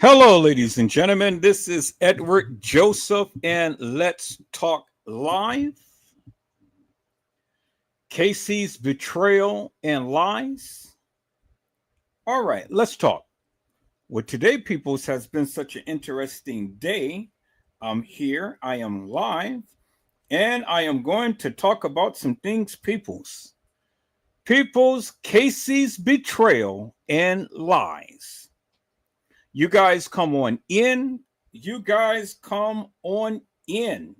Hello, ladies and gentlemen. This is Edward Joseph, and let's talk live. Casey's betrayal and lies. All right, let's talk. Well, today, peoples, has been such an interesting day. I'm here, I am live, and I am going to talk about some things, peoples. Peoples, Casey's betrayal and lies. You guys come on in. You guys come on in.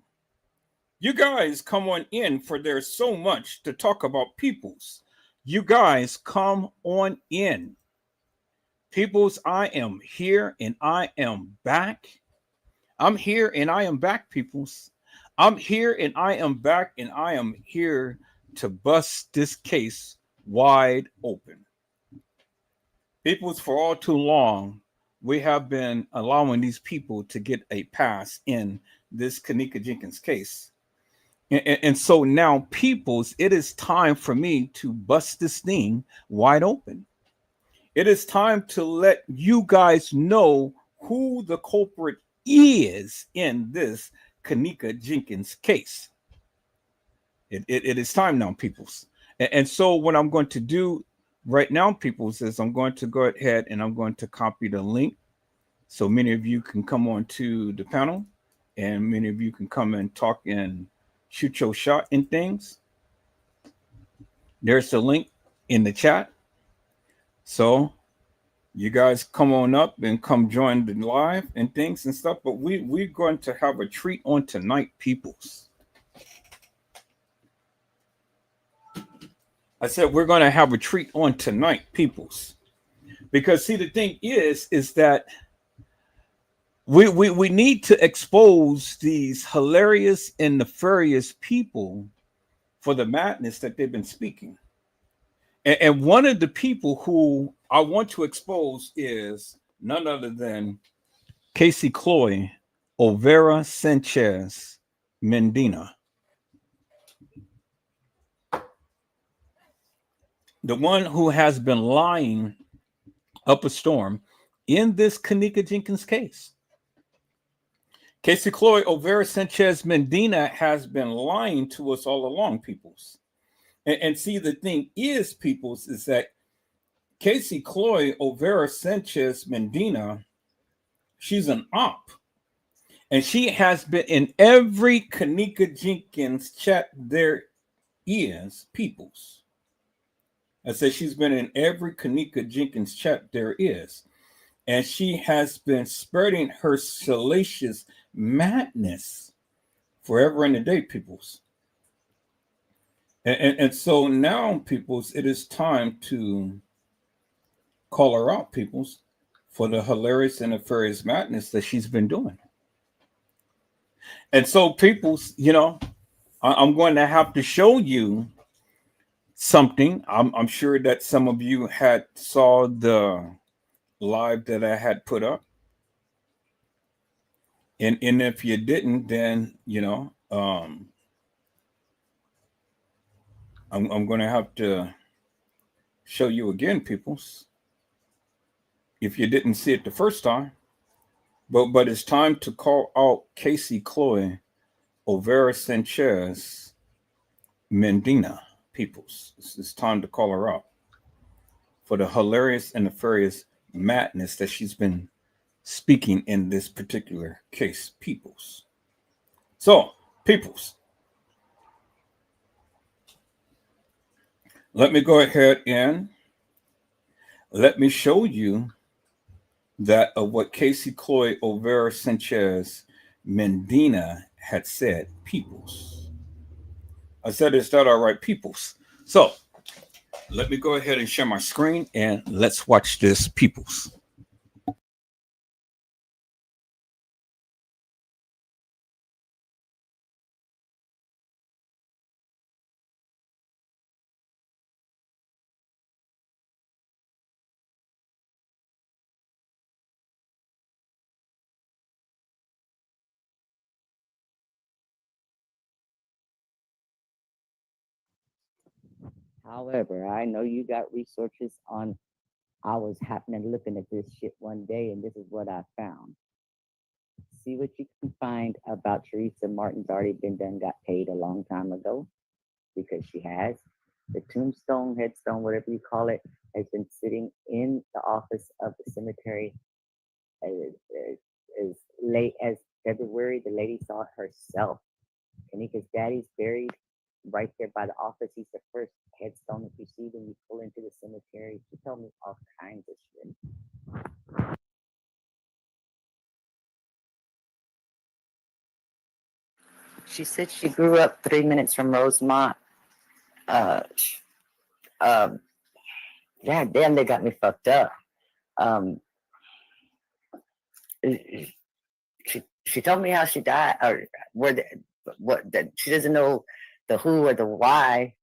You guys come on in, for there's so much to talk about, peoples. You guys come on in. Peoples, I am here and I am back. I'm here and I am back, peoples. I'm here and I am back, and I am here to bust this case wide open. Peoples, for all too long, we have been allowing these people to get a pass in this Kenneka Jenkins case. And so now, peoples, it is time for me to bust this thing wide open. It is time to let you guys know who the culprit is in this Kenneka Jenkins case. It is time now, peoples. And so, what I'm going to do right now, peoples, is I'm going to go ahead and I'm going to copy the link so many of you can come on to the panel, and many of you can come and talk and shoot your shot and things. There's the link in the chat. So you guys come on up and come join the live and things and stuff. But we're going to have a treat on tonight, peoples. I said we're going to have a treat on tonight, peoples. Because see, the thing is that we need to expose these hilarious and nefarious people for the madness that they've been speaking. And one of the people who I want to expose is none other than Casey Chloe Olvera Sanchez Mendina, the one who has been lying up a storm in this Kenneka Jenkins case. Casey Chloe Olvera Sanchez Mendina has been lying to us all along, peoples. And see, the thing is, peoples, is that Casey Chloe Olvera Sanchez Mendina, she's an op. And she has been in every Kenneka Jenkins chat there is, peoples. I said she's been in every Kenneka Jenkins chat there is. And she has been spreading her salacious madness forever and a day, peoples. And so now, peoples, it is time to call her out, peoples, for the hilarious and nefarious madness that she's been doing. And so, peoples, I'm going to have to show you something. I'm sure that some of you had saw the live that I had put up, and if you didn't, then I'm going to have to show you again, peoples. If you didn't see it the first time, but it's time to call out Casey Chloe Olvera Sanchez Mendina, peoples. It's time to call her out for the hilarious and nefarious madness that she's been speaking in this particular case, peoples. So, peoples, let me go ahead and let me show you that of what Casey Chloe Olvera Sanchez Mendina had said, peoples. I said, is that all right, peoples? So, let me go ahead and share my screen and let's watch this, peoples. However, I know you got resources on I was happening looking at this shit one day, and this is what I found. See what you can find about Teresa Martin's already been done, got paid a long time ago, because she has. The tombstone, headstone, whatever you call it, has been sitting in the office of the cemetery as late as February. The lady saw it herself. Kenneka's daddy's buried right there by the office. He's the first headstone that you see when you pull into the cemetery. She told me all kinds of shit. She said she grew up 3 minutes from Rosemont. Uh, um, yeah, damn, they got me fucked up. Um, she told me how she died, or where the, what that she doesn't know the who or the why,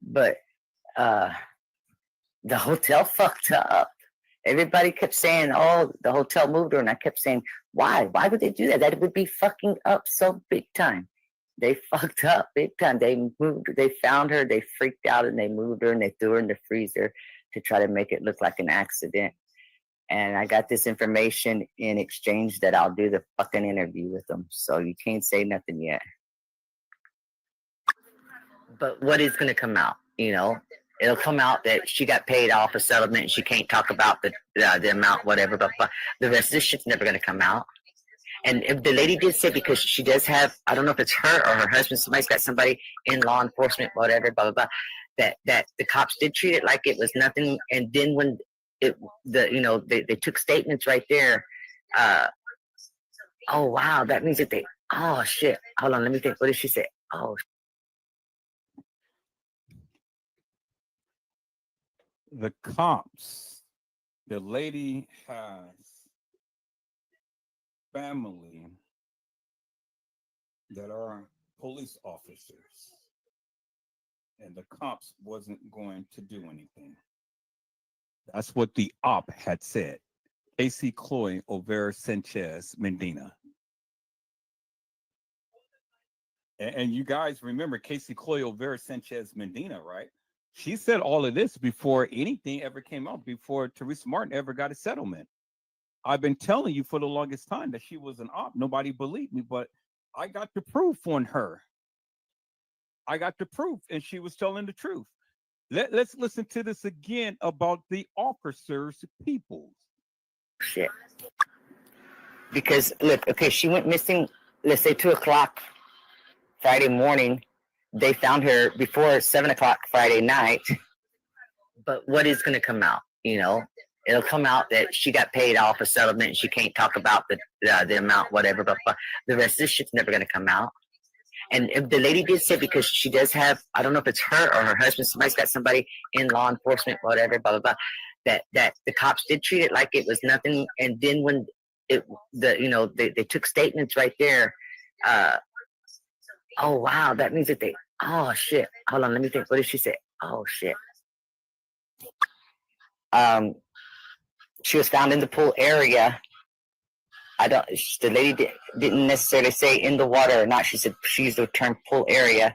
but uh, the hotel fucked up. Everybody kept saying, "Oh, the hotel moved her," and I kept saying, "Why? Why would they do that? That would be fucking up so big time." They fucked up big time. They moved. They found her. They freaked out and they moved her and they threw her in the freezer to try to make it look like an accident. And I got this information in exchange that I'll do the fucking interview with them. So you can't say nothing yet. But what is going to come out? You know, it'll come out that she got paid off a settlement and she can't talk about the amount, whatever. But the rest of this shit's never going to come out. And if the lady did say, because she does have, I don't know if it's her or her husband, somebody's got somebody in law enforcement, whatever, blah, blah, blah, that the cops did treat it like it was nothing. And then when they took statements right there. Oh, wow. That means that oh, shit. Hold on. Let me think. What did she say? Oh, The cops, the lady has family that are police officers, and the cops wasn't going to do anything. That's what the op had said. Casey Chloe Olvera Sanchez Medina. And you guys remember Casey Chloe Olvera Sanchez Medina, right? She said all of this before anything ever came out, before Teresa Martin ever got a settlement. I've been telling you for the longest time that she was an op. Nobody believed me, but I got the proof on her. I got the proof, and she was telling the truth. Let's listen to this again about the officers' people. shit. Because, look, okay, she went missing, let's say 2 o'clock Friday morning. They found her before 7 o'clock Friday night. But what is going to come out? You know, it'll come out that she got paid off a settlement and she can't talk about the amount, whatever. But the rest of this shit's never going to come out. And if the lady did say, because she does have, I don't know if it's her or her husband, somebody's got somebody in law enforcement, whatever, blah, blah, blah, that the cops did treat it like it was nothing. And then when they took statements right there. Oh, wow. That means that oh, shit. Hold on. Let me think. What did she say? Oh, shit. She was found in the pool area. The lady didn't necessarily say in the water or not. She said she used the term pool area.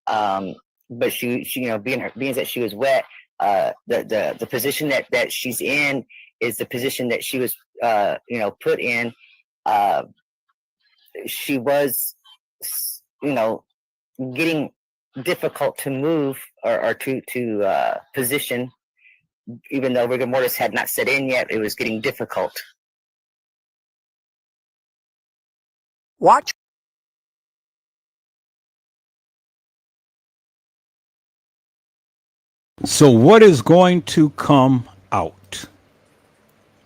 But she being that she was wet, the position that she's in is the position that she was, put in. She was, getting difficult to move or to position, even though rigor mortis had not set in yet. It was getting difficult. Watch. So what is going to come out?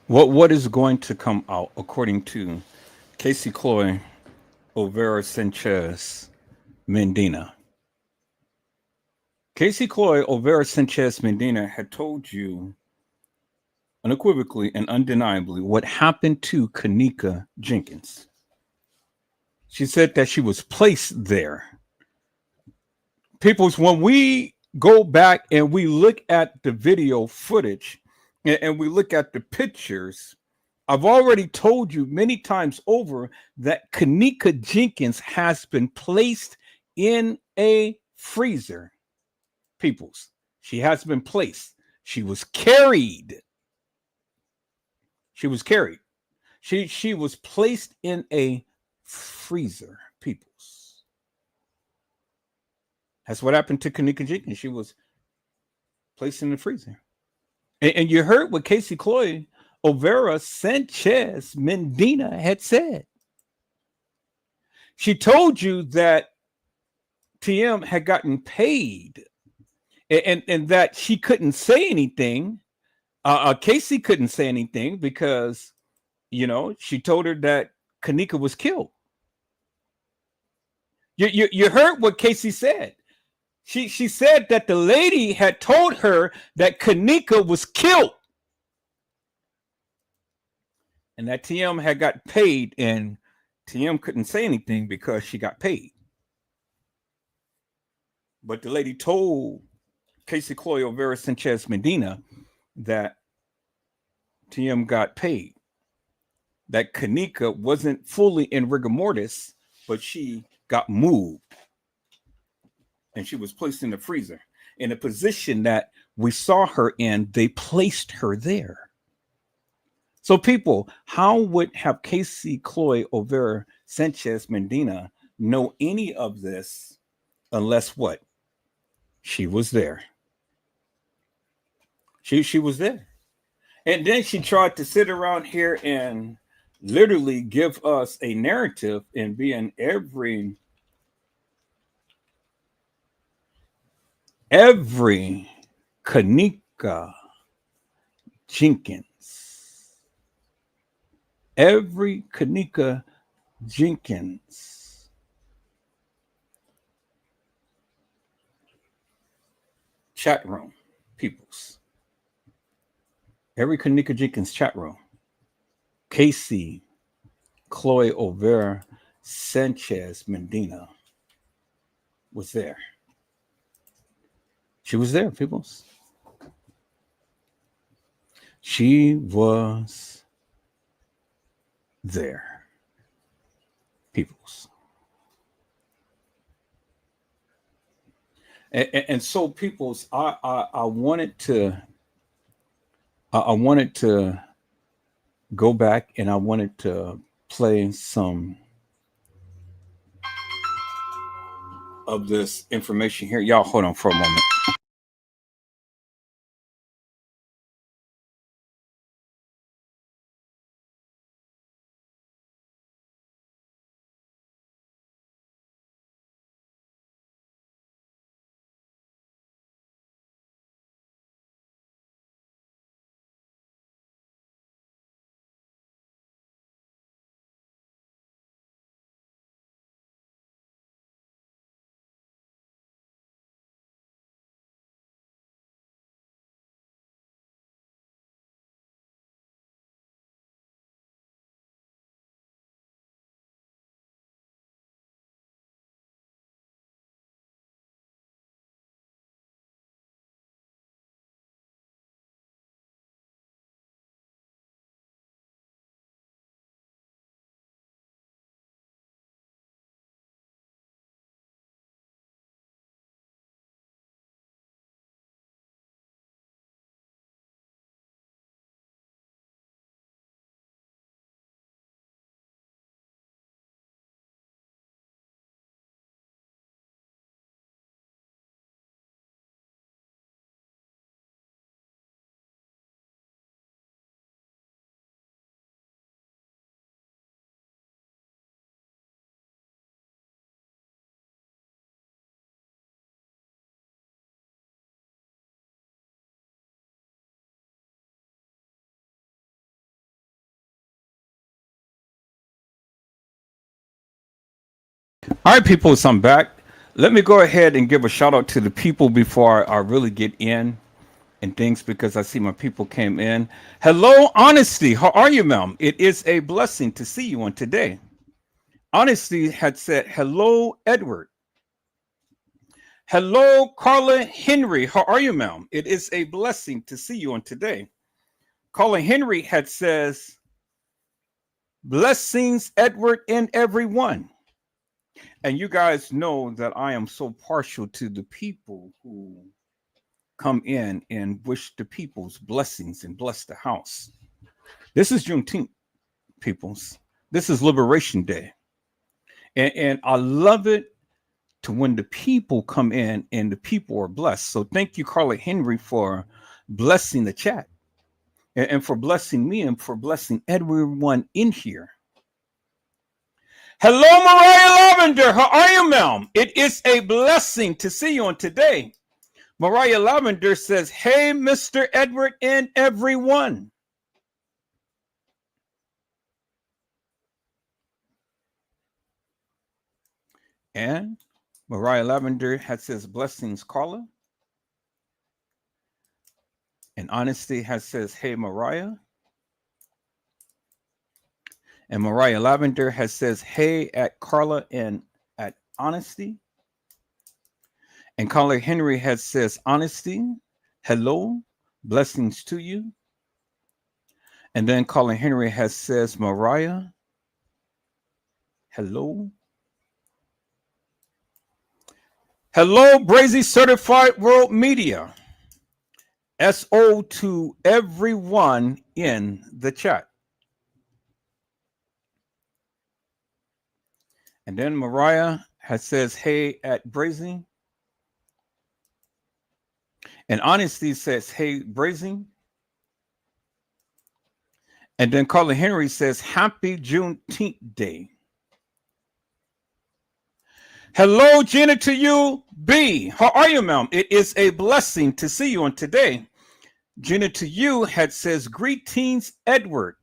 What is going to come out according to Casey Chloe Olvera Sanchez Medina? Casey Chloe Olvera Sanchez Medina had told you unequivocally and undeniably what happened to Kenneka Jenkins. She said that she was placed there. Peoples, when we go back and we look at the video footage and we look at the pictures, I've already told you many times over that Kenneka Jenkins has been placed in a freezer. Peoples, she has been placed. She was carried. She was carried. She was placed in a freezer, peoples. That's what happened to Kenneka Jenkins. She was placed in the freezer. And you heard what Cassie Olvera Sanchez Medina had said. She told you that TM had gotten paid and that she couldn't say anything. Casey couldn't say anything because, she told her that Kenneka was killed. You heard what Casey said. She said that the lady had told her that Kenneka was killed. And that TM had got paid, and TM couldn't say anything because she got paid. But the lady told Casey Olvera Sanchez Medina that TM got paid. That Kenneka wasn't fully in rigor mortis, but she got moved. And she was placed in the freezer. In a position that we saw her in, they placed her there. So people, how would have Cassie Olvera Sanchez Medina know any of this unless what? She was there. She was there. And then she tried to sit around here and literally give us a narrative and be in every Kenneka Jenkins. Every Kenneka Jenkins chat room, peoples. Every Kenneka Jenkins chat room. Cassie Olvera Sanchez Medina was there. She was there, peoples. She was there, peoples. And so, peoples, I wanted to go back and I wanted to play some of this information here. Y'all hold on for a moment. All right, people, so I'm back. Let me go ahead and give a shout out to the people before I really get in and things because I see my people came in. Hello, Honesty. How are you, ma'am? It is a blessing to see you on today. Honesty had said, hello, Edward. Hello, Carla Henry. How are you, ma'am? It is a blessing to see you on today. Carla Henry had says, blessings, Edward, and everyone. And you guys know that I am so partial to the people who come in and wish the people's blessings and bless the house. This is Juneteenth, peoples. This is Liberation Day. And I love it to when the people come in and the people are blessed. So thank you, Carla Henry, for blessing the chat and for blessing me and for blessing everyone in here. Hello, Mariah Lavender. How are you, ma'am? It is a blessing to see you on today. Mariah Lavender says, hey, Mr. Edward and everyone. And Mariah Lavender has says, blessings, Carla. And Honesty has says, hey, Mariah. And Mariah Lavender has says, hey, at Carla and at Honesty. And Carla Henry has says, honesty, hello, blessings to you. And then Colin Henry has says, Mariah, hello. Hello, Brazy Certified World Media. SO to everyone in the chat. And then Mariah has says, hey, at Brazy. And Honesty says, hey, Brazy. And then Carla Henry says, happy Juneteenth Day. Hello, Gina, to you, B. How are you, ma'am? It is a blessing to see you on today. Gina, to you, had says, greetings, Edward.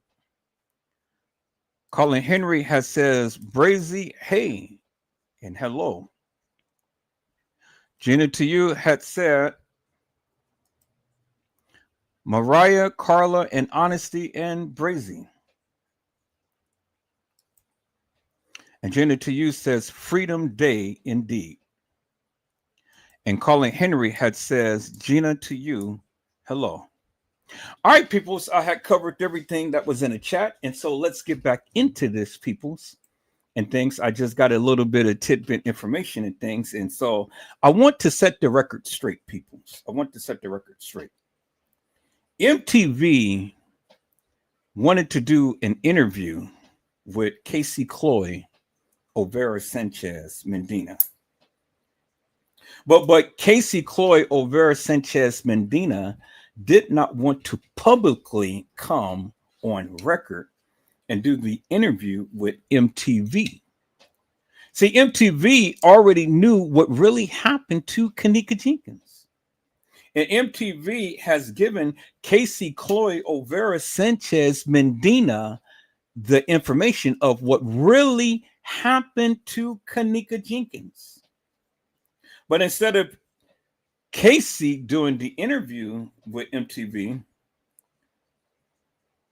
Colin Henry has says, Brazy, hey, and hello. Gina, to you, had said, Mariah, Carla, and Honesty, and Brazy. And Gina, to you, says, Freedom Day indeed. And Colin Henry had says, Gina, to you, hello. All right, peoples, I had covered everything that was in the chat. And so let's get back into this, peoples, and things. I just got a little bit of tidbit information and things. And so I want to set the record straight, peoples. I want to set the record straight. MTV wanted to do an interview with Cassie Olvera Sanchez Medina. But Cassie Olvera Sanchez Medina did not want to publicly come on record and do the interview with MTV. See, MTV already knew what really happened to Kenneka Jenkins. And MTV has given Cassie Olvera Sanchez Medina the information of what really happened to Kenneka Jenkins. But instead of Cassie doing the interview with MTV,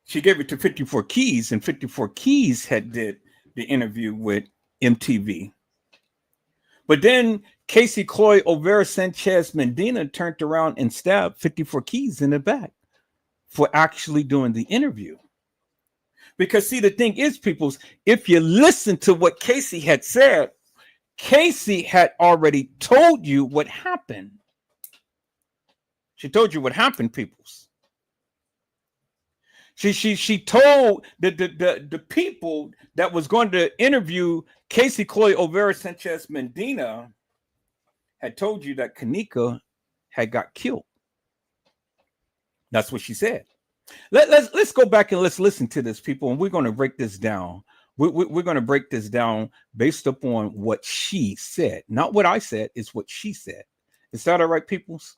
she gave it to 54 Keys, and 54 Keys had did the interview with MTV. But then Cassie Olvera Sanchez Medina turned around and stabbed 54 Keys in the back for actually doing the interview. Because see, the thing is, peoples, if you listen to what Cassie had said, Cassie had already told you what happened. She told you what happened, peoples. She told the people that was going to interview Cassie Olvera Sanchez Medina had told you that Kenneka had got killed. That's what she said. Let's go back and let's listen to this, people, and we're going to break this down. We're going to break this down based upon what she said, not what I said. It's what she said. Is that all right, peoples?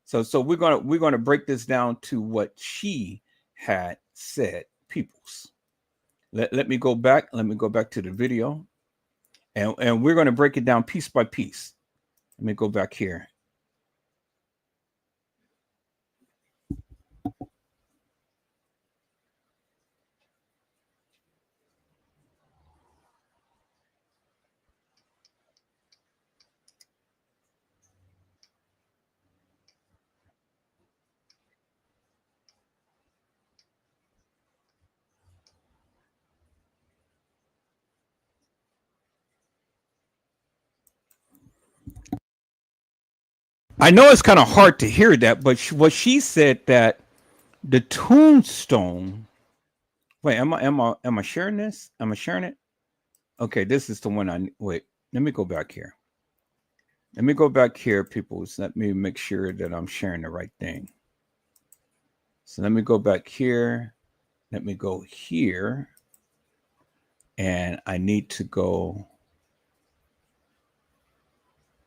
So we're gonna break this down to what she had said, peoples. Let me go back. Let me go back to the video, and we're going to break it down piece by piece. Let me go back here. I know it's kind of hard to hear that, but what she said that the tombstone. Wait, am I sharing this? Am I sharing it? Okay, this is the one I wait. Let me go back here. Let me go back here, people. So let me make sure that I'm sharing the right thing. So let me go back here. Let me go here. And I need to go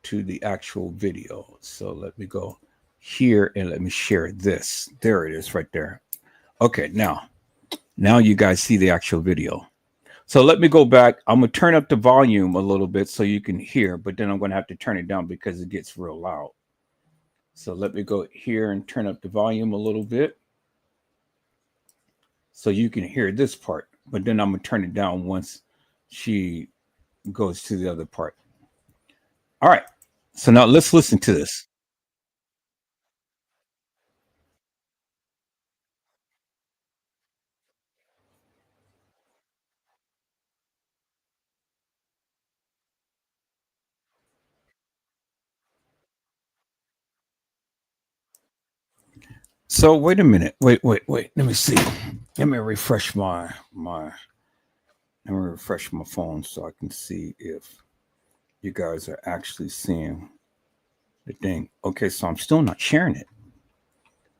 to the actual video. So let me go here and let me share this. There it is right there. Okay, now you guys see the actual video. So let me go back. I'm going to turn up the volume a little bit so you can hear, but then I'm going to have to turn it down because it gets real loud. So let me go here and turn up the volume a little bit so you can hear this part, but then I'm going to turn it down once she goes to the other part. All right. So now let's listen to this. So wait a minute. Wait. Let me see. Let me refresh my phone so I can see if you guys are actually seeing the thing. Okay, so I'm still not sharing it.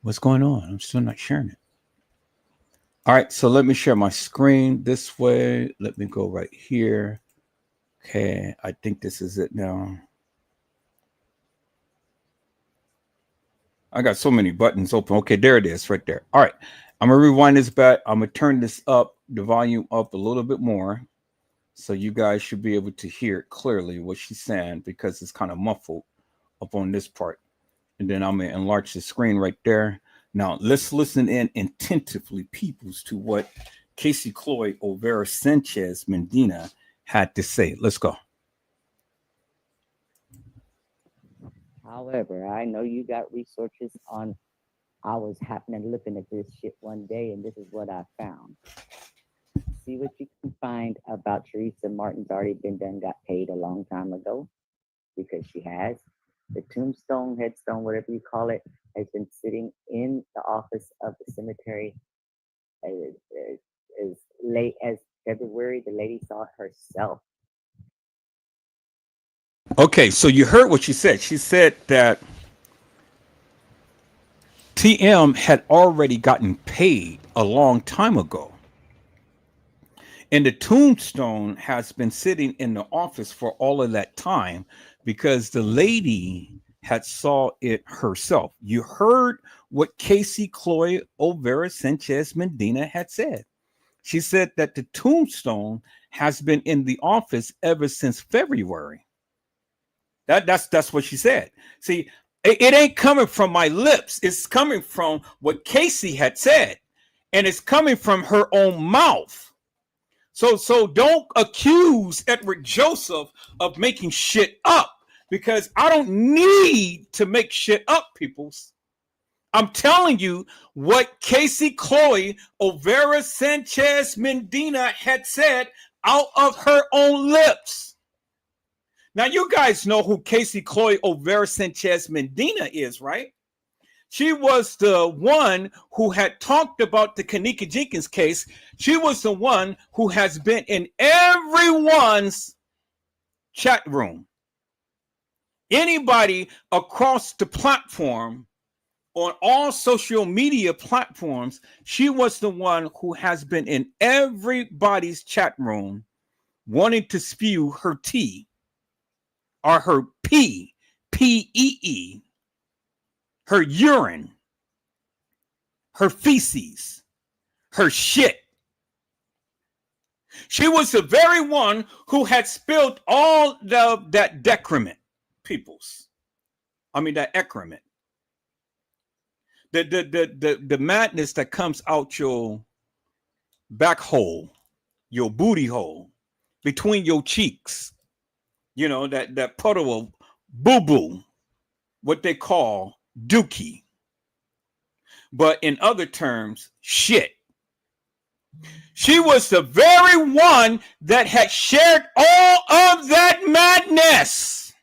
What's going on? I'm still not sharing it. All right, so let me share my screen this way. Let me go right here. Okay, I think this is it now. I got so many buttons open. Okay, there it is right there. All right, I'm gonna rewind this back. I'm gonna turn this up, the volume up a little bit more. So you guys should be able to hear it clearly what she's saying because it's kind of muffled up on this part. And then I'm going to enlarge the screen right there. Now, let's listen in attentively, peoples, to what Cassie Olvera Sanchez Medina had to say. Let's go. However, I know you got resources on. I was happening looking at this shit one day, and this is what I found. See what you can find about Teresa Martin's already been done, got paid a long time ago, because she has. The tombstone, headstone, whatever you call it, has been sitting in the office of the cemetery as late as February. The lady saw it herself. Okay, so you heard what she said. She said that TM had already gotten paid a long time ago. And the tombstone has been sitting in the office for all of that time because the lady had saw it herself. You heard what Cassie Olvera Sanchez Medina had said. She said that the tombstone has been in the office ever since February. That's what she said. See, it ain't coming from my lips. It's coming from what Cassie had said, and it's coming from her own mouth. So don't accuse Edward Joseph of making shit up because I don't need to make shit up, peoples. I'm telling you what Cassie Olvera Sanchez Medina had said out of her own lips. Now, you guys know who Cassie Olvera Sanchez Medina is, right? She was the one who had talked about the Kenneka Jenkins case. She was the one who has been in everyone's chat room. Anybody across the platform, on all social media platforms, she was the one who has been in everybody's chat room wanting to spew her tea or her P-E-E, her urine, her feces, her shit. She was the very one who had spilled all that decrement, peoples. I mean, that excrement. The madness that comes out your back hole, your booty hole, between your cheeks. You know, that puddle of boo-boo, what they call dookie. But in other terms, shit. She was the very one that had shared all of that madness.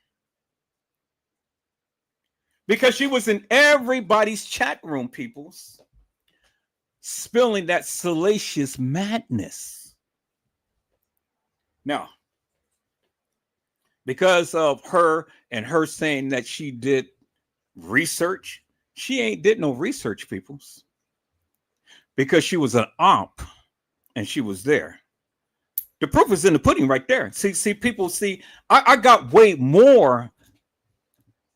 because she was in everybody's chat room, peoples, spilling that salacious madness. Now, because of her and her saying that she did research, she ain't did no research, peoples, because she was an omp and she was there. The proof is in the pudding right there. See, people see, I got way more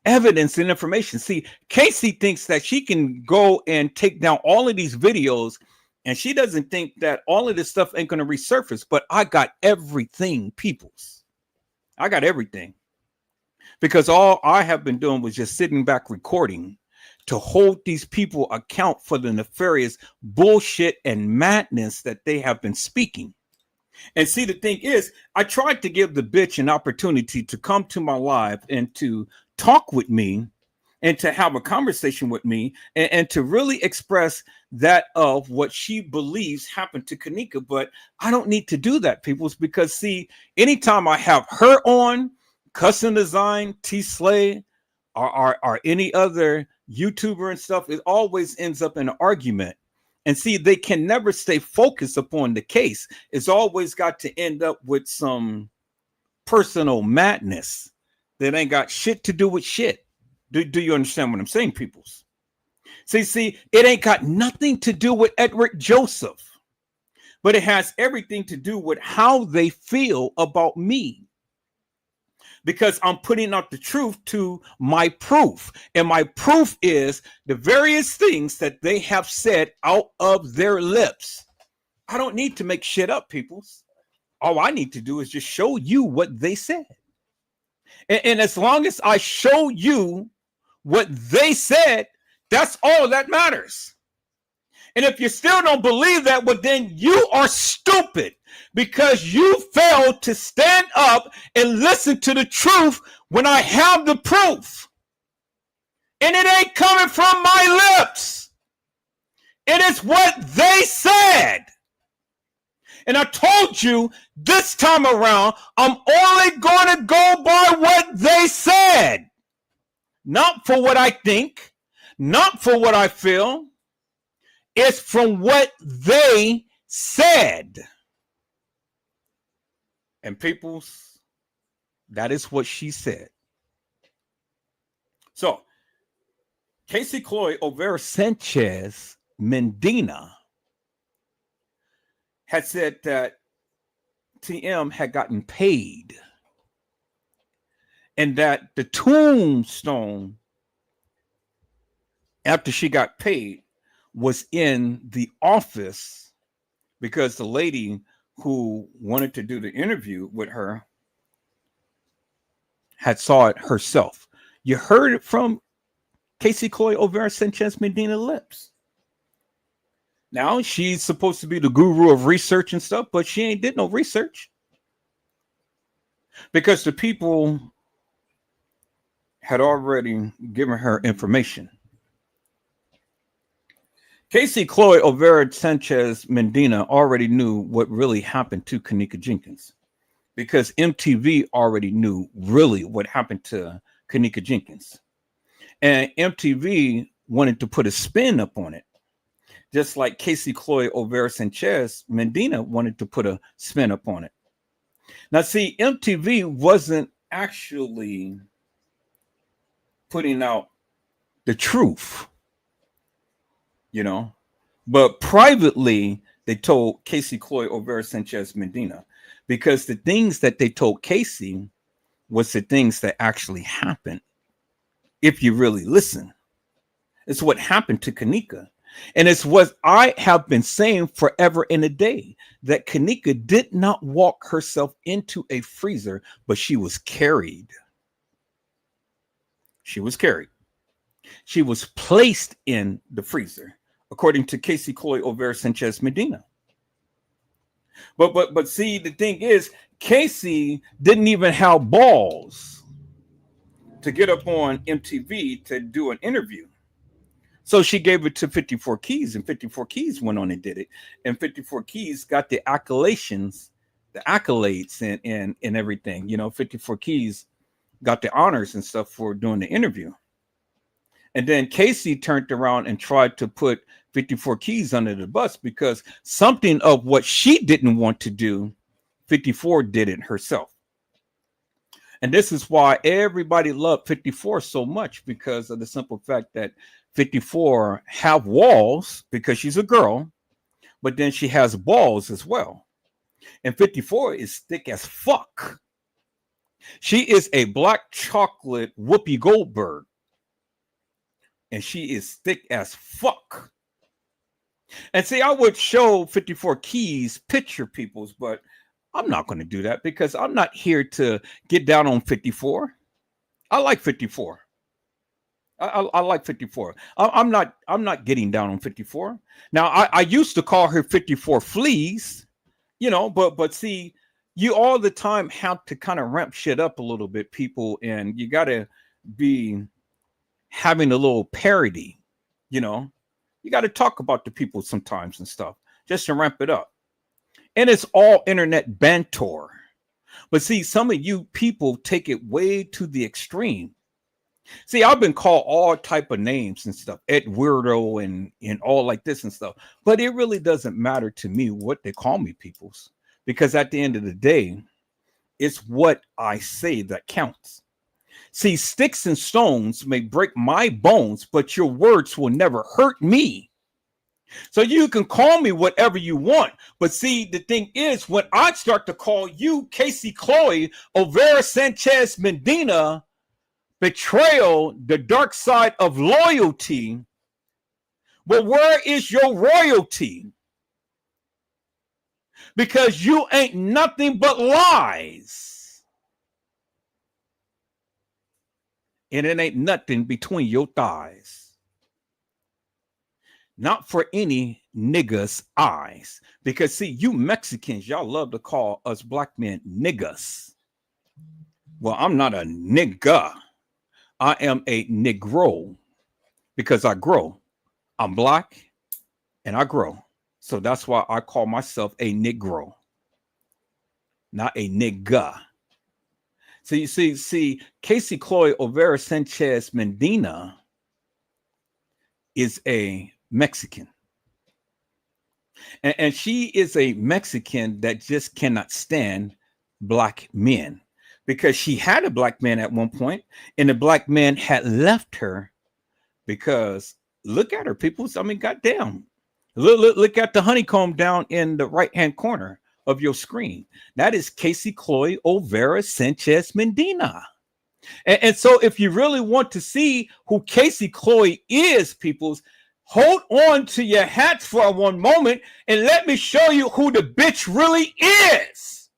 evidence and information. See, Casey thinks that she can go and take down all of these videos, and she doesn't think that all of this stuff ain't going to resurface. But I got everything, peoples. I got everything. Because all I have been doing was just sitting back recording to hold these people account for the nefarious bullshit and madness that they have been speaking. And see, the thing is, I tried to give the bitch an opportunity to come to my live and to talk with me and to have a conversation with me and to really express that of what she believes happened to Kenneka. But I don't need to do that, peoples, because see, anytime I have her on, Custom Design, T-Slay, or any other YouTuber and stuff, it always ends up in an argument. And see, they can never stay focused upon the case. It's always got to end up with some personal madness that ain't got shit to do with shit. Do you understand what I'm saying, peoples? See, it ain't got nothing to do with Edward Joseph, but it has everything to do with how they feel about me. Because I'm putting out the truth to my proof. And my proof is the various things that they have said out of their lips. I don't need to make shit up, peoples. All I need to do is just show you what they said. And as long as I show you what they said, that's all that matters. And if you still don't believe that, well, then you are stupid because you failed to stand up and listen to the truth when I have the proof. And it ain't coming from my lips. It is what they said. And I told you this time around, I'm only going to go by what they said. Not for what I think, not for what I feel. It's from what they said. And peoples, that is what she said. So, Cassie Olvera Sanchez Medina had said that TM had gotten paid and that the tombstone after she got paid was in the office because the lady who wanted to do the interview with her had saw it herself. You heard it from Cassie Olvera Sanchez Medina lips. Now she's supposed to be the guru of research and stuff, but she ain't did no research because the people had already given her information. Cassie Olvera Sanchez Medina already knew what really happened to Kenneka Jenkins because MTV already knew really what happened to Kenneka Jenkins. And MTV wanted to put a spin up on it, just like Cassie Olvera Sanchez Medina wanted to put a spin up on it. Now, see, MTV wasn't actually putting out the truth, you know, but privately they told Cassie Olvera Sanchez Medina because the things that they told Cassie was the things that actually happened. If you really listen, it's what happened to Kenneka. And it's what I have been saying forever and a day, that Kenneka did not walk herself into a freezer, but she was carried. She was carried. She was placed in the freezer, according to Cassie Olvera Sanchez Medina. But see, the thing is, Cassie didn't even have balls to get up on MTV to do an interview. So she gave it to 54 Keys, and 54 Keys went on and did it. And 54 Keys got the accolades and everything. You know, 54 Keys got the honors and stuff for doing the interview. And then Casey turned around and tried to put 54 Keys under the bus because something of what she didn't want to do, 54 did it herself. And this is why everybody loved 54 so much, because of the simple fact that 54 have walls because she's a girl, but then she has balls as well. And 54 is thick as fuck. She is a black chocolate Whoopi Goldberg. And she is thick as fuck. And see, I would show 54 Keys picture peoples, but I'm not going to do that because I'm not here to get down on 54. I like 54. I like 54. I'm not getting down on 54. Now I used to call her 54 Fleas, you know, but see, you all the time have to kind of ramp shit up a little bit, people, and you got to be having a little parody, you know. You got to talk about the people sometimes and stuff just to ramp it up. And it's all internet banter. But see, some of you people take it way to the extreme. See, I've been called all type of names and stuff, Ed Weirdo and all like this and stuff. But it really doesn't matter to me what they call me, peoples. Because at the end of the day, it's what I say that counts. See, sticks and stones may break my bones, but your words will never hurt me. So you can call me whatever you want. But see, the thing is, when I start to call you Cassie Chloe Olvera Sanchez Medina, betrayal, the dark side of loyalty, well, where is your royalty? Because you ain't nothing but lies. And it ain't nothing between your thighs. Not for any niggas' eyes. Because see, you Mexicans, y'all love to call us black men niggas. Well, I'm not a nigga. I am a negro because I grow. I'm black and I grow. So that's why I call myself a negro, not a nigga. So you see, Cassie Chloe Olvera Sanchez Medina is a Mexican. And she is a Mexican that just cannot stand black men, because she had a black man at one point and the black man had left her because look at her, people. I mean, goddamn. Look at the honeycomb down in the right-hand corner of your screen. That is Cassie Chloe Olvera Sanchez Medina. And so if you really want to see who Cassie Chloe is, peoples, hold on to your hats for one moment and let me show you who the bitch really is.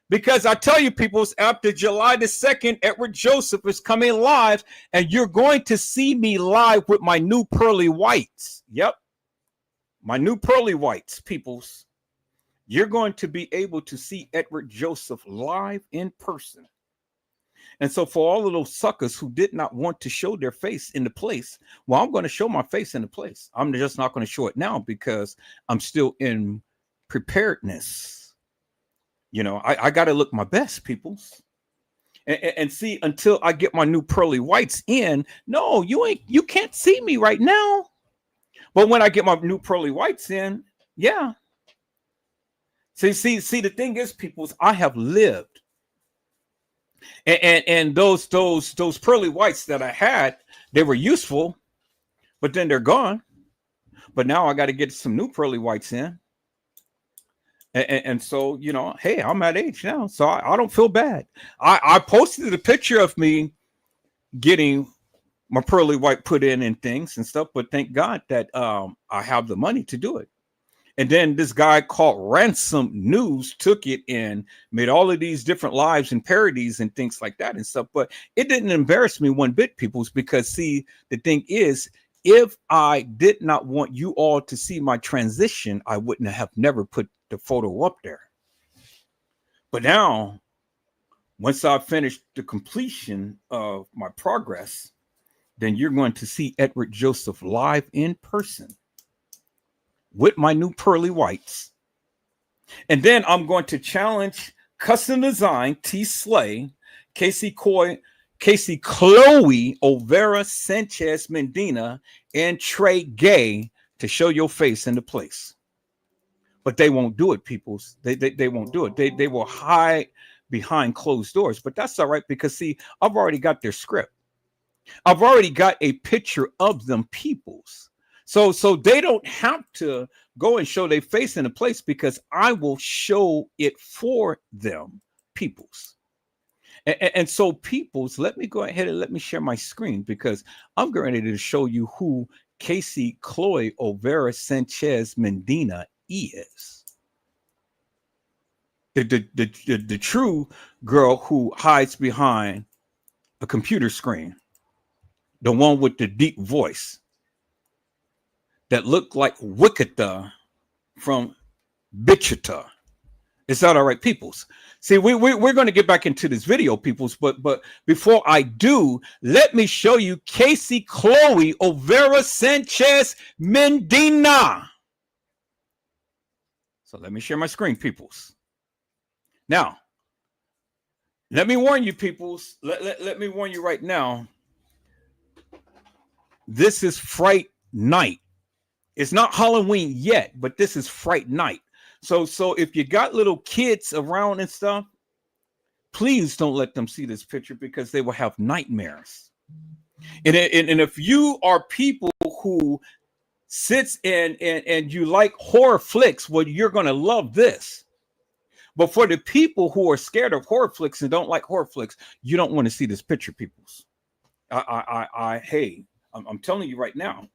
Because I tell you, peoples, after July the 2nd, Edward Joseph is coming live, and you're going to see me live with my new pearly whites. Yep. My new pearly whites, peoples. You're going to be able to see Edward Joseph live in person. And so for all of those suckers who did not want to show their face in the place, well, I'm going to show my face in the place. I'm just not going to show it now because I'm still in preparedness. You know, I got to look my best, peoples. And see, until I get my new pearly whites in, no, you can't see me right now. But when I get my new pearly whites in, yeah. See, the thing is, people, I have lived. And those pearly whites that I had, they were useful, but then they're gone. But now I got to get some new pearly whites in. And so, you know, hey, I'm at age now, so I don't feel bad. I posted a picture of me getting my pearly white put in and things and stuff, but thank God that I have the money to do it. And then this guy called Ransom News took it and made all of these different lives and parodies and things like that and stuff. But it didn't embarrass me one bit, peoples, because see, the thing is, if I did not want you all to see my transition, I wouldn't have never put the photo up there. But now, once I finished the completion of my progress, then you're going to see Edward Joseph live in person with my new pearly whites. And then I'm going to challenge Custom Design T Slay, Cassie Casey Chloe Olvera Sanchez Medina and Trey Gay to show your face in the place. But they won't do it, peoples. They won't do it. They will hide behind closed doors. But that's all right, because see, I've already got their script. I've already got a picture of them, peoples. So they don't have to go and show their face in a place, because I will show it for them, peoples. And so, peoples, let me go ahead and let me share my screen, because I'm getting ready to show you who Casey Chloe Olvera Sanchez Medina is. The true girl who hides behind a computer screen. The one with the deep voice that looked like Wicketa from Bichita. Is that all right, peoples? See, we're going to get back into this video, peoples, but before I do, let me show you Casey Chloe Olvera Sanchez Medina. So let me share my screen, peoples. Now, let me warn you, peoples. Let me warn you right now. This is Fright Night. It's not Halloween yet, but this is Fright Night. So if you got little kids around and stuff, please don't let them see this picture, because they will have nightmares. And if you are people who sits and you like horror flicks, well, you're going to love this. But for the people who are scared of horror flicks and don't like horror flicks, you don't want to see this picture, peoples. Hey, I'm telling you right now.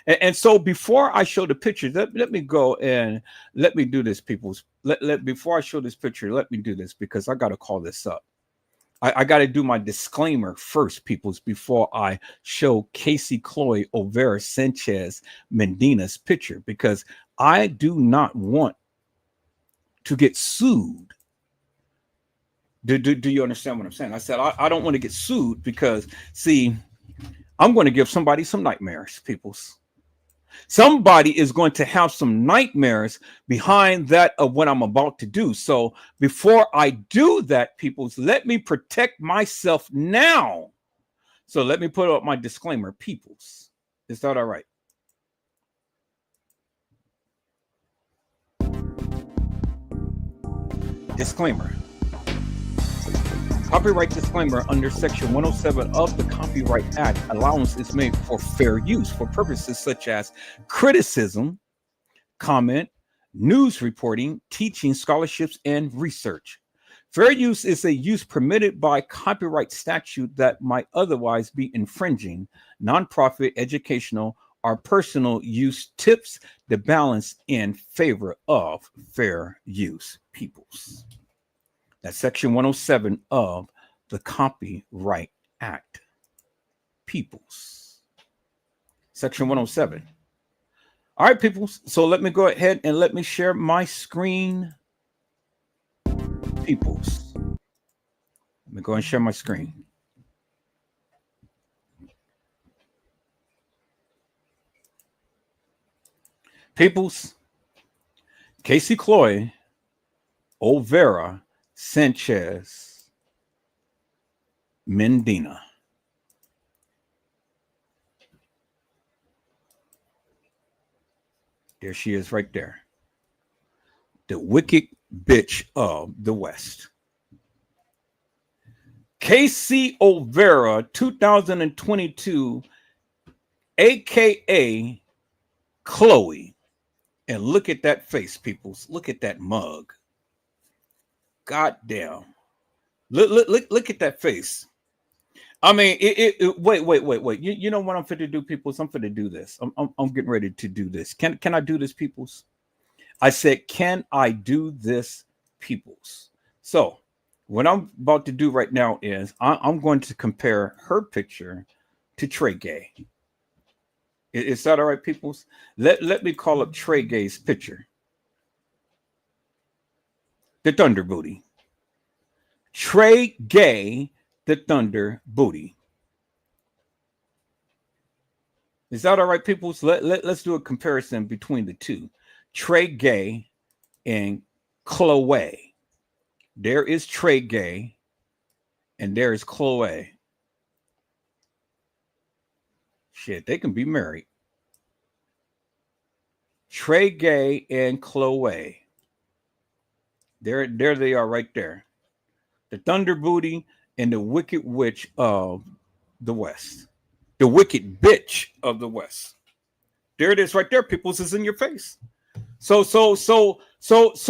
And so before I show the picture, let me go and let me do this, peoples. Before I show this picture, let me do this, because I got to call this up. I got to do my disclaimer first, peoples, before I show Casey Chloe Olvera Sanchez Medina's picture, because I do not want to get sued. Do you understand what I'm saying? I said I don't want to get sued, because see, I'm going to give somebody some nightmares, peoples. Somebody is going to have some nightmares behind that of what I'm about to do. So before I do that, peoples, let me protect myself now. So let me put up my disclaimer, peoples. Is that all right? Disclaimer. Copyright disclaimer: under Section 107 of the Copyright Act, allowance is made for fair use for purposes such as criticism, comment, news reporting, teaching, scholarships, and research. Fair use is a use permitted by copyright statute that might otherwise be infringing. Nonprofit, educational, or personal use tips the balance in favor of fair use, peoples. That's Section 107 of the Copyright Act, peoples. Section 107. All right, peoples. So let me go ahead and let me share my screen, peoples. Let me go and share my screen. Peoples, Casey Chloe Olvera Sanchez Medina. There she is right there. The wicked bitch of the West. Casey Olvera, 2022, aka Chloe. And look at that face, peoples. Look at that mug. God damn. Look at that face. I mean, wait. You know what I'm fit to do, peoples? I'm fit to do this. I'm getting ready to do this. Can I do this, peoples? I said, can I do this, peoples? So what I'm about to do right now is I'm going to compare her picture to Trey Gay. Is that all right, peoples? Let me call up Trey Gay's picture. The Thunder Booty. Trey Gay, the Thunder Booty. Is that all right, peoples? Let's do a comparison between the two. Trey Gay and Chloe. There is Trey Gay and there is Chloe. Shit, they can be married. Trey Gay and Chloe. There they are right there. The Thunder Booty and the Wicked Witch of the West. The Wicked Bitch of the West. There it is right there. People's is in your face. So,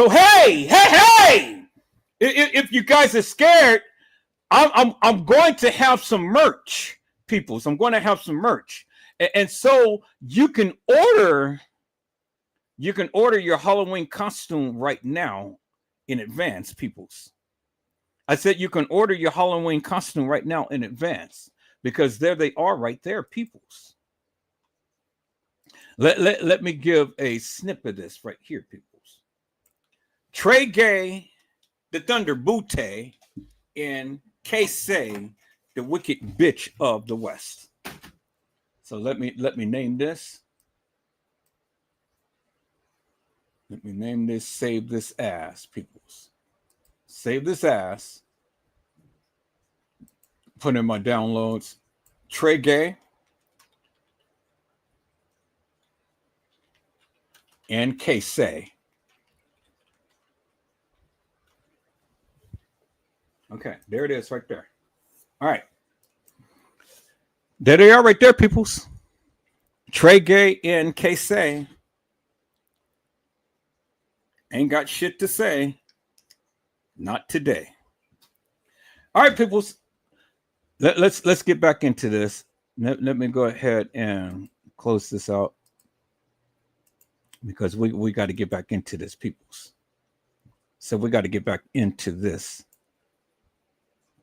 hey. If you guys are scared, I'm going to have some merch, peoples. I'm going to have some merch. And so you can order your Halloween costume right now in advance, peoples. I said you can order your Halloween costume right now in advance because there they are right there, peoples. Let me give a snip of this right here, peoples. Trey Gay, the Thunder Booty, and Casey, the Wicked Bitch of the West. So let me name this. Let me name this. Save this ass, peoples. Save this ass. Put in my downloads. Trey Gay and Casey. Okay, there it is right there. All right. There they are right there, peoples. Trey Gay and Casey. Ain't got shit to say. Not today. All right, peoples. Let's get back into this. Let me go ahead and close this out because we got to get back into this, peoples. So we got to get back into this,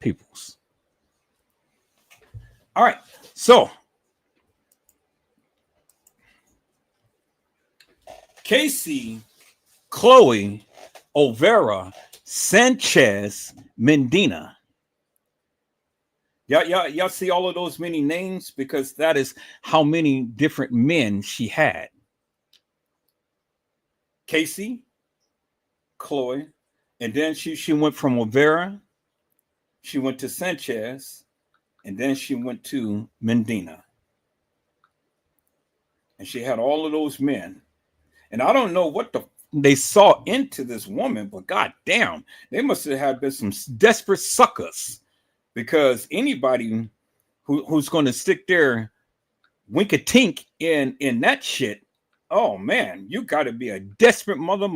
peoples. All right. So Cassie Chloe Olvera Sanchez Mendina. Y'all see all of those many names because that is how many different men she had. Casey, Chloe, and then she went from Olvera, she went to Sanchez, and then she went to Mendina. And she had all of those men. And I don't know what they saw into this woman, but goddamn, they must have been some desperate suckers. Because anybody who's going to stick their wink-a-tink in that shit, oh man, you got to be a desperate mother.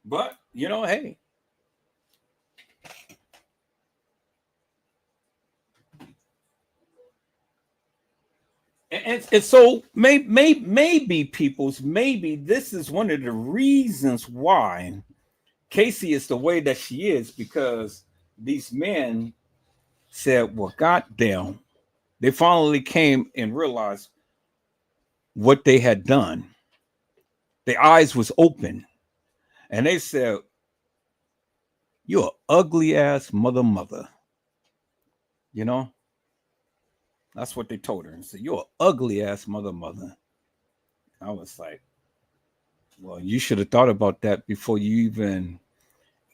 But hey, and so maybe peoples, maybe this is one of the reasons why Casey is the way that she is, because these men said, well, goddamn, they finally came and realized what they had done. Their eyes was open and they said, you're an ugly ass mother. That's what they told her. And said, you're an ugly ass mother. I was like, well, you should have thought about that before you even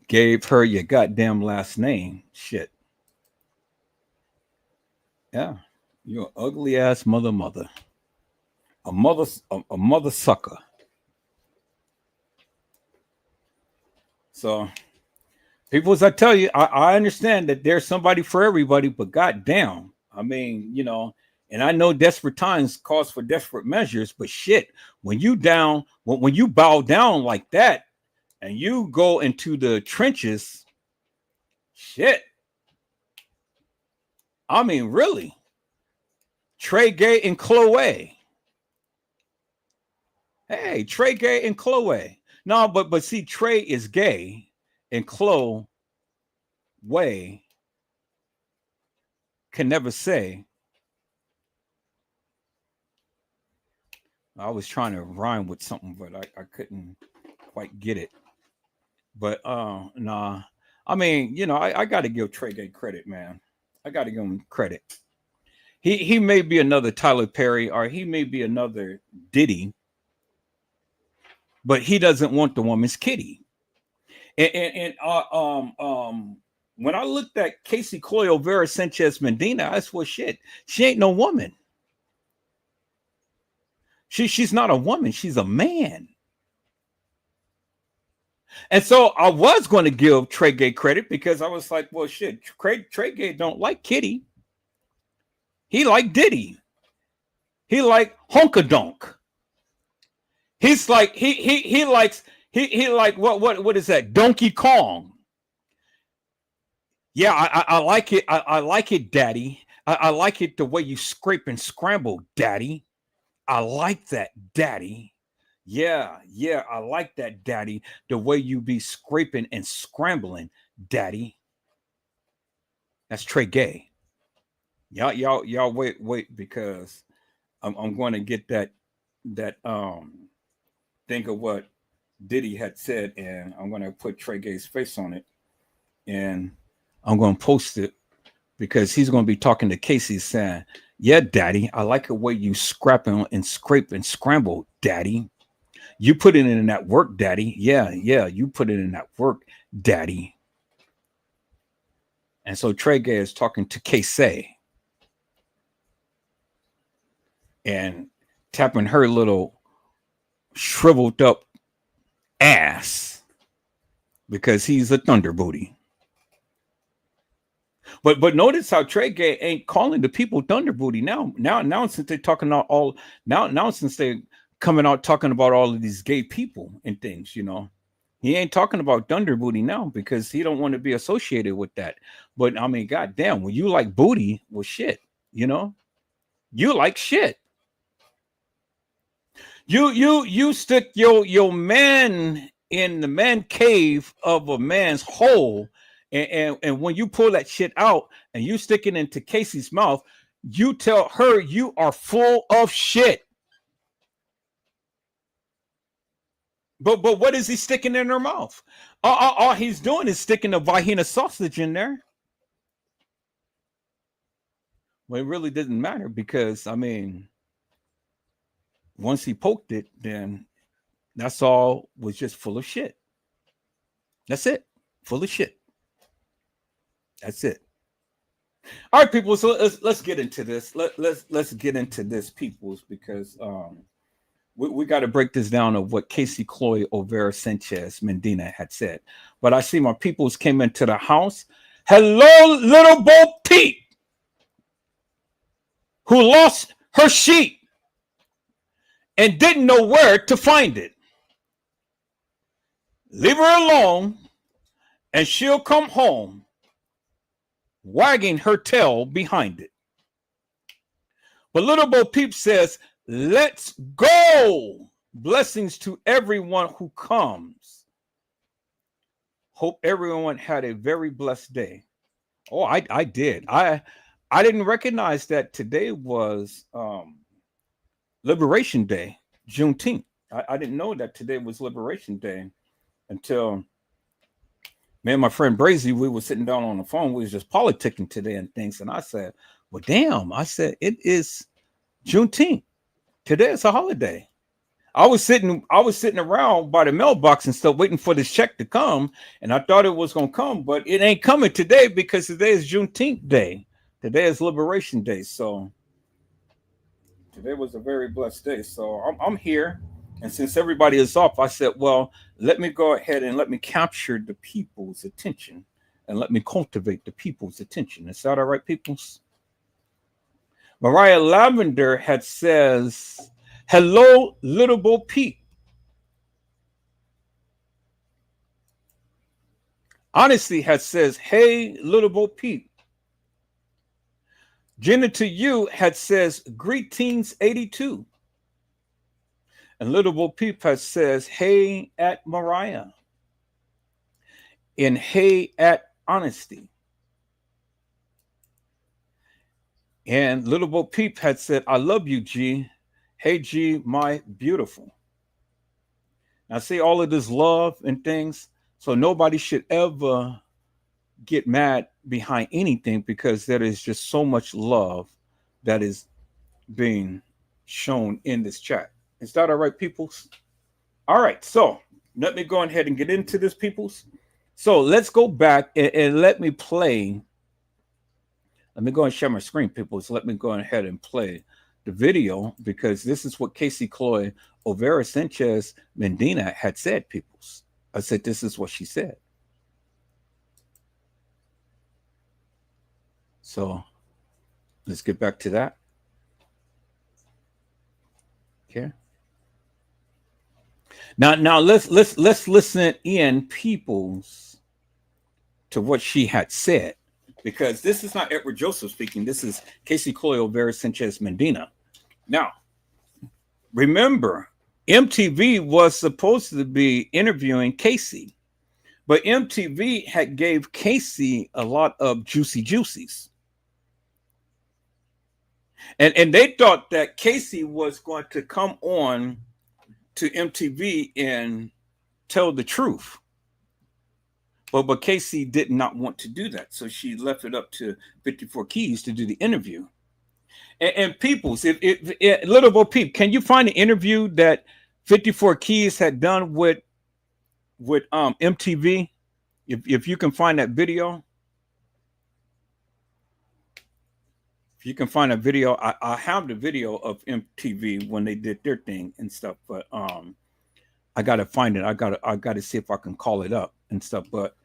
gave her your goddamn last name. Shit. Yeah. You're an ugly ass mother. A mother sucker. So, people, as I tell you, I understand that there's somebody for everybody, but goddamn, I mean, and I know desperate times calls for desperate measures, but shit, when you bow down like that and you go into the trenches, shit. I mean, really. Trey Gay and Chloe. Hey, Trey Gay and Chloe. No, but see, Trey is gay and Chloe can never say. I was trying to rhyme with something, but I couldn't quite get it. But nah. I mean, I gotta give Trey Gay credit, man. I gotta give him credit. He may be another Tyler Perry or he may be another Diddy, but he doesn't want the woman's kitty. And when I looked at Cassie Olvera Sanchez Medina, I said, well, shit, she ain't no woman. She's not a woman. She's a man. And so I was going to give Trey Gay credit because I was like, well, shit, Trey Gay don't like Kitty. He like Diddy. He like Honkadonk. He's like he likes he like what is that? Donkey Kong. Yeah, I like it. I like it, Daddy. I like it the way you scrape and scramble, Daddy. I like that, Daddy. Yeah, I like that, Daddy. The way you be scraping and scrambling, Daddy. That's Trey Gay. Y'all wait because I'm going to get that think of what Diddy had said, and I'm going to put Trey Gay's face on it, and I'm going to post it because he's going to be talking to Casey saying, yeah, Daddy, I like the way you scrap and scrape and scramble, Daddy. You put it in that work, Daddy. Yeah, you put it in that work, Daddy. And so Trey Gay is talking to Casey and tapping her little shriveled up ass because he's a thunder booty. But notice how Trey Gay ain't calling the people thunder booty now since they're talking about all now since they're coming out talking about all of these gay people and things, you know. He ain't talking about thunder booty now because he don't want to be associated with that. But I mean, goddamn, when you like booty, well, shit, you know, you like shit. You stick your man in the man cave of a man's hole, and when you pull that shit out and you stick it into Casey's mouth, you tell her you are full of shit. But what is he sticking in her mouth? All he's doing is sticking a Vienna sausage in there. Well, it really didn't matter because, I mean, once he poked it, then that's all was just full of shit. That's it. Full of shit. That's it. All right, people. So let's get into this. Let's get into this, peoples, because we got to break this down of what Cassie Olvera Sanchez Medina had said. But I see my peoples came into the house. Hello, little Bo Peep, who lost her sheep and didn't know where to find it. Leave her alone, and she'll come home, wagging her tail behind it. But little Bo Peep says, let's go. Blessings to everyone who comes. Hope everyone had a very blessed day. Oh, I did. I didn't recognize that today was Liberation Day, Juneteenth. I didn't know that today was Liberation Day until me and my friend Brazy, we were sitting down on the phone. We was just politicking today and things. And I said, well, damn. I said, it is Juneteenth. Today is a holiday. I was sitting around by the mailbox and stuff waiting for this check to come. And I thought it was going to come, but it ain't coming today because today is Juneteenth Day. Today is Liberation Day. So today was a very blessed day. So I'm here. And since everybody is off, I said, well, let me go ahead and let me capture the people's attention and let me cultivate the people's attention. Is that all right, peoples? Mariah Lavender had says, hello, little Bo Peep. Honesty had says, hey, little Bo Peep. Jenna to you had says, greetings 82. And little Bo Peep has says, hey at Mariah. And hey at Honesty. And little Bo Peep had said, I love you, G. Hey, G, my beautiful. Now, see all of this love and things. So nobody should ever get mad behind anything because there is just so much love that is being shown in this chat. Is that all right, peoples? All right, so let me go ahead and get into this, peoples. So let's go back and let me play. Let me go and share my screen, people. So let me go ahead and play the video because this is what Casey Chloe Olvera Sanchez Medina had said, peoples. I said, this is what she said. So let's get back to that. Okay. Now let's listen in, peoples, to what she had said. Because this is not Edward Joseph speaking. This is Casey Chloe Olvera Sanchez Medina. Now, remember, MTV was supposed to be interviewing Casey, but MTV had gave Casey a lot of juicies. And they thought that Casey was going to come on to MTV and tell the truth. But Casey did not want to do that. So she left it up to 54 Keys to do the interview. And peoples, if Little Bo Peep, can you find an interview that 54 Keys had done with MTV? If you can find that video, if you can find a video, I have the video of MTV when they did their thing and stuff, but I gotta find it. I gotta see if I can call it up and stuff. But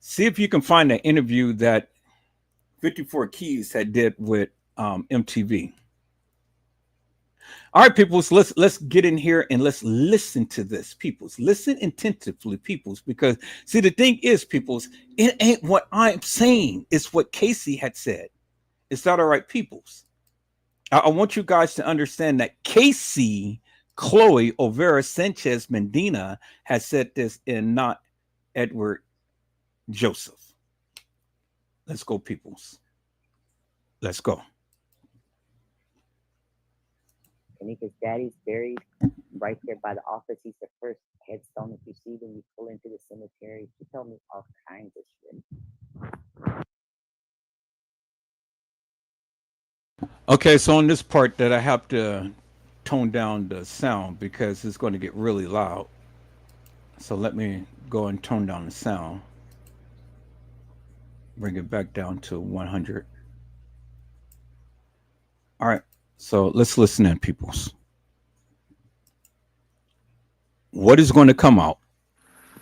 see if you can find an interview that 54 Keys had did with MTV. All right, peoples, let's get in here and let's listen to this, peoples. Listen attentively, peoples, because see, the thing is, peoples, it ain't what I'm saying, it's what Casey had said. Is that all right, peoples? I want you guys to understand that Casey Chloe Olvera Sanchez Medina has said this and not Edward Joseph. Let's go, peoples. Let's go. Kenneka's daddy's buried right there by the office. He's the first headstone that you see when you pull into the cemetery. She told me all kinds of shit. Okay, so on this part that I have to tone down the sound because it's going to get really loud. So let me go and tone down the sound. Bring it back down to 100. All right, so let's listen in, peoples. What is going to come out?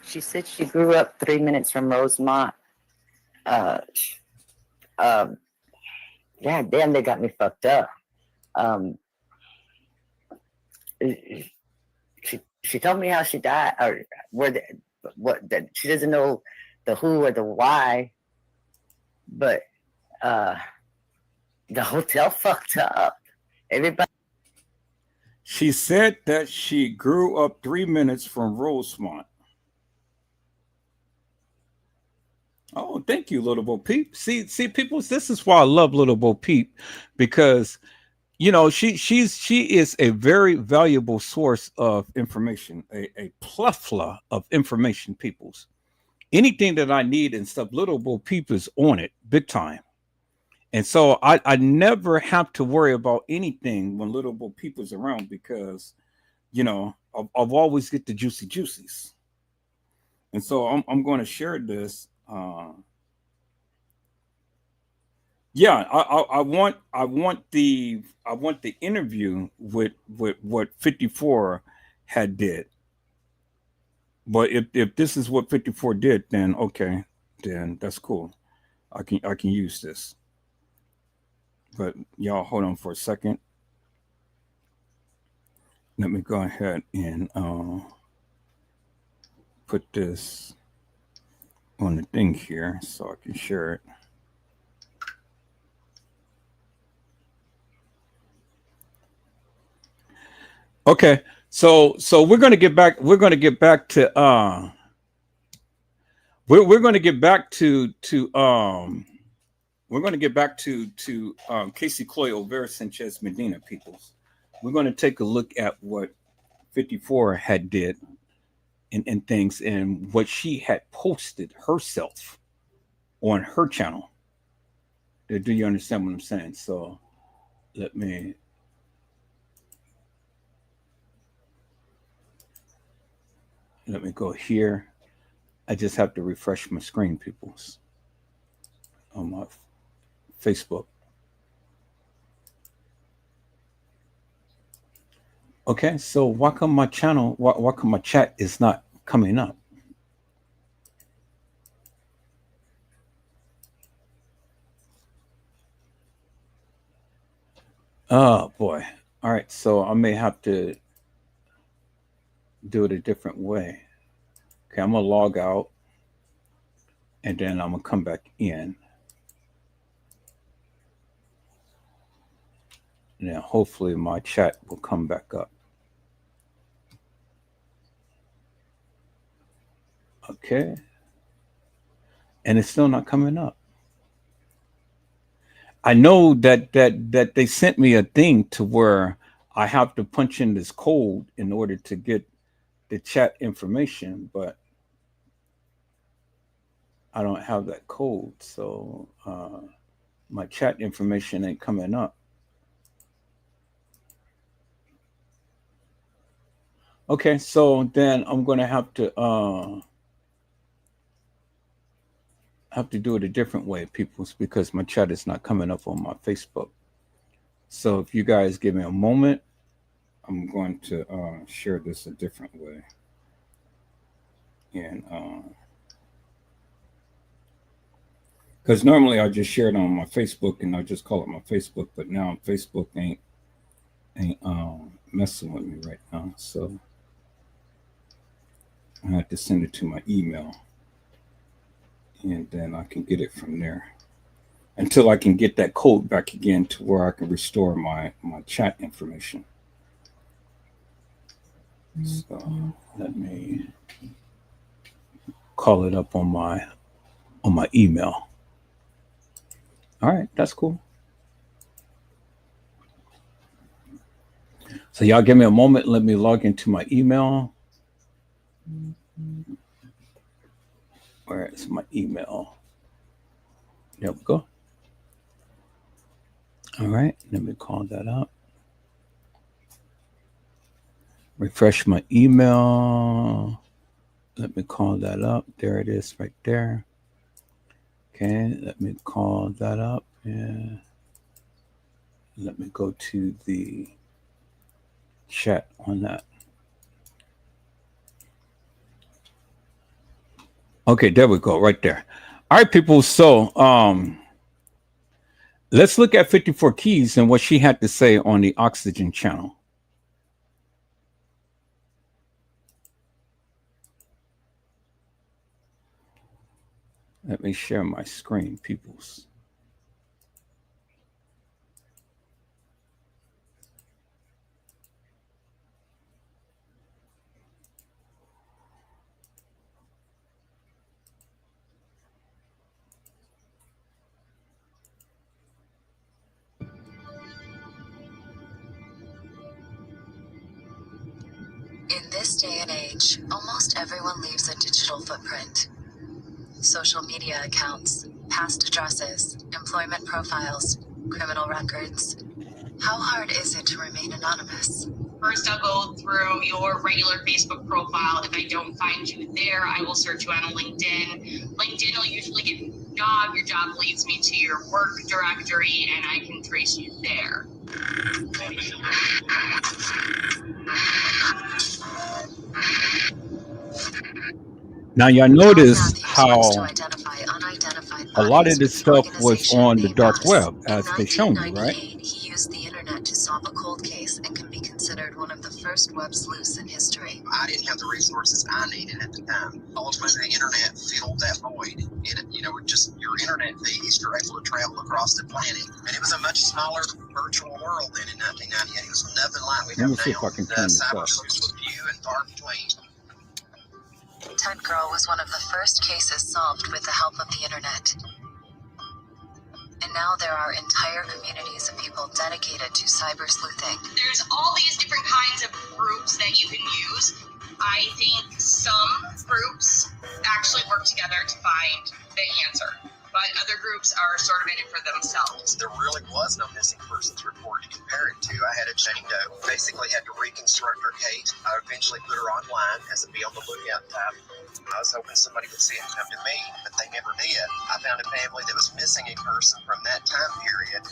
She said she grew up 3 minutes from Rosemont. Yeah, damn, they got me fucked up. She told me how she died, or what that she doesn't know the who or the why, but the hotel fucked up. Everybody. She said that she grew up 3 minutes from Rosemont. Oh, thank you, Little Bo Peep. See, people, this is why I love Little Bo Peep, because you know she is a very valuable source of information, a plethora of information. Peoples, anything that I need and stuff, Little Bo Peep is on it big time. And so I never have to worry about anything when Little Bo Peep is around because, you know, I've always get the juicies. And so I'm going to share this. Yeah, I want the interview with what 54 had did. But if this is what 54 did, then okay, then that's cool. I can use this. But y'all hold on for a second. Let me go ahead and put this on the thing here so I can share it. Okay, so we're gonna get back. We're gonna get back to we're gonna get back to we're gonna get back to Casey Chloe Olvera Sanchez Medina, peoples. We're gonna take a look at what 54 had did and things and what she had posted herself on her channel. Do you understand what I'm saying? So let me go here I just have to refresh my screen, peoples, on my Facebook. Okay, so why come my channel, why come my chat is not coming up? Oh boy. All right, so I may have to do it a different way. Okay, I'm gonna log out and then I'm gonna come back in. Now hopefully my chat will come back up. Okay. And it's still not coming up. I know that they sent me a thing to where I have to punch in this code in order to get the chat information, but I don't have that code, so my chat information ain't coming up. Okay, so then I'm gonna have to do it a different way, peoples, because my chat is not coming up on my Facebook. So if you guys give me a moment, I'm going to share this a different way. And because normally I just share it on my Facebook and I just call it my Facebook, but now Facebook ain't messing with me right now, so I have to send it to my email, and then I can get it from there until I can get that code back again to where I can restore my chat information. So let me call it up on my email. All right, that's cool. So y'all give me a moment. Let me log into my email. Where is my email? There we go. All right, let me call that up. Refresh my email. Let me call that up. There it is right there. Okay, let me call that up. And let me go to the chat on that. Okay, there we go, right there. All right, people. So let's look at 54 Keys and what she had to say on the Oxygen channel. Let me share my screen, peoples. In this day and age, almost everyone leaves a digital footprint. Social media accounts, past addresses, employment profiles, criminal records. How hard is it to remain anonymous? First, I'll go through your regular Facebook profile. If I don't find you there, I will search you on LinkedIn. LinkedIn will usually get your job. Your job leads me to your work directory, and I can trace you there. Now, y'all notice how a lot of this stuff was on the dark web, as they shown you, right? He used the internet to solve a cold case and can be considered one of the first web sleuths in history. I didn't have the resources I needed at the time. Ultimately, the internet filled that void. Just your internet feeds, you're able to travel across the planet. And it was a much smaller virtual world than in 1998. It was nothing like we have now. Let me see if I can turn this cyber up. sleuths were few and far between. Tent Girl was one of the first cases solved with the help of the internet. And now there are entire communities of people dedicated to cyber sleuthing. There's all these different kinds of groups that you can use. I think some groups actually work together to find the answer, but other groups are sort of in it for themselves. There really was no missing persons report to compare it to. I had a Jane Doe, basically had to reconstruct her case. I eventually put her online as a be on the lookout type. I was hoping somebody would see it and come to me, but they never did. I found a family that was missing a person from that time period,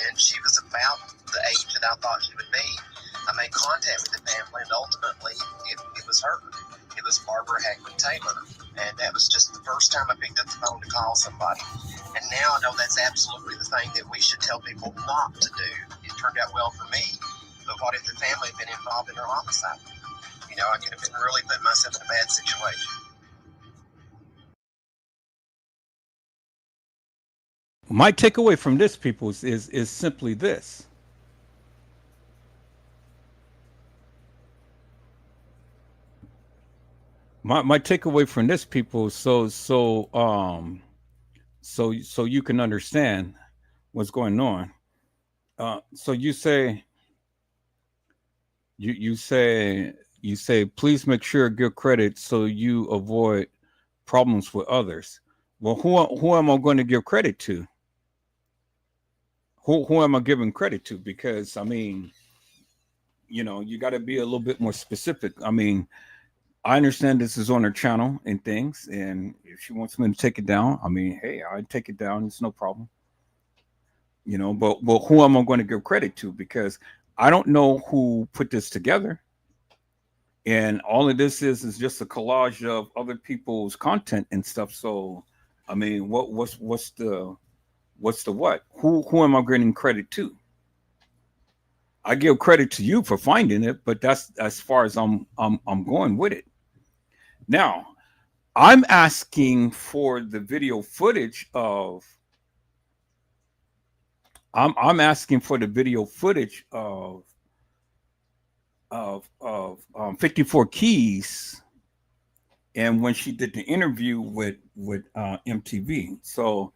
and she was about the age that I thought she would be. I made contact with the family, and ultimately, it was her. It was Barbara Hackman Taylor, and that was just the first time I picked up the phone to call somebody. And now I know that's absolutely the thing that we should tell people not to do. It turned out well for me, but what if the family had been involved in her homicide? You know, I could have been really putting myself in a bad situation. My takeaway from this, people, is simply this. My takeaway from this, people, so you can understand what's going on. So you say please make sure give credit so you avoid problems with others. Well, who am I going to give credit to? Who am I giving credit to? Because I mean, you got to be a little bit more specific. I mean, I understand this is on her channel and things, and if she wants me to take it down, I mean, hey, I'd take it down. It's no problem. But who am I going to give credit to? Because I don't know who put this together, and all of this is just a collage of other people's content and stuff. So, I mean, what's the what? Who am I giving credit to? I give credit to you for finding it, but that's as far as I'm going with it. Now, I'm asking for the video footage of I'm asking for the video footage of 54 Keys and when she did the interview with MTV. So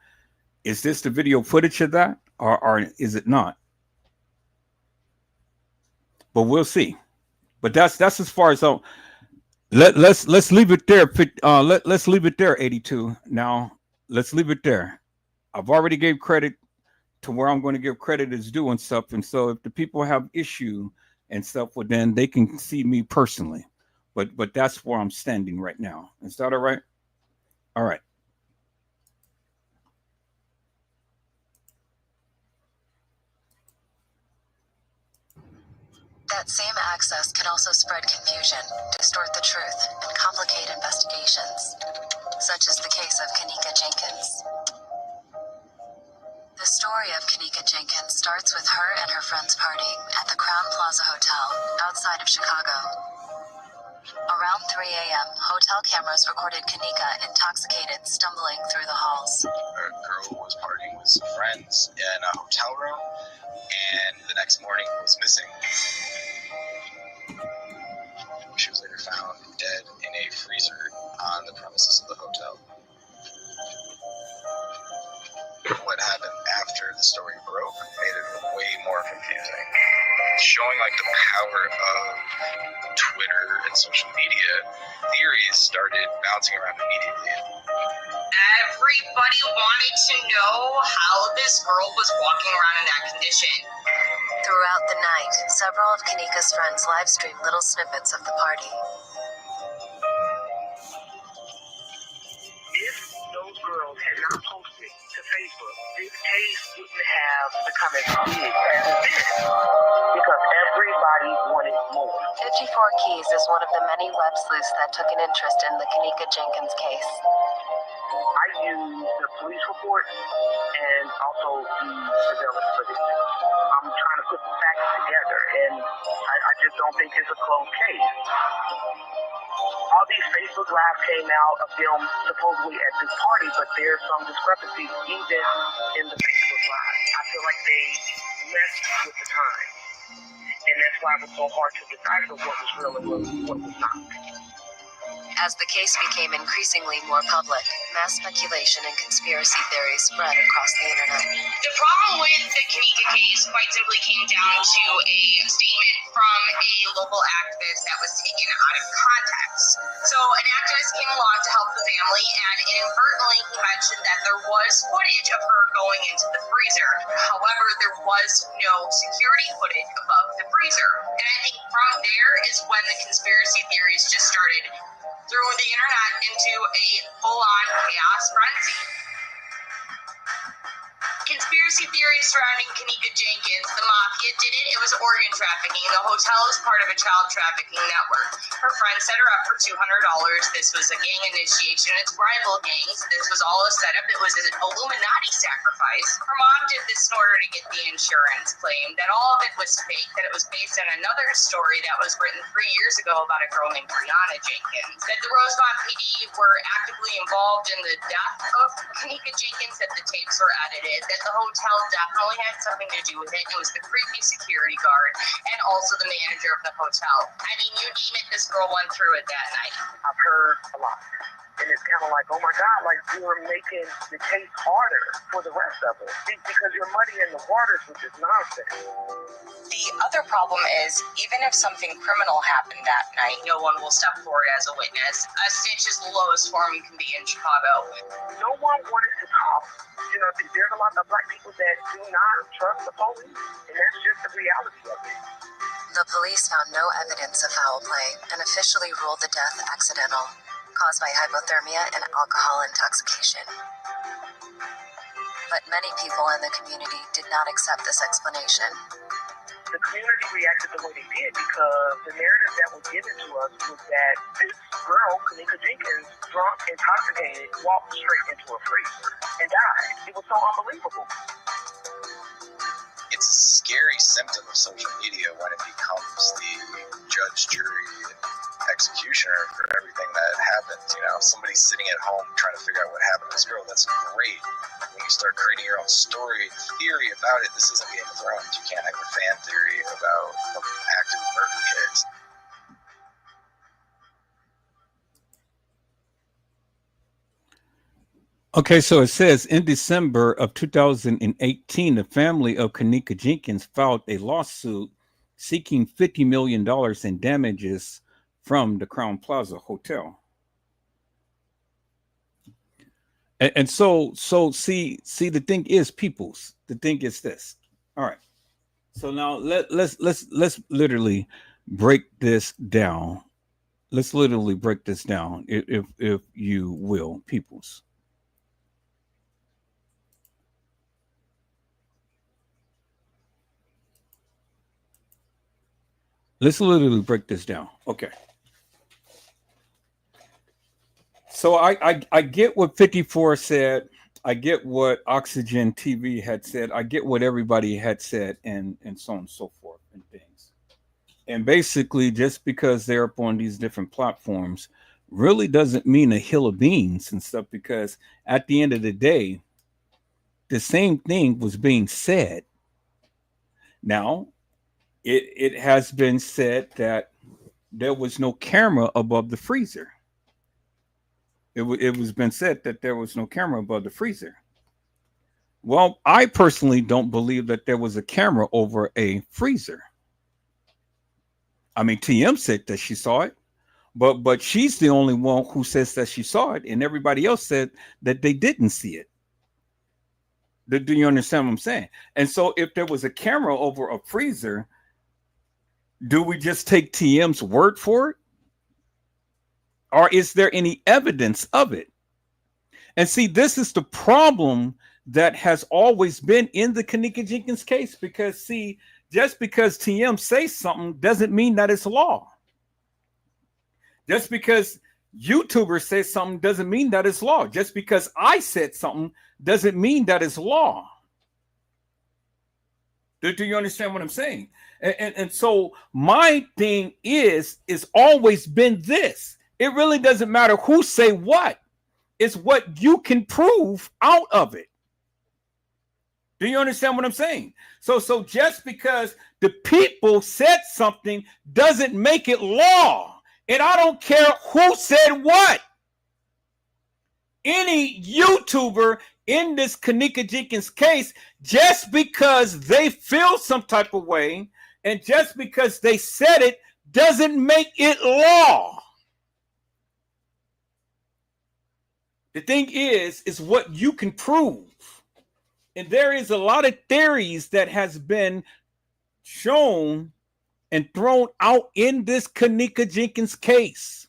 is this the video footage of that or is it not? But we'll see. But that's as far as let's leave it there. Let's leave it there. 82. Now let's leave it there. I've already gave credit to where I'm going to give credit is due and stuff. And so if the people have issue and stuff, well, then they can see me personally. But that's where I'm standing right now. Is that all right? All right. That same access can also spread confusion, distort the truth, and complicate investigations, such as the case of Kenneka Jenkins. The story of Kenneka Jenkins starts with her and her friends partying at the Crown Plaza Hotel outside of Chicago. Around 3 a.m., hotel cameras recorded Kenneka intoxicated, stumbling through the halls. A girl was partying with some friends in a hotel room, and the next morning was missing. She was later found dead in a freezer on the premises of the hotel. What happened after the story broke made it way more confusing, showing like the power of Twitter and social media. Theories started bouncing around immediately. Everybody wanted to know how this girl was walking around in that condition. Throughout the night, several of Kenneka's friends live-streamed little snippets of the party. If those girls had not posted to Facebook, this case wouldn't have become as big as it did because everybody wanted more. 54 Keys is one of the many web sleuths that took an interest in the Kenneka Jenkins case. I used the police report and also the surveillance footage. I'm trying to put the facts together, and I just don't think it's a closed case. All these Facebook Lives came out of them supposedly at this party, but there's some discrepancies even in the Facebook Live. I feel like they messed with the time, and that's why it was so hard to decipher what was real and what was not. As the case became increasingly more public, mass speculation and conspiracy theories spread across the internet. The problem with the Kenneka case quite simply came down to a statement from a local activist that was taken out of context. So an activist came along to help the family, and inadvertently he mentioned that there was footage of her going into the freezer. However, there was no security footage above the freezer. And I think from there is when the conspiracy theories just started threw the internet into a full-on chaos frenzy. Conspiracy theories surrounding Kenneka Jenkins. The mafia did it. It was organ trafficking. The hotel is part of a child trafficking network. Her friend set her up for $200. This was a gang initiation. It's rival gangs. This was all a setup. It was an Illuminati sacrifice. Her mom did this in order to get the insurance claim. That all of it was fake. That it was based on another story that was written 3 years ago about a girl named Brianna Jenkins. That the Rosemont PD were actively involved in the death of Kenneka Jenkins. That the tapes were edited. That the hotel definitely had something to do with it. It was the creepy security guard and also the manager of the hotel. I mean, you name it, this girl went through it that night. I've heard a lot. And it's kind of like, oh my God, like you're making the case harder for the rest of us because you're muddying the waters with this nonsense. The other problem is, even if something criminal happened that night, No one will step forward as a witness. A snitch is the lowest form you can be in Chicago. No one wanted to talk. You know, there's a lot of black people that do not trust the police, and that's just the reality of it. The police found no evidence of foul play and officially ruled the death accidental, caused by hypothermia and alcohol intoxication. But many people in the community did not accept this explanation. The community reacted the way they did because the narrative that was given to us was that this girl, Kenneka Jenkins, drunk, intoxicated, walked straight into a freezer and died. It was so unbelievable. It's a scary symptom of social media when it becomes the judge, jury, and executioner for everything that happens. You know, somebody's sitting at home trying to figure out what happened to this girl. That's great. When you start creating your own story, theory about it, this isn't Game of Thrones. You can't have a fan theory about an active murder case. Okay, so it says in December of 2018, the family of Kenneka Jenkins filed a lawsuit seeking $50 million in damages from the Crown Plaza Hotel. And so see, the thing is, peoples, the thing is this. All right. So now let's literally break this down. Let's literally break this down, if you will, peoples. Let's literally break this down. Okay. So I get what 54 said. I get what Oxygen TV had said. I get what everybody had said, and so on and so forth and things. And basically, just because they're up on these different platforms really doesn't mean a hill of beans and stuff, because at the end of the day, the same thing was being said. Now, it has been said that there was no camera above the freezer. It was been said that there was no camera above the freezer. Well, I personally don't believe that there was a camera over a freezer. I mean, TM said that she saw it, but she's the only one who says that she saw it, and everybody else said that they didn't see it. Do you understand what I'm saying? And so if there was a camera over a freezer, do we just take TM's word for it? Or is there any evidence of it? And see, this is the problem that has always been in the Kenneka Jenkins case, because see, just because TM says something doesn't mean that it's law. Just because YouTuber says something doesn't mean that it's law. Just because I said something doesn't mean that it's law. Do you understand what I'm saying? And so my thing is always been this. It really doesn't matter who say what. It's what you can prove out of it. Do you understand what I'm saying? So just because the people said something doesn't make it law. And I don't care who said what. Any YouTuber in this Kenneka Jenkins case, just because they feel some type of way and just because they said it doesn't make it law. The thing is what you can prove. And there is a lot of theories that has been shown and thrown out in this Kenneka Jenkins case.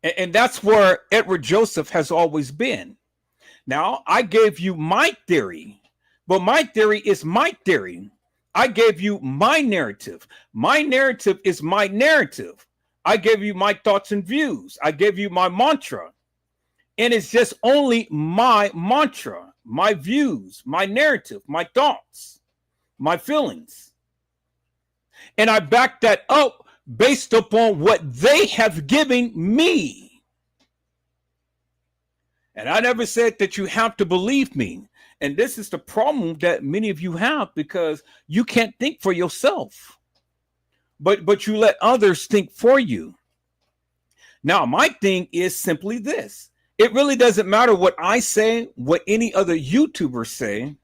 And that's where Edward Joseph has always been. Now, I gave you my theory, but my theory is my theory. I gave you my narrative. My narrative is my narrative. I gave you my thoughts and views. I gave you my mantra. And it's just only my mantra, my views, my narrative, my thoughts, my feelings. And I back that up based upon what they have given me. And I never said that you have to believe me. And this is the problem that many of you have, because you can't think for yourself, but you let others think for you. Now, my thing is simply this. It really doesn't matter what I say, what any other YouTubers say.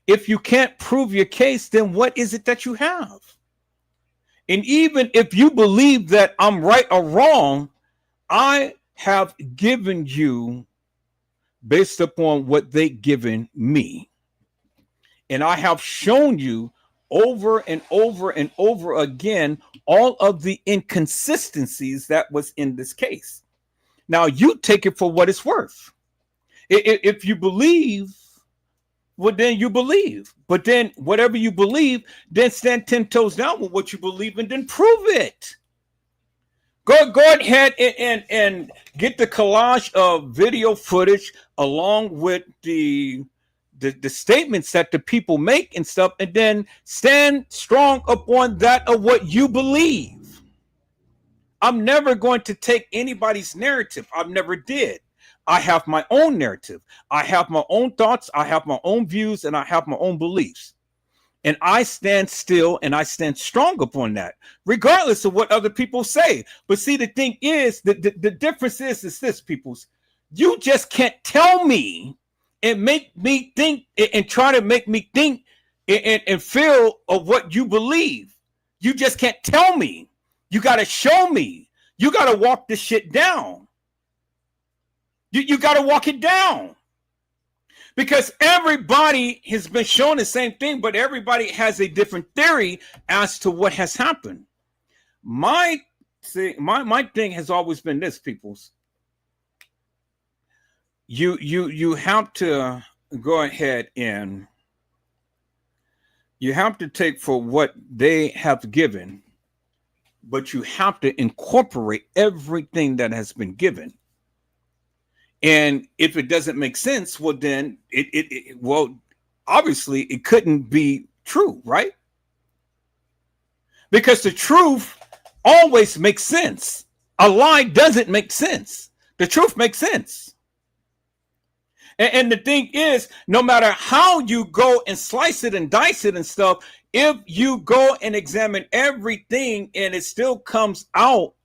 If you can't prove your case, then what is it that you have? And even if you believe that I'm right or wrong, I have given you based upon what they've given me. And I have shown you over and over and over again all of the inconsistencies that was in this case. Now, you take it for what it's worth. If you believe, well, then you believe. But then whatever you believe, then stand 10 toes down with what you believe and then prove it. Go ahead and get the collage of video footage along with the statements that the people make and stuff, and then stand strong upon that of what you believe. I'm never going to take anybody's narrative. I've never did. I have my own narrative. I have my own thoughts. I have my own views, and I have my own beliefs. And I stand still and I stand strong upon that, regardless of what other people say. But see, the thing is, the difference is this, peoples. You just can't tell me and make me think and try to make me think and feel of what you believe. You just can't tell me. You got to show me. You got to walk this shit down. You got to walk it down. Because everybody has been shown the same thing, but everybody has a different theory as to what has happened. My thing has always been this, peoples. You have to go ahead and you have to take for what they have given, but you have to incorporate everything that has been given. And if it doesn't make sense, well, then well, obviously it couldn't be true, right? Because the truth always makes sense. A lie doesn't make sense. The truth makes sense. And the thing is, no matter how you go and slice it and dice it and stuff, if you go and examine everything and it still comes out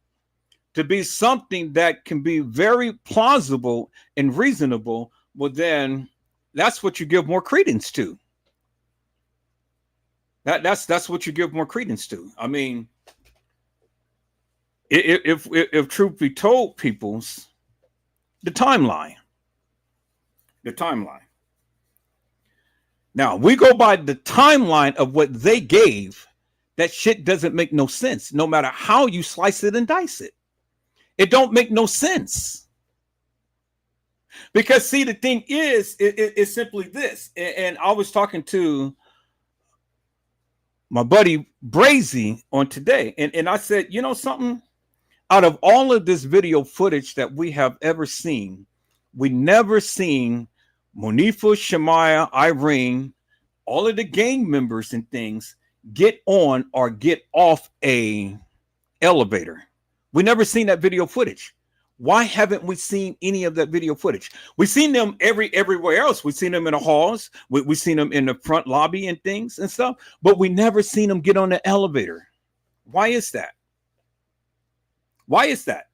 to be something that can be very plausible and reasonable, well, then that's what you give more credence to. That's what you give more credence to. I mean, if truth be told, peoples, the timeline. Now, we go by the timeline of what they gave. That shit doesn't make no sense, no matter how you slice it and dice it. It don't make no sense. Because, see, the thing is, it's simply this. And I was talking to my buddy Brazy on today. And I said, you know something? Out of all of this video footage that we have ever seen, we never seen Monifa, Shemaya, Irene, all of the gang members and things get on or get off a elevator. We never seen that video footage. Why haven't we seen any of that video footage? We've seen them everywhere else. We've seen them in the halls. We've seen them in the front lobby and things and stuff, but we never seen them get on the elevator. Why is that? Why is that?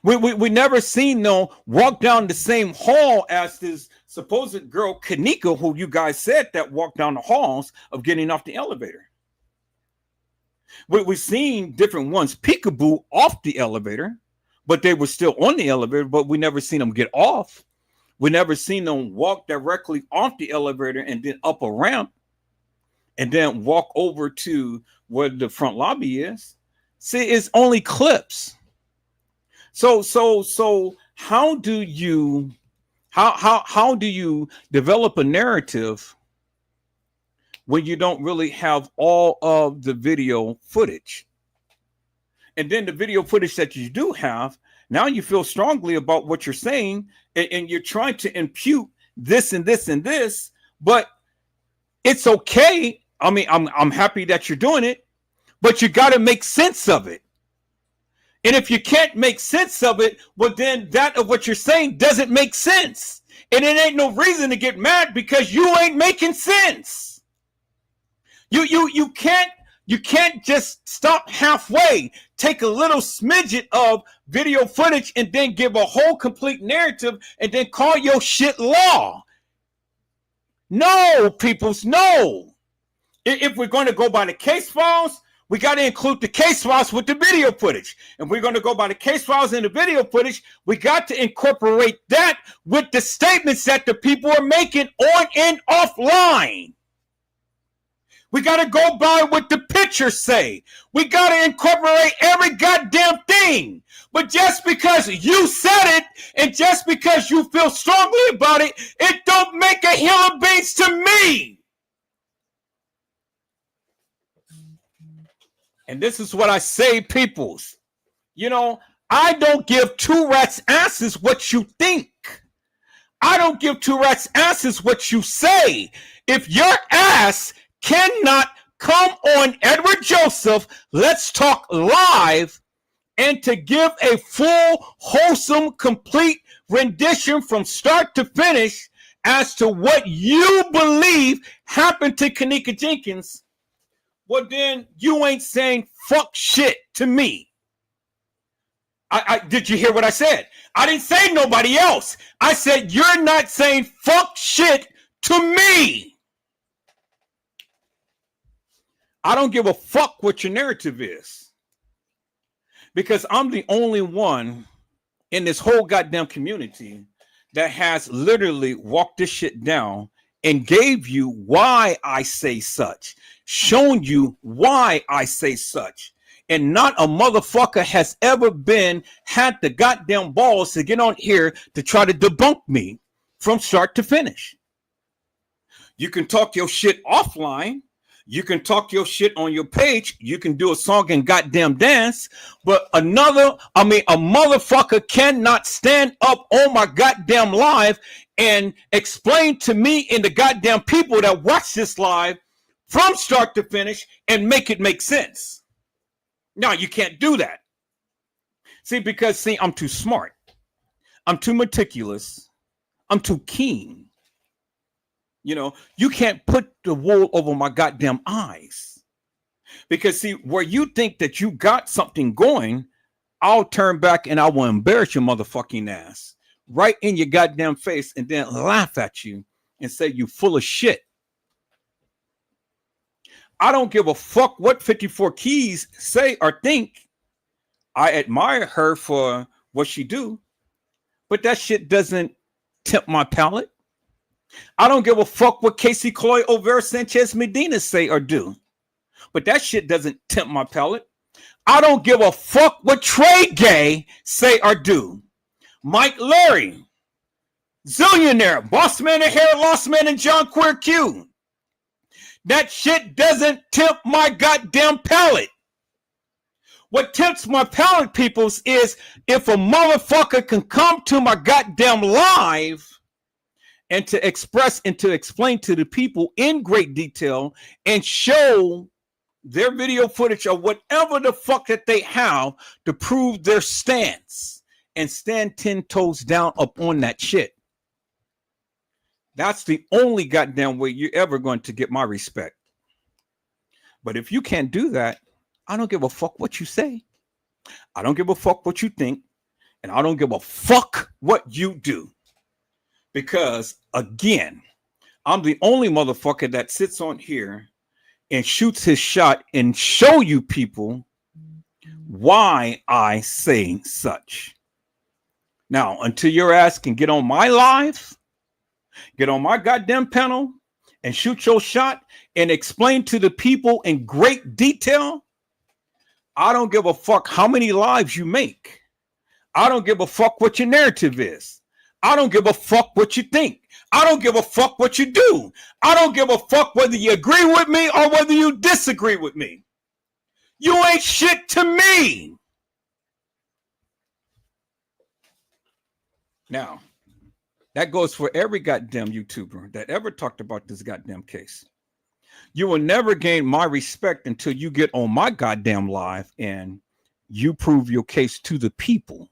We never seen them walk down the same hall as this supposed girl, Kenneka, who you guys said that walked down the halls of getting off the elevator. We've seen different ones peekaboo off the elevator, but they were still on the elevator, but we never seen them get off. We never seen them walk directly off the elevator and then up a ramp and then walk over to where the front lobby is. See, it's only clips. So how do you develop a narrative when you don't really have all of the video footage? And then the video footage that you do have, now you feel strongly about what you're saying, and you're trying to impute this and this and this, but it's okay. I mean, I'm happy that you're doing it, but you got to make sense of it. And if you can't make sense of it, well, then that of what you're saying doesn't make sense. And it ain't no reason to get mad because you ain't making sense. You can't just stop halfway, take a little smidget of video footage and then give a whole complete narrative and then call your shit law. No, peoples, no. If we're going to go by the case files, we got to include the case files with the video footage. If we're going to go by the case files and the video footage, we got to incorporate that with the statements that the people are making on and offline. We got to go by what the pictures say. We got to incorporate every goddamn thing. But just because you said it and just because you feel strongly about it, it don't make a hill of beans to me. And this is what I say, peoples. You know, I don't give two rats' asses what you think. I don't give two rats' asses what you say. If your ass cannot come on Edward Joseph, Let's Talk Live, and to give a full, wholesome, complete rendition from start to finish as to what you believe happened to Kenneka Jenkins, well, then you ain't saying fuck shit to me. Did you hear what I said? I didn't say nobody else. I said you're not saying fuck shit to me. I don't give a fuck what your narrative is, because I'm the only one in this whole goddamn community that has literally walked this shit down and gave you why I say such, shown you why I say such. And not a motherfucker has ever had the goddamn balls to get on here to try to debunk me from start to finish. You can talk your shit offline. You can talk your shit on your page. You can do a song and goddamn dance. But a motherfucker cannot stand up on my goddamn live and explain to me and the goddamn people that watch this live from start to finish and make it make sense. No, you can't do that. Because I'm too smart. I'm too meticulous. I'm too keen. You know, you can't put the wool over my goddamn eyes. Because where you think that you got something going, I'll turn back and I will embarrass your motherfucking ass right in your goddamn face and then laugh at you and say you full of shit. I don't give a fuck what 54 Keys say or think. I admire her for what she do, but that shit doesn't tempt my palate. I don't give a fuck what Cassie Olvera Sanchez Medina say or do, but that shit doesn't tempt my palate. I don't give a fuck what Trey Gay say or do. Mike Larry, Zillionaire, Boss Man and Hair Lost Man and John Queer Q. That shit doesn't tempt my goddamn palate. What tempts my palate, peoples, is if a motherfucker can come to my goddamn live and to express and to explain to the people in great detail and show their video footage of whatever the fuck that they have to prove their stance and stand 10 toes down up on that shit. That's the only goddamn way you're ever going to get my respect. But if you can't do that, I don't give a fuck what you say. I don't give a fuck what you think. And I don't give a fuck what you do. Because, again, I'm the only motherfucker that sits on here and shoots his shot and show you people why I say such. Now, until your ass can get on my live, get on my goddamn panel and shoot your shot and explain to the people in great detail, I don't give a fuck how many lives you make. I don't give a fuck what your narrative is. I don't give a fuck what you think. I don't give a fuck what you do. I don't give a fuck whether you agree with me or whether you disagree with me. You ain't shit to me. Now, that goes for every goddamn YouTuber that ever talked about this goddamn case. You will never gain my respect until you get on my goddamn live and you prove your case to the people.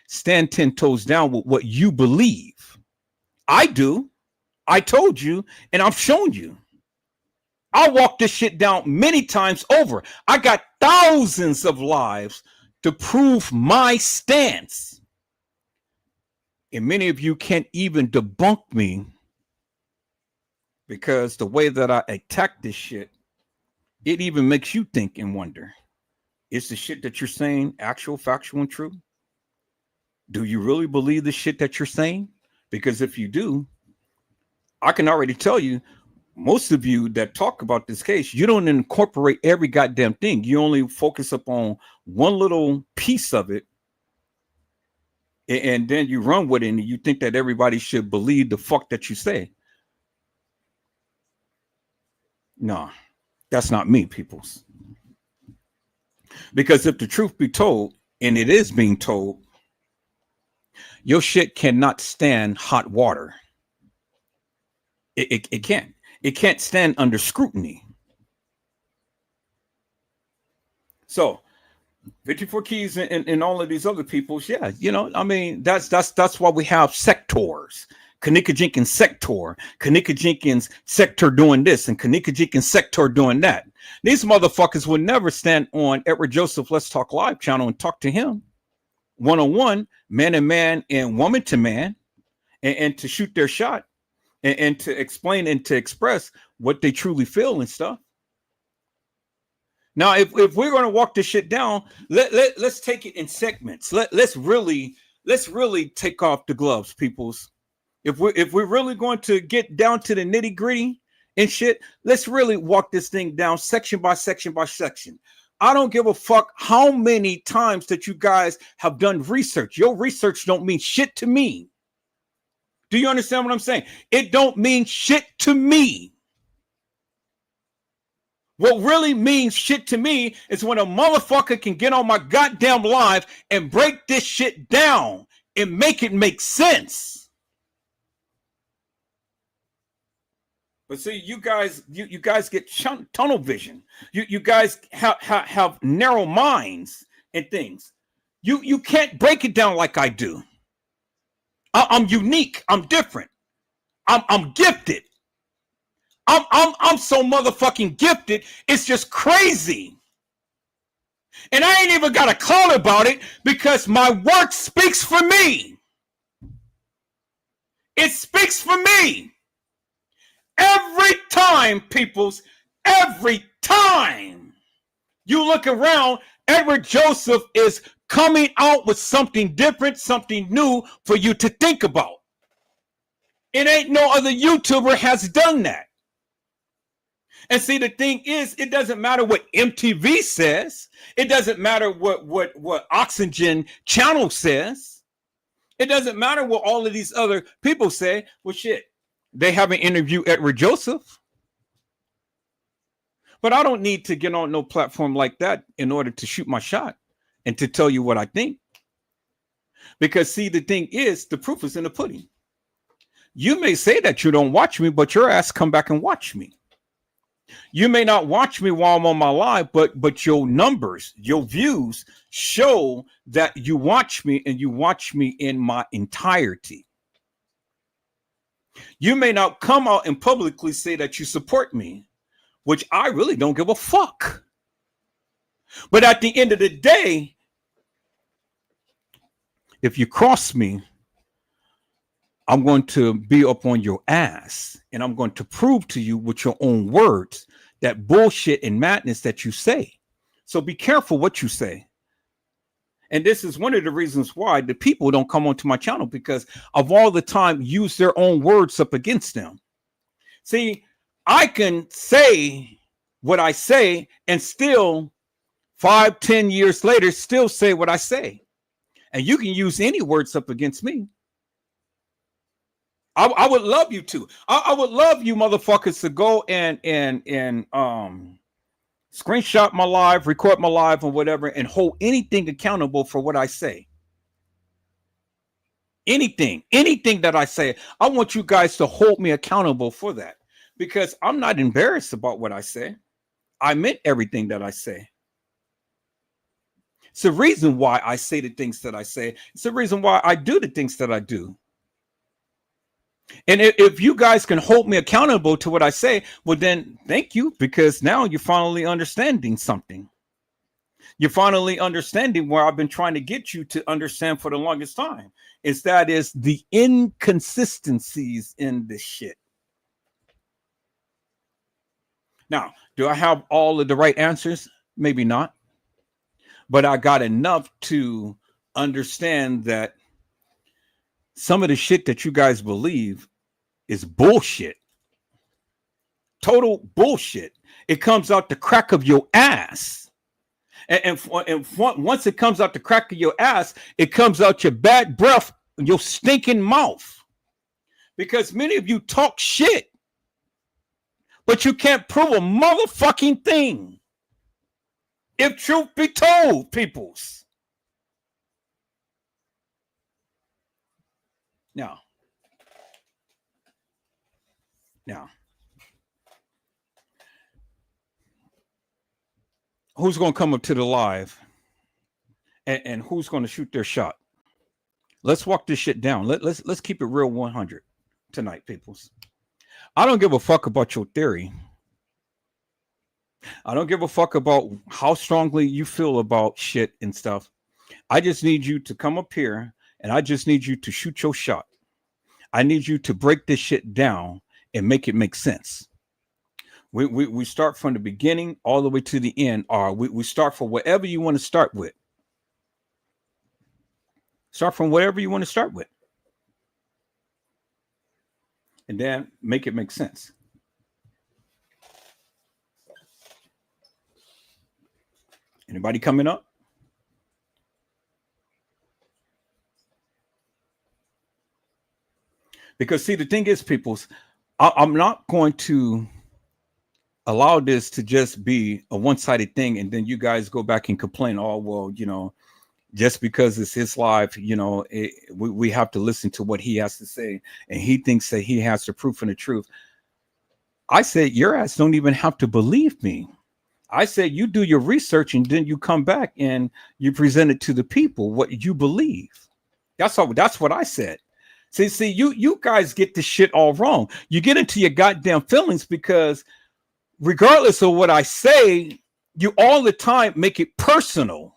Stand 10 toes down with what you believe. I do. I told you, and I've shown you. I walked this shit down many times over. I got thousands of lives to prove my stance. And many of you can't even debunk me because the way that I attack this shit, it even makes you think and wonder, is the shit that you're saying actual, factual, and true? Do you really believe the shit that you're saying? Because if you do, I can already tell you, most of you that talk about this case, you don't incorporate every goddamn thing. You only focus upon one little piece of it, and then you run with it, and you think that everybody should believe the fuck that you say. No, that's not me, peoples. Because if the truth be told, and it is being told, your shit cannot stand hot water. It can't. It can't stand under scrutiny. So 54 Keys and all of these other peoples, yeah, you know, I mean, that's why we have sectors. Kenneka Jenkins sector, Kenneka Jenkins sector doing this, and Kenneka Jenkins sector doing that. These motherfuckers would never stand on Edward Joseph Let's Talk Live channel and talk to him one-on-one, man to man and woman to man, and to shoot their shot and to explain and to express what they truly feel and stuff. Now, if we're going to walk this shit down, let's take it in segments. Let's really take off the gloves, peoples. If we're really going to get down to the nitty gritty and shit, let's really walk this thing down section by section by section. I don't give a fuck how many times that you guys have done research. Your research don't mean shit to me. Do you understand what I'm saying? It don't mean shit to me. What really means shit to me is when a motherfucker can get on my goddamn live and break this shit down and make it make sense. But see, you guys get tunnel vision. You guys have narrow minds and things. You can't break it down like I do. I'm unique. I'm different. I'm gifted. I'm so motherfucking gifted. It's just crazy. And I ain't even got a clout about it because my work speaks for me. It speaks for me. Every time, peoples, every time you look around, Edward Joseph is coming out with something different, something new for you to think about. It ain't no other YouTuber has done that. And see, the thing is, it doesn't matter what MTV says. It doesn't matter what Oxygen Channel says. It doesn't matter what all of these other people say. Well, shit, they haven't interviewed Edward Joseph. But I don't need to get on no platform like that in order to shoot my shot and to tell you what I think. Because see, the thing is, the proof is in the pudding. You may say that you don't watch me, but your ass come back and watch me. You may not watch me while I'm on my live, but your numbers, your views show that you watch me, and you watch me in my entirety. You may not come out and publicly say that you support me, which I really don't give a fuck. But at the end of the day, if you cross me, I'm going to be up on your ass, and I'm going to prove to you with your own words that bullshit and madness that you say. So be careful what you say. And this is one of the reasons why the people don't come onto my channel, because of all the time use their own words up against them. See, I can say what I say and still 5-10 years later still say what I say. And you can use any words up against me. I would love you to. I would love you motherfuckers to go and screenshot my live, record my live or whatever, and hold anything accountable for what I say. Anything that I say, I want you guys to hold me accountable for that, because I'm not embarrassed about what I say. I meant everything that I say. It's the reason why I say the things that I say. It's the reason why I do the things that I do. And if you guys can hold me accountable to what I say, well, then thank you, because now you're finally understanding something. You're finally understanding where I've been trying to get you to understand for the longest time. Is the inconsistencies in this shit. Now, do I have all of the right answers? Maybe not. But I got enough to understand that some of the shit that you guys believe is bullshit. Total bullshit. It comes out the crack of your ass. And once it comes out the crack of your ass, it comes out your bad breath, your stinking mouth. Because many of you talk shit, but you can't prove a motherfucking thing. If truth be told, peoples. Now, who's going to come up to the live and who's going to shoot their shot? Let's walk this shit down. Let's keep it real 100 tonight, peoples. I don't give a fuck about your theory. I don't give a fuck about how strongly you feel about shit and stuff. I just need you to come up here and I just need you to shoot your shot. I need you to break this shit down and make it make sense. We start from the beginning all the way to the end, or we start from whatever you want to start with. Start from whatever you want to start with. And then make it make sense. Anybody coming up? Because see, the thing is, peoples, I'm not going to allow this to just be a one-sided thing, and then you guys go back and complain, oh, well, you know, just because it's his life, you know, we have to listen to what he has to say, and he thinks that he has the proof and the truth. I said, your ass don't even have to believe me. I said, you do your research, and then you come back and you present it to the people what you believe. That's what I said. See, you guys get this shit all wrong. You get into your goddamn feelings because regardless of what I say, you all the time make it personal.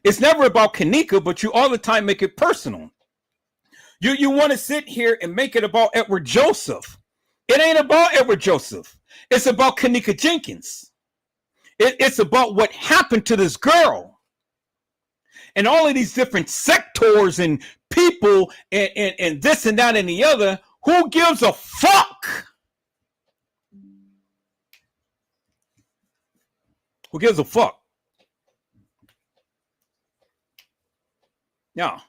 It's never about Kenneka, but you all the time make it personal. You want to sit here and make it about Edward Joseph. It ain't about Edward Joseph. It's about Kenneka Jenkins. It's about what happened to this girl. And all of these different sectors and people and this and that and the other. Who gives a fuck? Who gives a fuck? Now,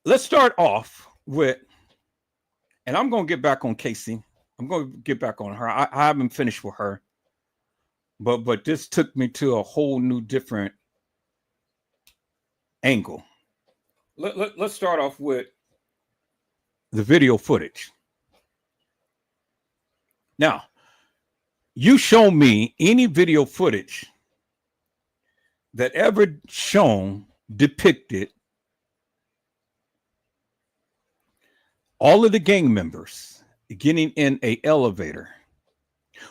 let's start off with, and I'm going to get back on Casey. I'm going to get back on her. I haven't finished with her. But this took me to a whole new different angle. Let's start off with the video footage. Now, you show me any video footage that ever shown, depicted all of the gang members getting in an elevator,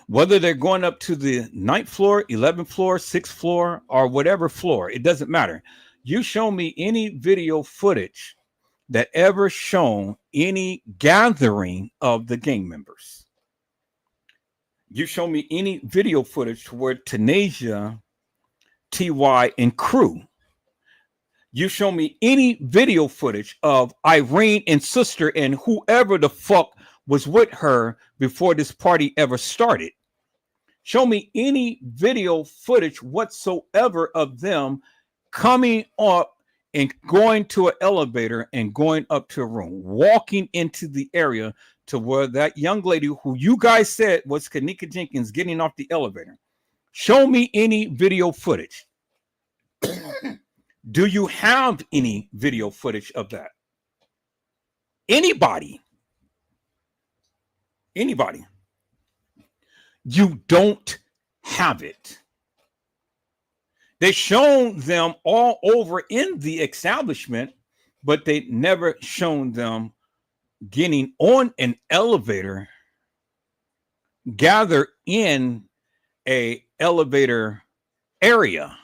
whether they're going up to the 9th floor, 11th floor, 6th floor, or whatever floor, it doesn't matter. You show me any video footage that ever shown any gathering of the gang members. You show me any video footage where Tanasia, TY, and crew. You show me any video footage of Irene and sister and whoever the fuck was with her before this party ever started. Show me any video footage whatsoever of them coming up and going to an elevator and going up to a room, walking into the area to where that young lady who you guys said was Kenneka Jenkins getting off the elevator. Show me any video footage. Do you have any video footage of that? Anybody? Anybody? You don't have it. They shown them all over in the establishment, but they never shown them getting on an elevator, gather in a elevator area.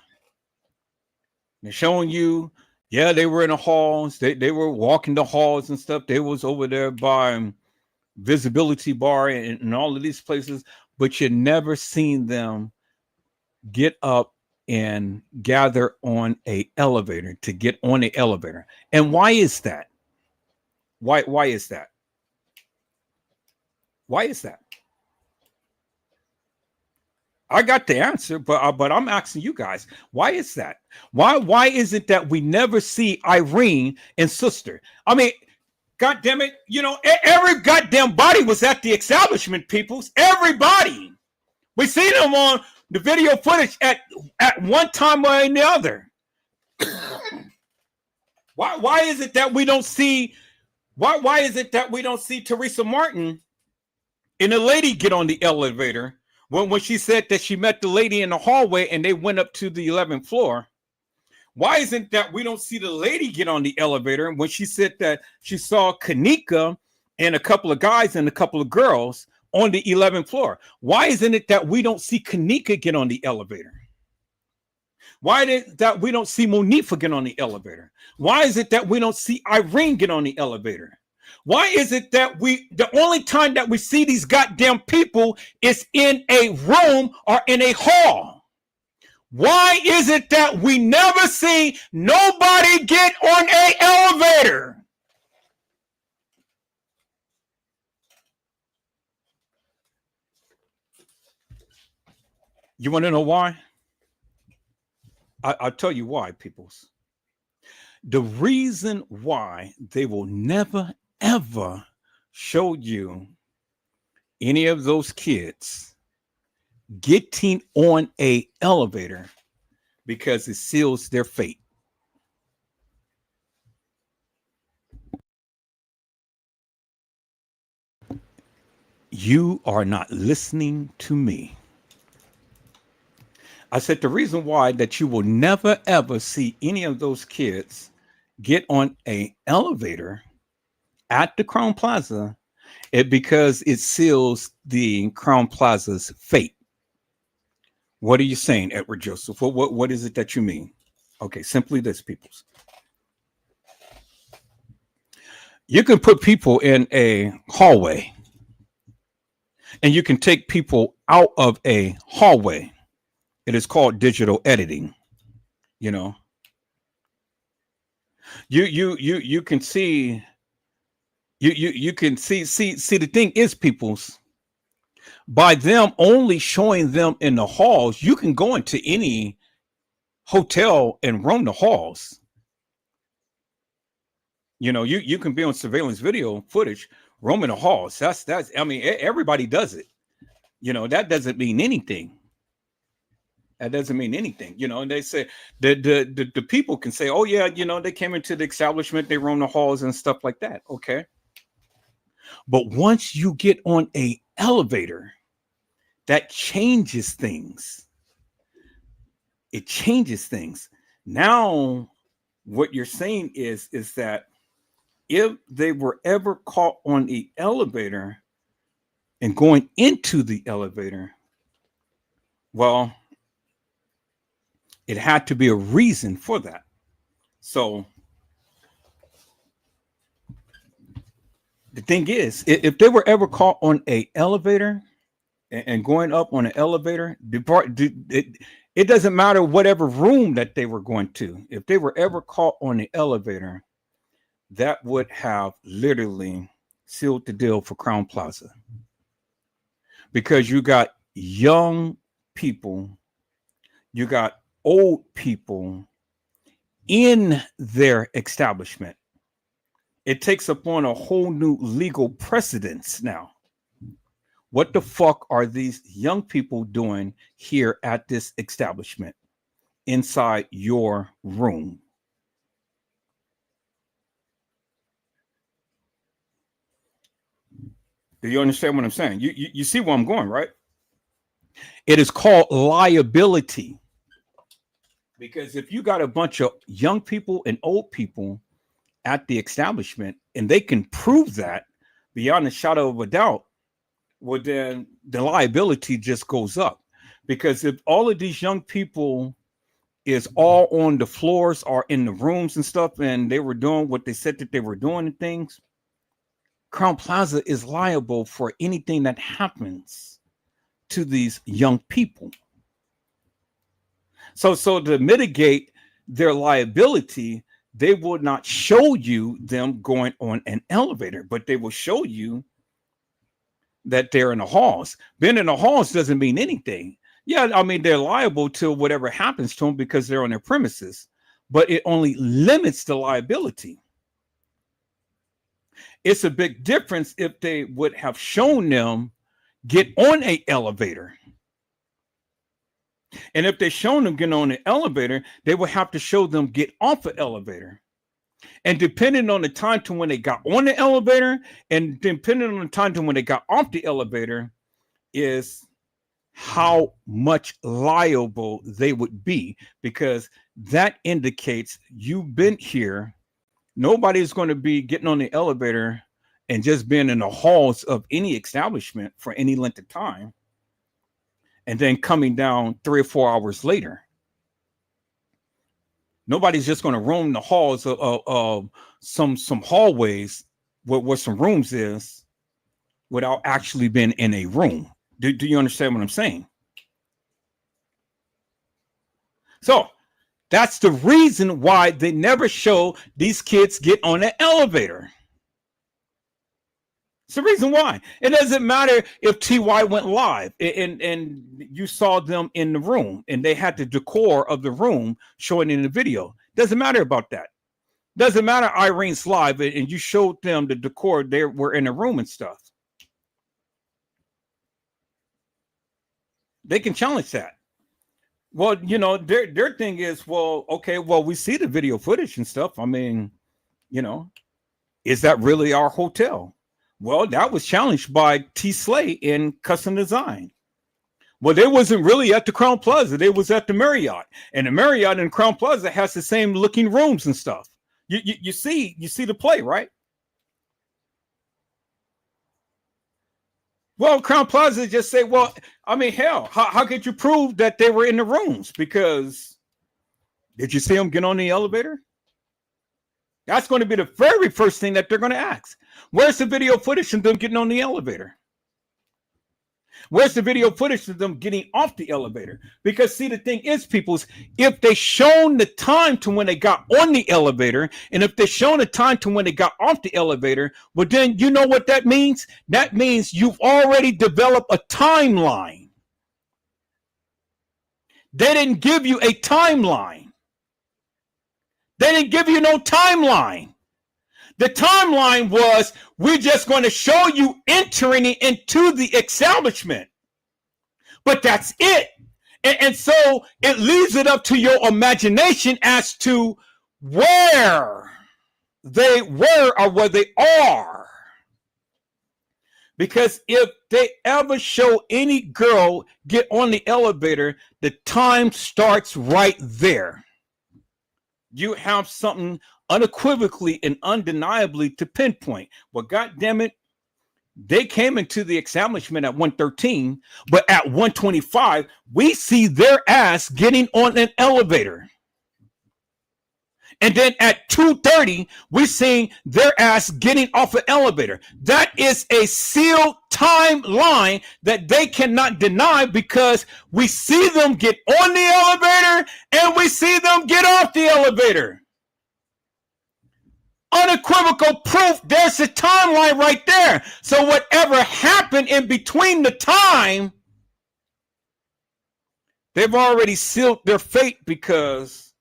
They're showing you, yeah, they were in the halls. They were walking the halls and stuff. They was over there by Visibility Bar and all of these places, but you never seen them get up and gather on a elevator to get on the elevator. And why is that? Why is that? Why is that? I got the answer, but I'm asking you guys, why is that? Why is it that we never see Irene and sister? I mean, God damn it, you know, every goddamn body was at the establishment, peoples. Everybody. We seen them on the video footage at one time or another. Why is it that we don't see? Why is it that we don't see Teresa Martin and the lady get on the elevator when she said that she met the lady in the hallway and they went up to the 11th floor? Why isn't that we don't see the lady get on the elevator when she said that she saw Kenneka and a couple of guys and a couple of girls on the 11th floor? Why isn't it that we don't see Kenneka get on the elevator? Why is it that we don't see Monifa get on the elevator? Why is it that we don't see Irene get on the elevator? Why is it that the only time that we see these goddamn people is in a room or in a hall? Why is it that we never see nobody get on an elevator? You want to know why? I'll tell you why, peoples. The reason why they will never, ever show you any of those kids getting on a elevator because it seals their fate. You are not listening to me. I said the reason why that you will never ever see any of those kids get on a elevator at the Crown Plaza is because it seals the Crown Plaza's fate. What are you saying, Edward Joseph? What is it that you mean? Okay, simply this, peoples. You can put people in a hallway and you can take people out of a hallway. It is called digital editing. You know, you can see you can see the thing is, peoples, by them only showing them in the halls, you can go into any hotel and roam the halls. You know, you can be on surveillance video footage roaming the halls. That's I mean, everybody does it. You know, that doesn't mean anything. That doesn't mean anything, you know. And they say the people can say, "Oh yeah, you know, they came into the establishment, they roam the halls and stuff like that." Okay, but once you get on a elevator, that changes things. It changes things. Now, what you're saying is that if they were ever caught on the elevator and going into the elevator, well, it had to be a reason for that. So the thing is, if they were ever caught on an elevator and going up on an elevator, it doesn't matter whatever room that they were going to. If they were ever caught on the elevator, that would have literally sealed the deal for Crown Plaza. Because you got young people, you got old people, in their establishment. It takes upon a whole new legal precedence now. What the fuck are these young people doing here at this establishment inside your room? Do you understand what I'm saying? You see where I'm going, right? It is called liability. Because if you got a bunch of young people and old people at the establishment and they can prove that beyond a shadow of a doubt, well, then the liability just goes up. Because if all of these young people is all on the floors or in the rooms and stuff, and they were doing what they said that they were doing and things, Crown Plaza is liable for anything that happens to these young people. So to mitigate their liability, they will not show you them going on an elevator, but they will show you that they're in the halls. Being in the halls doesn't mean anything. Yeah, I mean, they're liable to whatever happens to them because they're on their premises, but it only limits the liability. It's a big difference if they would have shown them get on an elevator. And if they shown them get on an elevator, they would have to show them get off an elevator. And depending on the time to when they got on the elevator and depending on the time to when they got off the elevator is how much liable they would be, because that indicates you've been here. Nobody's going to be getting on the elevator and just being in the halls of any establishment for any length of time and then coming down 3 or 4 hours later. Nobody's just going to roam the halls of some hallways where some rooms is without actually being in a room. Do you understand what I'm saying? So that's the reason why they never show these kids get on an elevator. It's the reason why. It doesn't matter if TY went live and you saw them in the room and they had the decor of the room showing in the video. Doesn't matter about that. Doesn't matter Irene's live and you showed them the decor they were in the room and stuff. They can challenge that. Well, you know, their thing is, well, okay, well, we see the video footage and stuff. I mean, you know, is that really our hotel? Well, that was challenged by T. Slay in Custom Design. Well, they wasn't really at the Crown Plaza. They was at the Marriott. And the Marriott and Crown Plaza has the same looking rooms and stuff. You see the play, right? Well, Crown Plaza just say, well, I mean, hell, how could you prove that they were in the rooms? Because did you see them get on the elevator? That's going to be the very first thing that they're going to ask. Where's the video footage of them getting on the elevator? Where's the video footage of them getting off the elevator? Because see, the thing is, peoples, if they shown the time to when they got on the elevator, and if they shown the time to when they got off the elevator, well, then you know what that means? That means you've already developed a timeline. They didn't give you a timeline. They didn't give you no timeline. The timeline was, we're just going to show you entering into the establishment. But that's it. And so it leaves it up to your imagination as to where they were or where they are. Because if they ever show any girl get on the elevator, the time starts right there. You have something unequivocally and undeniably to pinpoint. Well, God damn it, they came into the establishment at 1:13, but at 1:25, we see their ass getting on an elevator. And then at 2:30, we're seeing their ass getting off an elevator. That is a sealed timeline that they cannot deny, because we see them get on the elevator and we see them get off the elevator. Unequivocal proof, there's a timeline right there. So whatever happened in between the time, they've already sealed their fate, because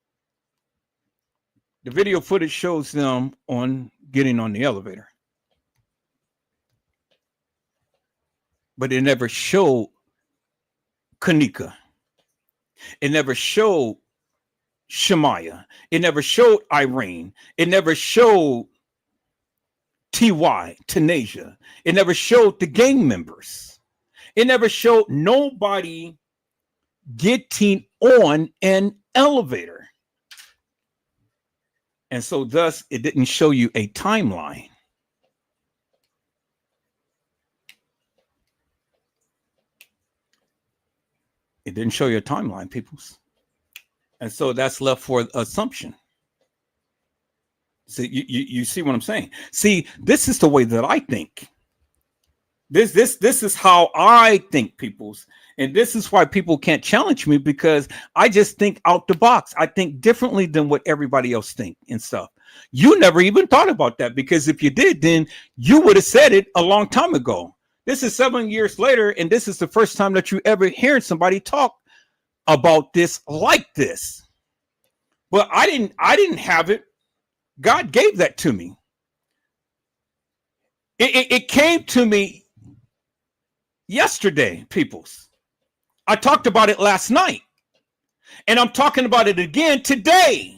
The video footage shows them on getting on the elevator. But it never showed Kenneka. It never showed Shemaiah. It never showed Irene. It never showed T.Y., Tanasia. It never showed the gang members. It never showed nobody getting on an elevator. And so thus, it didn't show you a timeline. It didn't show you a timeline, peoples. And so that's left for assumption. So you see what I'm saying? See, this is the way that I think. This is how I think, peoples. And this is why people can't challenge me, because I just think out the box. I think differently than what everybody else think and stuff. You never even thought about that, because if you did, then you would have said it a long time ago. This is 7 years later, and this is the first time that you ever hear somebody talk about this like this. But I didn't have it. God gave that to me. It came to me yesterday, peoples. I talked about it last night, and I'm talking about it again today.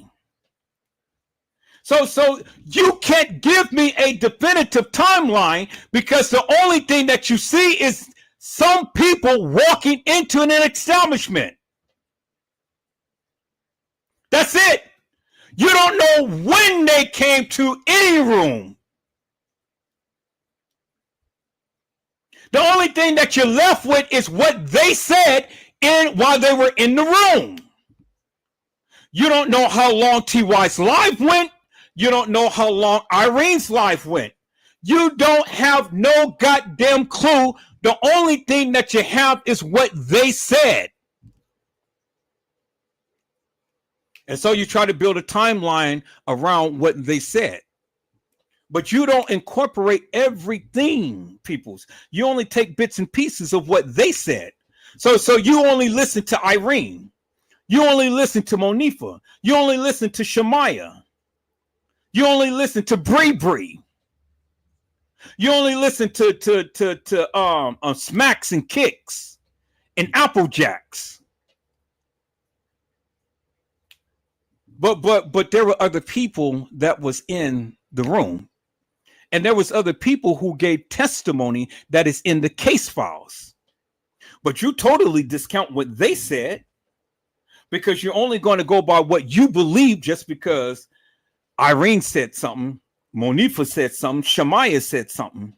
So you can't give me a definitive timeline, because the only thing that you see is some people walking into an establishment. That's it. You don't know when they came to any room. The only thing that you're left with is what they said while they were in the room. You don't know how long T.Y.'s life went. You don't know how long Irene's life went. You don't have no goddamn clue. The only thing that you have is what they said. And so you try to build a timeline around what they said. But you don't incorporate everything, peoples. You only take bits and pieces of what they said. So you only listen to Irene. You only listen to Monifa. You only listen to Shemaiah. You only listen to Bree. You only listen to smacks and kicks and apple jacks. But there were other people that was in the room, and there was other people who gave testimony that is in the case files. But you totally discount what they said, because you're only going to go by what you believe, just because Irene said something, Monifa said something, Shemaiah said something,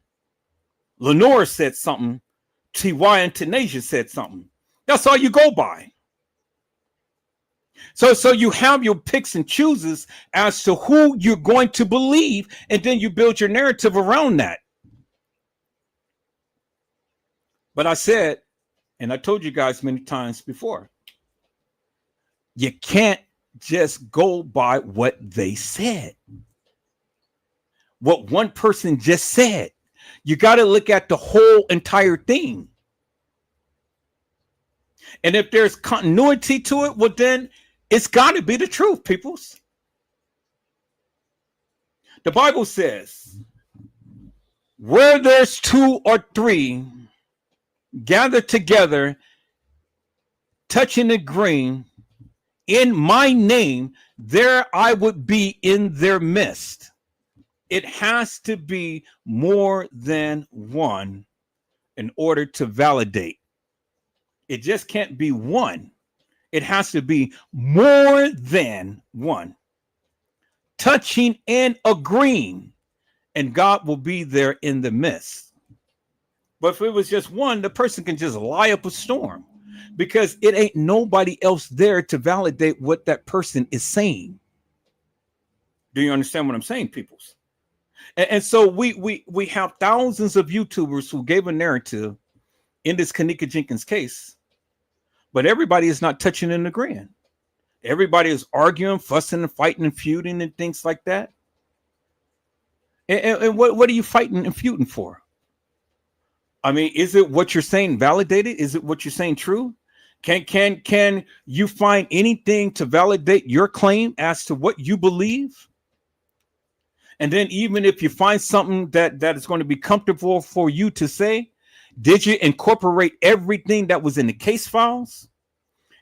Lenore said something, T.Y. and Tanasia said something. That's all you go by. So you have your picks and chooses as to who you're going to believe, and then you build your narrative around that. But I said, and I told you guys many times before, you can't just go by what they said. What one person just said. You got to look at the whole entire thing. And if there's continuity to it, well, then it's got to be the truth, peoples. The Bible says, where there's two or three gathered together, touching and agreeing in my name, there I would be in their midst. It has to be more than one in order to validate. It just can't be one. It has to be more than one. Touching and agreeing, and God will be there in the midst. But if it was just one, the person can just lie up a storm, because it ain't nobody else there to validate what that person is saying. Do you understand what I'm saying, peoples? And so we have thousands of YouTubers who gave a narrative in this Kenneka Jenkins case, but everybody is not touching and agreeing. Everybody is arguing, fussing, and fighting and feuding and things like that. And what are you fighting and feuding for? I mean, is it what you're saying validated? Is it what you're saying true? Can you find anything to validate your claim as to what you believe? And then even if you find something that is going to be comfortable for you to say, did you incorporate everything that was in the case files?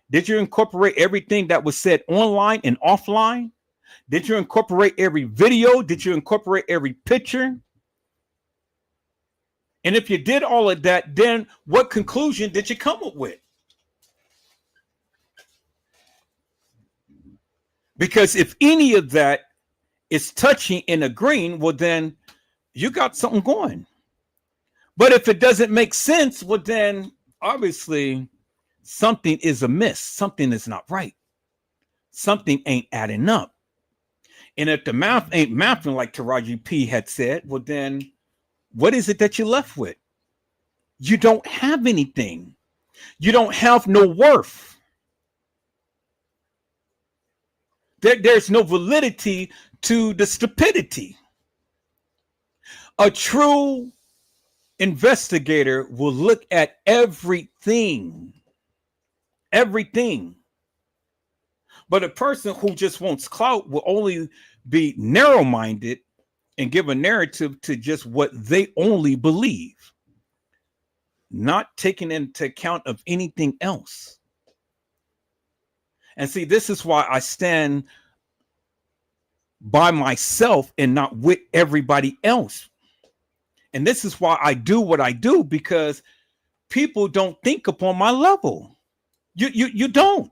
Did you incorporate everything that was said online and offline? Did you incorporate every video? Did you incorporate every picture? And if you did all of that, then what conclusion did you come up with? Because if any of that is touching and agreeing, well, then you got something going. But if it doesn't make sense, well, then obviously something is amiss. Something is not right. Something ain't adding up. And if the math ain't mapping like Taraji P had said, well, then what is it that you're left with? You don't have anything. You don't have no worth. There's no validity to the stupidity. A true investigator will look at everything. Everything. But a person who just wants clout will only be narrow-minded and give a narrative to just what they only believe, not taking into account of anything else. And see, this is why I stand by myself and not with everybody else. And this is why I do what I do, because people don't think upon my level. You don't.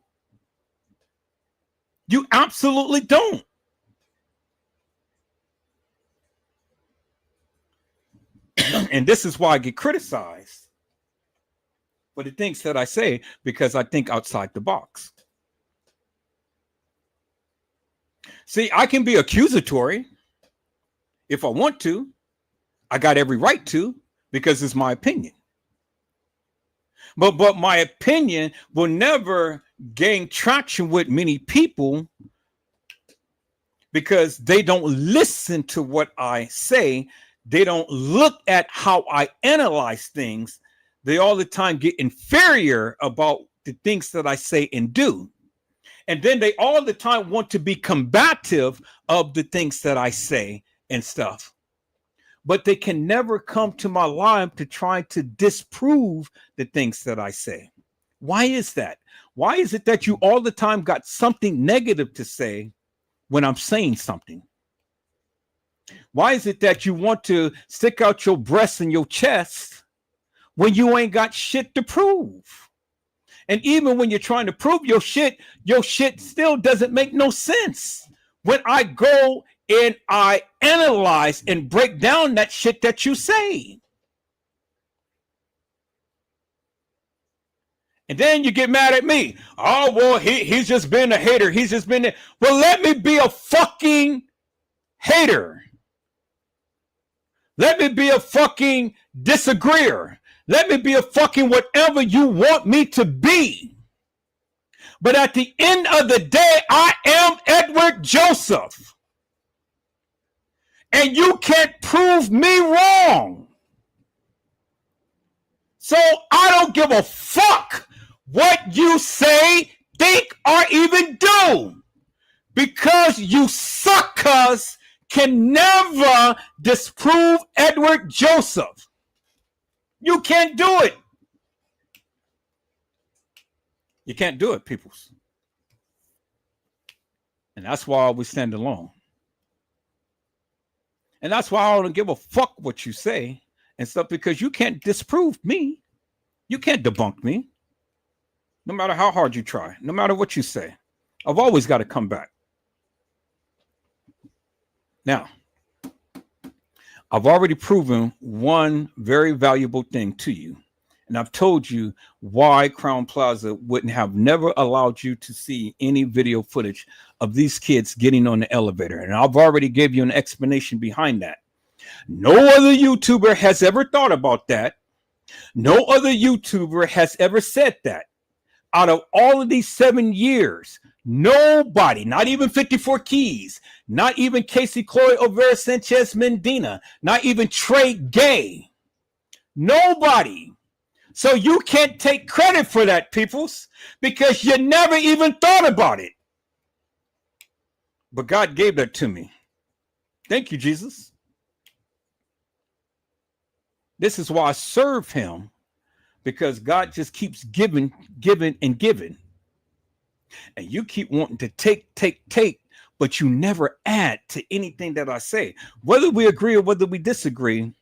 You absolutely don't. And this is why I get criticized for the things that I say, because I think outside the box. See, I can be accusatory if I want to. I got every right to, because it's my opinion. But my opinion will never gain traction with many people, because they don't listen to what I say. They don't look at how I analyze things. They all the time get inferior about the things that I say and do. And then they all the time want to be combative of the things that I say and stuff. But they can never come to my live to try to disprove the things that I say. Why is that? Why is it that you all the time got something negative to say when I'm saying something? Why is it that you want to stick out your breasts and your chest when you ain't got shit to prove? And even when you're trying to prove your shit still doesn't make no sense. When I go and I analyze and break down that shit that you say. And then you get mad at me. Oh, well, he's just been a hater. He's just been a... Well, let me be a fucking hater. Let me be a fucking disagreeer. Let me be a fucking whatever you want me to be. But at the end of the day, I am Edward Joseph. And you can't prove me wrong. So I don't give a fuck what you say, think, or even do. Because you suckers can never disprove Edward Joseph. You can't do it. You can't do it, peoples. And that's why we stand alone. And that's why I don't give a fuck what you say and stuff, because you can't disprove me. You can't debunk me. No matter how hard you try, no matter what you say, I've always got to come back. Now, I've already proven one very valuable thing to you. And I've told you why Crown Plaza wouldn't have never allowed you to see any video footage of these kids getting on the elevator. And I've already gave you an explanation behind that. No other YouTuber has ever thought about that. No other YouTuber has ever said that. Out of all of these 7 years, nobody, not even 54 Keys, not even Cassie Olvera Sanchez Mendina, not even Trey Gay, nobody So you can't take credit for that, peoples, because you never even thought about it. But God gave that to me. Thank you, Jesus. This is why I serve him, because God just keeps giving, and giving. And you keep wanting to take, but you never add to anything that I say. Whether we agree or whether we disagree,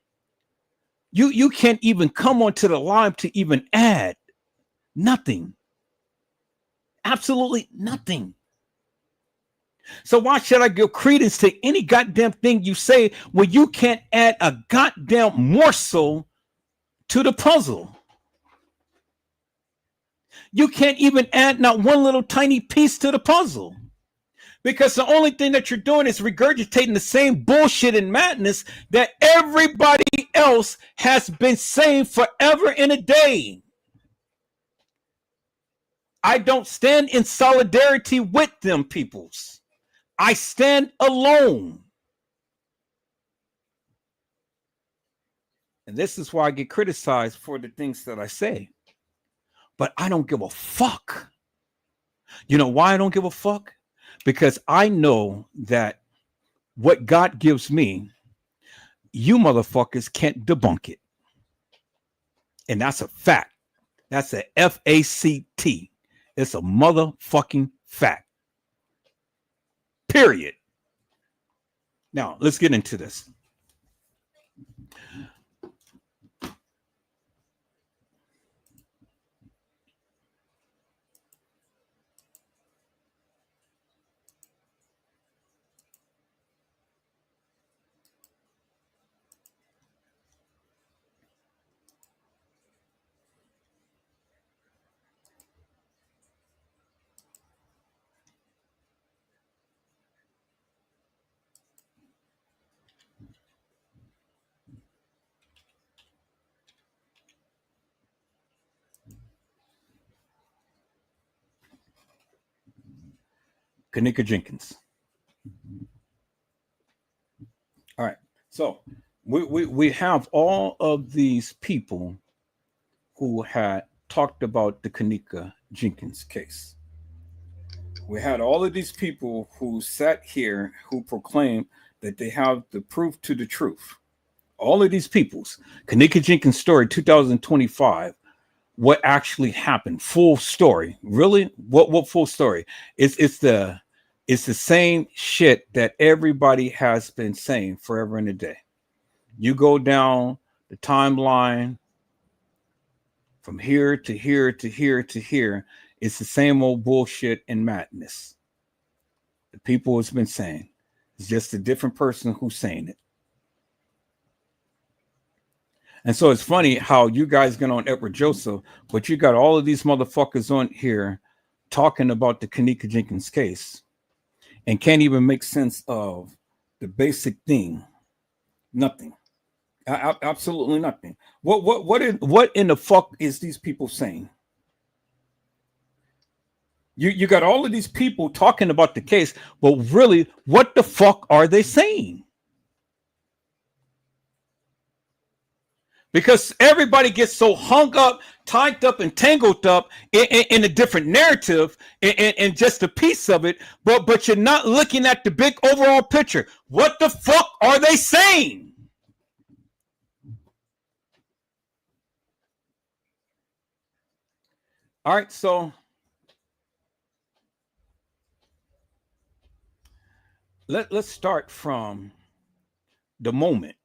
you can't even come onto the line to even add. Nothing. Absolutely nothing. So why should I give credence to any goddamn thing you say when you can't add a goddamn morsel to the puzzle? You can't even add not one little tiny piece to the puzzle, because the only thing that you're doing is regurgitating the same bullshit and madness that everybody else has been saying forever and a day. I don't stand in solidarity with them peoples. I stand alone. And this is why I get criticized for the things that I say. But I don't give a fuck. You know why I don't give a fuck? Because I know that what God gives me, you motherfuckers can't debunk it. And that's a fact. That's a F-A-C-T. It's a motherfucking fact. Period. Now, let's get into this. Kenneka Jenkins. All right. So we have all of these people who had talked about the Kenneka Jenkins case. We had all of these people who sat here who proclaimed that they have the proof to the truth. All of these people's Kenneka Jenkins story 2025. What actually happened? Full story. Really? What full story? It's the same shit that everybody has been saying forever and a day. You go down the timeline from here to here to here to here. It's the same old bullshit and madness. The people has been saying. It's just a different person who's saying it. And so it's funny how you guys get on Edward Joseph, but you got all of these motherfuckers on here talking about the Kenneka Jenkins case and can't even make sense of the basic thing. Nothing. Absolutely nothing. What in the fuck is these people saying? You got all of these people talking about the case, but really, what the fuck are they saying? Because everybody gets so hung up, tied up, and tangled up in a different narrative and just a piece of it, but you're not looking at the big overall picture. What the fuck are they saying? All right, so let's start from the moment.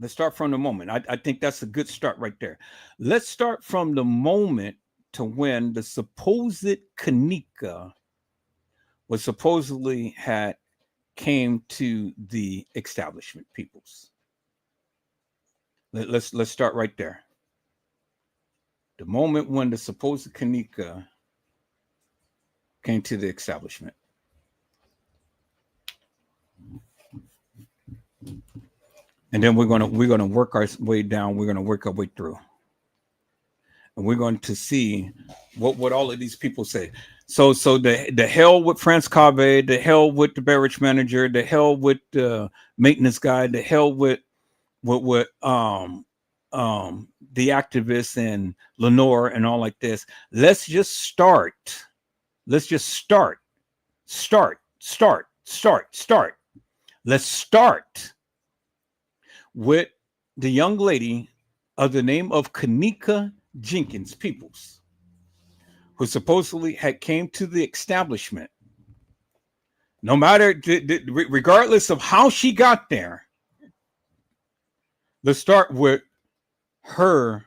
Let's start from the moment. I think that's a good start right there. Let's start from the moment to when the supposed Kenneka was supposedly came to the establishment peoples. Let's start right there. The moment when the supposed Kenneka came to the establishment. And then we're gonna work our way down. We're gonna work our way through, and we're going to see what all of these people say. So the hell with France Cave, the hell with the beverage manager, the hell with the maintenance guy, the hell with the activists and Lenore and all like this. Let's just start. Let's just start. Let's start with the young lady of the name of Kenneka Jenkins Peoples, who supposedly had came to the establishment. No matter, regardless of how she got there, let's start with her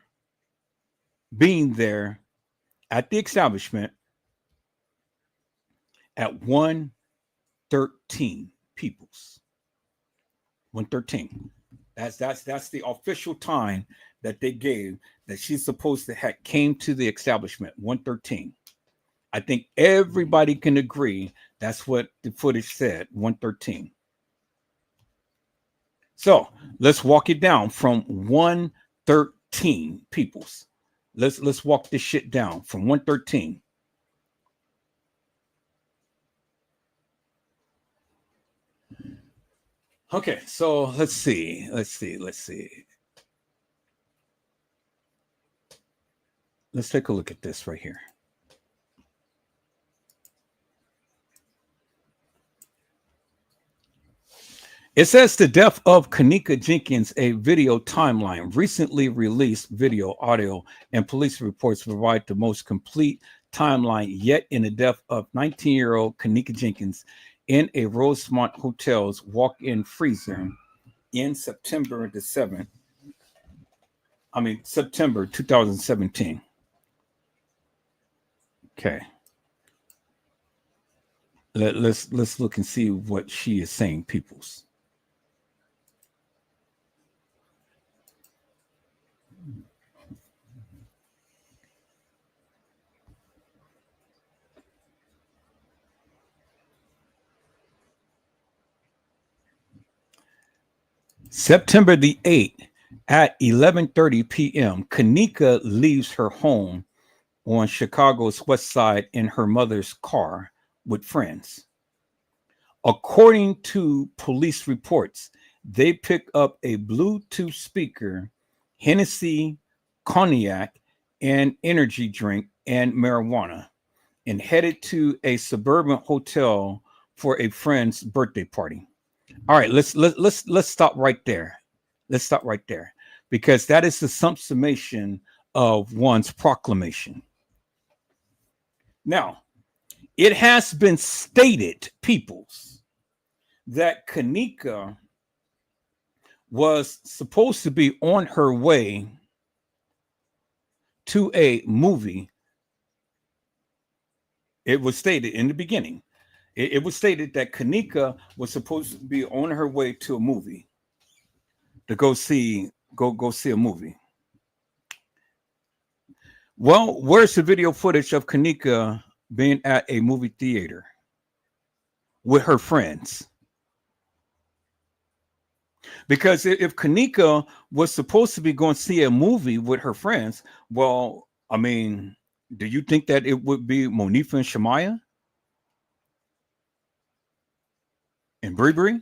being there at the establishment at 1:13 Peoples. 1:13. That's the official time that they gave that she's supposed to have came to the establishment. 1:13. I think everybody can agree that's what the footage said. 1:13. So let's walk it down from 1:13 Peoples. Let's walk this shit down from 1:13. Okay, so let's see. Let's take a look at this right here. It says the death of Kenneka Jenkins, a video timeline. Recently released video, audio, and police reports provide the most complete timeline yet in the death of 19-year-old Kenneka Jenkins in a Rosemont Hotel's walk-in freezer in September 2017. Okay. Let's look and see what she is saying, peoples. September the 8th at 11:30 p.m., Kenneka leaves her home on Chicago's west side in her mother's car with friends. According to police reports, they pick up a Bluetooth speaker, Hennessy, cognac, and energy drink and marijuana, and headed to a suburban hotel for a friend's birthday party. All right, let's stop right there. Let's stop right there, because that is the summation of one's proclamation. Now, it has been stated, peoples, that Kenneka was supposed to be on her way to a movie. It was stated in the beginning. It was stated that Kenneka was supposed to be on her way to a movie to go see a movie. Well, where's the video footage of Kenneka being at a movie theater with her friends? Because if Kenneka was supposed to be going to see a movie with her friends, well, I mean, do you think that it would be Monifa and Shemaya? And Bree?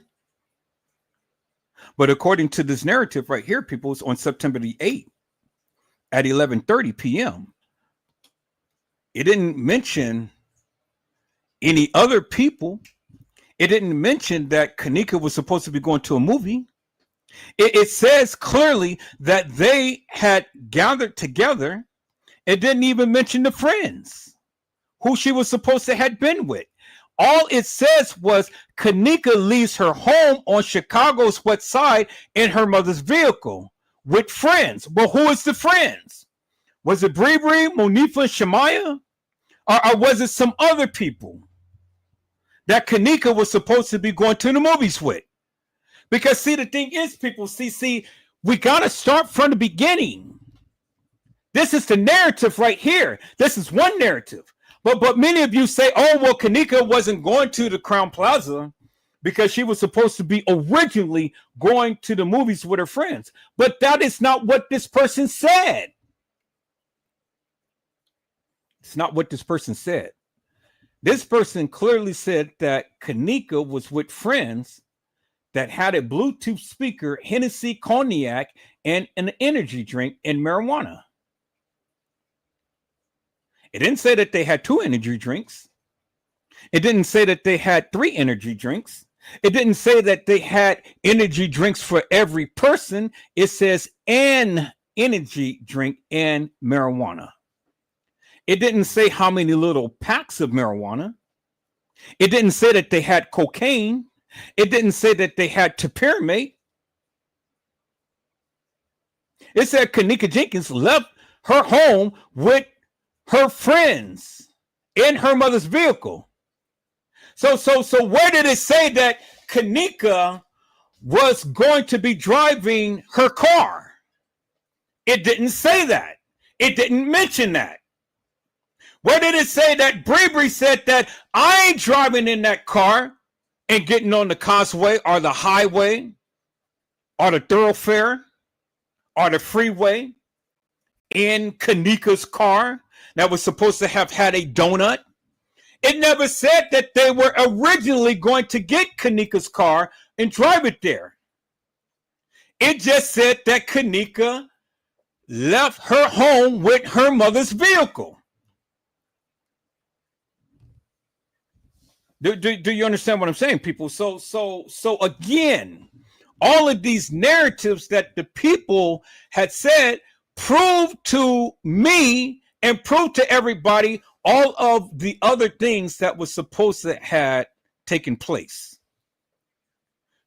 But according to this narrative right here, people, it's on September the 8th at 11:30 p.m. It didn't mention any other people. It didn't mention that Kenneka was supposed to be going to a movie. It says clearly that they had gathered together. It didn't even mention the friends who she was supposed to have been with. All it says was Kenneka leaves her home on Chicago's west side in her mother's vehicle with friends. Well, who is the friends? Was it Bree, Monifa, Shemaya? Or was it some other people that Kenneka was supposed to be going to the movies with? Because, see, the thing is, people, see, we got to start from the beginning. This is the narrative right here. This is one narrative. But many of you say, oh, well, Kenneka wasn't going to the Crown Plaza because she was supposed to be originally going to the movies with her friends. But that is not what this person said. It's not what this person said. This person clearly said that Kenneka was with friends that had a Bluetooth speaker, Hennessy, cognac, and an energy drink and marijuana. It didn't say that they had 2 energy drinks. It didn't say that they had 3 energy drinks. It didn't say that they had energy drinks for every person. It says an energy drink and marijuana. It didn't say how many little packs of marijuana. It didn't say that they had cocaine. It didn't say that they had topiramate. It said Kenneka Jenkins left her home with her friends in her mother's vehicle. So where did it say that Kenneka was going to be driving her car? It didn't say that. It didn't mention that. Where did it say that Bree said that I ain't driving in that car and getting on the causeway or the highway or the thoroughfare or the freeway in Kenneka's car that was supposed to have had a donut? It never said that they were originally going to get Kenneka's car and drive it there. It just said that Kenneka left her home with her mother's vehicle. Do you understand what I'm saying, people? So again, all of these narratives that the people had said proved to me and proved to everybody all of the other things that was supposed to have taken place.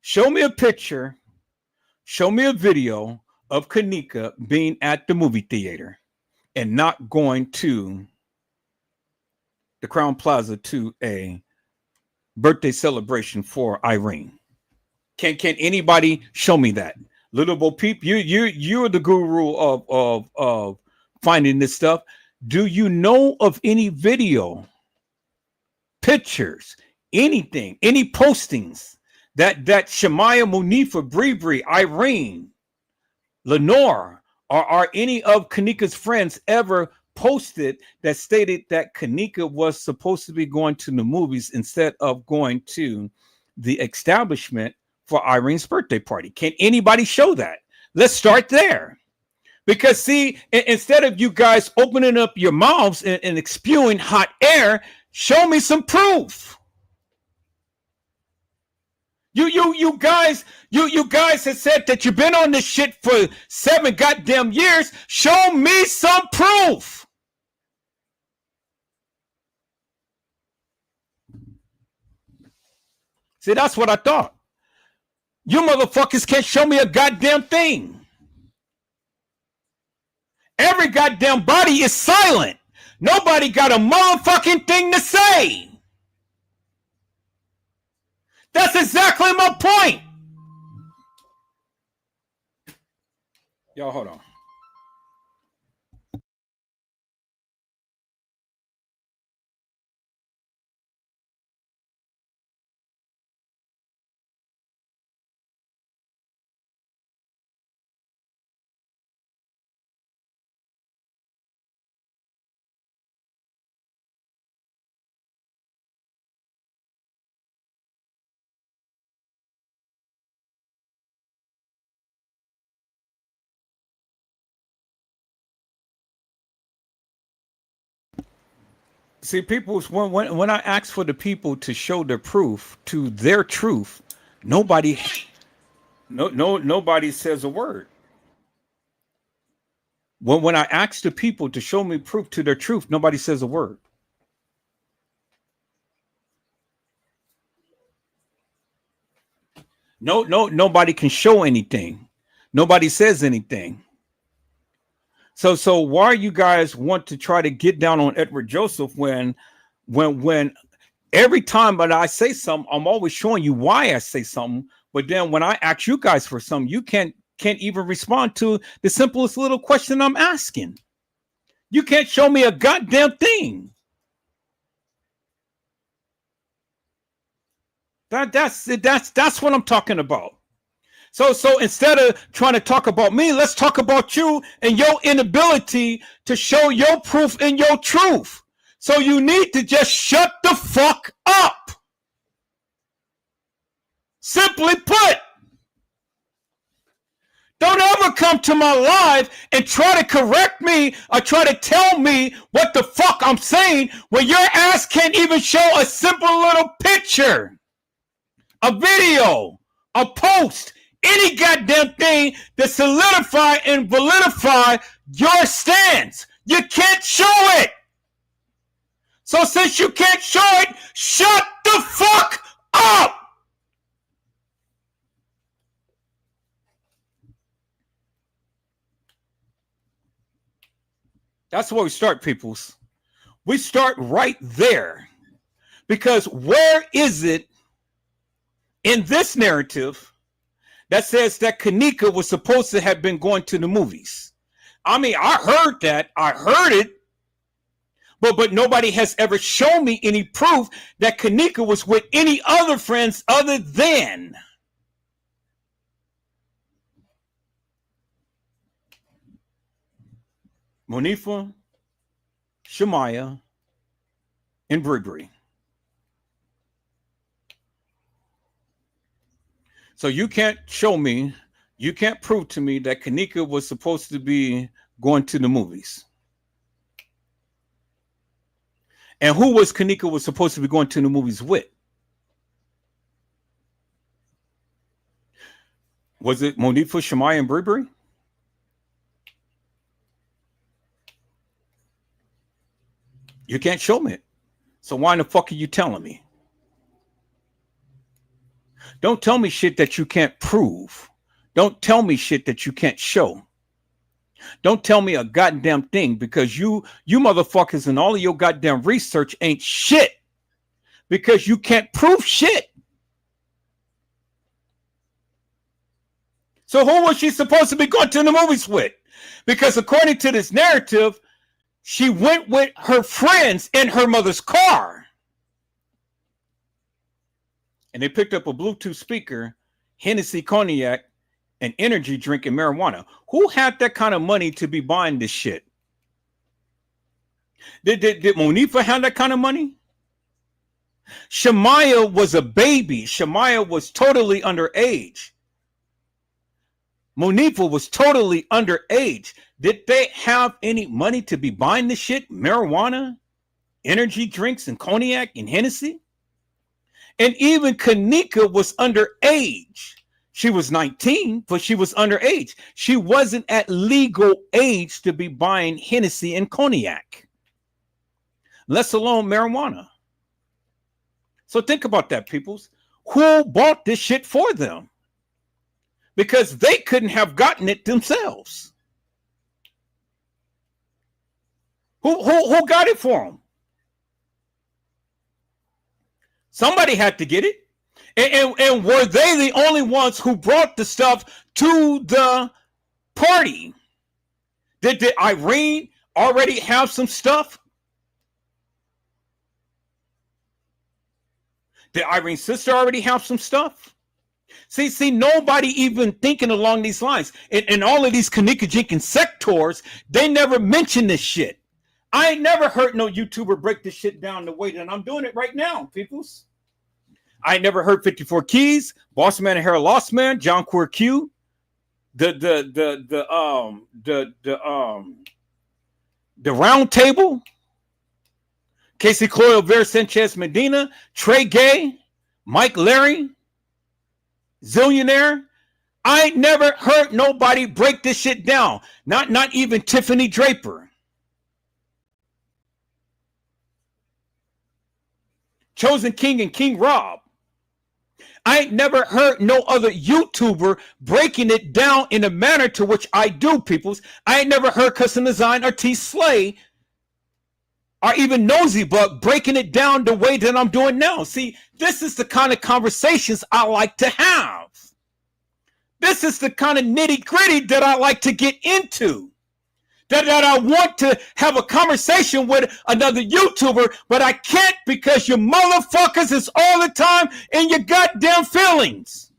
Show me a picture, show me a video of Kenneka being at the movie theater and not going to the Crown Plaza to a birthday celebration for Irene. Can anybody show me that? Little Bo Peep, you're the guru of finding this stuff. Do you know of any video, pictures, anything, any postings that Shemaya, Munifa, Bree, Irene, Lenore, or any of Kenneka's friends ever posted that stated that Kenneka was supposed to be going to the movies instead of going to the establishment for Irene's birthday party? Can anybody show that? Let's start there. Because see, instead of you guys opening up your mouths and spewing hot air, show me some proof. You guys have said that you've been on this shit for 7 goddamn years. Show me some proof. See, that's what I thought. You motherfuckers can't show me a goddamn thing. Every goddamn body is silent. Nobody got a motherfucking thing to say. That's exactly my point. Y'all, hold on. See, people, when I ask for the people to show the proof to their truth, nobody says a word. When I ask the people to show me proof to their truth, nobody says a word. Nobody can show anything. Nobody says anything. So why you guys want to try to get down on Edward Joseph when every time that I say something, I'm always showing you why I say something. But then when I ask you guys for something, you can't even respond to the simplest little question I'm asking. You can't show me a goddamn thing. That's what I'm talking about. So instead of trying to talk about me, let's talk about you and your inability to show your proof and your truth. So you need to just shut the fuck up. Simply put, don't ever come to my live and try to correct me or try to tell me what the fuck I'm saying when your ass can't even show a simple little picture, a video, a post, any goddamn thing to solidify and validify your stance. You can't show it. So since you can't show it, shut the fuck up. That's where we start, peoples. We start right there. Because where is it in this narrative that says that Kenneka was supposed to have been going to the movies? I mean, I heard that. I heard it. But nobody has ever shown me any proof that Kenneka was with any other friends other than Monifa, Shemaya, and Bree. So you can't show me, you can't prove to me that Kenneka was supposed to be going to the movies. And who was Kenneka was supposed to be going to the movies with? Was it Monifa, Shemaya, and Bree? You can't show me it. So why in the fuck are you telling me? Don't tell me shit that you can't prove. Don't tell me shit that you can't show. Don't tell me a goddamn thing, because you motherfuckers and all of your goddamn research ain't shit, because you can't prove shit. So who was she supposed to be going to the movies with? Because according to this narrative, she went with her friends in her mother's car. And they picked up a Bluetooth speaker, Hennessy cognac, an energy drink, and marijuana. Who had that kind of money to be buying this shit? Did Monifa have that kind of money? Shemaya was a baby. Shemaya was totally underage. Monifa was totally underage. Did they have any money to be buying this shit? Marijuana, energy drinks, and cognac, and Hennessy? And even Kenneka was underage. She was 19, but she was underage. She wasn't at legal age to be buying Hennessy and cognac, let alone marijuana. So think about that, peoples. Who bought this shit for them? Because they couldn't have gotten it themselves. Who got it for them? Somebody had to get it. And were they the only ones who brought the stuff to the party? Did Irene already have some stuff? Did Irene's sister already have some stuff? See, nobody even thinking along these lines. And all of these Kenneka Jenkins sectors, they never mention this shit. I ain't never heard no YouTuber break this shit down the way that I'm doing it right now, peoples. I never heard 54 Keys, Boss Man and Hair Lost Man, John Queer Q, the Round Table, Cassie Olvera, Sanchez Medina, Trey Gay, Mike Larry, Zillionaire. I ain't never heard nobody break this shit down. Not even Tiffany Draper. Chosen King and King Rob. I ain't never heard no other YouTuber breaking it down in a manner to which I do, peoples. I ain't never heard Custom Design or T Slay or even Nosy Buck breaking it down the way that I'm doing now. See, this is the kind of conversations I like to have. This is the kind of nitty gritty that I like to get into. That I want to have a conversation with another YouTuber, but I can't because you motherfuckers is all the time in your goddamn feelings.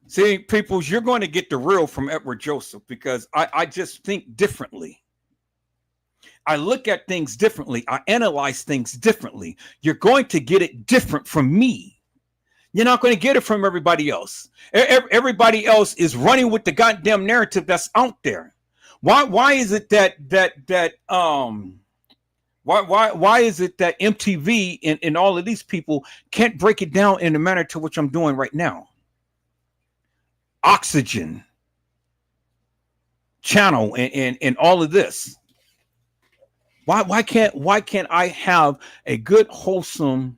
See, peoples, you're going to get the real from Edward Joseph because I just think differently. I look at things differently. I analyze things differently. You're going to get it different from me. You're not going to get it from everybody else. Everybody else is running with the goddamn narrative that's out there. Why is it that why is it that MTV and all of these people can't break it down in the manner to which I'm doing right now? Oxygen channel and all of this. Why can't I have a good, wholesome,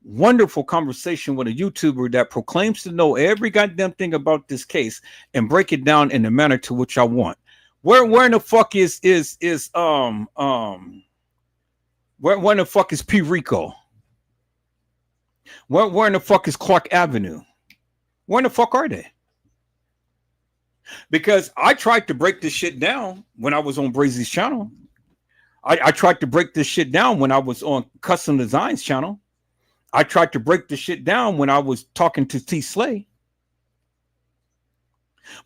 wonderful conversation with a YouTuber that proclaims to know every goddamn thing about this case and break it down in the manner to which I want? Where in the fuck is where in the fuck is P. Rico? Where in the fuck is Clark Avenue? Where in the fuck are they? Because I tried to break this shit down when I was on Brazy's channel. I tried to break this shit down when I was on Custom Designs channel. I tried to break this shit down when I was talking to T. Slay.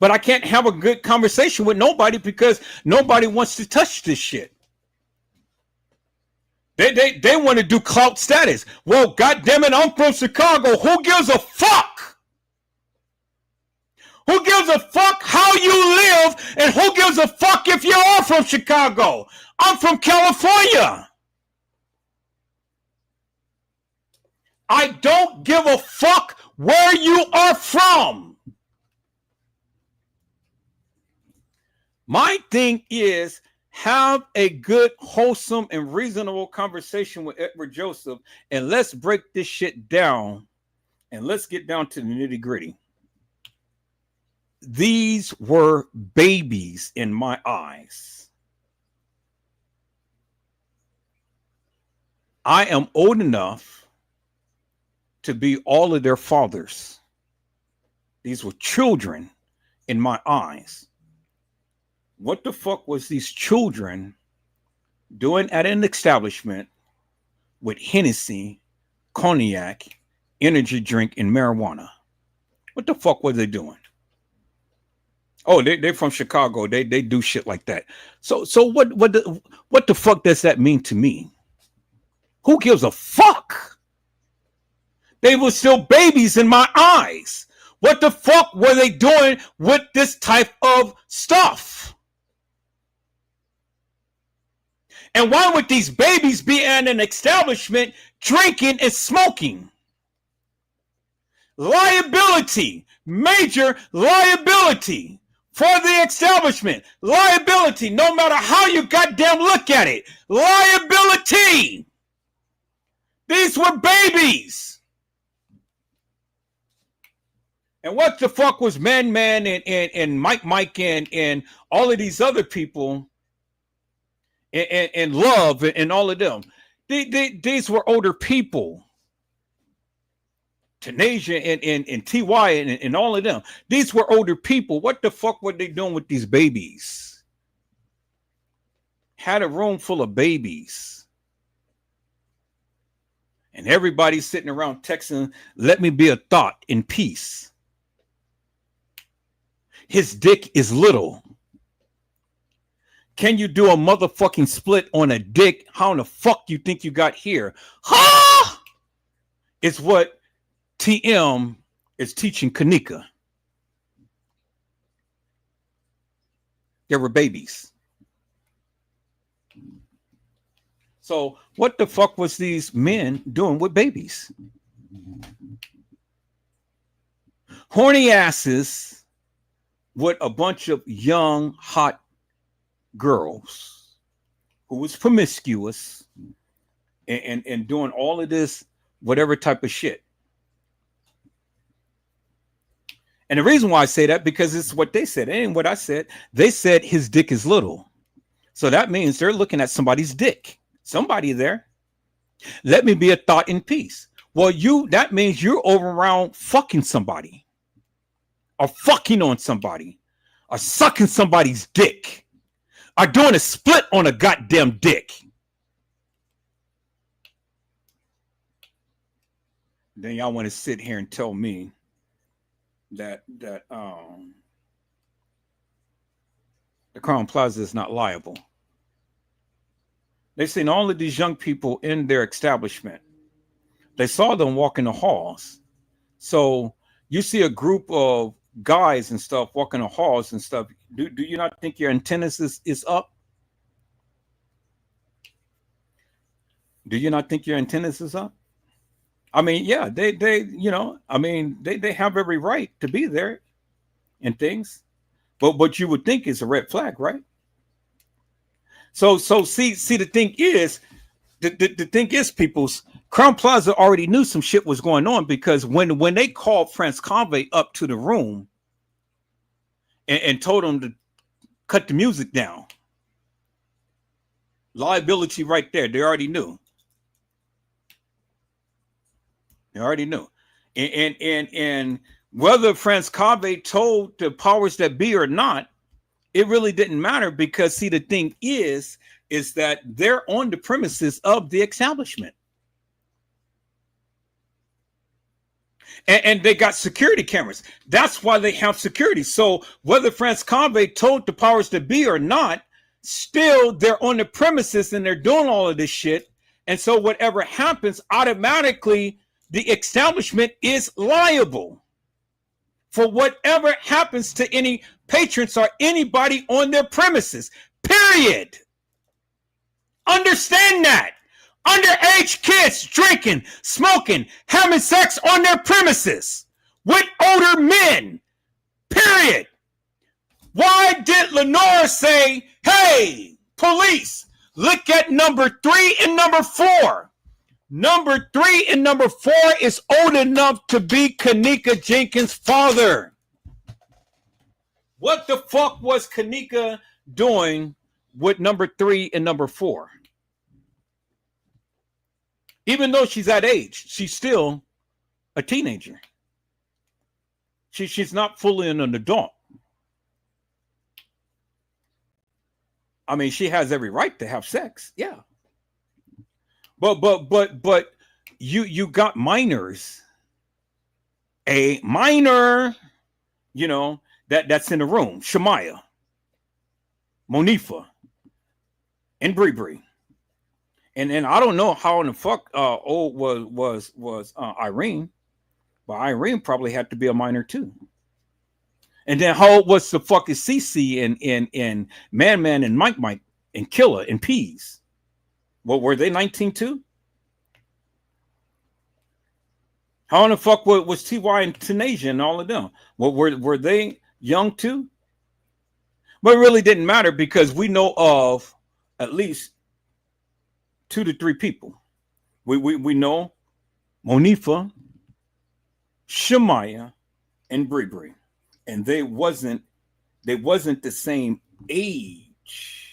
But I can't have a good conversation with nobody because nobody wants to touch this shit. They want to do clout status. Well, goddamn it, I'm from Chicago. Who gives a fuck? Who gives a fuck how you live, and who gives a fuck if you are from Chicago? I'm from California. I don't give a fuck where you are from. My thing is, have a good, wholesome, and reasonable conversation with Edward Joseph, and let's break this shit down, and let's get down to the nitty-gritty. These were babies in my eyes. I am old enough to be all of their fathers. These were children in my eyes. What the fuck was these children doing at an establishment with Hennessy, cognac, energy drink, and marijuana? What the fuck were they doing? Oh, they're from Chicago. They do shit like that. So what the fuck does that mean to me? Who gives a fuck? They were still babies in my eyes. What the fuck were they doing with this type of stuff? And why would these babies be in an establishment drinking and smoking? Liability, major liability for the establishment. Liability, no matter how you goddamn look at it. Liability. These were babies. And what the fuck was Man and Mike and all of these other people and Love and all of them? These were older people. Tanasia and TY and all of them. These were older people. What the fuck were they doing with these babies? Had a room full of babies. And everybody's sitting around texting, let me be a thought in peace. His dick is little. Can you do a motherfucking split on a dick? How in the fuck you think you got here? Ha! It's what TM is teaching Kenneka. They were babies. So what the fuck was these men doing with babies? Horny asses with a bunch of young, hot girls who was promiscuous and doing all of this, whatever type of shit. And the reason why I say that, because it's what they said. It ain't what I said. They said his dick is little. So that means they're looking at somebody's dick. Somebody there. Let me be a thought in peace. Well, that means you're over around fucking somebody. Or fucking on somebody. Or sucking somebody's dick. Or doing a split on a goddamn dick. Then y'all want to sit here and tell me that the Crown Plaza is not liable. They've seen all of these young people in their establishment They saw them walk in the halls. So you see a group of guys and stuff walking the halls and stuff. Do you not think your antennas is up? Do you not think your antennas is up? I mean, yeah, they I mean, they have every right to be there and things. But you would think it's a red flag, right? So see the thing is, the thing is, people's Crown Plaza already knew some shit was going on, because when they called France Conway up to the room and told him to cut the music down, liability right there. They already knew. They already knew. And whether France Conway told the powers that be or not, it really didn't matter, because see, the thing is that they're on the premises of the establishment. And they got security cameras. That's why they have security. So whether France Conway told the powers that be or not, still they're on the premises and they're doing all of this shit. And so whatever happens, automatically the establishment is liable for whatever happens to any patrons or anybody on their premises, period. Understand that. Underage kids drinking, smoking, having sex on their premises with older men, period. Why did Lenore say, hey, police, look at number 3 and number 4? Number 3 and number 4 is old enough to be Kenneka Jenkins' father. What the fuck was Kenneka doing with number 3 and number 4? Even though she's that age, she's still a teenager. She's not fully an adult. I mean, she has every right to have sex, yeah. But you got minors, a minor, that's in the room, Shamaya, Monifa, and Bree. And I don't know how in the fuck old was Irene, but Irene probably had to be a minor too. And then how old was the fucking Cece and Man and Mike and Killer and Peas? Well, were they 19 too? How in the fuck was TY and Tanasia and all of them? Well, were they young too? But it really didn't matter, because we know of at least 2 to 3 people. We know Monifa, Shamaya, and Bree. And they wasn't the same age.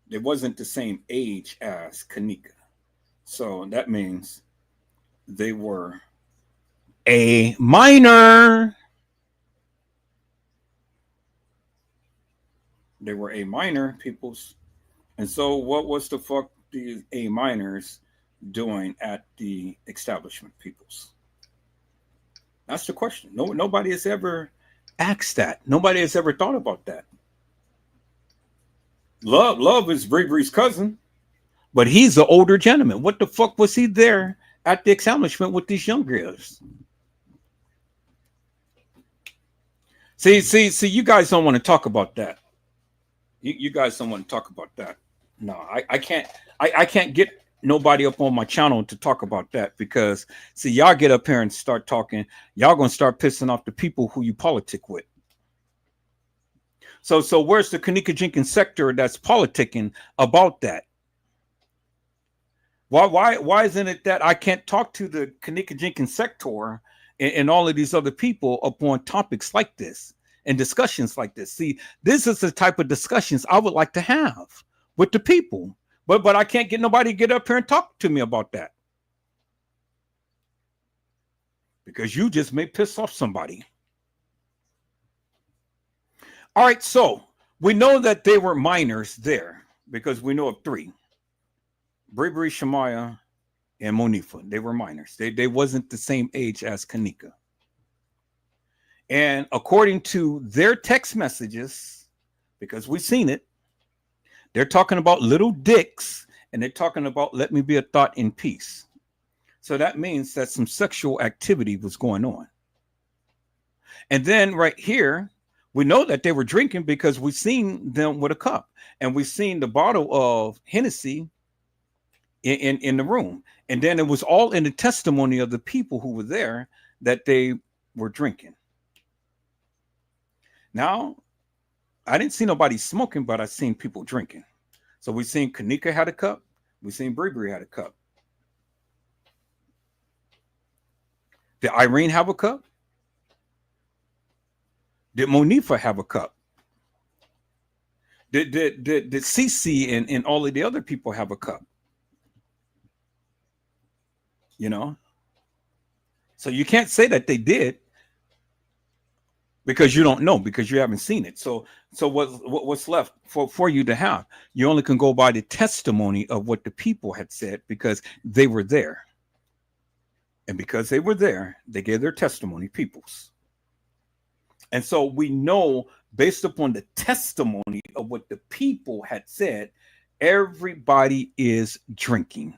They wasn't the same age as Kenneka. So that means they were a minor. They were a minor, peoples. And so what was the fuck these A minors doing at the establishment, peoples? That's the question. Nobody has ever asked that. Nobody has ever thought about that. Love is Bree's cousin, but he's the older gentleman. What the fuck was he there at the establishment with these young girls? See, you guys don't want to talk about that. You guys don't want to talk about that. No, I can't get nobody up on my channel to talk about that, because see, y'all get up here and start talking, y'all gonna start pissing off the people who you politic with. So where's the Kenneka Jenkins sector that's politicking about that? Why isn't it that I can't talk to the Kenneka Jenkins sector and all of these other people upon topics like this and discussions like this? See, this is the type of discussions I would like to have with the people. But I can't get nobody to get up here and talk to me about that, because you just may piss off somebody. All right, so we know that they were minors there, because we know of 3. Bree, Shamaya, and Monifa. They were minors. They wasn't the same age as Kenneka. And according to their text messages, because we've seen it, they're talking about little dicks and they're talking about let me be a thought in peace. So that means that some sexual activity was going on. And then right here, we know that they were drinking because we seen them with a cup, and we seen the bottle of Hennessy in the room. And then it was all in the testimony of the people who were there that they were drinking. Now, I didn't see nobody smoking, but I seen people drinking. So we seen Kenneka had a cup. We seen Bree had a cup. Did Irene have a cup? Did Monifa have a cup? Did Cece and all of the other people have a cup? You know? So you can't say that they did because you don't know, because you haven't seen it. So what's left for you to have? You only can go by the testimony of what the people had said because they were there. And because they were there, they gave their testimony, peoples. And so we know, based upon the testimony of what the people had said, everybody is drinking,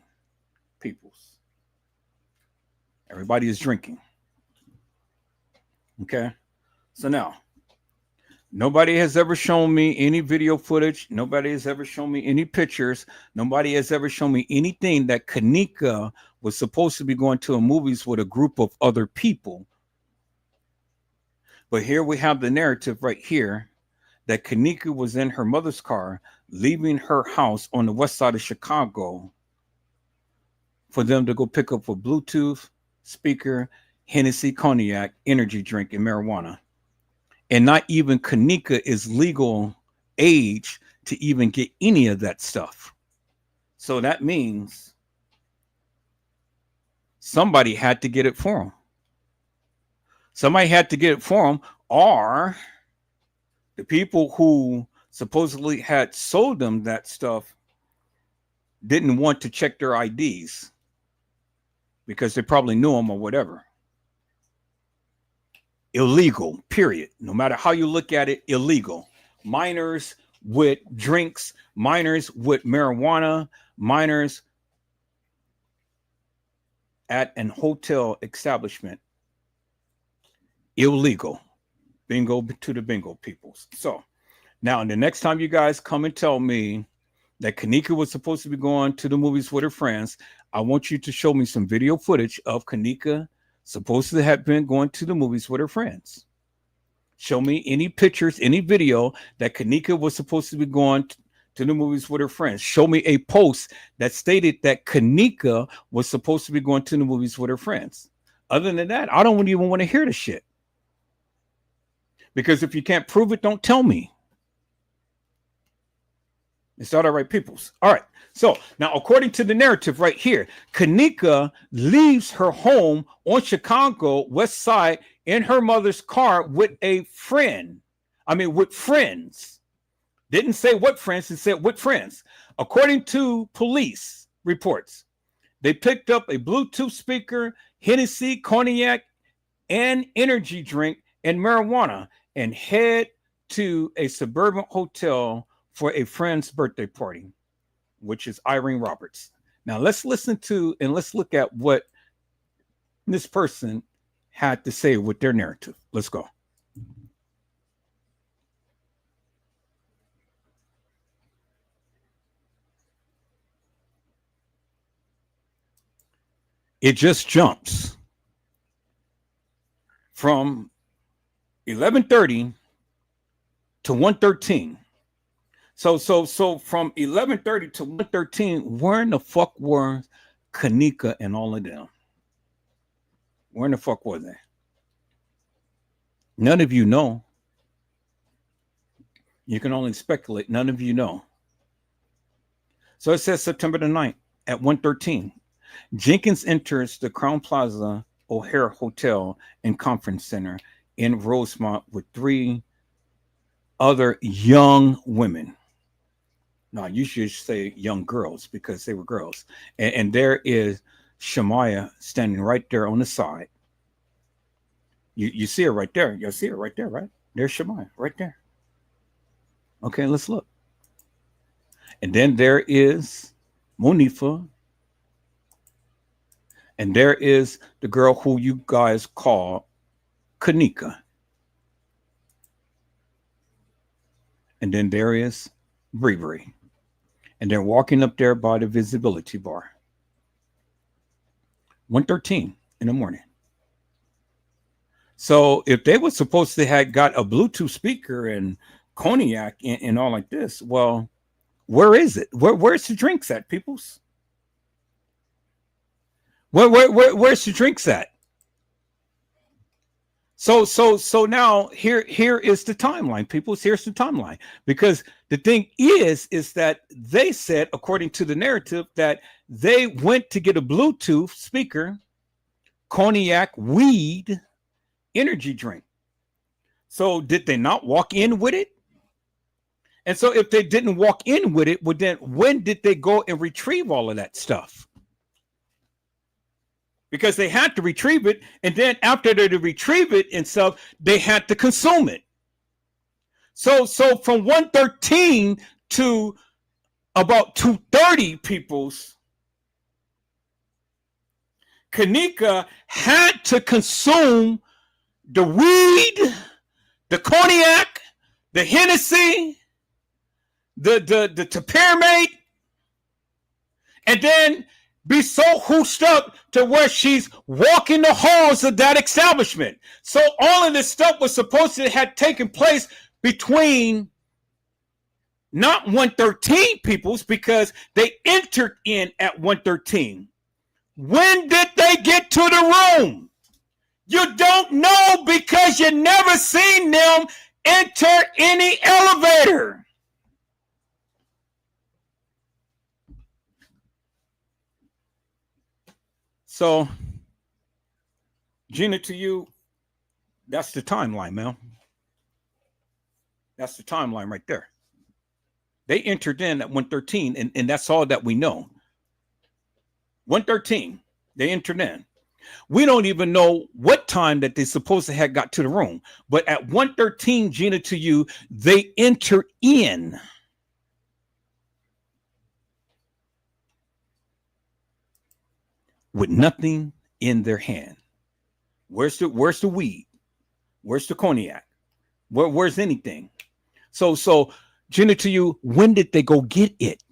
peoples. Everybody is drinking. Okay. So now, nobody has ever shown me any video footage. Nobody has ever shown me any pictures. Nobody has ever shown me anything that Kenneka was supposed to be going to a movies with a group of other people. But here we have the narrative right here that Kenneka was in her mother's car, leaving her house on the west side of Chicago for them to go pick up a Bluetooth speaker, Hennessy, cognac, energy drink, and marijuana. And not even Kenneka is legal age to even get any of that stuff. So that means somebody had to get it for them. Somebody had to get it for them, or the people who supposedly had sold them that stuff didn't want to check their IDs because they probably knew them or whatever. Illegal, period. No matter how you look at it, illegal. Minors with drinks, minors with marijuana, minors at an hotel establishment. Illegal. Bingo to the bingo peoples. So now, the next time you guys come and tell me that Kenneka was supposed to be going to the movies with her friends, I want you to show me some video footage of Kenneka supposed to have been going to the movies with her friends. Show me any pictures, any video that Kenneka was supposed to be going to the movies with her friends. Show me a post that stated that Kenneka was supposed to be going to the movies with her friends. Other than that, I don't even want to hear the shit. Because if you can't prove it, don't tell me. Is that all right, peoples? All right. So now, according to the narrative right here, Kenneka leaves her home on Chicago West Side in her mother's car with a friend. With friends. Didn't say what friends, it said with friends. According to police reports, they picked up a Bluetooth speaker, Hennessy, cognac, and energy drink, and marijuana, and head to a suburban hotel for a friend's birthday party, which is Irene Roberts. Now let's listen to and let's look at what this person had to say with their narrative. Let's go. It just jumps from 11:30 to 1:13. So from 11:30 to 1:13, where in the fuck were Kenneka and all of them? Where in the fuck were they? None of you know. You can only speculate. None of you know. So it says September the 9th at 1:13. Jenkins enters the Crown Plaza O'Hare Hotel and Conference Center in Rosemont with 3 other young women. No, you should say young girls because they were girls. And there is Shemaya standing right there on the side. You see her right there. You see her right there, right? There's Shemaya right there. Okay, let's look. And then there is Monifa. And there is the girl who you guys call Kenneka. And then there is Bree. And they're walking up there by the visibility bar. 1:13 in the morning. So if they were supposed to have got a Bluetooth speaker and cognac and all like this, well, where is it? Where's the drinks at, peoples? Where's the drinks at? So now here is the timeline, people. Here's the timeline. Because the thing is that they said, according to the narrative, that they went to get a Bluetooth speaker, cognac, weed, energy drink. So did they not walk in with it? And so if they didn't walk in with it, well, then when did they go and retrieve all of that stuff? Because they had to retrieve it, and then after they retrieve it and stuff, they had to consume it. So from 1:13 to about 2:30, peoples, Kenneka had to consume the weed, the cognac, the Hennessy, the Tapirmate, and then be so hoosed up to where she's walking the halls of that establishment. So all of this stuff was supposed to have taken place between not 1:13 peoples, because they entered in at 1:13. When did they get to the room? You don't know, because you never seen them enter any elevator. So, Gina, to you, that's the timeline, man. That's the timeline right there. They entered in at 1:13, and that's all that we know. 1:13, they entered in. We don't even know what time that they supposed to have got to the room. But at 1:13, Gina, to you, they enter in. With nothing in their hand. Where's the weed? Where's the cognac? Where's anything? So Gina, to you, when did they go get it?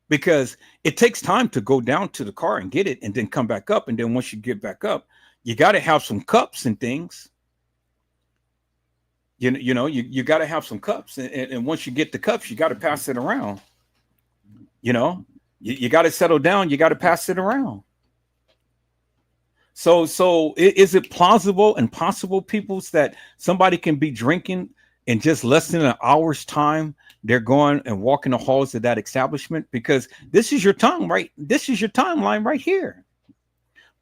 Because it takes time to go down to the car and get it and then come back up. And then once you get back up, you got to have some cups and things. You know, you got to have some cups. And once you get the cups, you got to pass it around. You know, you got to settle down. You got to pass it around. So is it plausible and possible, peoples, that somebody can be drinking in just less than an hour's time? They're going and walking the halls of that establishment, because this is your time, right? This is your timeline right here.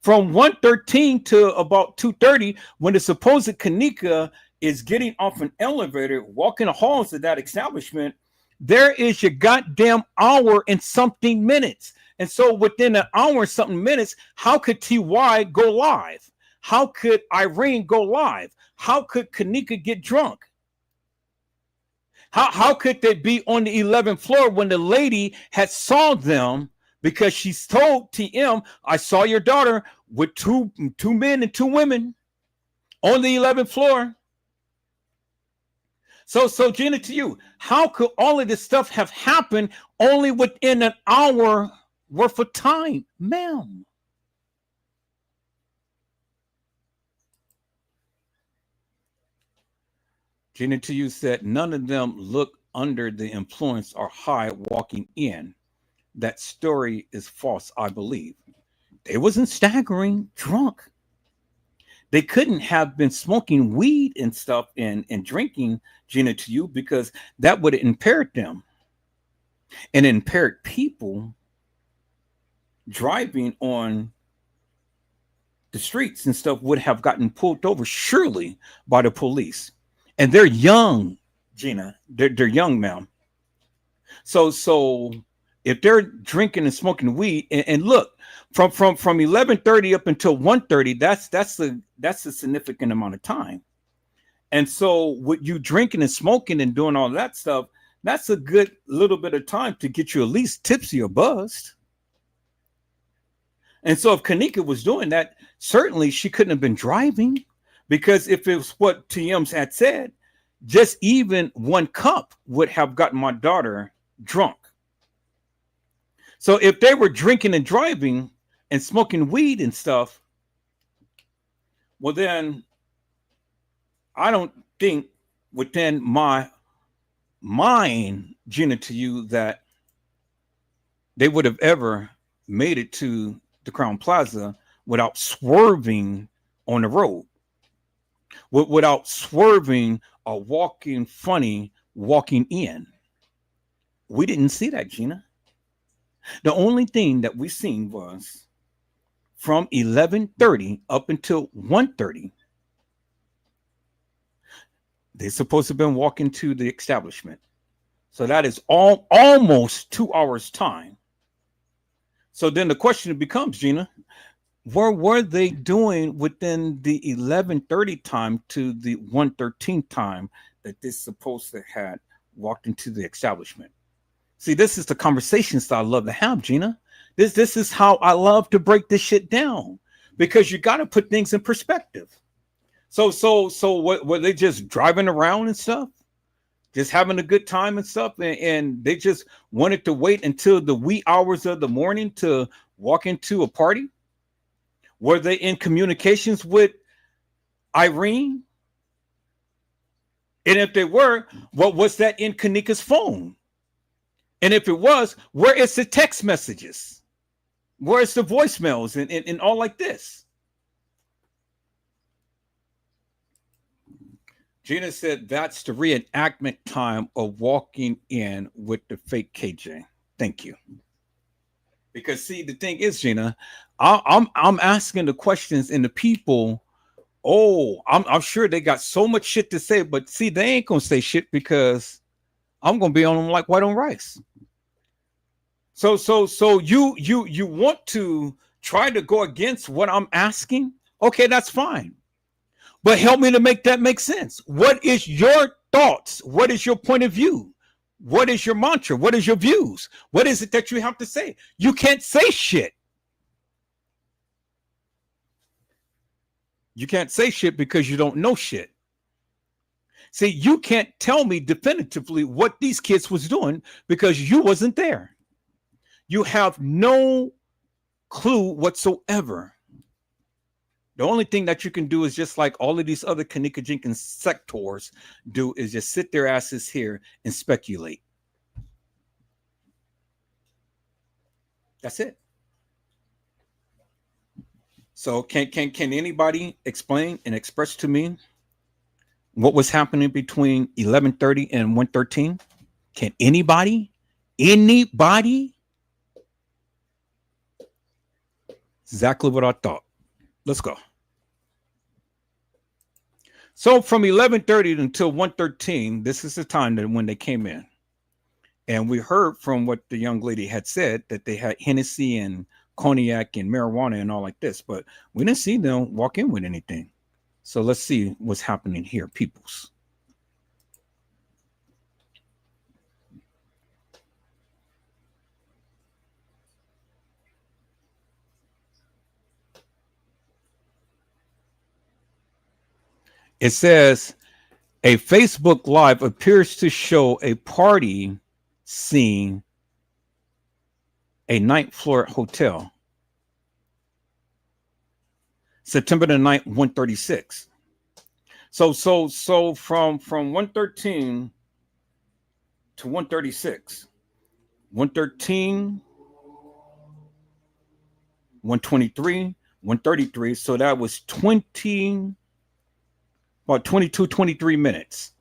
From 1:13 to about 2:30, when the supposed Kenneka is getting off an elevator, walking the halls of that establishment, there is your goddamn hour and something minutes. And so within an hour and something minutes, how could TY go live? How could Irene go live? How could Kenneka get drunk? How could they be on the 11th floor when the lady had saw them, because she's told TM, I saw your daughter with two men and two women on the 11th floor. So Gina, to you, how could all of this stuff have happened only within an hour worth of time, ma'am? Gina, to you, said none of them look under the influence or high walking in. That story is false, I believe. They wasn't staggering drunk. They couldn't have been smoking weed and stuff and drinking, Gina, to you, because that would have impaired them. And impaired people driving on the streets and stuff would have gotten pulled over, surely, by the police. And they're young, Gina. They're young, ma'am. So if they're drinking and smoking weed, and look, from 11:30 up until 1:30, that's a significant amount of time. And so with you drinking and smoking and doing all that stuff, that's a good little bit of time to get you at least tipsy or buzzed. And so if Kenneka was doing that, certainly she couldn't have been driving, because if it was what TMs had said, just even one cup would have gotten my daughter drunk. So if they were drinking and driving and smoking weed and stuff, well, then I don't think within my mind, Gina, to you, that they would have ever made it to the Crown Plaza without swerving on the road, without swerving or walking funny, walking in. We didn't see that, Gina. The only thing that we seen was from 11:30 up until 1:30, they're supposed to have been walking to the establishment. So that is almost 2 hours time. So then the question becomes, Gina, what were they doing within the 11:30 time to the 1:13 time that this supposed to had walked into the establishment? See, this is the conversations that I love to have, Gina. This is how I love to break this shit down, because you got to put things in perspective. So what, were they just driving around and stuff, just having a good time and stuff, and they just wanted to wait until the wee hours of the morning to walk into a party? Were they in communications with Irene? And if they were, what was that in Kenneka's phone? And if it was, where is the text messages? Where is the voicemails and all like this? Gina said that's the reenactment time of walking in with the fake KJ. Thank you. Because see, the thing is, Gina, I'm asking the questions, and the people, I'm sure they got so much shit to say, but see, they ain't gonna say shit because I'm gonna be on them like white on rice. So you want to try to go against what I'm asking? Okay, that's fine. But help me to make that make sense. What is your thoughts? What is your point of view? What is your mantra? What is your views? What is it that you have to say? You can't say shit. You can't say shit because you don't know shit. See, you can't tell me definitively what these kids was doing because you wasn't there. You have no clue whatsoever. The only thing that you can do is just like all of these other Kenneka Jenkins sectors do, is just sit their asses here and speculate. That's it. So can anybody explain and express to me what was happening between 11:30 and 1:13? Can anybody? Exactly what I thought. Let's go. So from 11:30 until 1:13, this is the time that when they came in. And we heard from what the young lady had said that they had Hennessy and cognac and marijuana and all like this, but we didn't see them walk in with anything. So let's see what's happening here, peoples. It says a Facebook Live appears to show a party scene, a ninth floor hotel. September the 9th, 136. So from 113 to 136, 113, 123, 133. So that was 20, about 22, 23 minutes.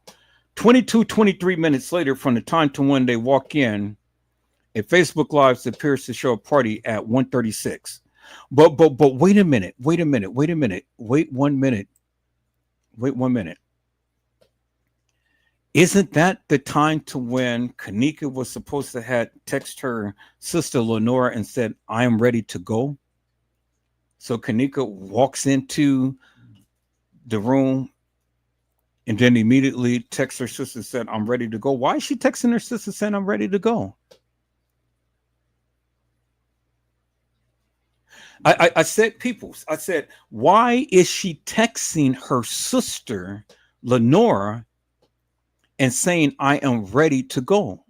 22, 23 minutes later from the time to when they walk in, a Facebook Live appears to show a party at 136. But wait a minute. Wait 1 minute. Wait 1 minute. Isn't that the time to when Kenneka was supposed to have text her sister Lenora and said, I am ready to go? So Kenneka walks into the room and then immediately texts her sister and said, I'm ready to go. Why is she texting her sister saying, I'm ready to go? I said, peoples, I said, why is she texting her sister, Lenora, and saying, I am ready to go?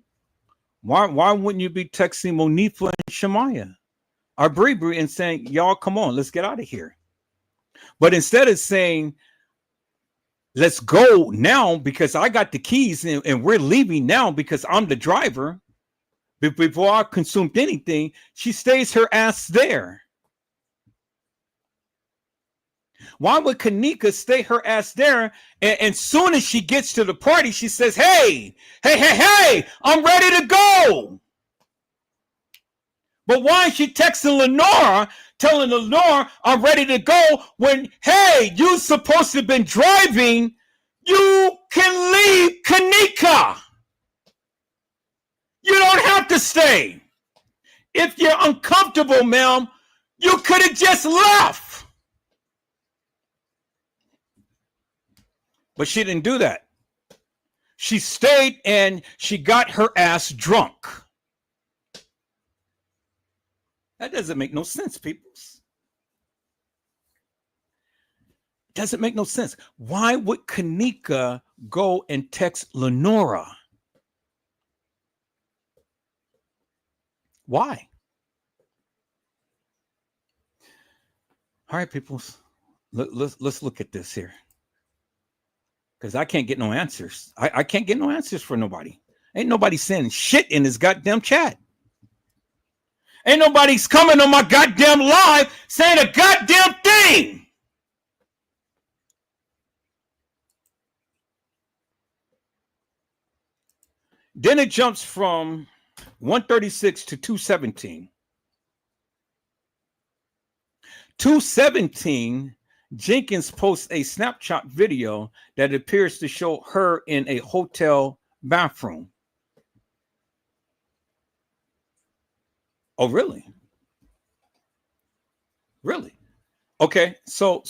Why wouldn't you be texting Monifa and Shemaya or Bree and saying, y'all, come on, let's get out of here? But instead of saying, let's go now because I got the keys and we're leaving now because I'm the driver, before I consumed anything, she stays her ass there. Why would Kenneka stay her ass there? And soon as she gets to the party, she says, hey, I'm ready to go. But why is she texting Lenora, telling Lenora, I'm ready to go, when, hey, you're supposed to have been driving. You can leave Kenneka. You don't have to stay. If you're uncomfortable, ma'am, you could have just left. But she didn't do that. She stayed and she got her ass drunk. That doesn't make no sense, people. Doesn't make no sense. Why would Kenneka go and text Lenora? Why? All right, people. Let's look at this here. Because I can't get no answers. I can't get no answers for nobody. Ain't nobody saying shit in this goddamn chat. Ain't nobody's coming on my goddamn live saying a goddamn thing. Then it jumps from 136 to 217. 217, Jenkins posts a Snapchat video that appears to show her in a hotel bathroom. Oh, really? Really? Okay, so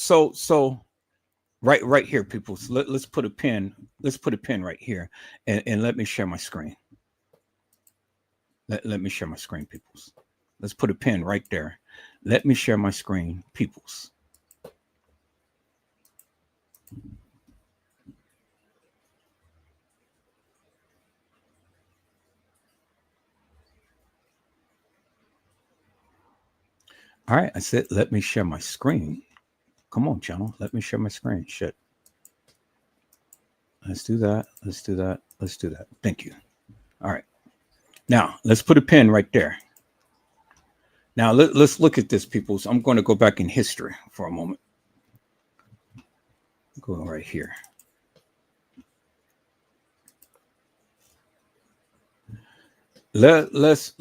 right here, people. So let's put a pin. Let's put a pin right here, and let me share my screen. Let me share my screen, peoples. Let's put a pin right there. Let me share my screen, peoples. All right, I said, let me share my screen. Come on, channel. Let me share my screen. Shit. Let's do that. Let's do that. Let's do that. Thank you. All right. Now, let's put a pin right there. Now, let's look at this, people. So I'm going to go back in history for a moment. Go right here. Let's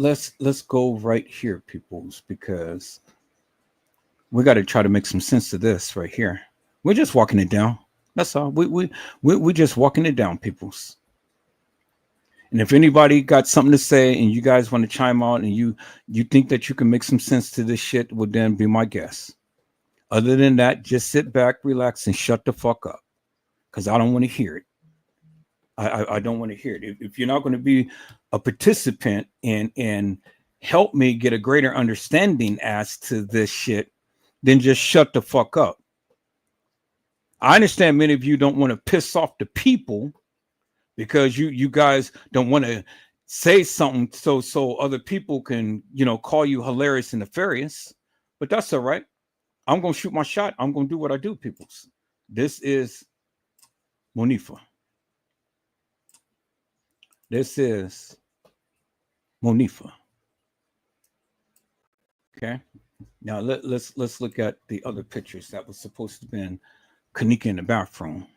go right here, peoples, because we got to try to make some sense of this right here. We're just walking it down. That's all. We're just walking it down, peoples. And if anybody got something to say and you guys want to chime out and you think that you can make some sense to this shit, would then be my guess. Other than that, just sit back, relax, and shut the fuck up, because I don't want to hear it. I don't want to hear it. If you're not going to be a participant and help me get a greater understanding as to this shit, then just shut the fuck up. I understand many of you don't want to piss off the people because you guys don't want to say something so other people can, call you hilarious and nefarious. But that's all right. I'm going to shoot my shot. I'm going to do what I do, peoples. This is Monifa. This is Monifa. Okay. Now let's look at the other pictures that was supposed to be Kenneka in the bathroom.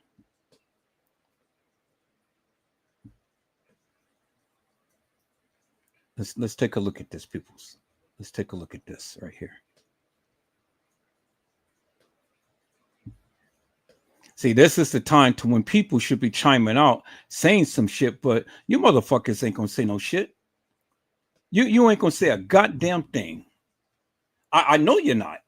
Let's take a look at this, peoples. Let's take a look at this right here. See, this is the time to when people should be chiming out, saying some shit, but you motherfuckers ain't gonna say no shit. You ain't gonna say a goddamn thing. I know you're not.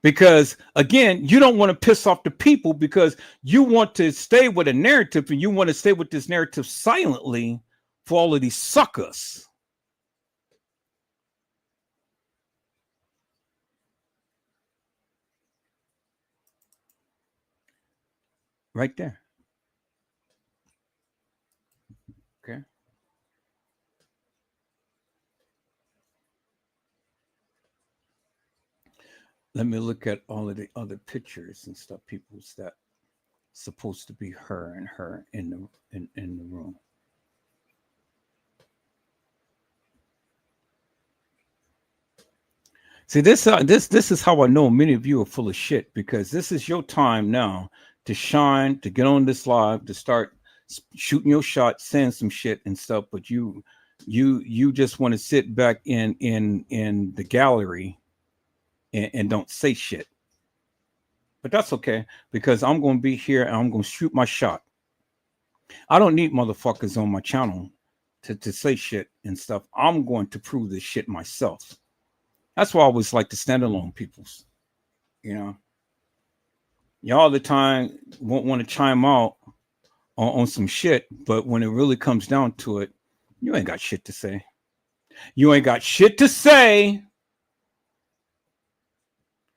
Because again, you don't want to piss off the people because you want to stay with a narrative and you want to stay with this narrative silently for all of these suckers. right there. Okay. Let me look at all of the other pictures and stuff. People's that supposed to be her and her in the room. See this is how I know many of you are full of shit, because this is your time now to shine, to get on this live, to start shooting your shot, saying some shit and stuff. But you just want to sit back in the gallery and don't say shit. But that's okay, because I'm going to be here and I'm going to shoot my shot. I don't need motherfuckers on my channel to say shit and stuff. I'm going to prove this shit myself. That's why I always like to stand alone, peoples. You know, y'all the time won't want to chime out on some shit, but when it really comes down to it, you ain't got shit to say. You ain't got shit to say.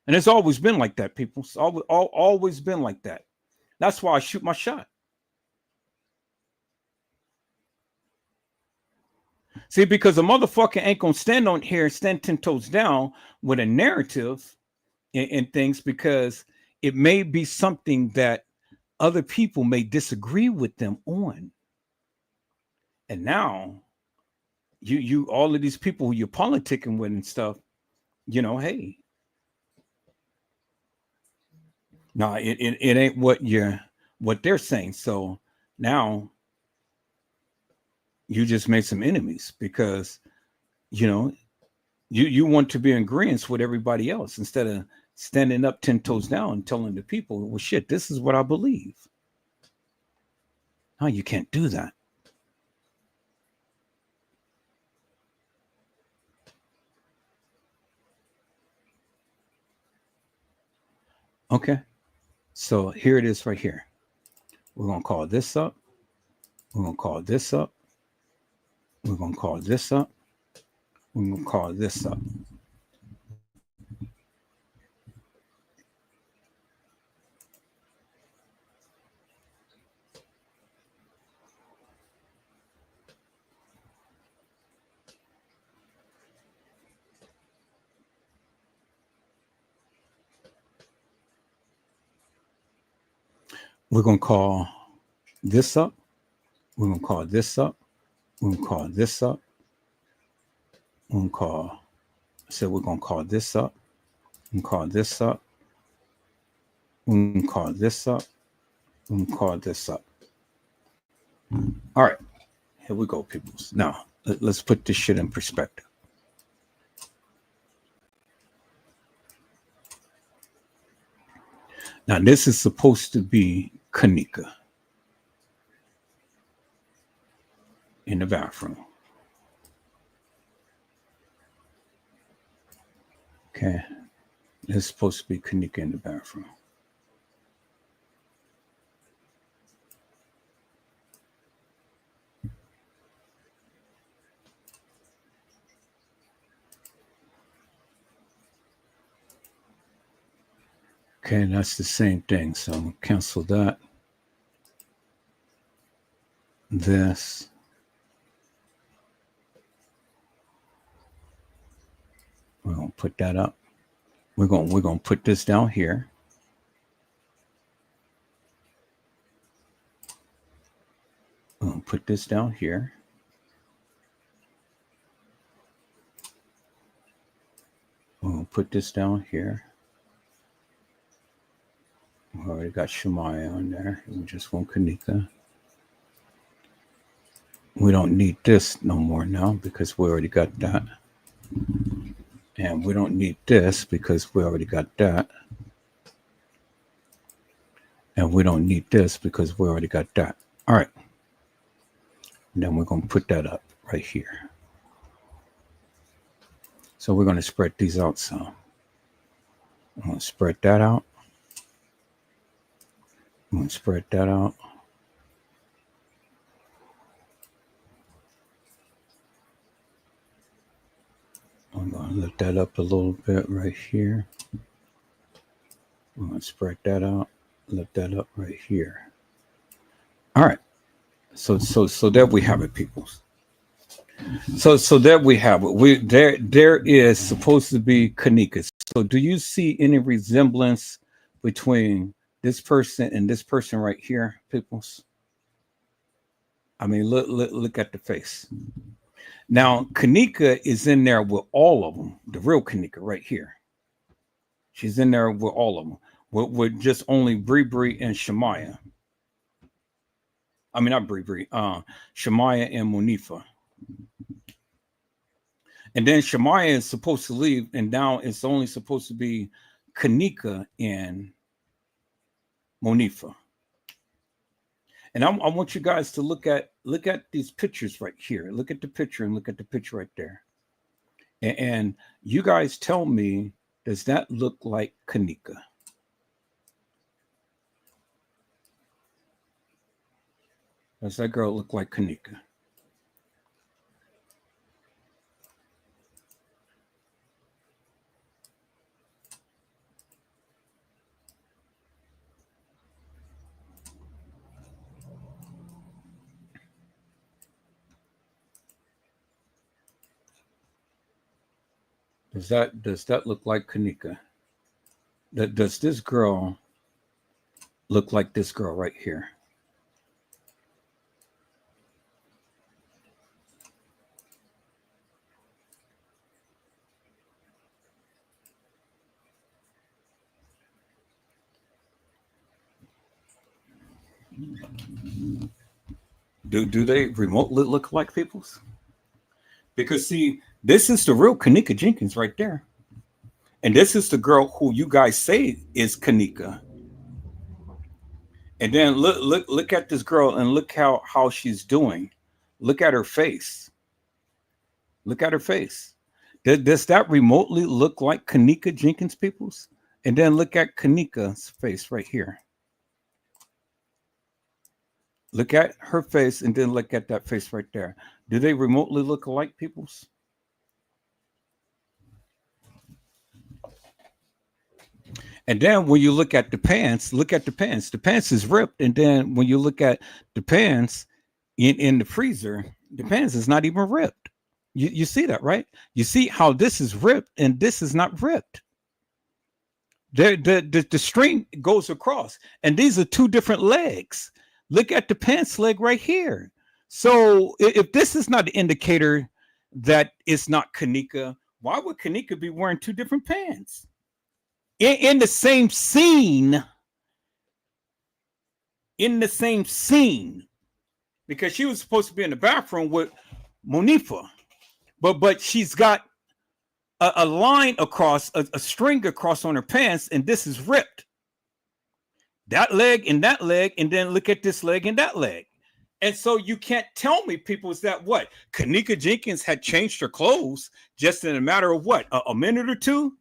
And it's always been like that, people. It's always been like that. That's why I shoot my shot. See, because a motherfucker ain't gonna stand on here, stand 10 toes down with a narrative and things, because it may be something that other people may disagree with them on. And now you all of these people who you're politicking with and stuff, you know, hey, no, it ain't what they're saying. So now you just made some enemies, because you know you want to be in agreement with everybody else instead of standing up 10 toes down and telling the people, well, shit, this is what I believe. No, you can't do that. Okay, so here it is right here. We're gonna call this up. We're gonna call this up. We're gonna call this up. We're gonna call this up. We're gonna call this up. We're gonna call this up. We're gonna call this up. We're gonna call. So we're gonna call this up. We're gonna call this up. We're gonna call this up. We're gonna call this up. All right, here we go, peoples. Now let's put this shit in perspective. Now this is supposed to be Kenneka in the bathroom. Okay, this is supposed to be Kenneka in the bathroom. Okay, that's the same thing. So I'm gonna cancel that. This. We're gonna put that up. We're gonna put this down here. We're gonna put this down here. We're gonna put this down here. We already got Shemaya on there. We just want Kenneka. We don't need this no more now because we already got that. And we don't need this because we already got that. And we don't need this because we already got that. All right. And then we're going to put that up right here. So we're going to spread these out some. I'm going to spread that out. I'm going to spread that out. I'm going to lift that up a little bit right here. I'm going to spread that out. look that up right here. All right. So there we have it, people. So there we have it. There is supposed to be Kenneka. So do you see any resemblance between this person and this person right here, peoples? I mean, look at the face. Now, Kenneka is in there with all of them. The real Kenneka right here. She's in there with all of them. With just only Bree and Shemaya. I mean, not Bree, Shemaya and Monifa. And then Shemaya is supposed to leave, and now it's only supposed to be Kenneka and Monifa. And I want you guys to look at these pictures right here. Look at the picture and look at the picture right there. And you guys tell me, does that look like Kenneka? Does that girl look like Kenneka? Does that look like Kenneka? Does this girl look like this girl right here? Do they remotely look like people's? Because see, this is the real Kenneka Jenkins right there. And this is the girl who you guys say is Kenneka. And then look at this girl and look how she's doing. Look at her face. Look at her face. Does that remotely look like Kenneka Jenkins, peoples? And then look at Kenneka's face right here. Look at her face and then look at that face right there. Do they remotely look alike, peoples? And then when you look at the pants, look at the pants. The pants is ripped. And then when you look at the pants in the freezer, the pants is not even ripped. You see that, right? You see how this is ripped and this is not ripped. The string goes across. And these are two different legs. Look at the pants leg right here. So if this is not an indicator that it's not Kenneka, why would Kenneka be wearing two different pants? In the same scene, because she was supposed to be in the bathroom with Monifa, but she's got a line across, a string across on her pants, and this is ripped. That leg, and then look at this leg and that leg. And so you can't tell me, people, is that what? Kenneka Jenkins had changed her clothes just in a matter of what? A minute or two?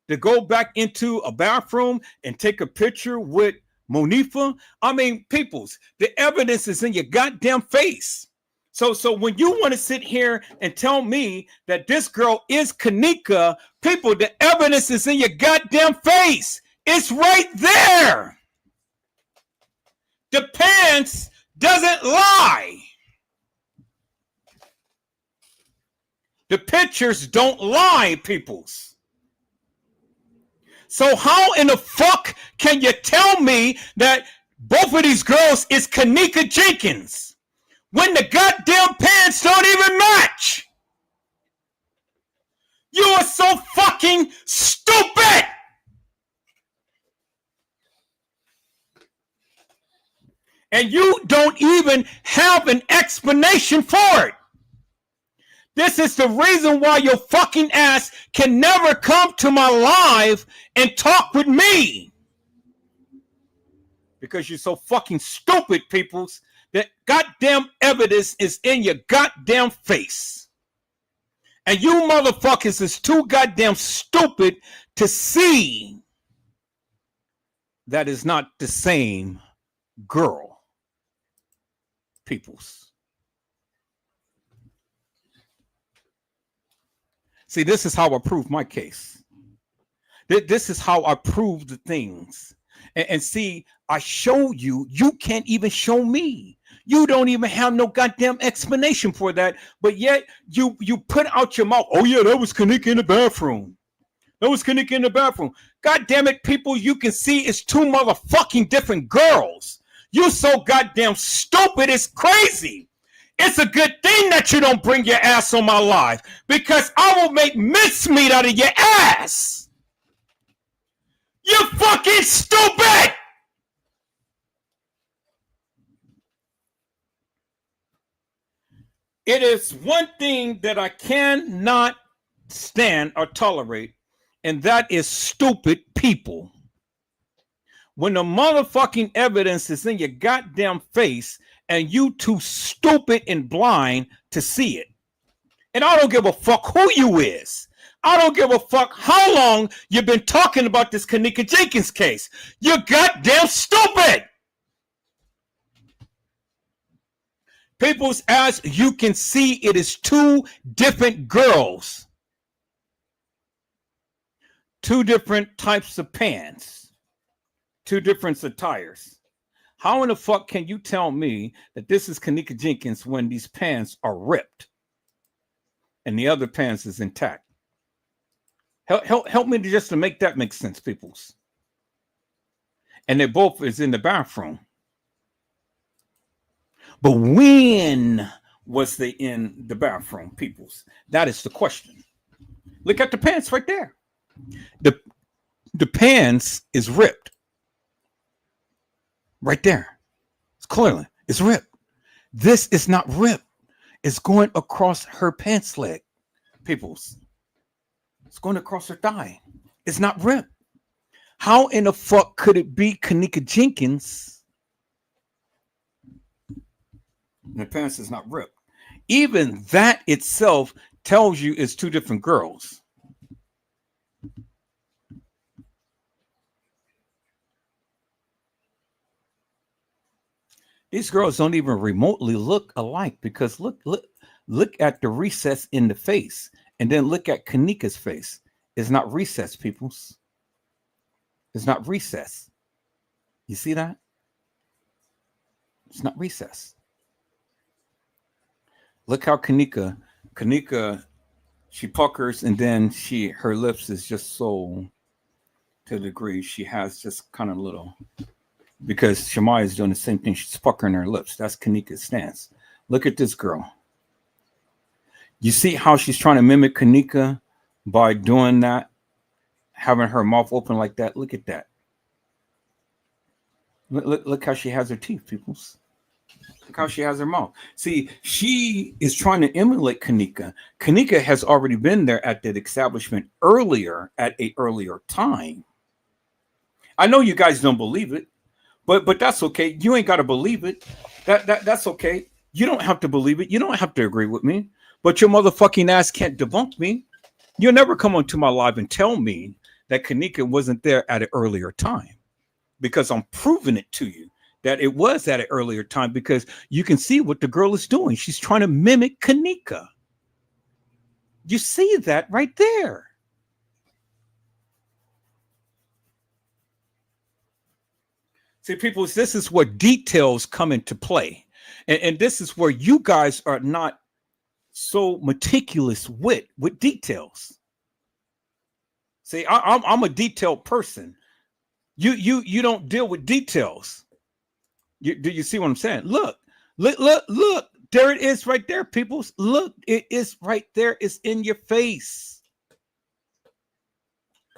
To go back into a bathroom and take a picture with Monifa? I mean, peoples, the evidence is in your goddamn face. So when you want to sit here and tell me that this girl is Kenneka, people, the evidence is in your goddamn face. It's right there. The pants doesn't lie. The pictures don't lie, peoples. So how in the fuck can you tell me that both of these girls is Kenneka Jenkins when the goddamn pants don't even match? You are so fucking stupid. And you don't even have an explanation for it. This is the reason why your fucking ass can never come to my live and talk with me. Because you're so fucking stupid, peoples. That goddamn evidence is in your goddamn face. And you motherfuckers is too goddamn stupid to see that is not the same girl. Peoples. See, this is how I prove my case. This is how I prove the things. And see, I show you, you can't even show me. You don't even have no goddamn explanation for that. But yet you put out your mouth. Oh yeah, that was Kenneka in the bathroom. That was Kenneka in the bathroom. God damn it, people, you can see it's two motherfucking different girls. You so goddamn stupid, it's crazy. It's a good thing that you don't bring your ass on my live, because I will make mincemeat out of your ass. You fucking stupid. It is one thing that I cannot stand or tolerate, and that is stupid people. When the motherfucking evidence is in your goddamn face and you too stupid and blind to see it. And I don't give a fuck who you is. I don't give a fuck how long you've been talking about this Kenneka Jenkins case. You're goddamn stupid. People's, as you can see, it is two different girls. Two different types of pants. Two different attires. How in the fuck can you tell me that this is Kenneka Jenkins when these pants are ripped and the other pants is intact? Help me to make that make sense, peoples. And they both is in the bathroom. But when was they in the bathroom, peoples? That is the question. Look at the pants right there. The pants is ripped. Right there. It's clearly, it's ripped. This is not ripped. It's going across her pants leg, peoples. It's going across her thigh. It's not ripped. How in the fuck could it be Kenneka Jenkins? The pants is not ripped. Even that itself tells you it's two different girls. These girls don't even remotely look alike, because look at the recess in the face, and then look at Kenneka's face. It's not recess, peoples. It's not recess. You see that? It's not recess. Look how Kenneka, she puckers, and then her lips is just so, to the degree she has just kind of little, because Shemai is doing the same thing. She's puckering her lips. That's Kenneka's stance. Look at this girl. You see how she's trying to mimic Kenneka by doing that, having her mouth open like that. Look at that. Look how she has her teeth, peoples. Look how she has her mouth. See, she is trying to emulate Kenneka. Kenneka has already been there at that establishment earlier, at an earlier time. I know you guys don't believe it, but that's okay. You ain't got to believe it. That's okay. You don't have to believe it. You don't have to agree with me. But your motherfucking ass can't debunk me. You'll never come onto my live and tell me that Kenneka wasn't there at an earlier time, because I'm proving it to you that it was at an earlier time, because you can see what the girl is doing. She's trying to mimic Kenneka. You see that right there. See, people, this is where details come into play. And this is where you guys are not so meticulous with details. See, I'm a detailed person. You don't deal with details. Do you see what I'm saying? Look. There it is right there, people. Look, it is right there. It's in your face.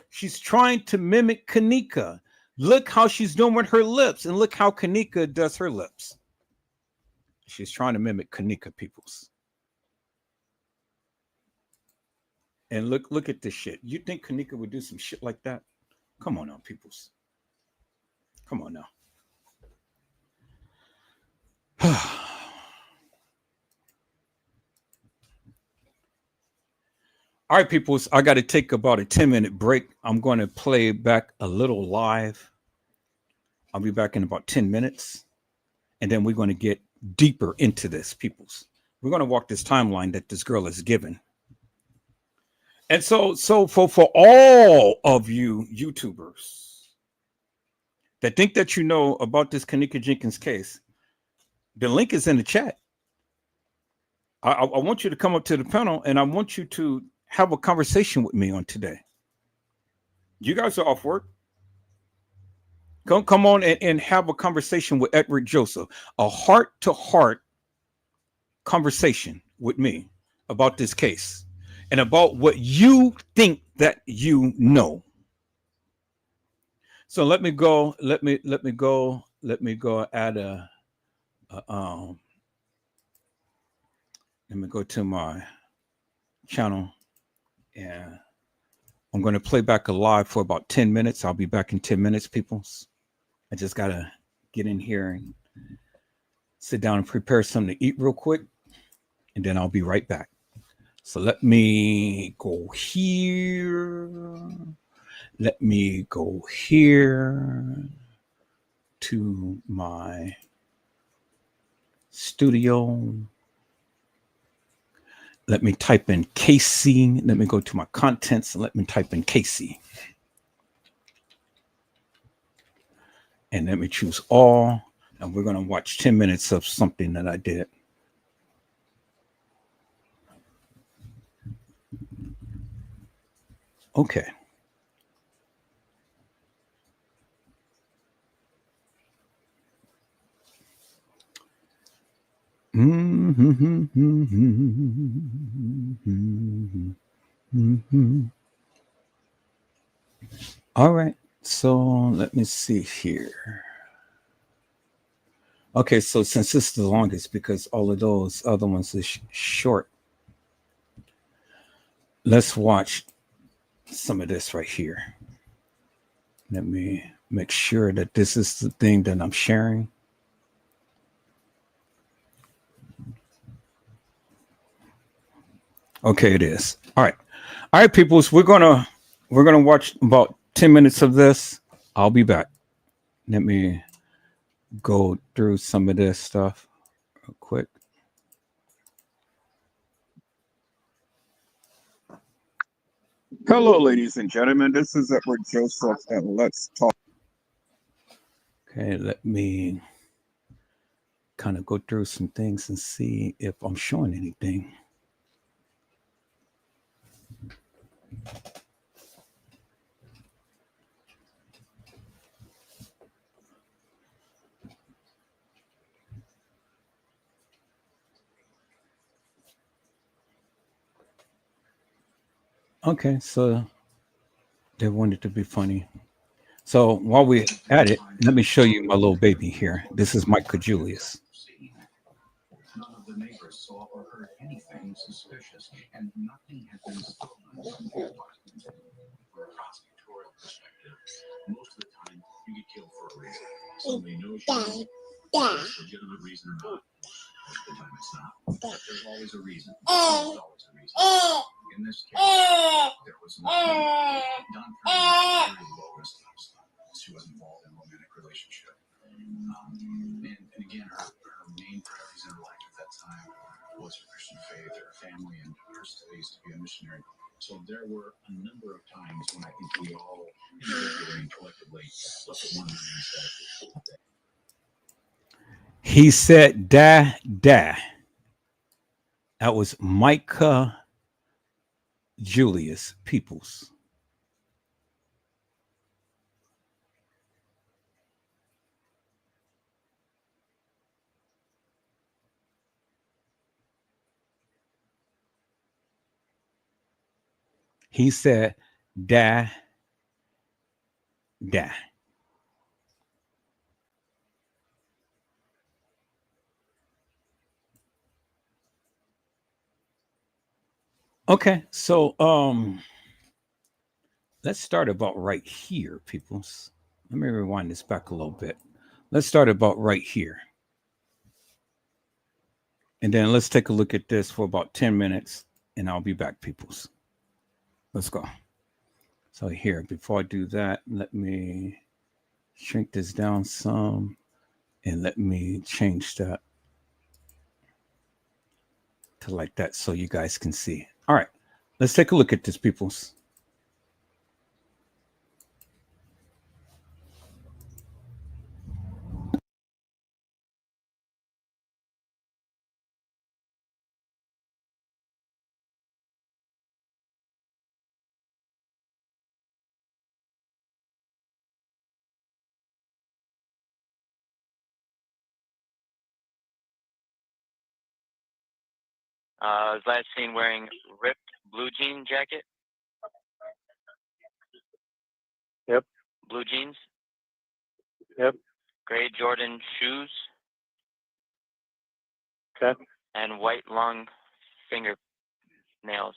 She's trying to mimic Kenneka. Look how she's doing with her lips, and look how Kenneka does her lips. She's trying to mimic Kenneka, peoples. And look at this shit. You think Kenneka would do some shit like that? Come on now, peoples. Come on now. All right, peoples, I got to take about a 10-minute break. I'm going to play back a little live. I'll be back in about 10 minutes. And then we're going to get deeper into this, peoples. We're going to walk this timeline that this girl has given. And so for all of you YouTubers, that think that you know about this Kenneka Jenkins case, the link is in the chat. I want you to come up to the panel and I want you to have a conversation with me on today. You guys are off work. Come on and have a conversation with Edward Joseph, a heart-to-heart conversation with me about this case and about what you think that you know. So let me go add let me go to my channel and I'm going to play back a live for about 10 minutes. I'll be back in 10 minutes, peoples. I just got to get in here and sit down and prepare something to eat real quick, and then I'll be right back. So let me go here. Let me go here to my studio. Let me type in Casey. Let me go to my contents and let me type in Casey. And let me choose all. And we're going to watch 10 minutes of something that I did. Okay. All right. So let me see here. Okay, so since this is the longest, because all of those other ones is short, let's watch some of this right here. Let me make sure that this is the thing that I'm sharing. Okay, it is. All right, peoples. We're gonna watch about 10 minutes of this. I'll be back. Let me go through some of this stuff real quick. Hello, ladies and gentlemen. This is Edward Joseph, and let's talk. Okay, let me kind of go through some things and see if I'm showing anything. Okay, so they wanted to be funny. So while we're at it, let me show you my little baby here. This is Micah Julius. None of the neighbors saw or heard anything suspicious, and nothing had been stolen from the apartment. From a prosecutorial perspective, most of the time you get killed for a reason. Somebody knows you, whether it's a legitimate reason or not. Most of the time it's not. But there's always a reason. There's always a reason. In this case, there was nothing. Don Fernandez was a very low-risk lifestyle. She was involved in a romantic relationship. And again, her main priorities in her life at that time was her Christian faith, her family, and her studies to be a missionary. So there were a number of times when I think we all individually and collectively looked at one another and said, he said, da. That was Micah Julius Peoples. He said, da. Okay, so let's start about right here, peoples. Let me rewind this back a little bit. Let's start about right here. And then let's take a look at this for about 10 minutes, and I'll be back, peoples. Let's go. So here, before I do that, let me shrink this down some, and let me change that to like that so you guys can see. All right, let's take a look at this, peoples. Was last seen wearing ripped blue jean jacket. Yep. Blue jeans. Yep. Gray Jordan shoes. Okay. And white long fingernails.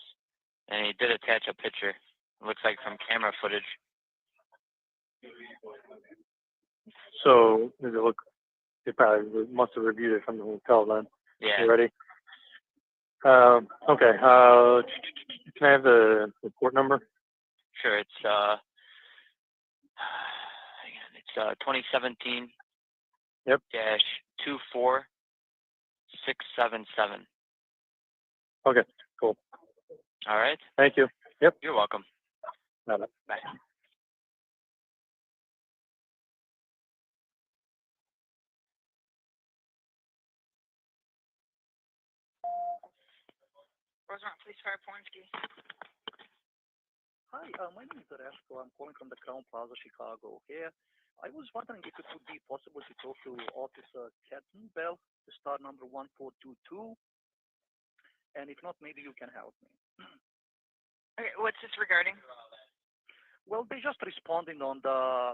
And he did attach a picture. It looks like from camera footage. So does it look? They probably must have reviewed it from the hotel then. Yeah. You ready? Okay. Can I have the report number? Sure. It's 2017. Yep. -24677. Okay. Cool. All right. Thank you. Yep. You're welcome. Bye. Bye. Rosemont Police Fire Pornsky. Hi, my name is Resco. I'm calling from the Crown Plaza, Chicago. Here, I was wondering if it would be possible to talk to Officer Kettenbell, the star number 1422, and if not, maybe you can help me. Okay, what's this regarding? Well, they just responding on the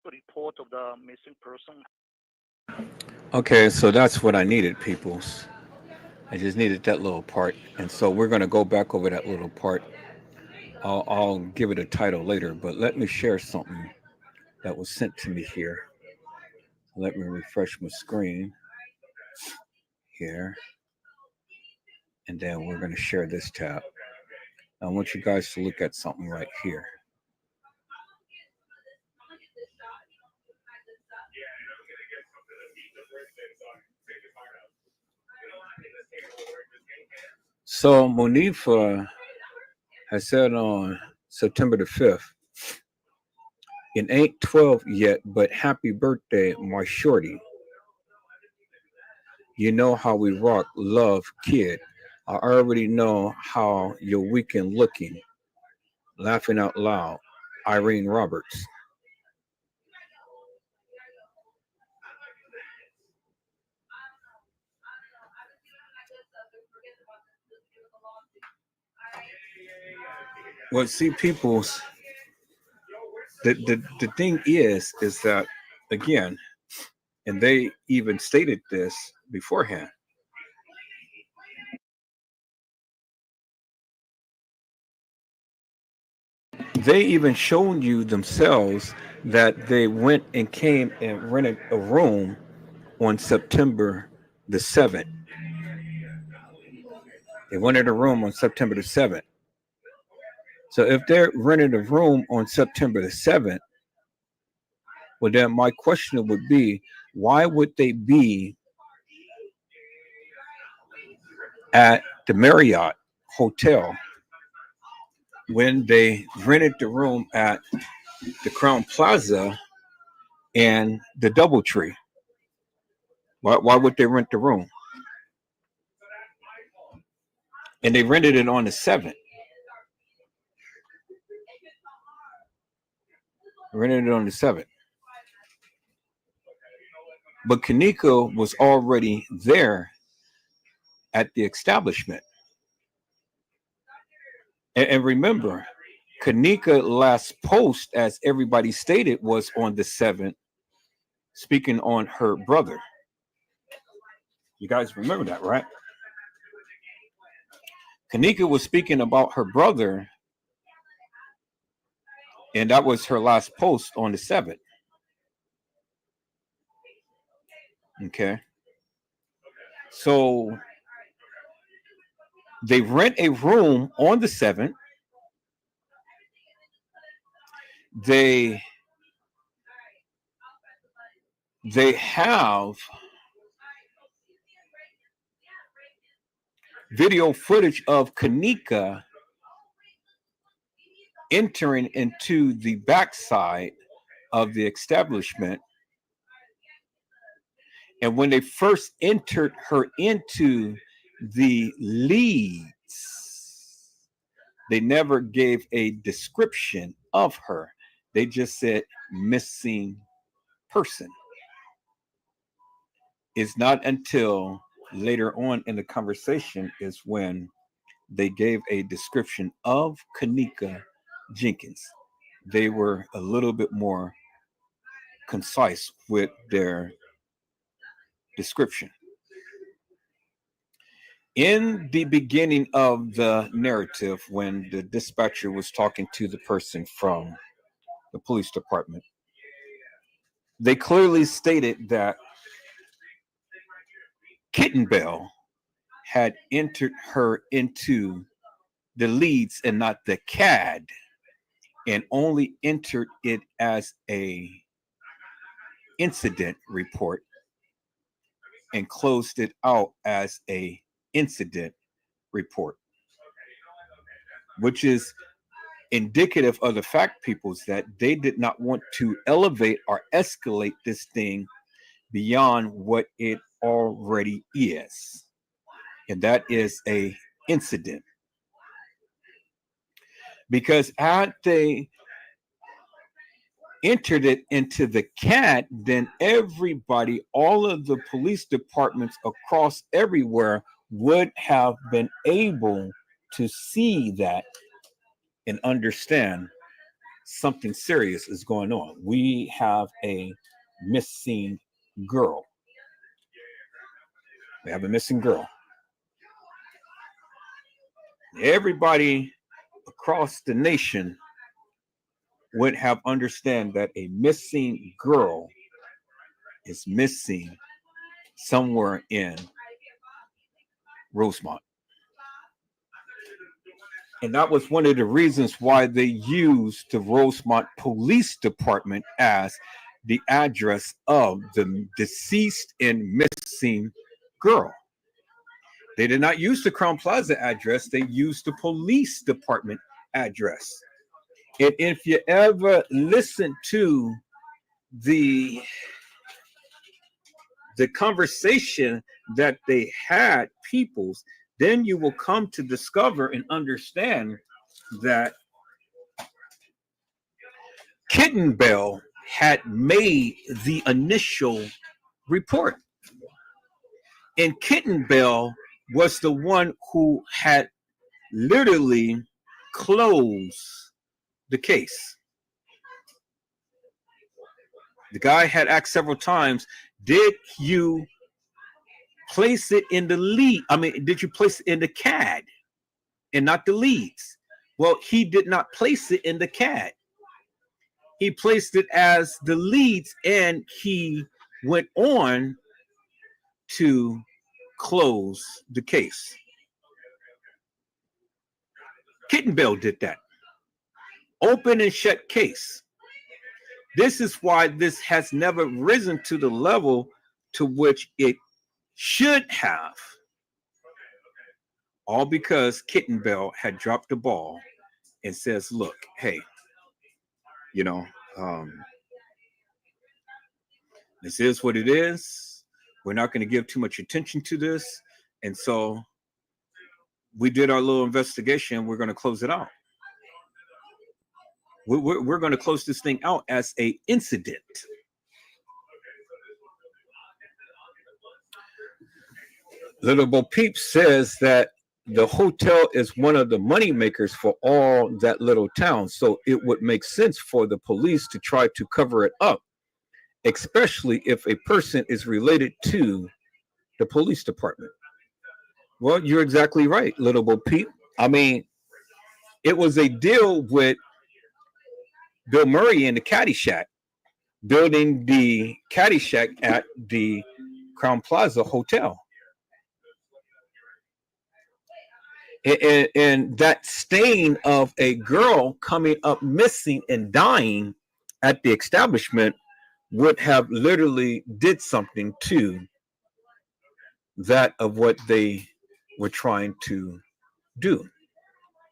report of the missing person. Okay, so that's what I needed, peoples. I just needed that little part, and so we're going to go back over that little part. I'll give it a title later, but let me share something that was sent to me here. Let me refresh my screen here, and then we're going to share this tab. I want you guys to look at something right here. So Monifa has said on September the 5th, it ain't 12 yet, but happy birthday, my shorty. You know how we rock, love, kid. I already know how your weekend looking. Laughing out loud, Irene Roberts. Well, see, people's the thing is that again, and they even stated this beforehand. They even shown you themselves that they went and came and rented a room on September the 7th. They rented a room on September the 7th. So if they're renting a room on September the 7th, well, then my question would be, why would they be at the Marriott Hotel when they rented the room at the Crown Plaza and the DoubleTree? Why would they rent the room? And they rented it on the 7th. Rented it on the 7th. But Kenneka was already there at the establishment. And remember, Kenneka last post, as everybody stated, was on the 7th, speaking on her brother. You guys remember that, right? Kenneka was speaking about her brother, and that was her last post on the 7th. Okay. So they rent a room on the 7th. They have video footage of Kenneka entering into the backside of the establishment. And when they first entered her into the leads, they never gave a description of her. They just said missing person. It's not until later on in the conversation is when they gave a description of Kenneka Jenkins. They were a little bit more concise with their description. In the beginning of the narrative, when the dispatcher was talking to the person from the police department, they clearly stated that Kitten Bell had entered her into the leads and not the CAD, and only entered it as a incident report and closed it out as a incident report, which is indicative of the fact, peoples, that they did not want to elevate or escalate this thing beyond what it already is, and that is a incident. Because had they entered it into the CAD, then everybody, all of the police departments across everywhere would have been able to see that and understand something serious is going on. We have a missing girl. We have a missing girl. Everybody across the nation would have understand that a missing girl is missing somewhere in Rosemont. And that was one of the reasons why they used the Rosemont Police Department as the address of the deceased and missing girl. They did not use the Crown Plaza address, they used the police department address. And if you ever listen to the conversation that they had, peoples, then you will come to discover and understand that Kitten Bell had made the initial report. And Kitten Bell was the one who had literally closed the case. The guy had asked several times, did you place it in the lead? I mean, did you place it in the CAD and not the leads? Well, he did not place it in the CAD. He placed it as the leads, and he went on to close the case. Kitten Bell did that. Open and shut case. This is why this has never risen to the level to which it should have. All because Kitten Bell had dropped the ball and says, look, hey, this is what it is. We're not going to give too much attention to this. And so we did our little investigation. We're going to close it out. We're going to close this thing out as an incident. Little Bo Peep says that the hotel is one of the money makers for all that little town. So it would make sense for the police to try to cover it up, especially if a person is related to the police department. Well, you're exactly right, Little Bo Peep. I mean, it was a deal with Bill Murray and the Caddyshack, building the Caddyshack at the Crown Plaza Hotel. And that stain of a girl coming up missing and dying at the establishment would have literally did something to that of what they were trying to do,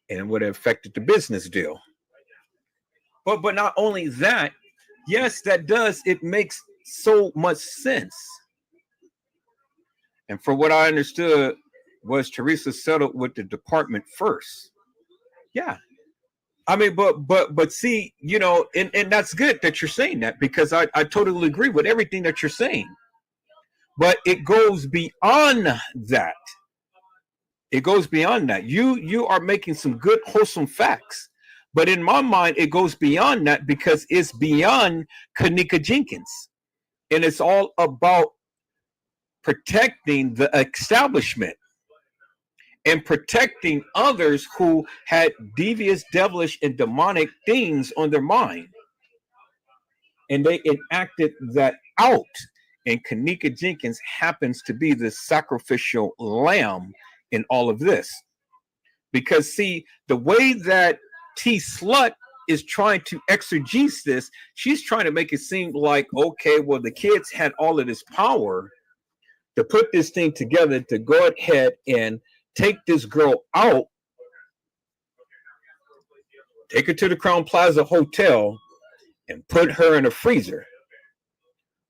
and would have affected the business deal. But not only that, yes, that does. It makes so much sense. And from what I understood was Teresa settled with the department first. Yeah. I mean, but see, and that's good that you're saying that, because I totally agree with everything that you're saying. but it goes beyond that. It goes beyond that. You are making some good, wholesome facts. But in my mind, it goes beyond that because it's beyond Kenneka Jenkins. And it's all about protecting the establishment and protecting others who had devious, devilish, and demonic things on their mind. And they enacted that out. And Kenneka Jenkins happens to be the sacrificial lamb in all of this. Because, see, the way that T Slut is trying to exegese this, she's trying to make it seem like, okay, well, the kids had all of this power to put this thing together to go ahead and take this girl out, take her to the Crown Plaza Hotel, and put her in a freezer.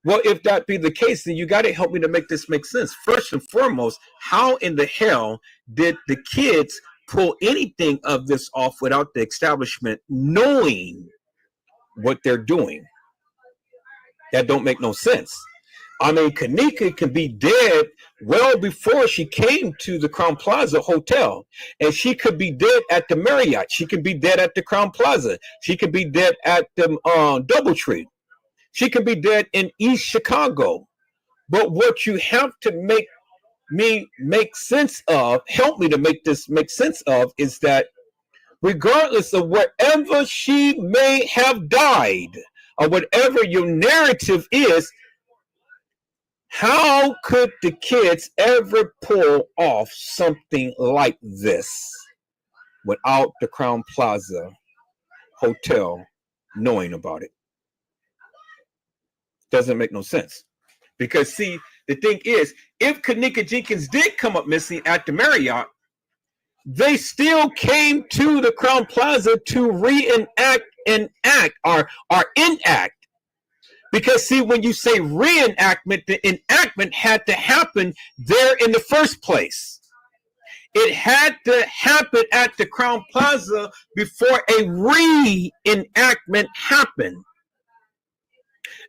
Well, if that be the case, then you got to help me to make this make sense. First and foremost, how in the hell did the kids pull anything of this off without the establishment knowing what they're doing? That don't make no sense. I mean, Kenneka can be dead well before she came to the Crown Plaza Hotel. And she could be dead at the Marriott. She can be dead at the Crown Plaza. She could be dead at the Doubletree. She could be dead in East Chicago. But what you have to make me make sense of, help me to make this make sense of, is that regardless of wherever she may have died, or whatever your narrative is, how could the kids ever pull off something like this without the Crown Plaza Hotel knowing about it? Doesn't make no sense. Because, see, the thing is, if Kenneka Jenkins did come up missing at the Marriott, they still came to the Crown Plaza to reenact and act or enact. Because, see, when you say reenactment, the enactment had to happen there in the first place. It had to happen at the Crown Plaza before a reenactment happened.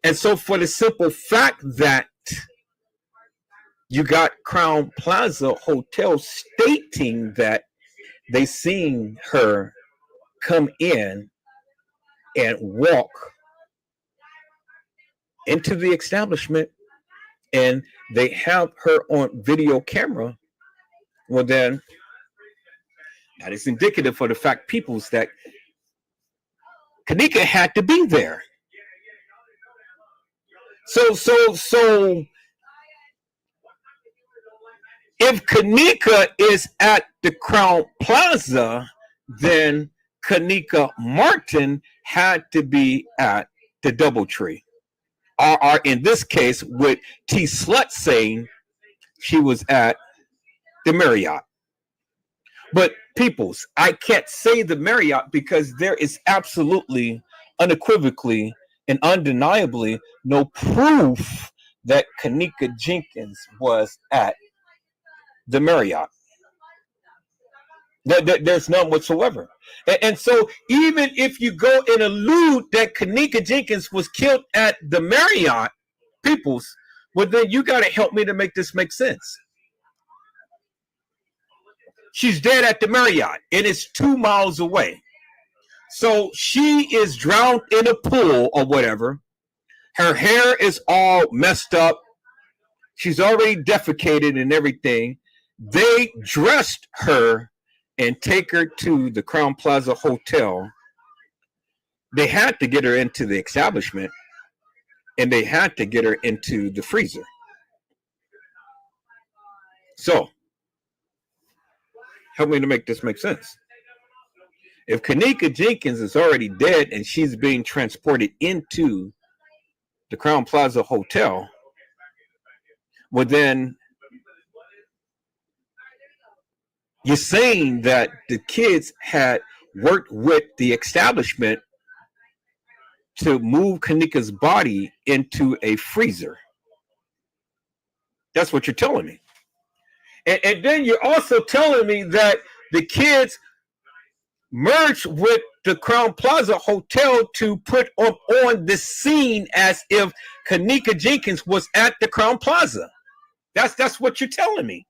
And so for the simple fact that you got Crown Plaza Hotel stating that they seen her come in and walk into the establishment and they have her on video camera, well then that is indicative for the fact, peoples, that Kenneka had to be there. So if Kenneka is at the Crown Plaza, then Kenneka Martin had to be at the Doubletree. Or in this case, with T Slut saying she was at the Marriott. But peoples, I can't say the Marriott because there is absolutely, unequivocally, and undeniably no proof that Kenneka Jenkins was at the Marriott. There's none whatsoever. And so even if you go and allude that Kenneka Jenkins was killed at the Marriott, peoples, well then you got to help me to make this make sense. She's dead at the Marriott and it's 2 miles away. So she is drowned in a pool or whatever. Her hair is all messed up. She's already defecated and everything. They dressed her and take her to the Crown Plaza Hotel. They had to get her into the establishment and they had to get her into the freezer. So, help me to make this make sense. If Kenneka Jenkins is already dead and she's being transported into the Crown Plaza Hotel, well then you're saying that the kids had worked with the establishment to move Kenneka's body into a freezer. That's what you're telling me. And then you're also telling me that the kids merged with the Crown Plaza Hotel to put on the scene as if Kenneka Jenkins was at the Crown Plaza. That's what you're telling me.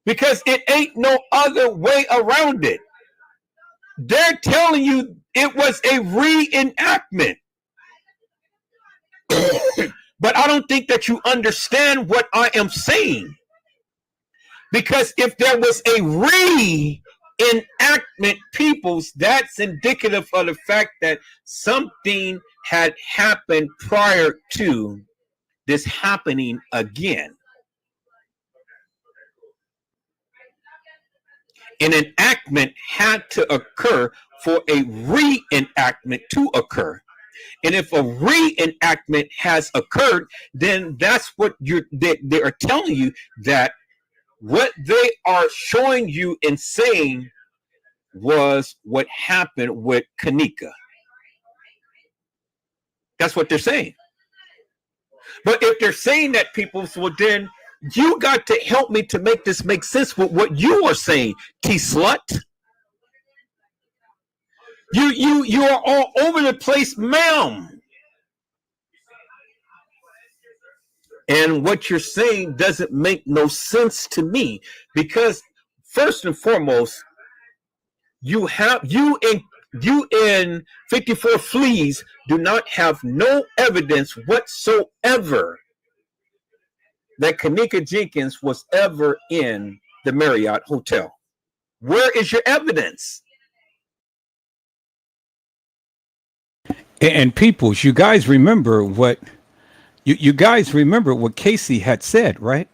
Because it ain't no other way around it. They're telling you it was a reenactment. But I don't think that you understand what I am saying. Because if there was a reenactment, peoples, that's indicative of the fact that something had happened prior to this happening again. An enactment had to occur for a reenactment to occur. And if a reenactment has occurred, then that's what they are telling you, that what they are showing you and saying was what happened with Kenneka. That's what they're saying. But if they're saying that, people, well, then you got to help me to make this make sense with what you are saying, T-slut. You are all over the place, ma'am. And what you're saying doesn't make no sense to me, because first and foremost, you in 54 Fleas do not have no evidence whatsoever that Kenneka Jenkins was ever in the Marriott Hotel. Where is your evidence? And peoples, you guys remember what you guys remember what Casey had said, right?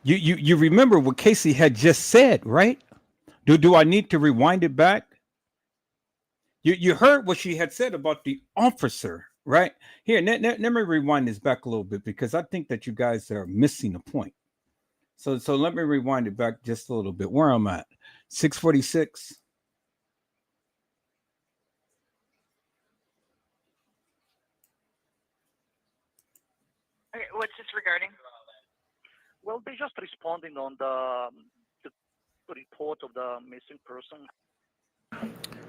You remember what Casey had just said, right? Do I need to rewind it back? You heard what she had said about the officer, right? Here, let me rewind this back a little bit, because I think that you guys are missing the point. So let me rewind it back just a little bit. Where I'm at, 646. Okay, what's this regarding? Well, they're just responding on the report of the missing person.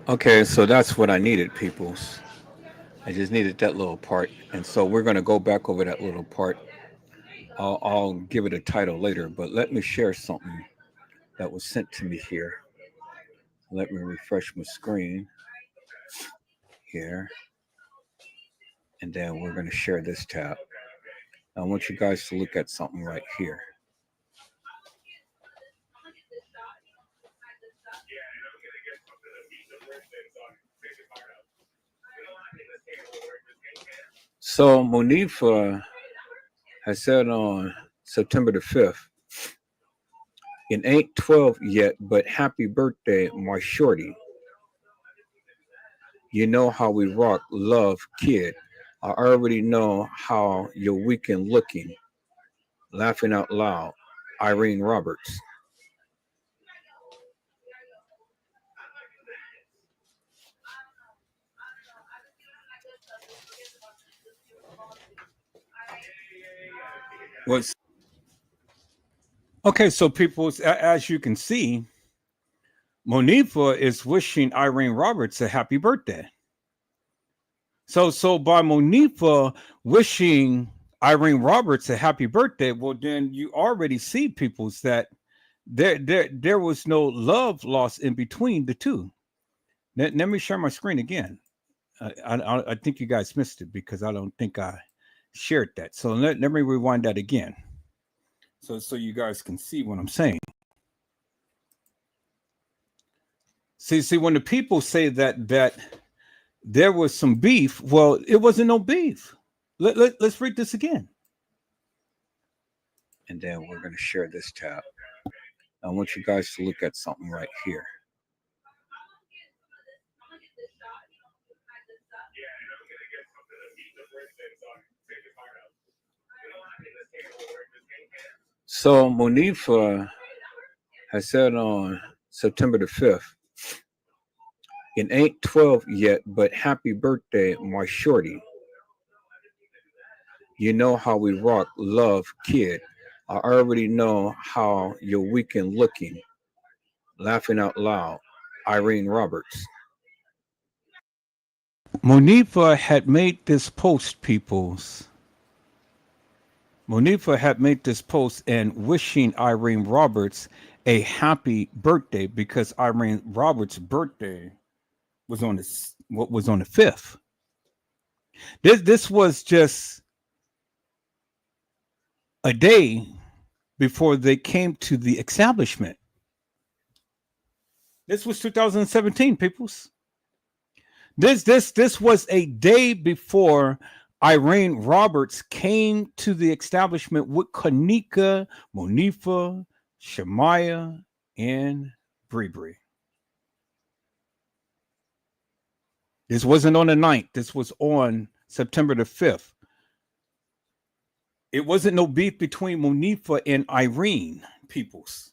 Okay, so that's what I needed, peoples. I just needed that little part. And so we're going to go back over that little part. I'll give it a title later, but let me share something that was sent to me here. Let me refresh my screen here. And then we're going to share this tab. I want you guys to look at something right here. So Monifa has said on September the 5th, it ain't 12 yet, but happy birthday, my shorty. You know how we rock, love, kid. I already know how your weekend looking. Laughing out loud, Irene Roberts. Was okay, so people, as you can see, Monifa is wishing Irene Roberts a happy birthday. So by Monifa wishing Irene Roberts a happy birthday, well, then you already see, peoples, that there was no love lost in between the two. Let me share my screen again. I think you guys missed it because I don't think I shared that. So let me rewind that again, so you guys can see what I'm saying. See, when the people say that there was some beef, well, it wasn't no beef. Let's read this again. And then we're going to share this tab. I want you guys to look at something right here. So Monifa has said on September the 5th, it ain't 12 yet, but happy birthday, my shorty. You know how we rock, love, kid. I already know how your weekend looking. Laughing out loud, Irene Roberts. Monifa had made this post, peoples. Monifa had made this post and wishing Irene Roberts a happy birthday because Irene Roberts' birthday was on the 5th. This was just a day before they came to the establishment. This was 2017, peoples. This was a day before Irene Roberts came to the establishment with Kenneka, Monifa, Shemaya, and Bree. This wasn't on the 9th. This was on September the 5th. It wasn't no beef between Monifa and Irene, peoples.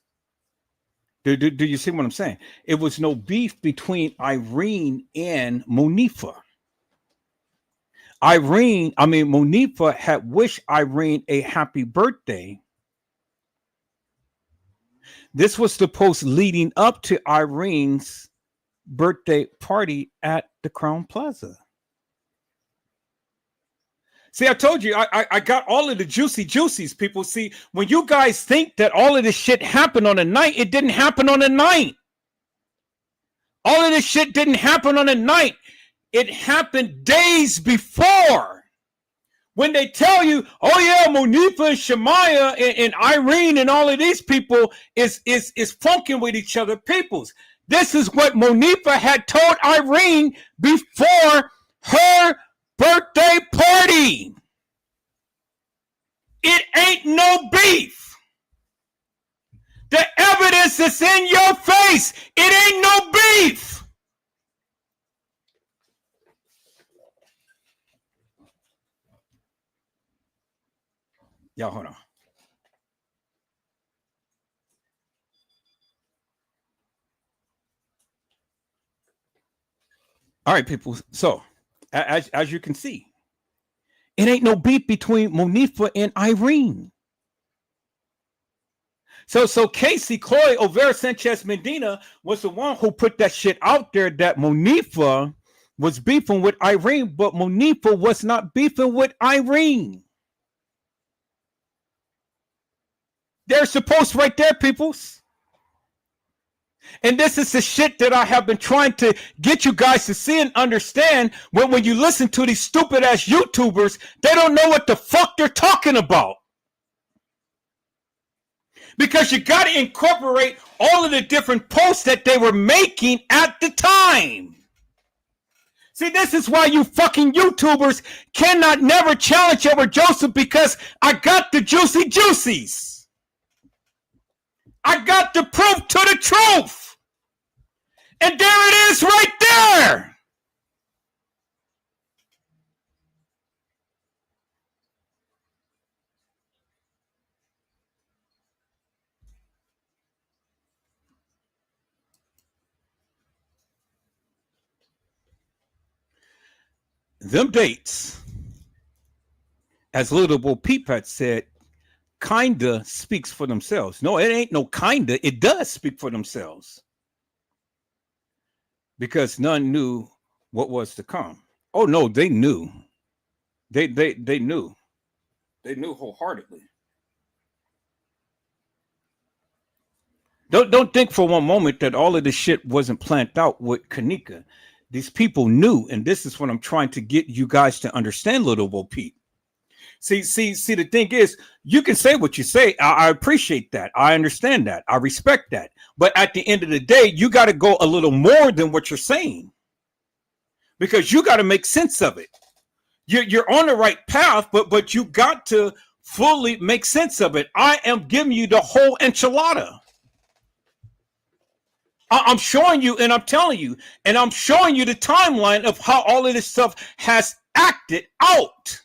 Do you see what I'm saying? It was no beef between Irene and Monifa. Monifa had wished Irene a happy birthday. This was the post leading up to Irene's birthday party at the Crown Plaza. See, I told you, I got all of the juicies, people. See, when you guys think that all of this shit happened on the night, it didn't happen on the night. All of this shit didn't happen on the night. It happened days before. When they tell you, oh yeah, Monifa and Shemaya and Irene and all of these people is funking with each other, peoples. This is what Monifa had told Irene before her birthday party. It ain't no beef. The evidence is in your face. It ain't no beef. Y'all, hold on. All right, people. So, as you can see, it ain't no beef between Monifa and Irene. So Casey Olvera Sanchez Medina was the one who put that shit out there that Monifa was beefing with Irene, but Monifa was not beefing with Irene. They're supposed right there, peoples. And this is the shit that I have been trying to get you guys to see and understand. When you listen to these stupid ass YouTubers, they don't know what the fuck they're talking about. Because you got to incorporate all of the different posts that they were making at the time. See, this is why you fucking YouTubers cannot never challenge Edward Joseph, because I got the juicies. I got the proof to the truth. And there it is right there. Them dates, as Little Bo Peep had said, kinda speaks for themselves. No, it ain't no kinda. It does speak for themselves. Because none knew what was to come. Oh no, they knew. They knew. They knew wholeheartedly. Don't think for one moment that all of this shit wasn't planned out with Kenneka. These people knew, and this is what I'm trying to get you guys to understand, Little Bo Peep. See, the thing is, you can say what you say. I appreciate that. I understand that. I respect that. But at the end of the day, you got to go a little more than what you're saying, because you got to make sense of it. You're on the right path, but you got to fully make sense of it. I am giving you the whole enchilada. I'm showing you, and I'm telling you, and I'm showing you the timeline of how all of this stuff has acted out.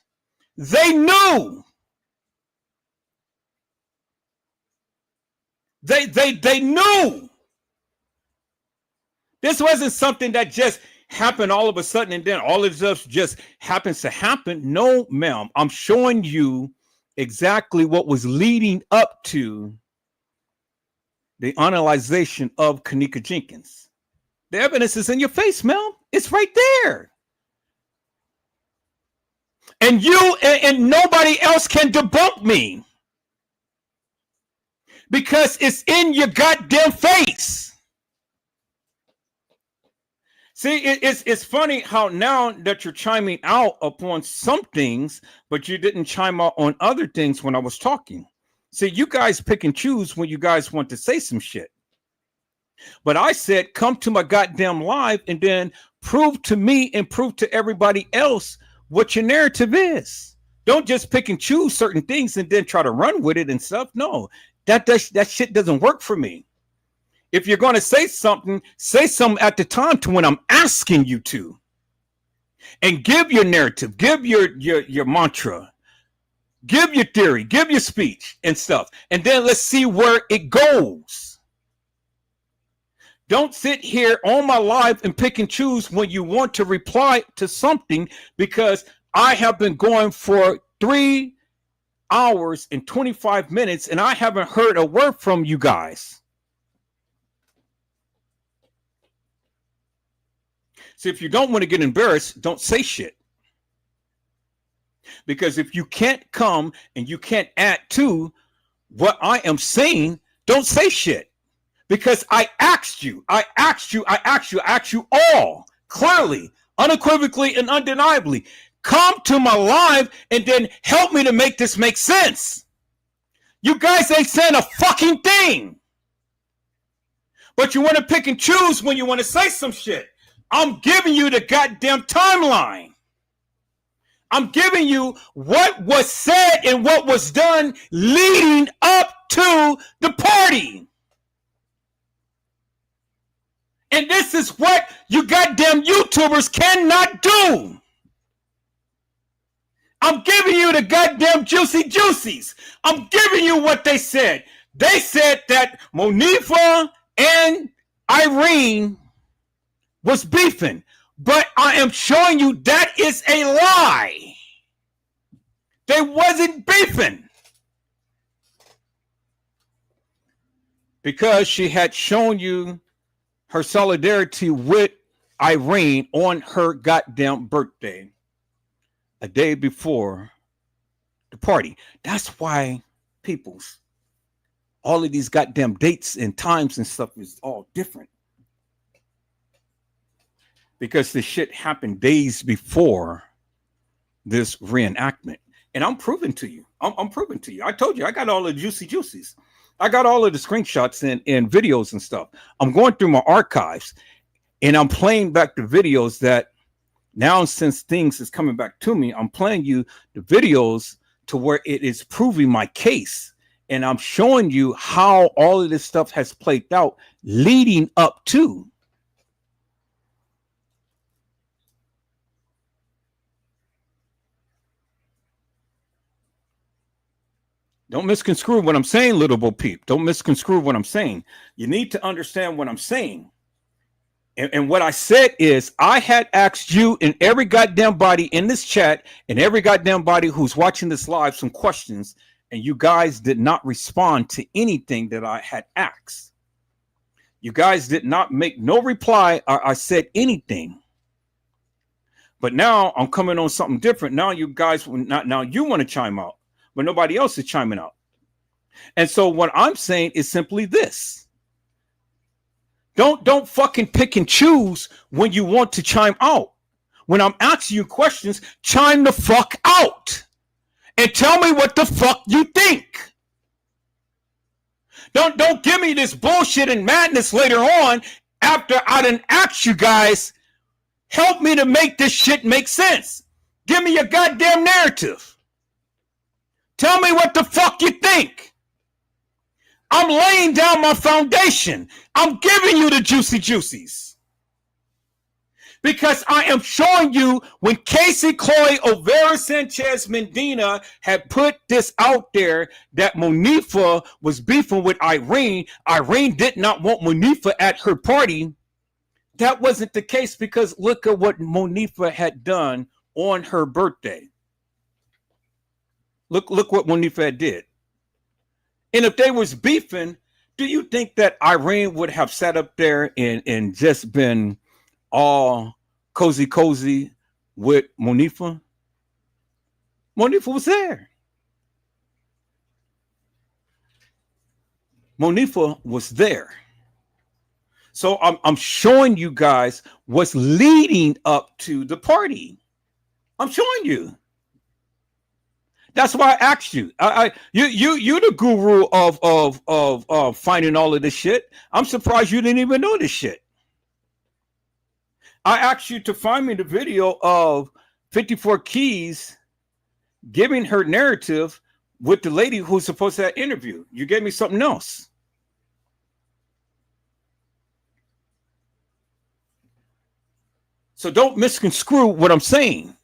They knew. They knew. This wasn't something that just happened all of a sudden and then all of this just happens to happen. No, ma'am. I'm showing you exactly what was leading up to the analyzation of Kenneka Jenkins. The evidence is in your face, ma'am. It's right there. And you and nobody else can debunk me because it's in your goddamn face. See, it's funny how now that you're chiming out upon some things, but you didn't chime out on other things when I was talking. See, you guys pick and choose when you guys want to say some shit. But I said, come to my goddamn live and then prove to me and prove to everybody else what your narrative is. Don't just pick and choose certain things and then try to run with it and stuff. No, that shit doesn't work for me. If you're going to say something at the time to when I'm asking you to. And give your narrative, give your mantra, give your theory, give your speech and stuff. And then let's see where it goes. Don't sit here on my live and pick and choose when you want to reply to something, because I have been going for 3 hours and 25 minutes and I haven't heard a word from you guys. So if you don't want to get embarrassed, don't say shit. Because if you can't come and you can't add to what I am saying, don't say shit. Because I asked you all clearly, unequivocally, and undeniably, come to my live and then help me to make this make sense. You guys ain't saying a fucking thing. But you want to pick and choose when you want to say some shit. I'm giving you the goddamn timeline. I'm giving you what was said and what was done leading up to the party. And this is what you goddamn YouTubers cannot do. I'm giving you the goddamn juicy juicies. I'm giving you what they said. They said that Monifa and Irene was beefing, but I am showing you that is a lie. They wasn't beefing because she had shown you her solidarity with Irene on her goddamn birthday, a day before the party. That's why people's all of these goddamn dates and times and stuff is all different. Because the shit happened days before this reenactment. And I'm proving to you. I'm proving to you. I told you, I got all the juicy juicies. I got all of the screenshots and videos and stuff. I'm going through my archives and I'm playing back the videos that now, since things is coming back to me, I'm playing you the videos to where it is proving my case. And I'm showing you how all of this stuff has played out leading up to. Don't misconstrue what I'm saying, little Bo Peep. Don't misconstrue what I'm saying. You need to understand what I'm saying. And what I said is, I had asked you and every goddamn body in this chat and every goddamn body who's watching this live some questions, and you guys did not respond to anything that I had asked. You guys did not make no reply or I said anything. But now I'm coming on something different. Now you guys, now you want to chime out, but nobody else is chiming out. And so what I'm saying is simply this. Don't fucking pick and choose when you want to chime out. When I'm asking you questions, chime the fuck out. And tell me what the fuck you think. Don't give me this bullshit and madness later on after I done asked you guys, help me to make this shit make sense. Give me your goddamn narrative. Tell me what the fuck you think. I'm laying down my foundation. I'm giving you the juicy juicies. Because I am showing you when Cassie Chloe Olvera Sanchez Medina had put this out there that Monifa was beefing with Irene. Irene did not want Monifa at her party. That wasn't the case, because look at what Monifa had done on her birthday. Look what Monifa did. And if they was beefing, do you think that Irene would have sat up there and just been all cozy with Monifa? Monifa was there. Monifa was there. So I'm showing you guys what's leading up to the party. I'm showing you. That's why I asked you. You're the guru of finding all of this shit. I'm surprised you didn't even know this shit. I asked you to find me the video of 54 Keys giving her narrative with the lady who's supposed to have interview. You gave me something else. So don't misconstrue what I'm saying.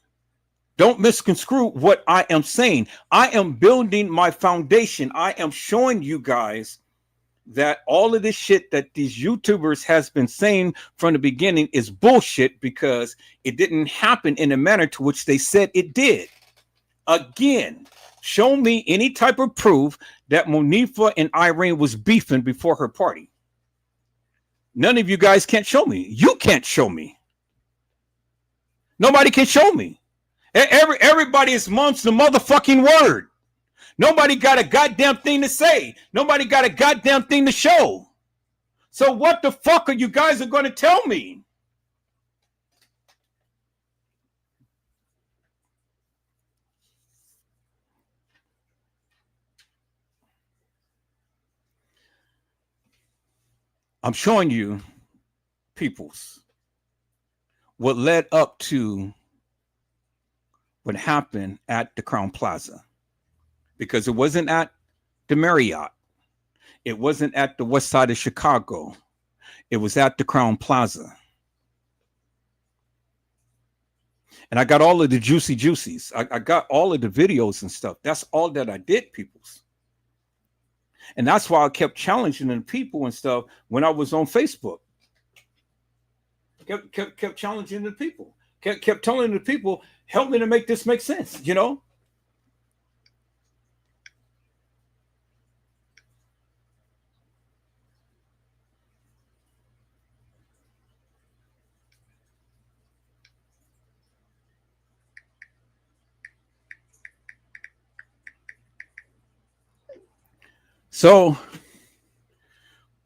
Don't misconstrue what I am saying. I am building my foundation. I am showing you guys that all of this shit that these YouTubers has been saying from the beginning is bullshit because it didn't happen in the manner to which they said it did. Again, show me any type of proof that Monifa and Irene was beefing before her party. None of you guys can't show me. You can't show me. Nobody can show me. Everybody is mum's the motherfucking word. Nobody got a goddamn thing to say. Nobody got a goddamn thing to show. So what the fuck are you guys going to tell me? I'm showing you, peoples, what led up to what happened at the Crown Plaza. Because it wasn't at the Marriott. It wasn't at the west side of Chicago. It was at the Crown Plaza. And I got all of the juicies. I got all of the videos and stuff. That's all that I did, peoples. And that's why I kept challenging the people and stuff when I was on Facebook. Kept challenging the people. Kept telling the people, help me to make this make sense, you know? So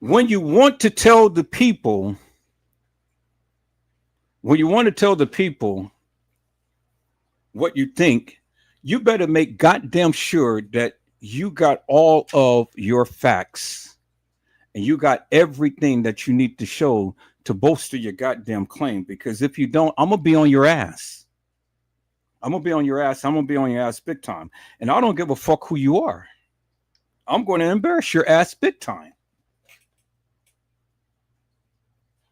when you want to tell the people, what you think, you better make goddamn sure that you got all of your facts and you got everything that you need to show to bolster your goddamn claim. Because if you don't, I'm going to be on your ass. I'm going to be on your ass. I'm going to be on your ass big time. And I don't give a fuck who you are. I'm going to embarrass your ass big time.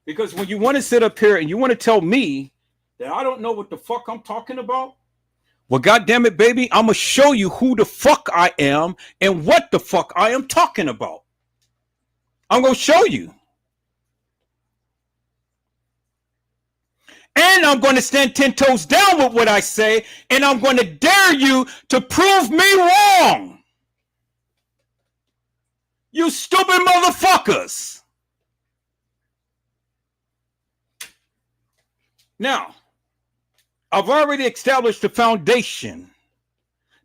Because when you want to sit up here and you want to tell me that I don't know what the fuck I'm talking about, well, goddamn it, baby, I'm going to show you who the fuck I am and what the fuck I am talking about. I'm going to show you. And I'm going to stand 10 toes down with what I say, and I'm going to dare you to prove me wrong. You stupid motherfuckers. Now, I've already established the foundation.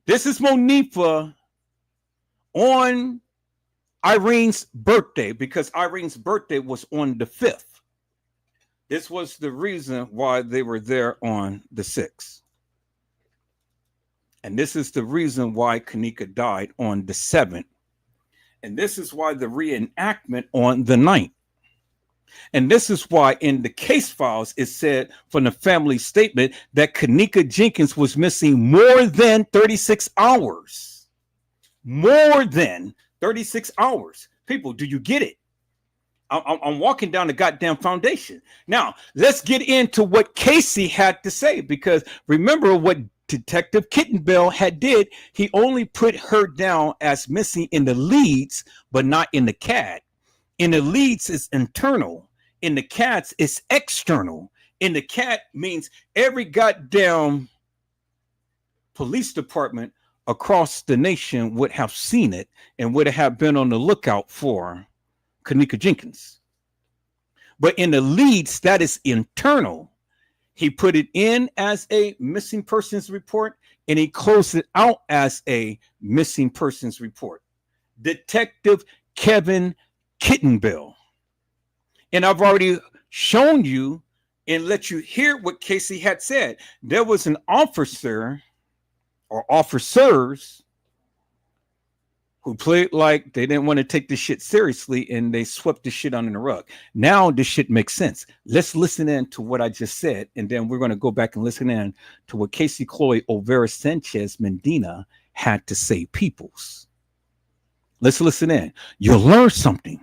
This is Monifa on Irene's birthday, because Irene's birthday was on the 5th. This was the reason why they were there on the 6th. And this is the reason why Kenneka died on the 7th. And this is why the reenactment on the 9th. And this is why in the case files it said from the family statement that Kenneka Jenkins was missing more than 36 hours. More than 36 hours. People, do you get it? I'm walking down the goddamn foundation. Now, let's get into what Casey had to say, because remember what Detective Kittenbell had did. He only put her down as missing in the leads, but not in the CAD. In the leads, it's internal. In the CADs, it's external. In the CAD means every goddamn police department across the nation would have seen it and would have been on the lookout for Kenneka Jenkins. But in the leads, that is internal. He put it in as a missing persons report, and he closed it out as a missing persons report. Detective Kevin Kittenbill. And I've already shown you and let you hear what Casey had said. There was an officer or officers who played like they didn't want to take this shit seriously, and they swept the shit under the rug. Now this shit makes sense. Let's listen in to what I just said, and then we're going to go back and listen in to what Casey Chloe Olvera Sanchez Medina had to say, peoples. Let's listen in. You'll learn something.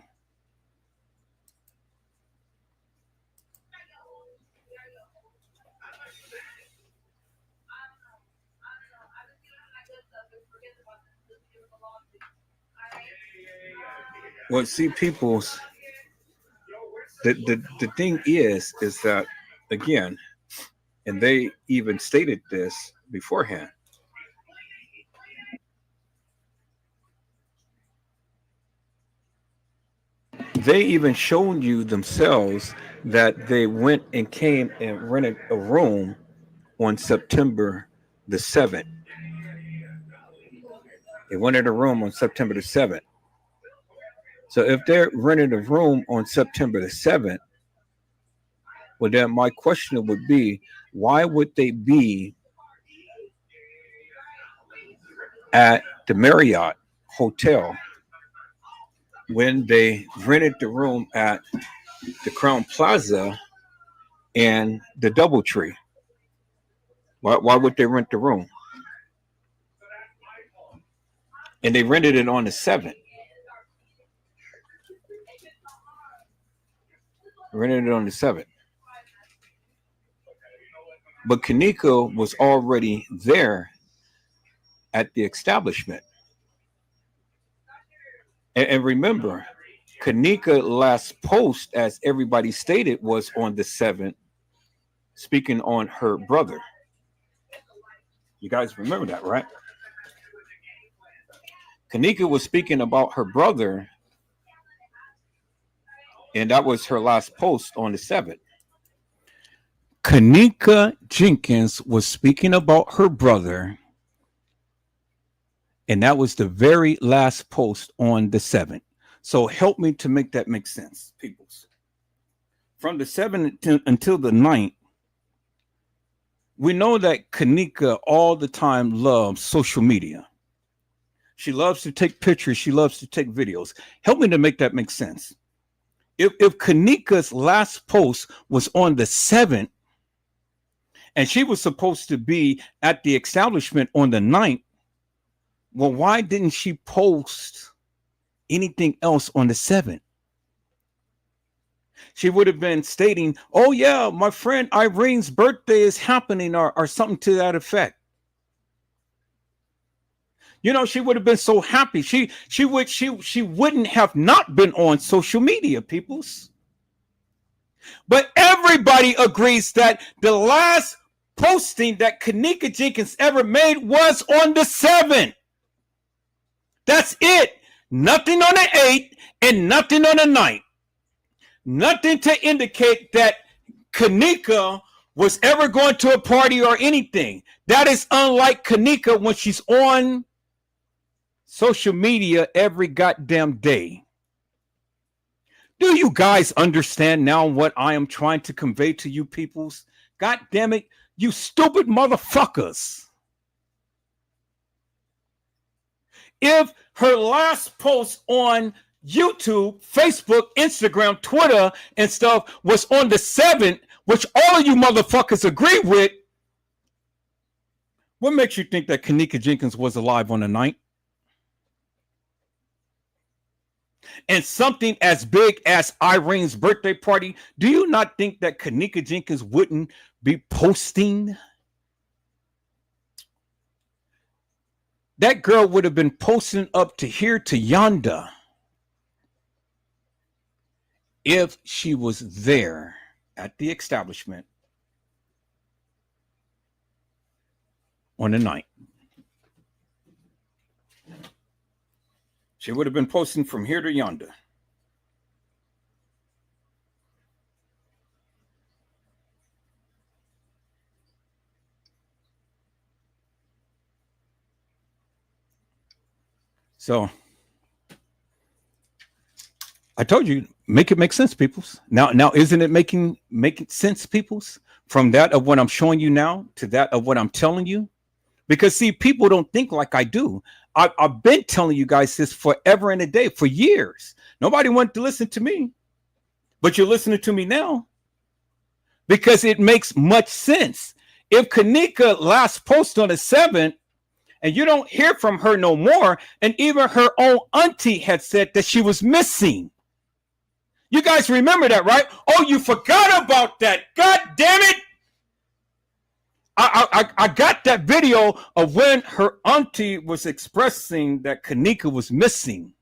Well, see, peoples, the thing is that, again, and they even stated this beforehand, they even shown you themselves that they went and came and rented a room on September the 7th. They rented a room on September the 7th. So if they're renting a room on September the 7th, well, then my question would be, why would they be at the Marriott Hotel when they rented the room at the Crown Plaza and the DoubleTree? Why would they rent the room? And they rented it on the 7th. Rented it on the 7th. But Kenneka was already there at the establishment. And remember, Kenneka last post, as everybody stated, was on the 7th, speaking on her brother. You guys remember that, right? Kenneka was speaking about her brother, and that was her last post on the 7th. Kenneka Jenkins was speaking about her brother, and that was the very last post on the 7th. So help me to make that make sense, peoples. From the 7th until the 9th, we know that Kenneka all the time loves social media. She loves to take pictures. She loves to take videos. Help me to make that make sense. If Kenneka's last post was on the 7th, and she was supposed to be at the establishment on the 9th, well, why didn't she post anything else on the 7th? She would have been stating, oh yeah, my friend Irene's birthday is happening, or something to that effect. You know, she would have been so happy. She wouldn't have not been on social media, peoples. But everybody agrees that the last posting that Kenneka Jenkins ever made was on the 7th. That's it. Nothing on the 8th and nothing on the 9th. Nothing to indicate that Kenneka was ever going to a party or anything. That is unlike Kenneka when she's on social media every goddamn day. Do you guys understand now what I am trying to convey to you peoples? God damn it, you stupid motherfuckers. If her last post on YouTube, Facebook, Instagram, Twitter, and stuff was on the 7th, which all of you motherfuckers agree with, what makes you think that Kenneka Jenkins was alive on the 9th? And something as big as Irene's birthday party, do you not think that Kenneka Jenkins wouldn't be posting? That girl would have been posting up to here to yonder if she was there at the establishment on the 9th. She would have been posting from here to yonder. So I told you, make it make sense, peoples. Now, isn't it making sense, peoples? From that of what I'm showing you now to that of what I'm telling you, because see, people don't think like I do. I've been telling you guys this forever and a day for years. Nobody wanted to listen to me, but you're listening to me now because it makes much sense. If Kenneka last posted on the 7th and you don't hear from her no more, and even her own auntie had said that she was missing. You guys remember that, right? Oh, you forgot about that. God damn it. I got that video of when her auntie was expressing that Kenneka was missing.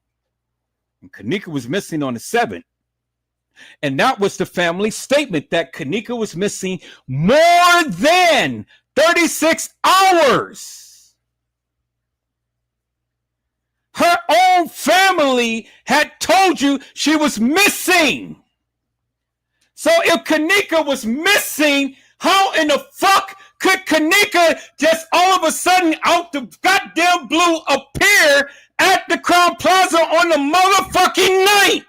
And Kenneka was missing on the 7th. And that was the family statement that Kenneka was missing more than 36 hours. Her own family had told you she was missing. So if Kenneka was missing, how in the fuck could Kenneka just all of a sudden out the goddamn blue appear at the Crown Plaza on the motherfucking night?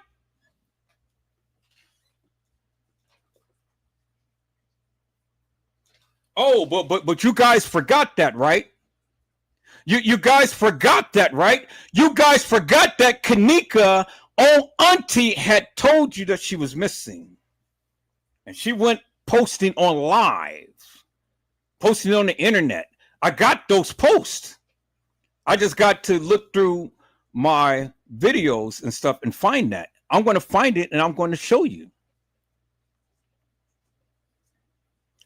Oh, but you guys forgot that, right? You guys forgot that, right? You guys forgot that Kenneka, old auntie, had told you that she was missing. And she went posting on live, posting on the internet. I got those posts. I just got to look through my videos and stuff and find that. I'm going to find it and I'm going to show you.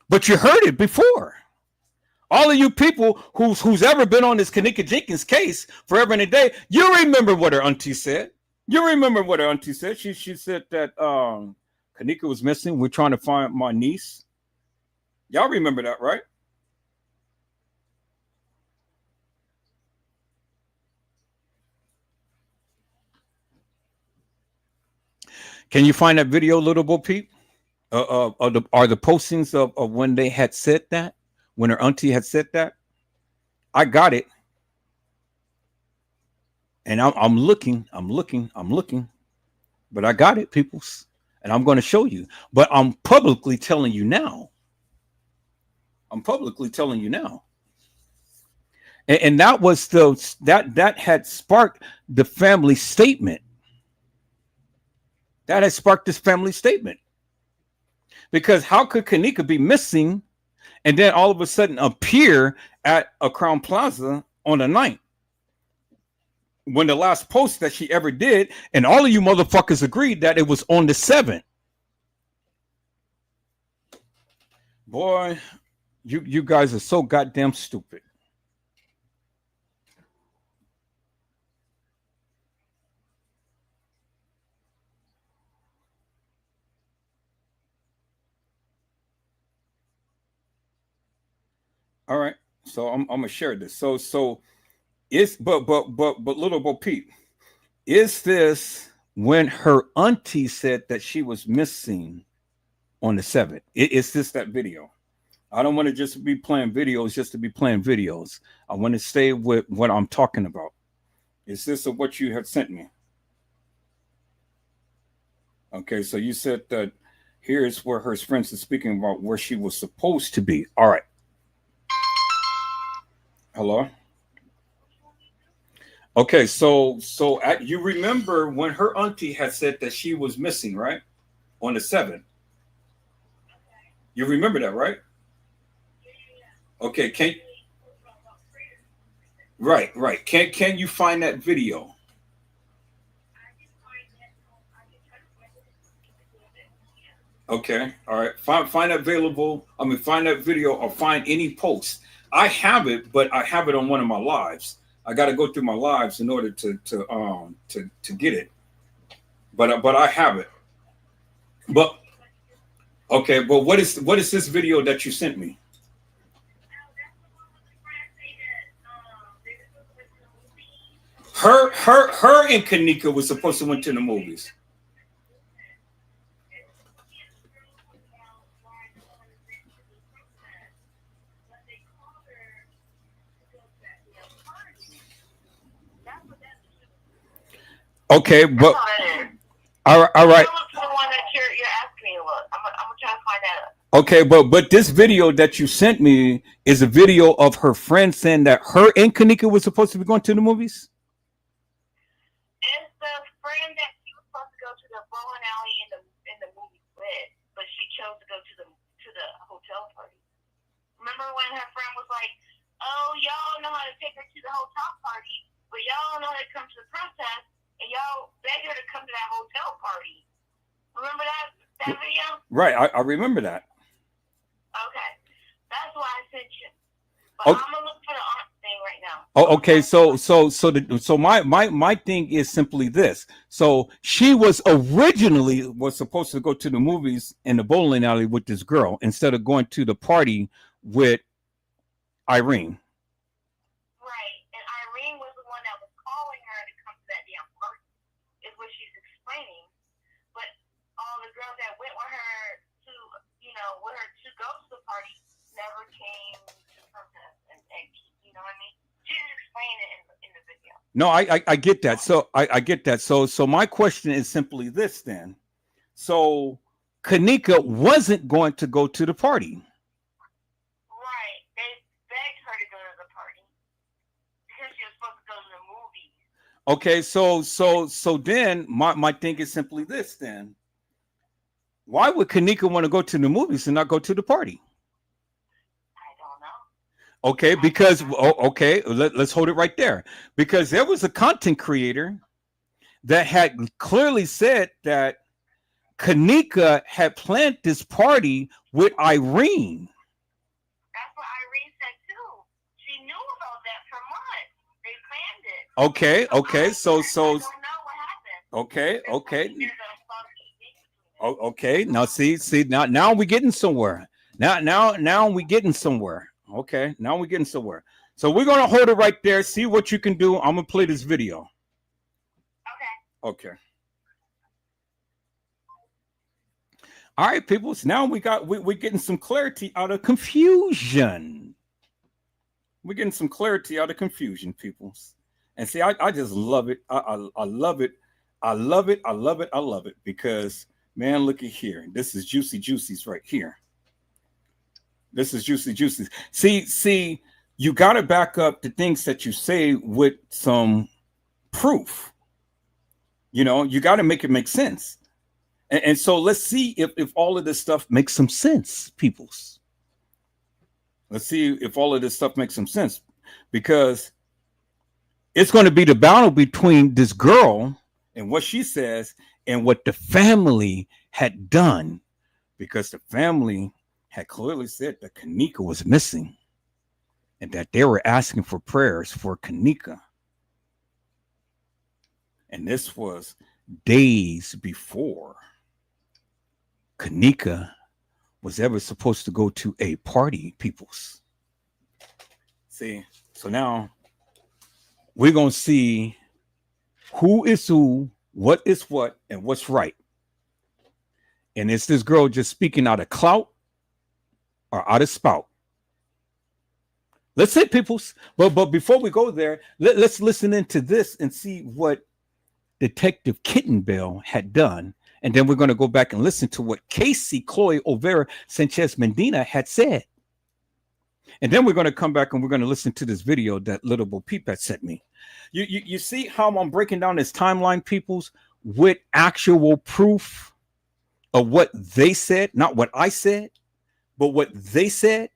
But you heard it before. All of you people who's ever been on this Kenneka Jenkins case forever and a day, you remember what her auntie said. You remember what her auntie said. She said that Kenneka was missing. We're trying to find my niece. Y'all remember that, right? Can you find that video, Little Bo Peep? Are the postings of when they had said that? When her auntie had said that? I got it. And I'm looking. But I got it, peoples. And I'm going to show you. But I'm publicly telling you now. And that was that had sparked the family statement. That has sparked this family statement. Because how could Kenneka be missing and then all of a sudden appear at a Crown Plaza on the 9th? When the last post that she ever did, and all of you motherfuckers agreed that it was on the 7th. Boy, you guys are so goddamn stupid. All right, so I'm gonna share this. So it's but Little Bo Peep, is this when her auntie said that she was missing on the 7th? Is this that video? I don't want to just be playing videos just to be playing videos. I want to stay with what I'm talking about. Is this what you have sent me? Okay, so you said that here's where her friends are speaking about where she was supposed to be. All right. Hello? Okay, so you remember when her auntie had said that she was missing, right? On the 7th. You remember that, right? Okay, right. Can you find that video? Okay, all right. Find that available. Find that video or find any post. I have it, but I have it on one of my lives. I got to go through my lives in order to get it. But I have it. But okay, but what is this video that you sent me? Her and Kenneka was supposed to went to the movies. Okay, but all right. Look for the one that you're asking me to look. I'm gonna try to find that up. Okay, but this video that you sent me is a video of her friend saying that her and Kenneka was supposed to be going to the movies. It's the friend that she was supposed to go to the bowling alley in the movie with, but she chose to go to the hotel party. Remember when her friend was like, "Oh, y'all know how to take her to the hotel party, but y'all don't know how to come to the protest, and y'all begged her to come to that hotel party." Remember that video? Right, I remember that. Okay, that's why I sent you. But I'm gonna look for the aunt thing right now. Oh, okay. So my thing is simply this. So she was supposed to go to the movies in the bowling alley with this girl instead of going to the party with Irene. Right, and Irene was the one that was calling her to come to that damn party. Is what she's explaining. But all the girls that went with her to, to go to the party never came to protest, and you know what I mean. She's explaining it in the video. No, I get that. So I get that. So my question is simply this then. So Kenneka wasn't going to go to the party. Right. They begged her to go to the party because she was supposed to go to the movies. Okay, so then my thing is simply this then. Why would Kenneka want to go to the movies and not go to the party? I don't know. Okay, because let's hold it right there. Because there was a content creator that had clearly said that Kenneka had planned this party with Irene. That's what Irene said too. She knew about that for months. They planned it. Okay, so I don't know what happened. okay. Okay, now see now we're getting somewhere. Now we're getting somewhere. Okay, now we're getting somewhere. So we're gonna hold it right there. See what you can do. I'm gonna play this video. Okay. All right, people. So now we're getting some clarity out of confusion. We're getting some clarity out of confusion, people. And see, I just love it. I love it. I love it. I love it. I love it because. Man, look at here. This is Juicy Juicy's right here. This is Juicy Juicy's. See, you got to back up the things that you say with some proof. You got to make it make sense. And so let's see if all of this stuff makes some sense, peoples. Let's see if all of this stuff makes some sense because it's going to be the battle between this girl and what she says and what the family had done, because the family had clearly said that Kenneka was missing and that they were asking for prayers for Kenneka. And this was days before Kenneka was ever supposed to go to a party, peoples. See, so now we're going to see who is who, what is what, and what's right. And it's this girl just speaking out of clout or out of spout. Let's say, peoples. But before we go there, let's listen into this and see what Detective Kittenbell had done. And then we're going to go back and listen to what Cassie Olvera Sanchez Medina had said. And then we're going to come back and we're going to listen to this video that Little Bo Peep had sent me. You see how I'm breaking down this timeline, peoples, with actual proof of what they said, not what I said, but what they said.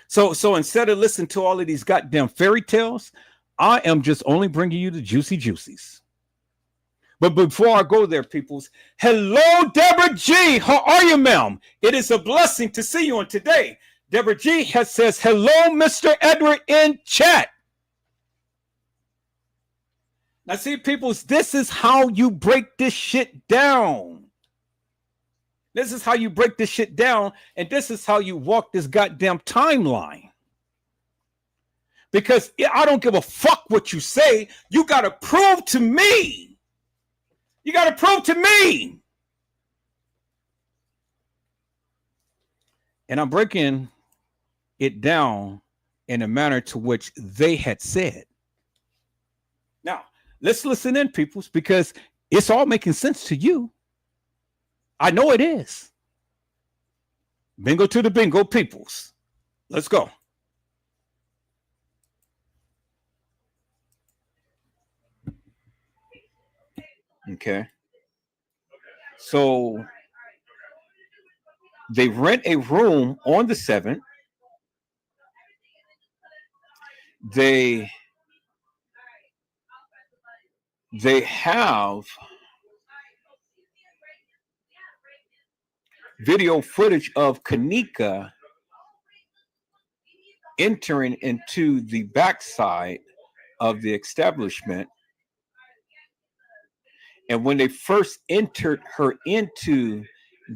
So instead of listening to all of these goddamn fairy tales, I am just only bringing you the juicy juicies. But before I go there, peoples, hello, Deborah G. How are you, ma'am? It is a blessing to see you on today. Deborah G says, hello, Mr. Edward in chat. Now, see, peoples, this is how you break this shit down. This is how you break this shit down, and this is how you walk this goddamn timeline. Because I don't give a fuck what you say. You got to prove to me. You got to prove to me. And I'm breaking it down in a manner to which they had said. Now, Let's listen in, peoples, because it's all making sense to you. I know it is. Bingo to the bingo, peoples. Let's go. Okay. So they rent a room on the 7th. They have video footage of Kenneka entering into the backside of the establishment. And when they first entered her into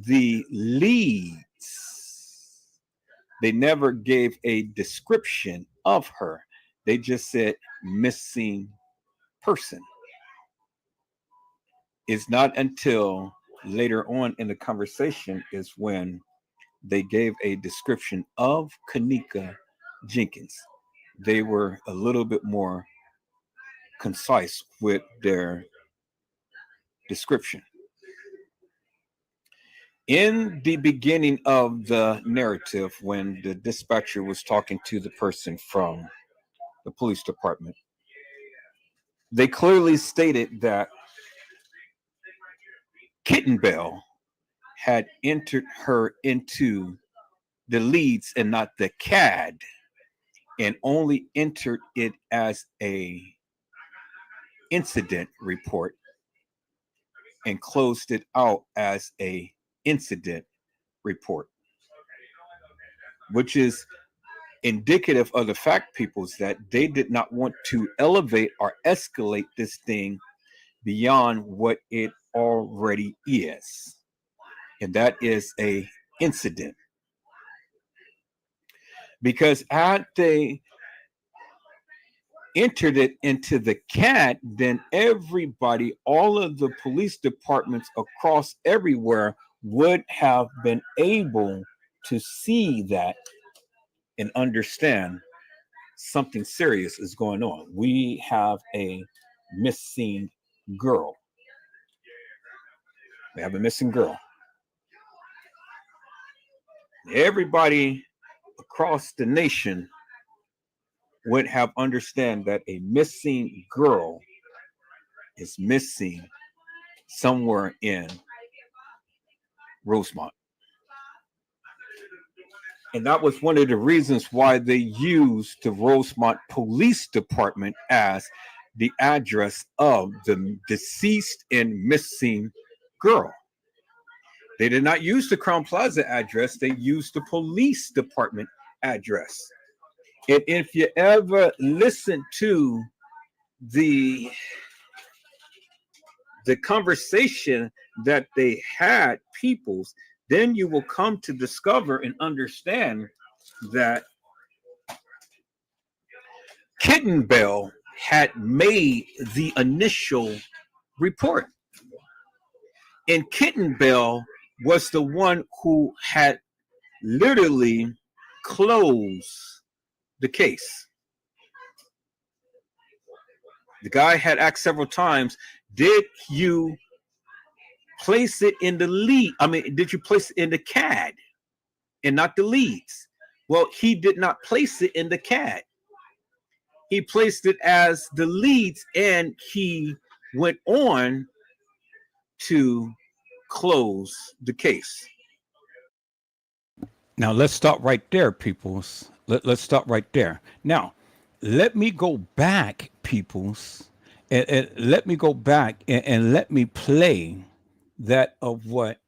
the leads, they never gave a description of her. They just said missing person. It's not until later on in the conversation is when they gave a description of Kenneka Jenkins. They were a little bit more concise with their description. In the beginning of the narrative, when the dispatcher was talking to the person from the police department, they clearly stated that Kitten Bell had entered her into the leads and not the CAD, and only entered it as a incident report and closed it out as a incident report, which is indicative of the fact, peoples, that they did not want to elevate or escalate this thing beyond what it already is, and that is a incident. Because had they entered it into the CAD, then everybody, all of the police departments across everywhere would have been able to see that and understand something serious is going on. We have a missing girl. We have a missing girl. Everybody across the nation would have understand that a missing girl is missing somewhere in Rosemont. And that was one of the reasons why they used the Rosemont Police Department as the address of the deceased and missing girl. They did not use the Crown Plaza address, they used the police department address. And if you ever listen to the conversation that they had, peoples, then you will come to discover and understand that Kitten Bell had made the initial report. And Kitten Bell was the one who had literally closed the case. The guy had asked several times, did you place it in the lead? I mean, did you place it in the CAD and not the leads? Well, he did not place it in the CAD. He placed it as the leads, and he went on to close the case. Now, let's stop right there, peoples. Let's stop right there. Now, let me go back, peoples, and let me go back and let me play that of what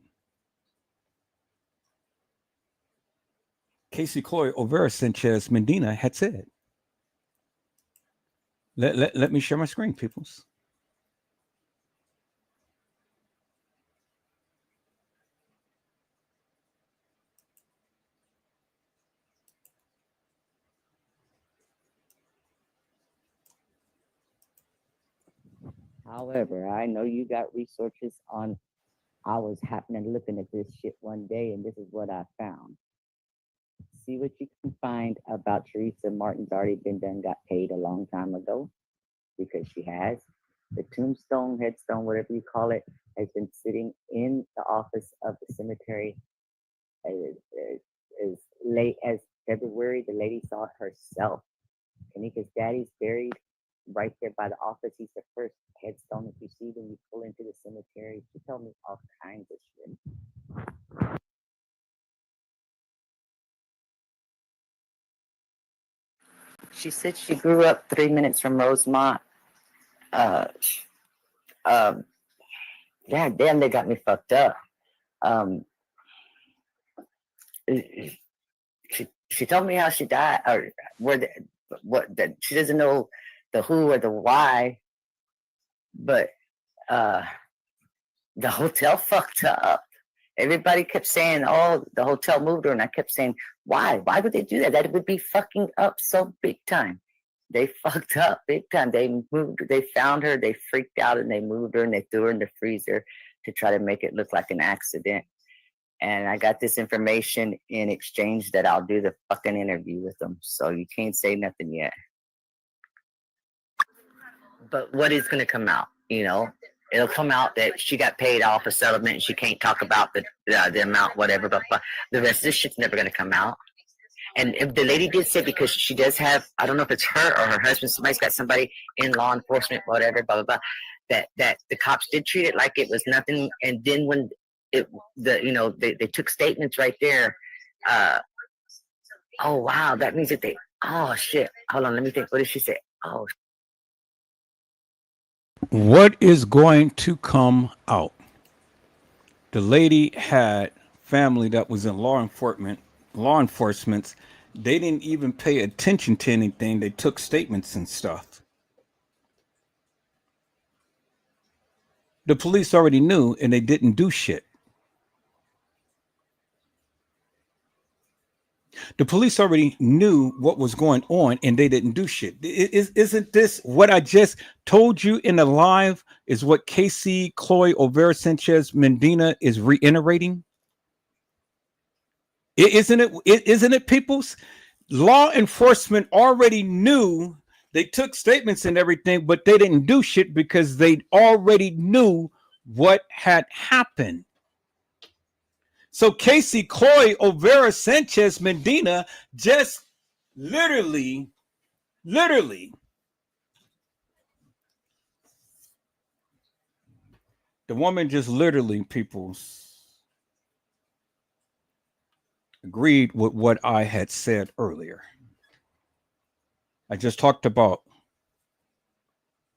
Cassie Olvera Sanchez Medina had said. Let me share my screen, peoples. However, I know you got resources on. I was happening looking at this shit one day, and this is what I found. See what you can find about Teresa Martin's already been done, got paid a long time ago, because she has. The tombstone, headstone, whatever you call it, has been sitting in the office of the cemetery as late as February. The lady saw it herself. Kenneka's daddy's buried right there by the office. He's the first headstone that you see when you pull into the cemetery. She told me all kinds of shit. She said she grew up 3 minutes from Rosemont. God damn, they got me fucked up. She told me how she died, or that she doesn't know the who or the why, but the hotel fucked up. Everybody kept saying, "Oh, the hotel moved her," and I kept saying, "Why? Why would they do that? That would be fucking up so big time." They fucked up big time. They moved. They found her. They freaked out and they moved her and they threw her in the freezer to try to make it look like an accident. And I got this information in exchange that I'll do the fucking interview with them. So you can't say nothing yet. But what is going to come out? You know, it'll come out that she got paid off a settlement and she can't talk about the amount, whatever. But the rest of this shit's never going to come out. And if the lady did say, because she does have, I don't know if it's her or her husband, somebody's got somebody in law enforcement, whatever, blah, blah, blah, that the cops did treat it like it was nothing. And then when they took statements right there. Oh, wow. That means that oh, shit. Hold on. Let me think. What did she say? Oh, what is going to come out? The lady had family that was in law enforcement. They didn't even pay attention to anything. They took statements and stuff. The police already knew and they didn't do shit. The police already knew what was going on and they didn't do shit. Isn't this what I just told you in the live is what Cassie Olvera Sanchez Medina is reiterating? Isn't it, peoples? Law enforcement already knew. They took statements and everything, but they didn't do shit because they already knew what had happened. So Cassie Olvera Sanchez Medina just literally, the woman just literally, peoples, agreed with what I had said earlier. I just talked about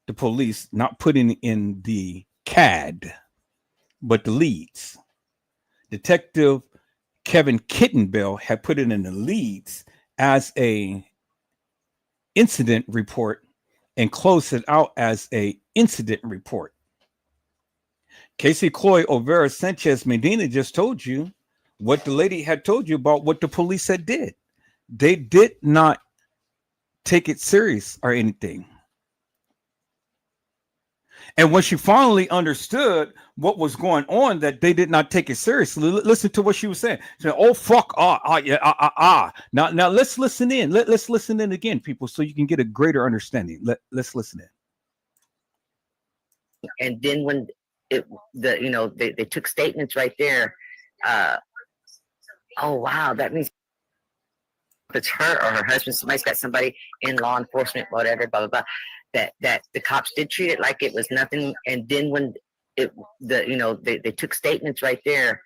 the police not putting in the CAD, but the leads. Detective Kevin Kittenbell had put it in the leads as a incident report and closed it out as a incident report. Cassie Olvera Sanchez Medina just told you what the lady had told you about what the police had did. They did not take it serious or anything. And when she finally understood what was going on, that they did not take it seriously, listen to what she was saying. She said, "Oh fuck, Now let's listen in. Let's listen in again, people, so you can get a greater understanding. Let's listen in." And then when they took statements right there. Oh, wow. That means if it's her or her husband, somebody's got somebody in law enforcement, whatever, blah, blah, blah, that the cops did treat it like it was nothing. And then when they took statements right there.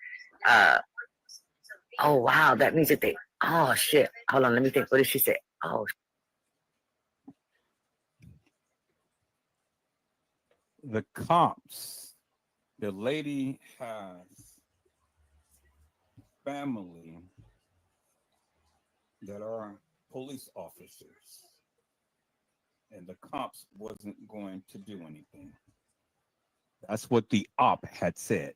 Oh, wow. That means that oh, shit. Hold on. Let me think. What did she say? Oh, the cops, the lady has family that are police officers, and the cops wasn't going to do anything. That's what the op had said.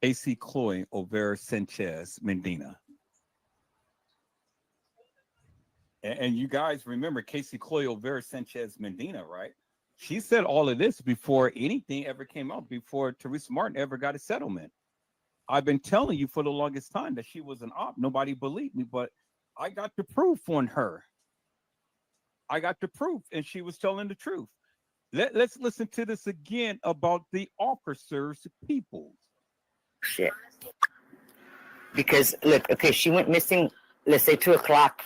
Cassie Olvera Sanchez Medina. And you guys remember Cassie Olvera Sanchez Medina, right? She said all of this before anything ever came out, before Teresa Martin ever got a settlement. I've been telling you for the longest time that she was an op. Nobody believed me, but I got the proof on her. I got the proof, and she was telling the truth. Let's listen to this again about the officers, people. Shit. Because look, okay, she went missing, let's say 2 o'clock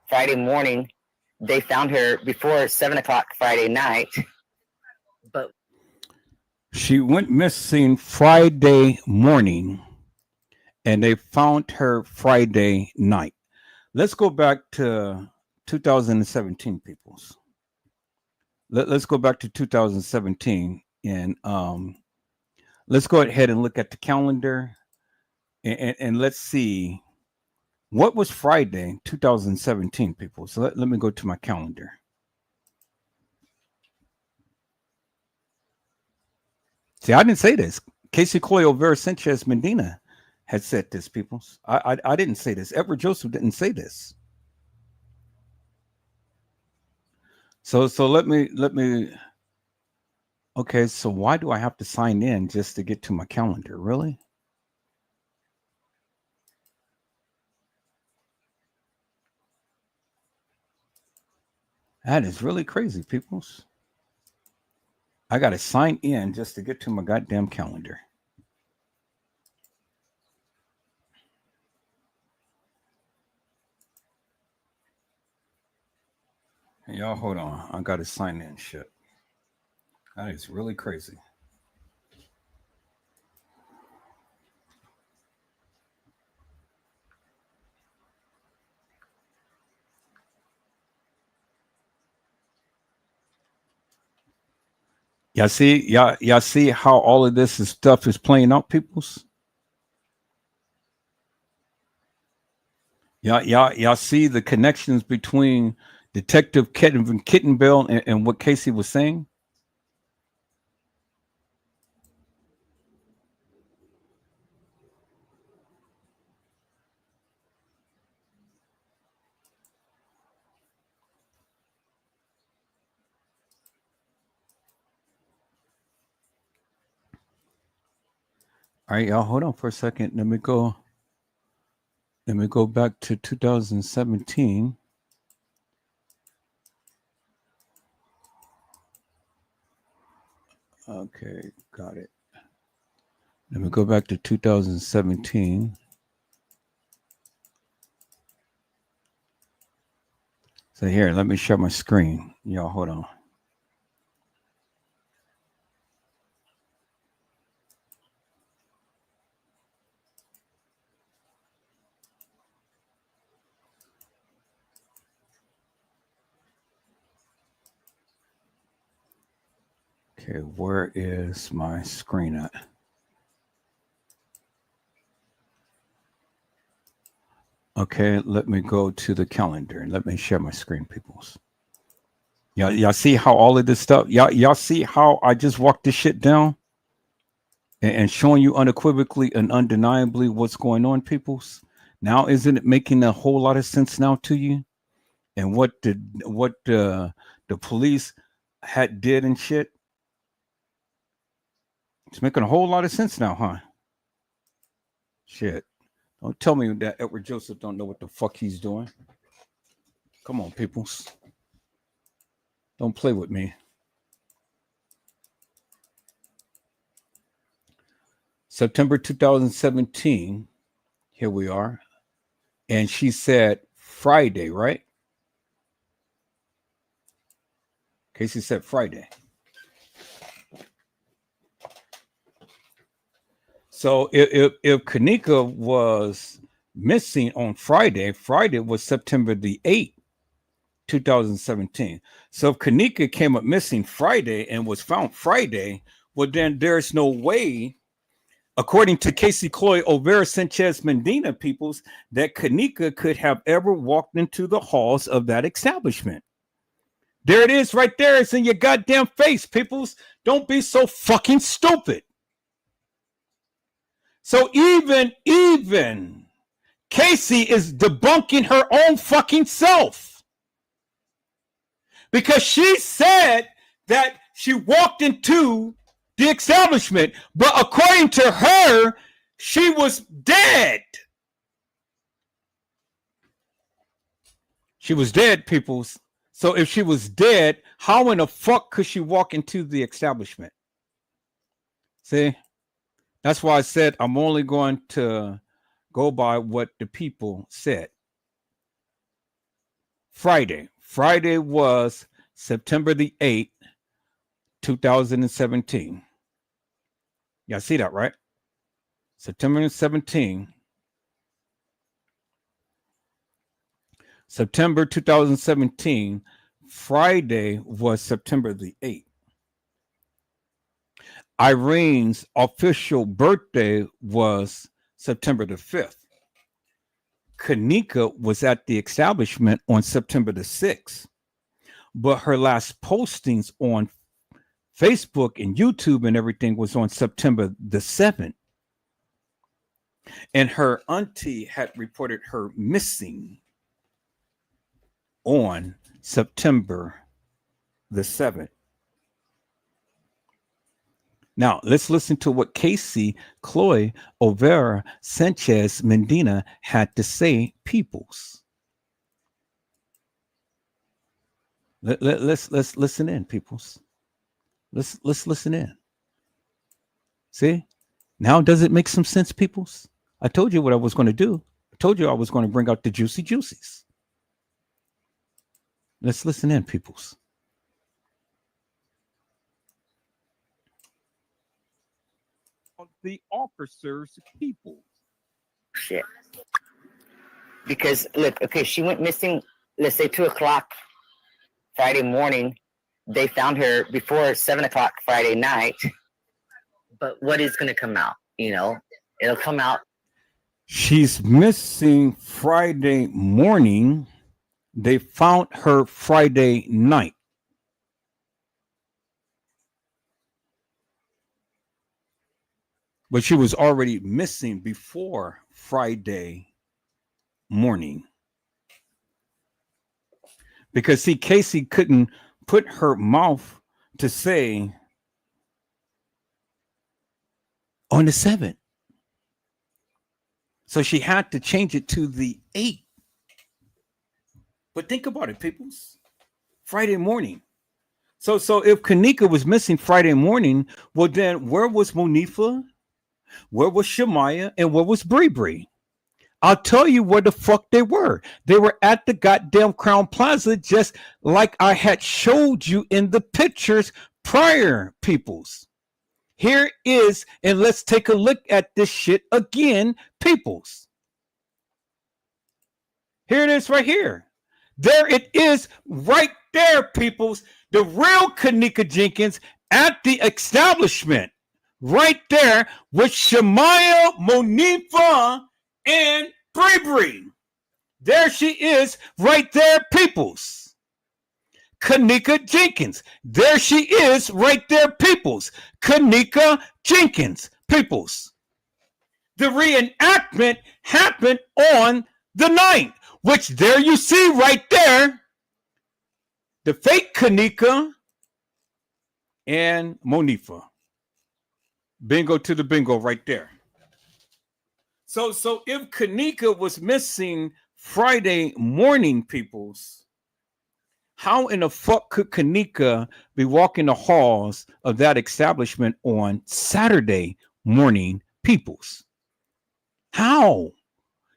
Friday morning. They found her before 7 o'clock Friday night. But she went missing Friday morning, and they found her Friday night. Let's go back to 2017, peoples. Let's go back to 2017, and let's go ahead and look at the calendar, and let's see what was Friday 2017, people. So let me go to my calendar. See, I didn't say this. Cassie Olvera Sanchez Medina had said this, people. I didn't say this. Edward Joseph didn't say this. So let me. Okay, so why do I have to sign in just to get to my calendar? Really? That is really crazy, peoples. I got to sign in just to get to my goddamn calendar. Hey, y'all, hold on. I got to sign in shit. That is really crazy. Y'all see how all of this stuff is playing out, peoples? Y'all see the connections between Detective Kevin Kittenbell and what Casey was saying? All right, y'all, hold on for a second. Let me go back to 2017. Okay, got it. Let me go back to 2017. So here, let me share my screen. Y'all, hold on. Okay, where is my screen at? Okay, let me go to the calendar and let me share my screen, peoples. Y'all see how all of this stuff, y'all see how I just walked this shit down and showing you unequivocally and undeniably what's going on, peoples? Now, isn't it making a whole lot of sense now to you? And what the police had did and shit? It's making a whole lot of sense now, huh? Shit. Don't tell me that Edward Joseph don't know what the fuck he's doing. Come on, peoples. Don't play with me. September 2017. Here we are. And she said Friday, right? Casey said Friday. So if Kenneka was missing on Friday, Friday was September the 8th, 2017. So if Kenneka came up missing Friday and was found Friday, well, then there's no way, according to Cassie Olvera Sanchez Medina, peoples, that Kenneka could have ever walked into the halls of that establishment. There it is right there. It's in your goddamn face, peoples. Don't be so fucking stupid. So even Cassie is debunking her own fucking self. Because she said that she walked into the establishment, but according to her, she was dead. She was dead, peoples. So if she was dead, how in the fuck could she walk into the establishment? See, that's why I said I'm only going to go by what the people said. Friday was September the 8th, 2017. Y'all see that, right? September 17. September 2017. Friday was September the 8th. Irene's official birthday was September the 5th. Kenneka was at the establishment on September the 6th, but her last postings on Facebook and YouTube and everything was on September the 7th. And her auntie had reported her missing on September the 7th. Now, let's listen to what Cassie Olvera Sanchez Medina had to say, peoples. Let's listen in, peoples. Let's listen in. See? Now does it make some sense, peoples? I told you what I was going to do. I told you I was going to bring out the juicy juicies. Let's listen in, peoples. The officers, people. Shit. Because look, okay, she went missing, let's say 2 o'clock Friday morning. They found her before 7 o'clock Friday night. But what is going to come out? You know, it'll come out. She's missing Friday morning. They found her Friday night. But she was already missing before Friday morning. Because, see, Cassie couldn't put her mouth to say on the 7th. So she had to change it to the 8th. But think about it, peoples. Friday morning. So if Kenneka was missing Friday morning, well, then where was Monifa? Where was Shemaya? And where was Bree? I'll tell you where the fuck they were. They were at the goddamn Crown Plaza, just like I had showed you in the pictures prior, peoples. Here is, and let's take a look at this shit again, peoples. Here it is right here. There it is right there, peoples. The real Kenneka Jenkins at the establishment. Right there with Shemaya, Monifa, and Bree. There she is right there, peoples. Kenneka Jenkins. There she is right there, peoples. Kenneka Jenkins, peoples. The reenactment happened on the 9th, which there you see right there. The fake Kenneka and Monifa. Bingo to the bingo right there. So if Kenneka was missing Friday morning, peoples, how in the fuck could Kenneka be walking the halls of that establishment on Saturday morning, peoples? How?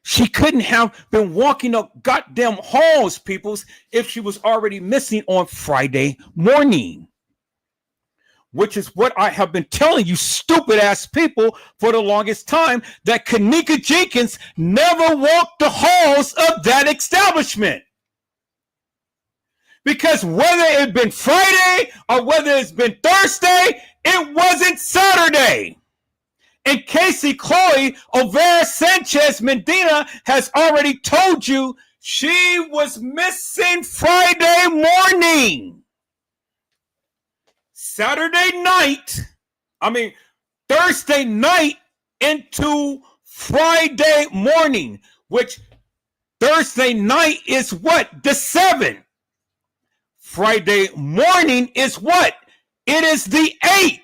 She couldn't have been walking up goddamn halls, peoples, if she was already missing on Friday morning. Which is what I have been telling you stupid ass people for the longest time, that Kenneka Jenkins never walked the halls of that establishment. Because whether it had been Friday or whether it's been Thursday, it wasn't Saturday. And Cassie Olvera Sanchez Medina has already told you she was missing Friday morning. Thursday night into Friday morning, which Thursday night is what? The 7th. Friday morning is what? It is the 8th.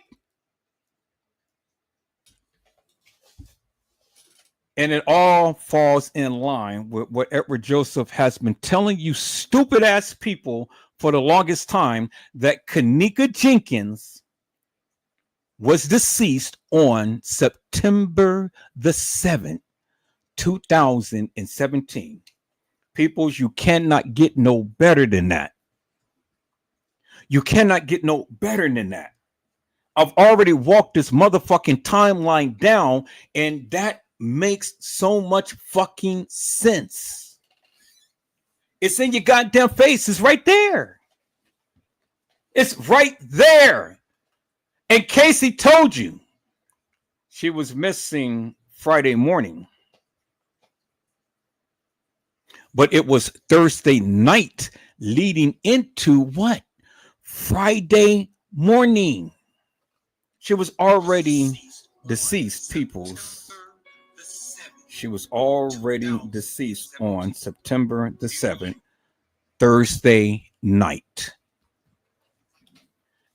And it all falls in line with what Edward Joseph has been telling you stupid ass people for the longest time that Kenneka Jenkins was deceased on September the 7th, 2017. Peoples, you cannot get no better than that. You cannot get no better than that. I've already walked this motherfucking timeline down, and that makes so much fucking sense. It's in your goddamn face. It's right there. It's right there. And Casey told you she was missing Friday morning. But it was Thursday night leading into what? Friday morning. She was already deceased, peoples. She was already deceased on September the 7th, Thursday night.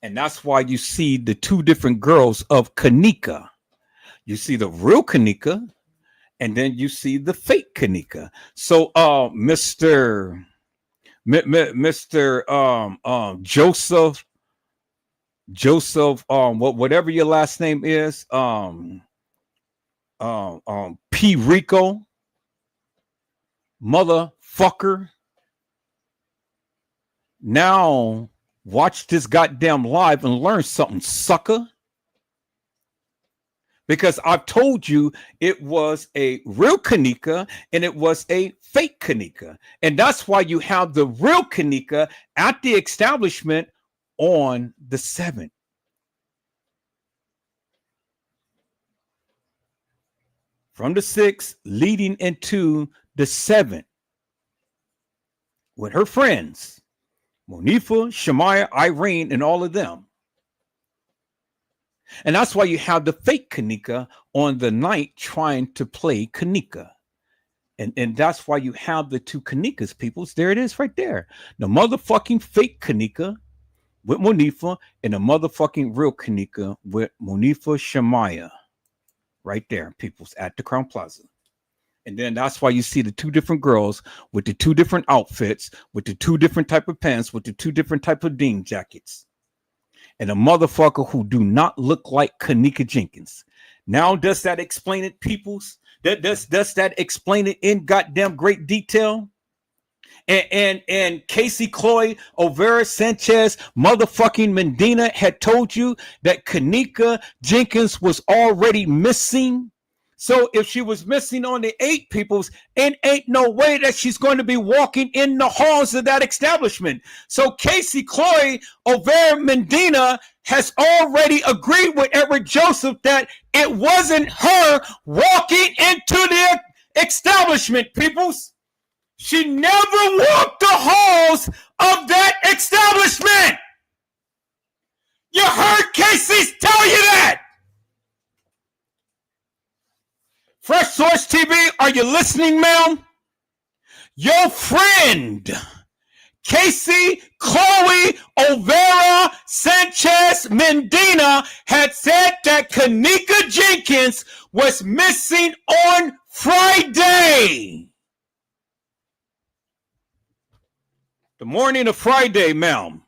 And that's why you see the two different girls of Kenneka. You see the real Kenneka, and then you see the fake Kenneka. So Mr. Joseph, whatever your last name is, P. Rico, motherfucker. Now watch this goddamn live and learn something, sucker. Because I've told you it was a real Kenneka and it was a fake Kenneka. And that's why you have the real Kenneka at the establishment on the 7th. From the 6th leading into the 7th with her friends, Monifa, Shemaya, Irene, and all of them. And that's why you have the fake Kenneka on the night trying to play Kenneka. And that's why you have the two Kennekas, peoples. There it is right there. The motherfucking fake Kenneka with Monifa and the motherfucking real Kenneka with Monifa Shemaya. Right there, peoples, at the Crown Plaza. And then that's why you see the two different girls with the two different outfits, with the two different type of pants, with the two different type of dean jackets. And a motherfucker who do not look like Kenneka Jenkins. Now, does that explain it, peoples? Does that explain it in goddamn great detail? And Cassie Olvera Sanchez motherfucking Medina had told you that Kenneka Jenkins was already missing. So if she was missing on the 8 peoples, and ain't no way that she's going to be walking in the halls of that establishment. So Cassie Olvera Medina has already agreed with Edward Joseph that it wasn't her walking into the establishment, peoples. She never walked the halls of that establishment. You heard Casey tell you that. Fresh Source TV, are you listening, ma'am? Your friend, Cassie Olvera Sanchez Medina, had said that Kenneka Jenkins was missing on Friday. The morning of Friday, ma'am.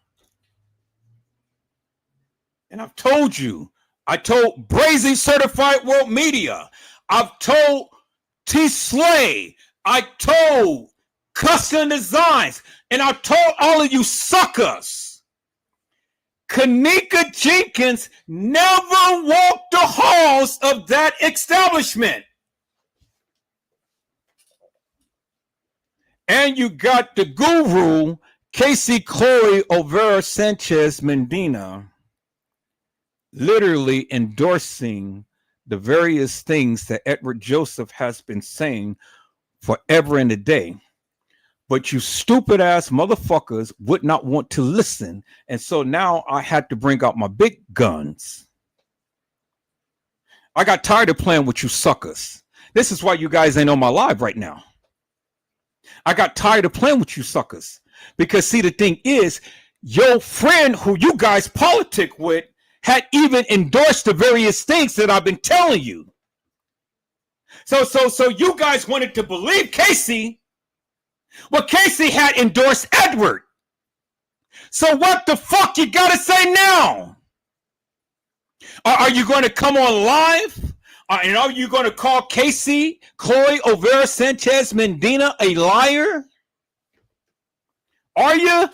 And I've told you, I told Brazy Certified World Media, I've told T. Slay, I told Custom Designs, and I've told all of you suckers. Kenneka Jenkins never walked the halls of that establishment. And you got the guru, Cassie Olvera Sanchez Medina, literally endorsing the various things that Edward Joseph has been saying forever and a day. But you stupid ass motherfuckers would not want to listen. And so now I had to bring out my big guns. I got tired of playing with you suckers. This is why you guys ain't on my live right now. I got tired of playing with you suckers. Because see, the thing is, your friend who you guys politic with had even endorsed the various things that I've been telling you. So you guys wanted to believe Casey. Well, Casey had endorsed Edward. So what the fuck you gotta say now? Are you going to come on live? And are you going to call Cassie Chloe Olvera Sanchez Medina a liar? Are you?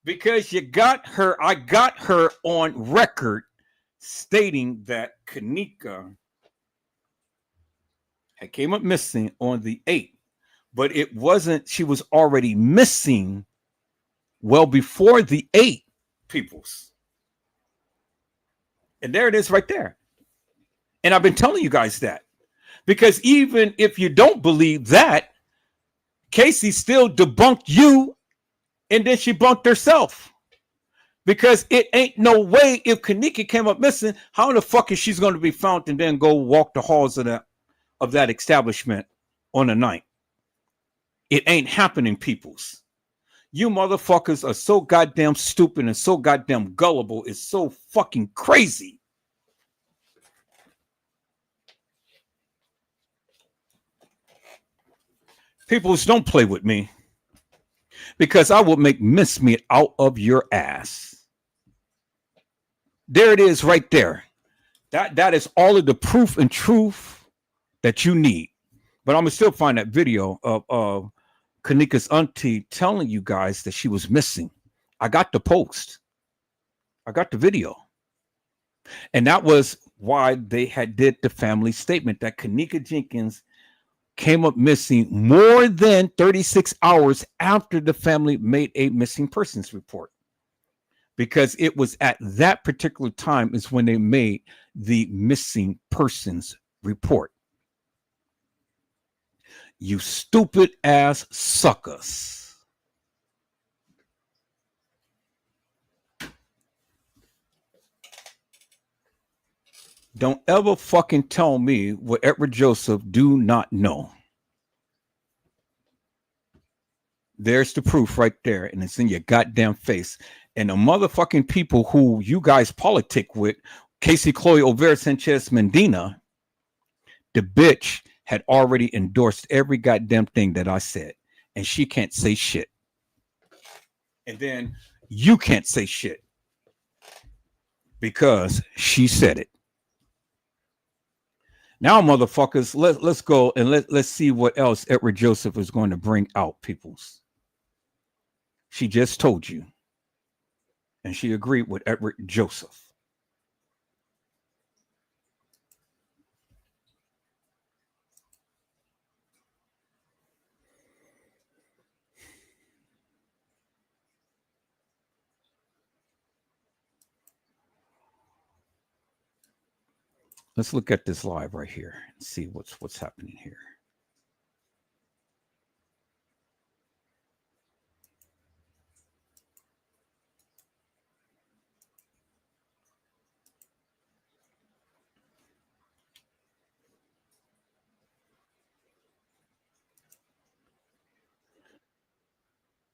Because you got her, I got her on record stating that Kenneka had came up missing on the 8th, but it wasn't, she was already missing well before the 8th, peoples. And there it is right there. And I've been telling you guys that. Because even if you don't believe that, Casey still debunked you and then she bunked herself. Because it ain't no way if Kenneka came up missing, how the fuck is she's going to be found and then go walk the halls of that establishment on the night? It ain't happening, peoples. You motherfuckers are so goddamn stupid and so goddamn gullible. It's so fucking crazy. Peoples, don't play with me. Because I will make mincemeat out of your ass. There it is right there. That is all of the proof and truth that you need. But I'm going to still find that video of Kenneka's auntie telling you guys that she was missing. I got the post. I got the video. And that was why they had did the family statement that Kenneka Jenkins came up missing more than 36 hours after the family made a missing persons report. Because it was at that particular time is when they made the missing persons report. You stupid ass suckers. Don't ever fucking tell me what Edward Joseph do not know. There's the proof right there, and it's in your goddamn face. And the motherfucking people who you guys politic with, Cassie Chloe Olvera Sanchez Medina, the bitch had already endorsed every goddamn thing that I said, and she can't say shit. And then you can't say shit because she said it. Now, motherfuckers, let's go and let's see what else Edward Joseph is going to bring out, peoples. She just told you. And she agreed with Edward Joseph. Let's look at this live right here and see what's happening here.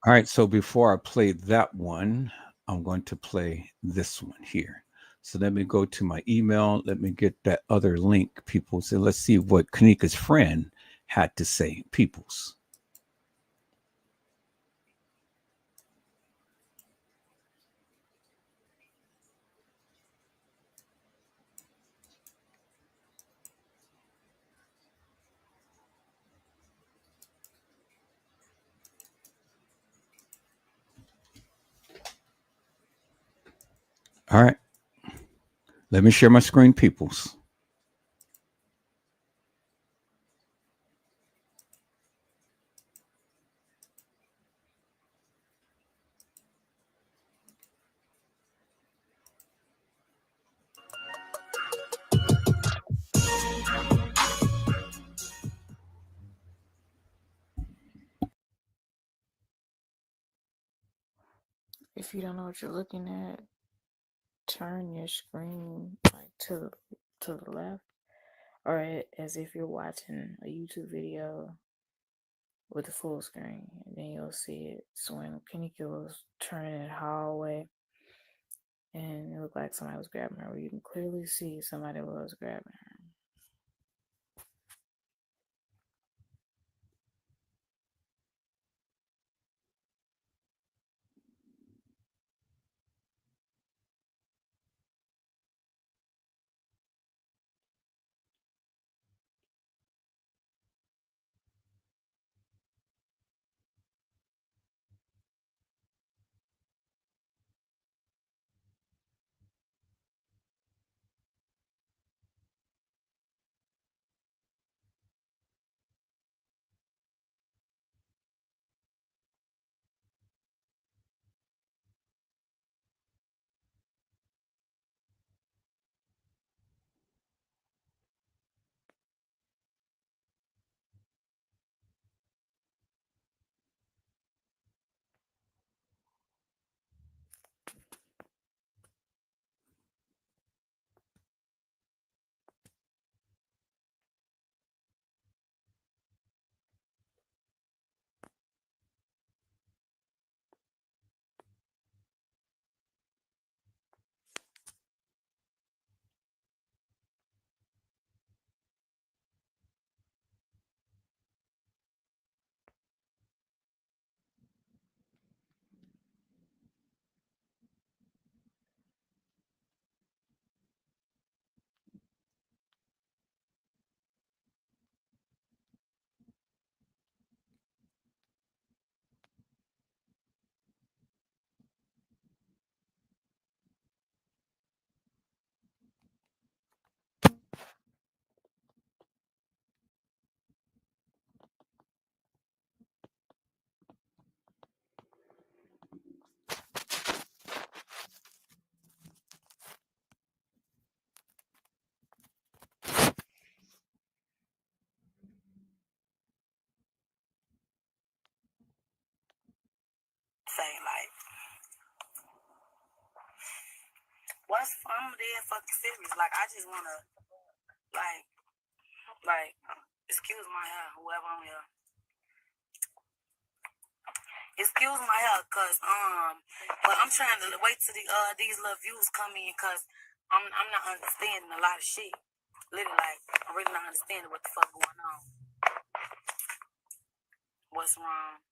All right, so before I play that one, I'm going to play this one here. So let me go to my email. Let me get that other link, people. So let's see what Kenneka's friend had to say, peoples. All right. Let me share my screen, peoples. If you don't know what you're looking at, turn your screen like to the left, or as if you're watching a YouTube video with the full screen, and then you'll see it. So when Kenneka was turning the hallway, and it looked like somebody was grabbing her, you can clearly see somebody was grabbing her. say? Like, I'm dead fucking serious. Like, I just wanna, like, excuse my hair, whoever I'm here. Excuse my hair, cause but I'm trying to wait till these little views come in, cause I'm not understanding a lot of shit. Literally, like, I'm really not understanding what the fuck going on. What's wrong?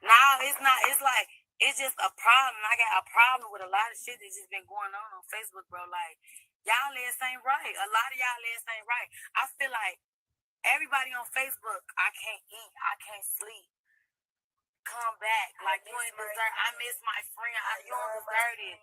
No, it's not. It's like, it's just a problem. I got a problem with a lot of shit that's just been going on Facebook, bro. Like, y'all ass ain't right. A lot of y'all ass ain't right. I feel like everybody on Facebook, I can't eat, I can't sleep. Come back. Like, you ain't deserve. I miss my friend. You don't deserve it.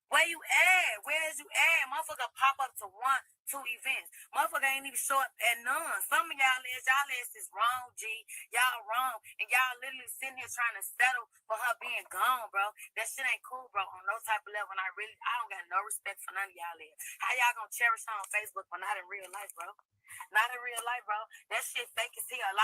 Where you at? Where is you at? Motherfucker pop up to 1, 2 events. Motherfucker ain't even show up at none. Some of y'all ass is wrong, G. Y'all wrong. And y'all literally sitting here trying to settle for her being gone, bro. That shit ain't cool, bro. On no type of level. And I don't got no respect for none of y'all ass. How y'all gonna cherish her on Facebook but not in real life, bro? Not in real life, bro. That shit fake as hell.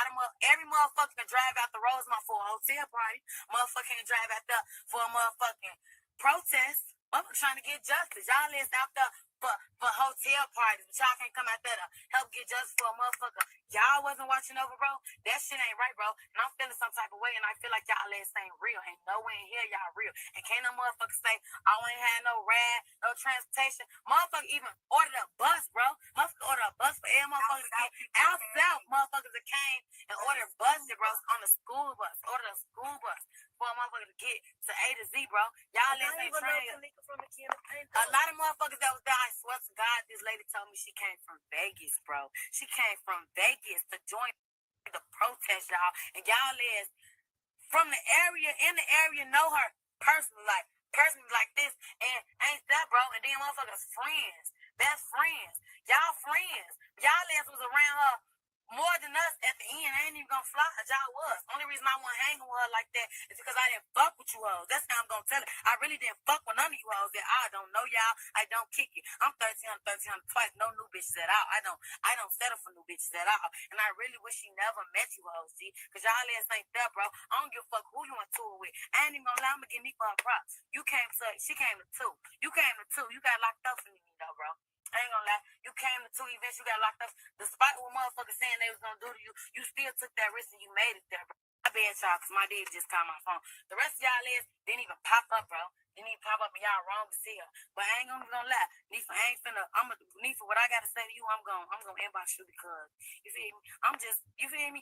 Every motherfucker can drive out the Rosemont for a hotel party. Motherfucker can drive out there for a motherfucking protest. Motherfucker trying to get justice. Y'all is out there for hotel parties, but y'all can't come out there to help get justice for a motherfucker y'all wasn't watching over, bro. That shit ain't right, bro. And I'm feeling some type of way, and I feel like y'all ass ain't real. Ain't nowhere in here y'all real. And can't no motherfucker say, I ain't had no ride, no transportation. Motherfucker even ordered a bus, bro. Motherfucker ordered a bus for every motherfucker to get out south. Motherfuckers that came and ordered buses, bro, on the school bus. Ordered a school bus for a motherfucker to get to A to Z, bro. Y'all ass ain't trained. A lot of motherfuckers that was there, I swear to God, this lady told me she came from Vegas, bro. She came from Vegas to join the protest, y'all. And y'all is from the area, in the area, know her personally like this. And ain't that, bro? And then motherfuckers friends, best friends. Y'all friends. Y'all ass was around her more than us at the end. I ain't even gonna fly as y'all was. Only reason I wasn't hanging with her like that is because I didn't fuck with you hoes. That's how I'm gonna tell it. I really didn't fuck with none of you hoes. That I don't know y'all. I don't kick it. I'm 1300 twice. No new bitches at all. I don't settle for new bitches at all. And I really wish she never met you hoes, see? Cause y'all ass ain't there, bro. I don't give a fuck who you on tour with. I ain't even gonna lie. I'm gonna give me for her props. She came to 2. You came to 2. You got locked up for me though, bro. I ain't gonna lie. You came to 2 events, you got locked up. Despite what motherfuckers saying they was gonna do to you, you still took that risk and you made it there, bro. I bet y'all, cause my dad just called my phone. The rest of y'all didn't even pop up, bro. Didn't even pop up, and y'all wrong as hell. But I ain't gonna lie. Nifa, Nifa, what I gotta say to you, I'm gonna inbox you because, you feel me? You feel me?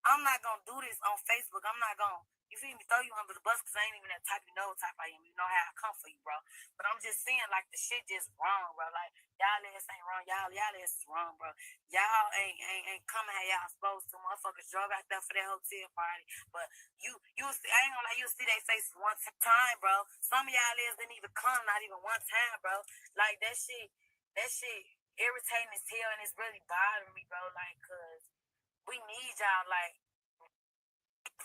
I'm not gonna do this on Facebook. I'm not gonna, you feel me, throw you under the bus because I ain't even that type type I am. You know how I come for you, bro. But I'm just saying, like, the shit just wrong, bro. Like, y'all ass ain't wrong. Y'all ass is wrong, bro. Y'all ain't coming how y'all supposed to. Motherfuckers drove out there for that hotel party. But I ain't gonna lie, you'll see their faces one time, bro. Some of y'all ass didn't even come, not even one time, bro. Like, that shit irritating as hell, and it's really bothering me, bro. Like, cause we need y'all, like,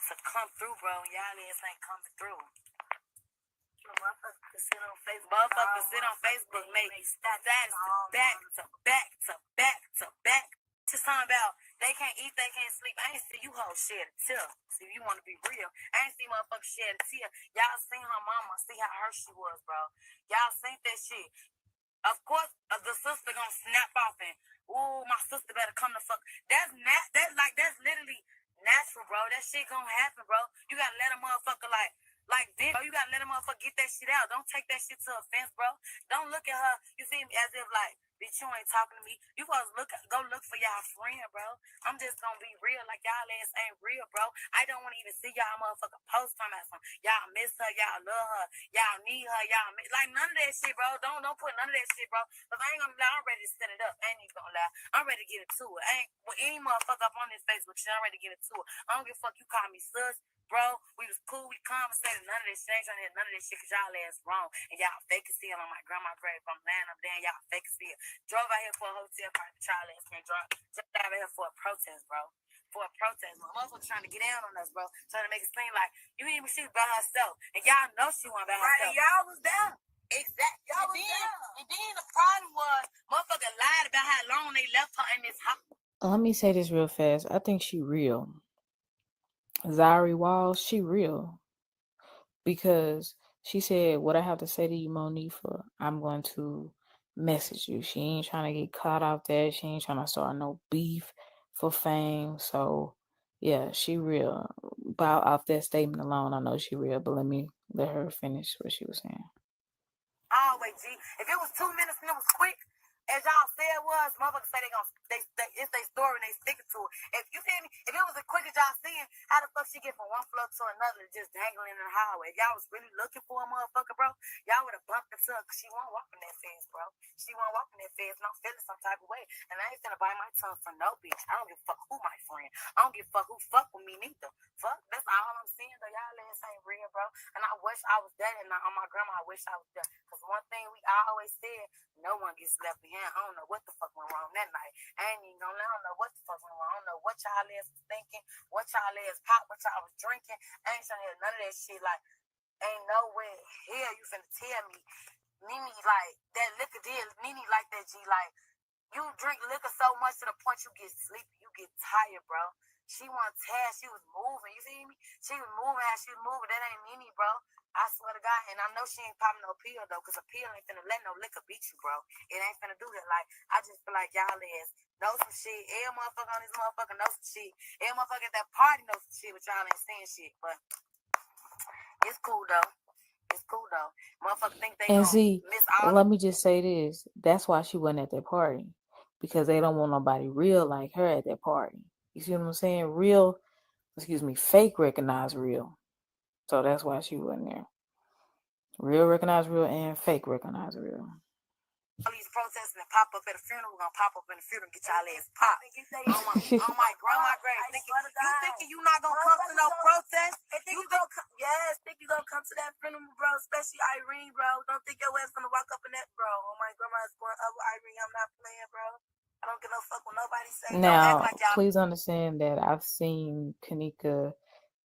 to come through, bro. Y'all ass ain't coming through. Motherfuckers sit on Facebook, make status back to back. Just talking about they can't eat, they can't sleep. I ain't see you hoes shed a tear. See, if you want to be real, I ain't see motherfuckers shed a tear. Y'all seen her mama, see how hurt she was, bro. Y'all seen that shit. Of course, the sister gonna snap off and, ooh, my sister better come the fuck. That's literally natural, bro. That shit gonna happen, bro. You gotta let a motherfucker like this, bro. You gotta let a motherfucker get that shit out. Don't take that shit to offense, bro. Don't look at her, you feel me, as if like, bitch, you ain't talking to me. You supposed to go look for y'all friend, bro. I'm just gonna be real, like y'all ass ain't real, bro. I don't want to even see y'all motherfucker post talking about something. Y'all miss her, y'all love her, y'all need her, like none of that shit, bro. Don't put none of that shit, bro. Cause I ain't gonna lie, I'm ready to set it up. I ain't even gonna lie. I'm ready to get it to it. I ain't with any motherfucker up on this Facebook shit, I'm ready to get it to it. I don't give a fuck you call me sus. Bro, we was cool, we conversated, none of this shit, ain't trying to hear none of this shit, cause y'all ass wrong, and y'all fake as hell on my grandma's grave. I'm laying up there, and y'all fake as hell. Drove out here for a hotel party, y'all ass can't drive. Just out here for a protest, bro. For a protest, my motherfucker trying to get down on us, bro. Trying to make it seem like, you even she was by herself, and y'all know she wasn't by herself. Right, y'all was down. Exactly. Y'all was down. And then the problem was, motherfucker lied about how long they left her in this house. Let me say this real fast. I think she real. Zari Walls, she real. because she said, "What I have to say to you, Monifa, I'm going to message you." She ain't trying to get caught out there. She ain't trying to start no beef for fame. So, yeah, she real. About off that statement alone, I know she real. But let her finish what she was saying. Always, G. If it was 2 minutes and it was quick, as y'all said it was, motherfuckers say it's their story and they stick it to it. If you feel me, if it was as quick as y'all seeing, how the fuck she get from one floor to another just dangling in the highway? If y'all was really looking for a motherfucker, bro, y'all would have bumped into her because she wasn't walking that fast, bro. She wasn't walking that fast and I'm feeling some type of way. And I ain't finna bite my tongue for no bitch. I don't give a fuck who my friend. I don't give a fuck who fuck with me neither. Fuck, that's all I'm saying though. Y'all ass ain't real, bro. And I wish I was dead and on my grandma, I wish I was dead. Because one thing we always said, no one gets left behind. I don't know what the fuck went wrong that night. I ain't even gonna lie, I don't know what the fuck went wrong. I don't know what y'all ass was thinking, what y'all ass popped, what y'all was drinking. I ain't trying to hear none of that shit. Like, ain't nowhere here you finna tell me Nene like that liquor did Nene like that, G. Like, you drink liquor so much to the point you get sleepy, you get tired, bro. She wasn't tired, she was moving, you feel me? She was moving how she was moving. That ain't Nene, bro. I swear to God, and I know she ain't popping no pill though, because a pill ain't finna let no liquor beat you, bro. It ain't finna do that. Like, I just feel like y'all ass know some shit. Every motherfucker on this motherfucker know some shit. Every motherfucker at that party knows some shit, but y'all ain't saying shit. But it's cool though. It's cool though. Motherfuckers think they And gonna see, miss all. let me just say this. That's why she wasn't at that party. Because they don't want nobody real like her at that party. You see what I'm saying? Fake recognize real. So that's why she wasn't there. Real recognize real and fake recognize real. All these protests and pop up at a funeral, we're gonna pop up in the funeral and get y'all ass popped. on my grandma grave. You thinking you not gonna come to no protest? You think you gonna come to that funeral, bro? Especially Irene, bro. Don't think your ass gonna walk up in that, bro. Oh, my grandma's going up with Irene. I'm not playing, bro. I don't give no fuck what nobody say. Now, please understand that I've seen Kenneka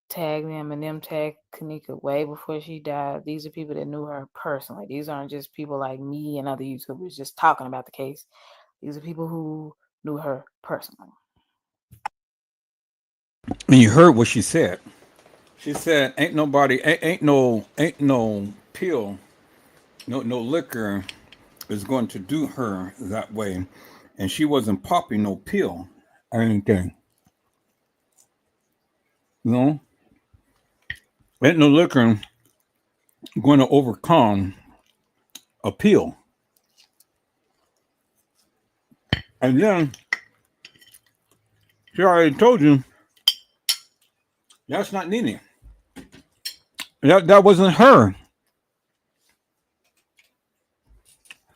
tag them and them tag Kenneka way before she died. These are people that knew her personally. These aren't just people like me and other YouTubers just talking about the case. These are people who knew her personally. And you heard what she said. She said, "Ain't nobody, ain't no pill, no liquor is going to do her that way," and she wasn't popping no pill or anything. You know, ain't no liquor going to overcome a pill. And then she already told you that's not Nene. That wasn't her.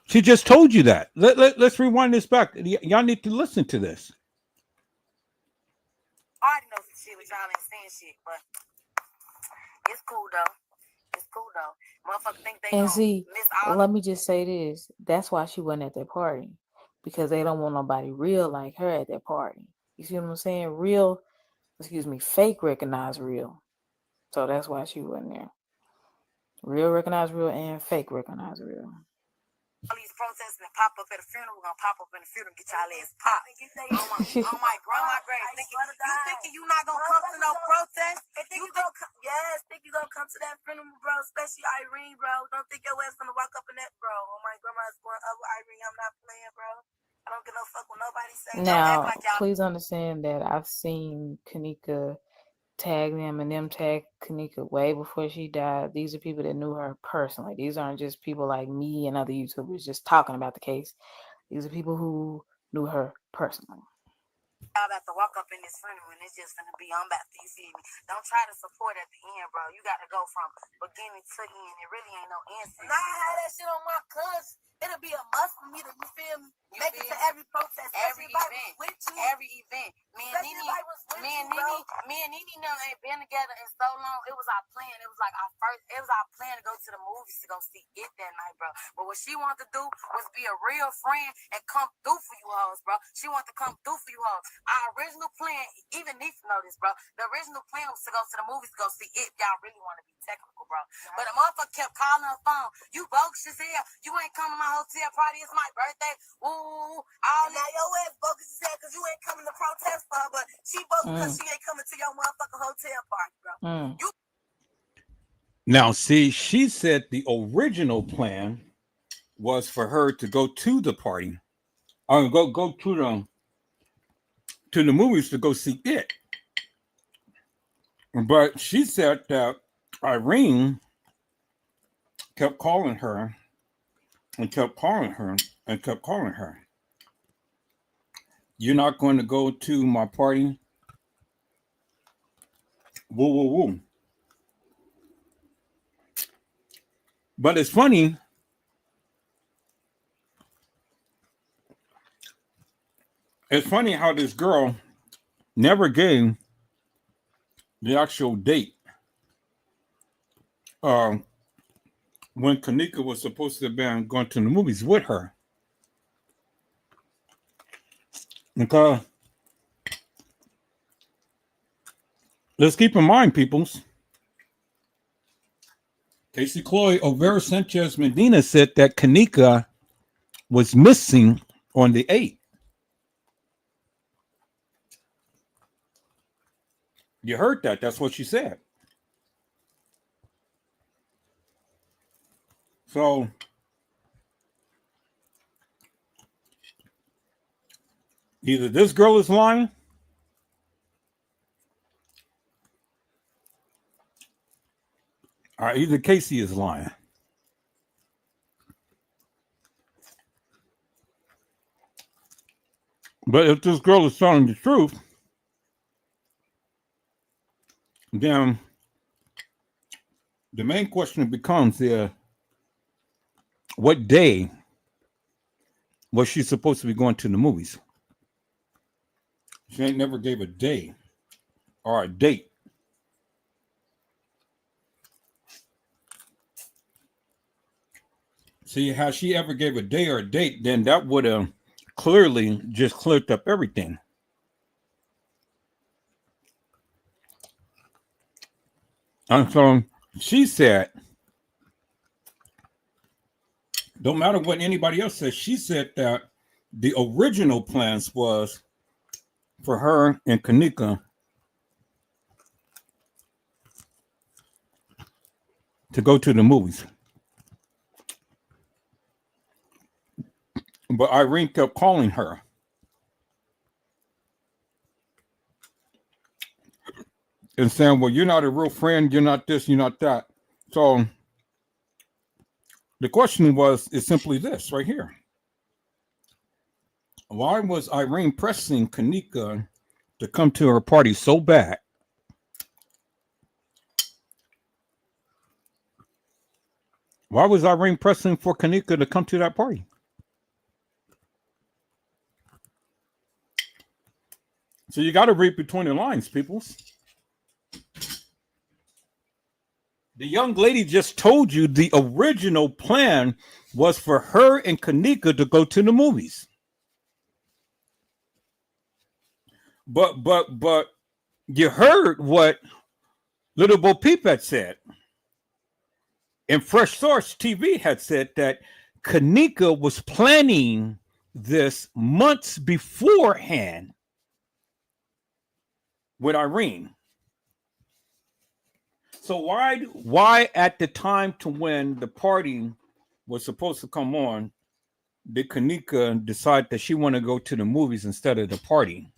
She just told you that. Let's rewind this back. Y'all need to listen to this. I already know some shit, but y'all ain't saying shit. But it's cool though. It's cool though. Motherfuckers think they And gonna see, miss all. let me just say this. That's why she wasn't at that party. Because they don't want nobody real like her at that party. You see what I'm saying? Fake recognize real. So that's why she wasn't there. Real recognize real and fake recognize real. All these protests and pop up at a funeral, we're gonna pop up in the funeral and get y'all ass popped. on my grandma grave. You thinking you not gonna come to no protest? Think you gonna come to that funeral, bro? Especially Irene, bro. Don't think your ass gonna walk up in that, bro. Oh, my grandma's going up with Irene. I'm not playing, bro. I don't give no fuck what nobody say. Now, please understand that I've seen Kenneka tag them and them tag Kenneka way before she died. These are people that knew her personally. These aren't just people like me and other YouTubers just talking about the case. These are people who knew her personally. Y'all about to walk up in this funeral and it's just gonna be on back. You see me? Don't try to support at the end, bro. You gotta go from beginning to end. It really ain't no answer. Nah, I had that shit on my cousin. It'll be a must for me to, you feel me? Make it to every protest, every event, with you. Every event. Me and Nene ain't been together in so long. It was our plan. It was like our plan to go to the movies to go see it that night, bro. But what she wanted to do was be a real friend and come through for you hoes, bro. She wanted to come through for you hoes. Our original plan, even Neef know this, bro. The original plan was to go to the movies to go see it. Y'all really want to be technical, bro. But the motherfucker kept calling her phone. You bogus as hell. You ain't coming to my hotel party. It's my birthday. Ooh, all now your ass bogus as hell because you ain't coming to protest for her, but she bogus because she ain't coming to your motherfucking hotel party, bro. Now, see, she said the original plan was for her to go to the party, or go to the movies to go see it. But she said that Irene kept calling her and kept calling her and kept calling her. You're not going to go to my party? Woo, woo, woo. But it's funny. It's funny how this girl never gave the actual date when Kenneka was supposed to have been going to the movies with her. Because let's keep in mind, peoples, Casey Olvera Sanchez Medina said that Kenneka was missing on the 8th. You heard that. That's what she said. So either this girl is lying or either Casey is lying. But if this girl is telling the truth, then the main question becomes what day was she supposed to be going to the movies? She ain't never gave a day or a date. See, how she ever gave a day or a date, then that would have clearly just cleared up everything. And so she said, don't matter what anybody else says, she said that the original plans was for her and Kenneka to go to the movies. But Irene kept calling her. And saying, well, you're not a real friend, you're not this, you're not that. So the question is simply this right here. Why was Irene pressing Kenneka to come to her party so bad? Why was Irene pressing for Kenneka to come to that party? So you got to read between the lines, peoples. The young lady just told you the original plan was for her and Kenneka to go to the movies. But you heard what Little Bo Peep had said. And Fresh Source TV had said that Kenneka was planning this months beforehand with Irene. So why at the time to when the party was supposed to come on, did Kenneka decide that she wanted to go to the movies instead of the party?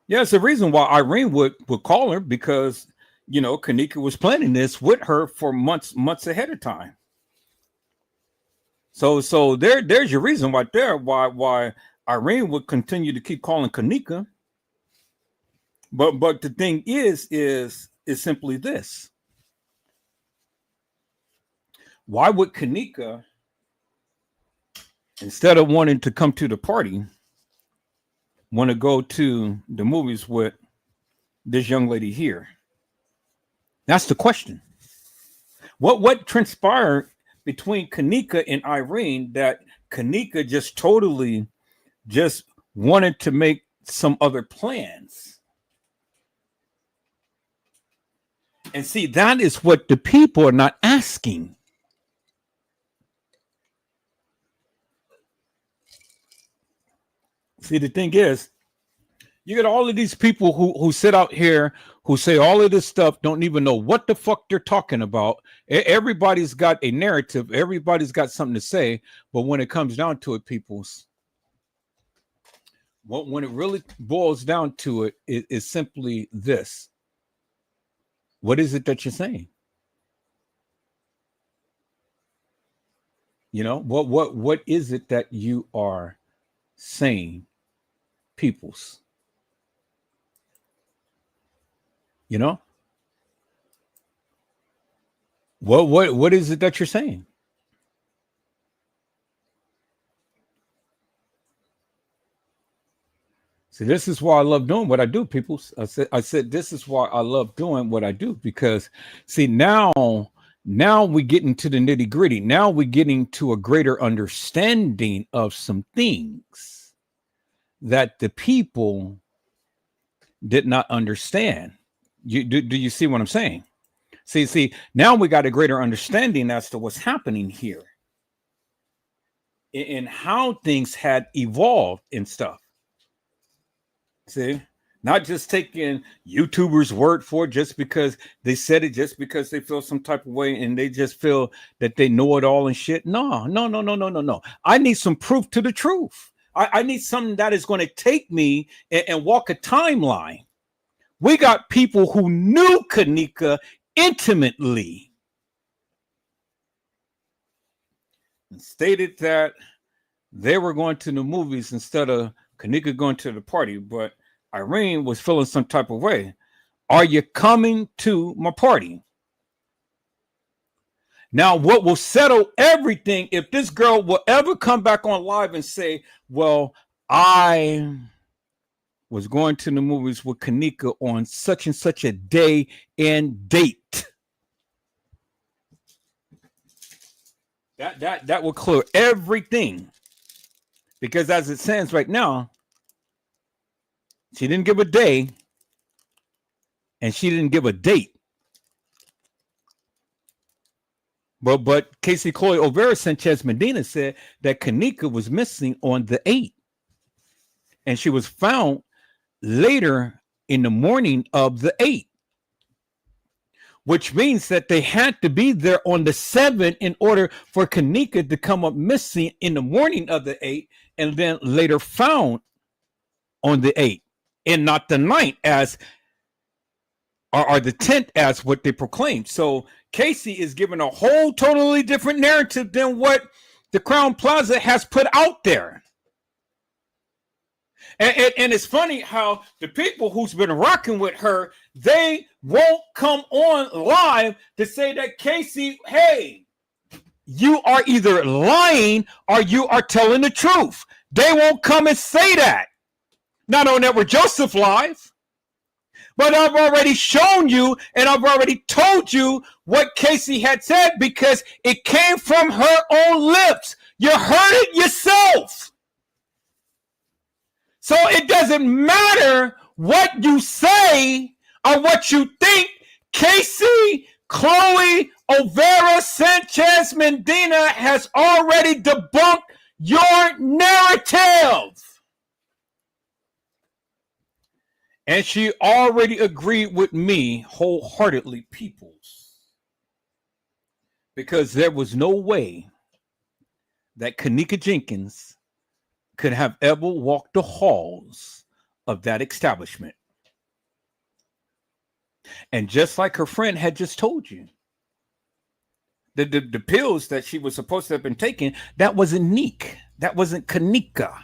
Yeah, it's the reason why Irene would call her, because Kenneka was planning this with her for months ahead of time. So there's your reason right there why Irene would continue to keep calling Kenneka. But the thing is simply this. Why would Kenneka, instead of wanting to come to the party, want to go to the movies with this young lady here? That's the question. What transpired between Kenneka and Irene that Kenneka just totally just wanted to make some other plans? And see, that is what the people are not asking. See, the thing is, you get all of these people who sit out here who say all of this stuff don't even know what the fuck they're talking about. Everybody's got a narrative. Everybody's got something to say. But when it comes down to it, people's, when it really boils down to it, it is simply this. What is it that you're saying? You know, what is it that you are saying, peoples? You know? What is it that you're saying? See, this is why I love doing what I do, people. I said this is why I love doing what I do, because see, now we get into the nitty-gritty. Now we're getting to a greater understanding of some things that the people did not understand. Do you see what I'm saying? See, now we got a greater understanding as to what's happening here and how things had evolved and stuff. See, not just taking YouTubers' word for it just because they said it, just because they feel some type of way and they just feel that they know it all and shit. No. I need some proof to the truth. I need something that is going to take me and walk a timeline. We got people who knew Kenneka intimately and stated that they were going to the movies instead of Kenneka going to the party, but Irene was feeling some type of way. Are you coming to my party? Now, what will settle everything if this girl will ever come back on live and say, well, I was going to the movies with Kenneka on such and such a day and date. That will clear everything. Because as it stands right now, she didn't give a day and she didn't give a date. But Cassie Olvera Sanchez Medina said that Kenneka was missing on the 8th. And she was found later in the morning of the 8th. Which means that they had to be there on the 7th in order for Kenneka to come up missing in the morning of the 8th and then later found on the 8th and not the 9th as or the 10th as what they proclaimed. So Casey is giving a whole totally different narrative than what the Crown Plaza has put out there. And it's funny how the people who's been rocking with her, they won't come on live to say that Casey, hey, you are either lying or you are telling the truth. They won't come and say that. Not on Edward Joseph Live, but I've already shown you and I've already told you what Casey had said because it came from her own lips. You heard it yourself. So it doesn't matter what you say or what you think. Cassie Chloe Olvera Sanchez Medina has already debunked your narrative. And she already agreed with me wholeheartedly, peoples. Because there was no way that Kenneka Jenkins could have ever walked the halls of that establishment. And just like her friend had just told you, the pills that she was supposed to have been taking, that wasn't Neek. That wasn't Kenneka.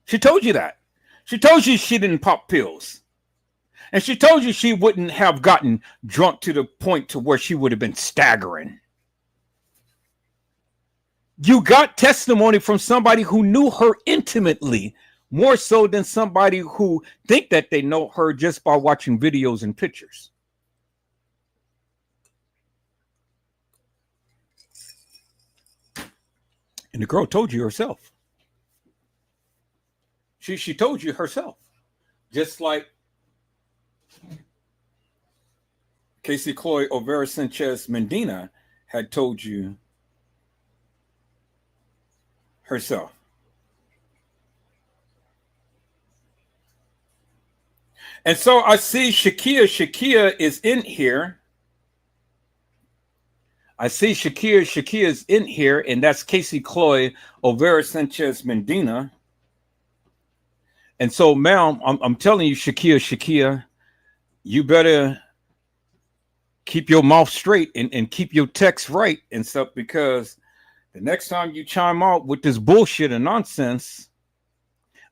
She told you that. She told you she didn't pop pills. And she told you she wouldn't have gotten drunk to the point to where she would have been staggering. You got testimony from somebody who knew her intimately, more so than somebody who think that they know her just by watching videos and pictures. And the girl told you herself. She told you herself. Just like Cassie Chloe Olvera Sanchez Medina had told you herself. And so I see Shakia is in here. I see Shakia is in here, and that's Casey Chloe Olvera Sanchez Medina. And so, ma'am, I'm telling you, Shakia, you better keep your mouth straight and keep your text right and stuff, because the next time you chime out with this bullshit and nonsense,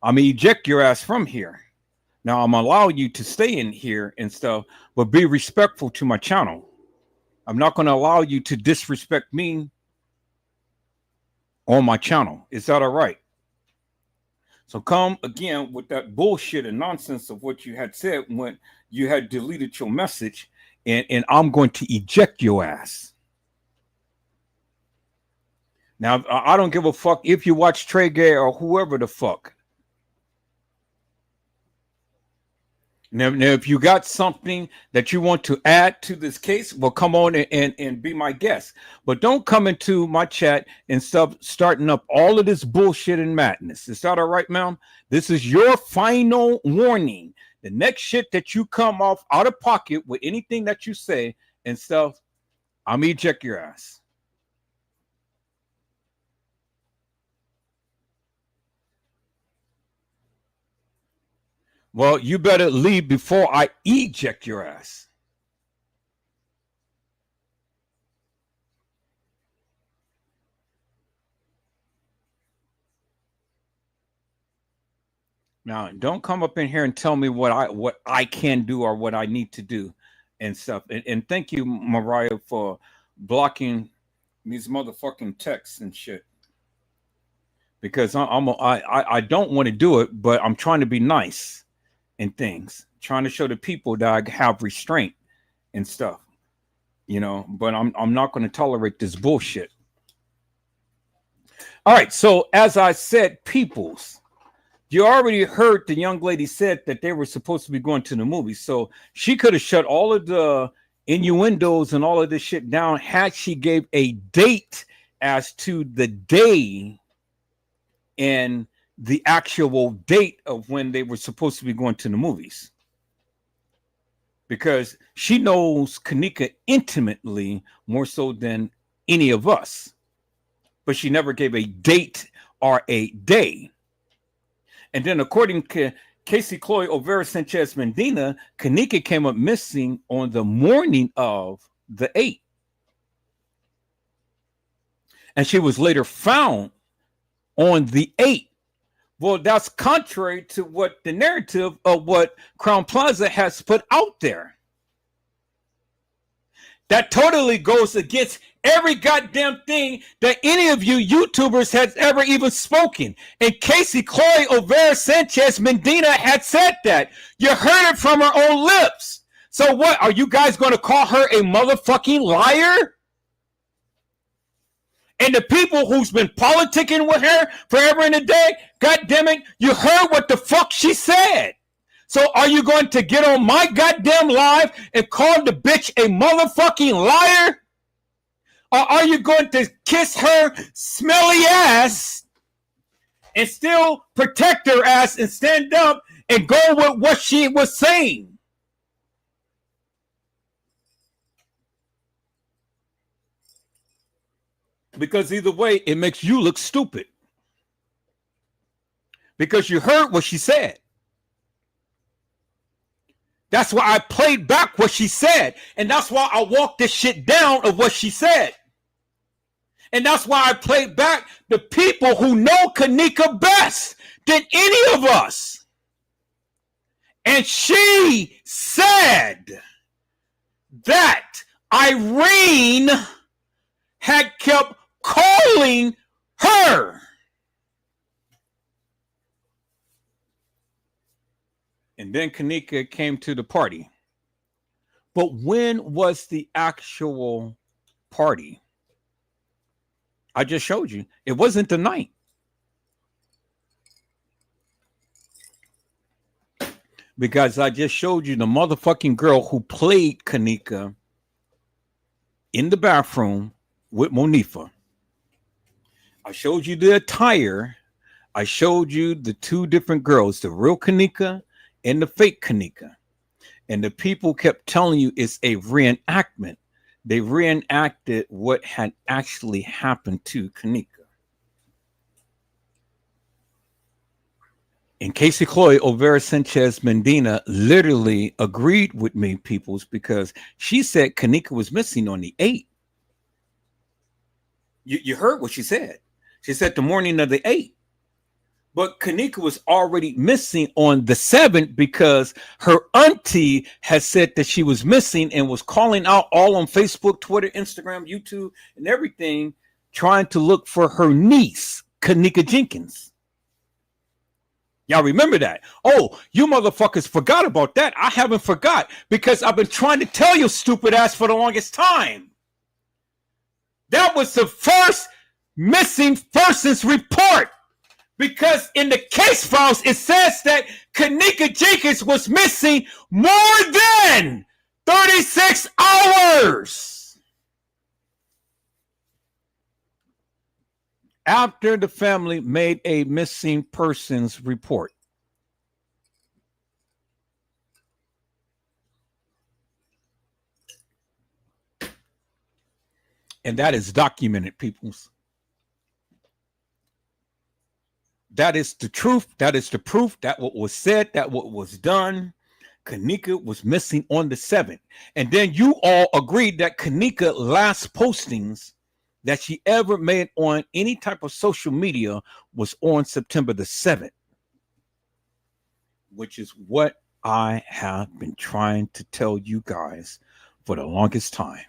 I'm gonna eject your ass from here. Now, I'm gonna allow you to stay in here and stuff, but be respectful to my channel. I'm not gonna allow you to disrespect me on my channel. Is that all right? So come again with that bullshit and nonsense of what you had said when you had deleted your message, and I'm going to eject your ass. Now, I don't give a fuck if you watch Trey Gay or whoever the fuck. Now, if you got something that you want to add to this case, well, come on and be my guest. But don't come into my chat and stuff starting up all of this bullshit and madness. Is that all right, ma'am? This is your final warning. The next shit that you come off out of pocket with anything that you say and stuff, I'm gonna eject your ass. Well, you better leave before I eject your ass. Now, don't come up in here and tell me what I can do or what I need to do and stuff. And thank you, Mariah, for blocking these motherfucking texts and shit. Because I don't want to do it, but I'm trying to be nice and things, trying to show the people that I have restraint and stuff, you know. But I'm not going to tolerate this bullshit. All right, so as I said, peoples, you already heard the young lady said that they were supposed to be going to the movie, so she could have shut all of the innuendos and all of this shit down had she gave a date as to the day and the actual date of when they were supposed to be going to the movies, because she knows Kenneka intimately more so than any of us, but she never gave a date or a day. And then according to Casey Chloe Olvera Sanchez Medina, Kenneka came up missing on the morning of the 8th, and she was later found on the 8th. Well, that's contrary to what the narrative of what Crown Plaza has put out there. That totally goes against every goddamn thing that any of you YouTubers has ever even spoken. And Casey Chloe Olvera Sanchez Medina had said that. You heard it from her own lips. So what? Are you guys going to call her a motherfucking liar? And the people who's been politicking with her forever and a day, God damn it, you heard what the fuck she said. So are you going to get on my goddamn live and call the bitch a motherfucking liar? Or are you going to kiss her smelly ass and still protect her ass and stand up and go with what she was saying? Because either way, it makes you look stupid. Because you heard what she said. That's why I played back what she said. And that's why I walked this shit down of what she said. And that's why I played back the people who know Kenneka best than any of us. And she said that Irene had kept calling her. And then Kenneka came to the party. But when was the actual party? I just showed you. It wasn't the night. Because I just showed you the motherfucking girl who played Kenneka in the bathroom with Monifa. I showed you the attire. I showed you the two different girls, the real Kenneka and the fake Kenneka. And the people kept telling you it's a reenactment. They reenacted what had actually happened to Kenneka. And Casey Olvera Sanchez Mendina literally agreed with me, peoples, because she said Kenneka was missing on the 8th. You heard what she said. She said the morning of the 8th. But Kenneka was already missing on the 7th because her auntie had said that she was missing and was calling out all on Facebook, Twitter, Instagram, YouTube, and everything, trying to look for her niece, Kenneka Jenkins. Y'all remember that? Oh, you motherfuckers forgot about that. I haven't forgot because I've been trying to tell you, stupid ass, for the longest time. That was the first missing persons report. Because in the case files, it says that Kenneka Jenkins was missing more than 36 hours after the family made a missing persons report. And that is documented, peoples. That is the truth. That is the proof. That what was said, that what was done. Kenneka was missing on the 7th. And then you all agreed that Kenneka last postings that she ever made on any type of social media was on September the 7th. Which is what I have been trying to tell you guys for the longest time.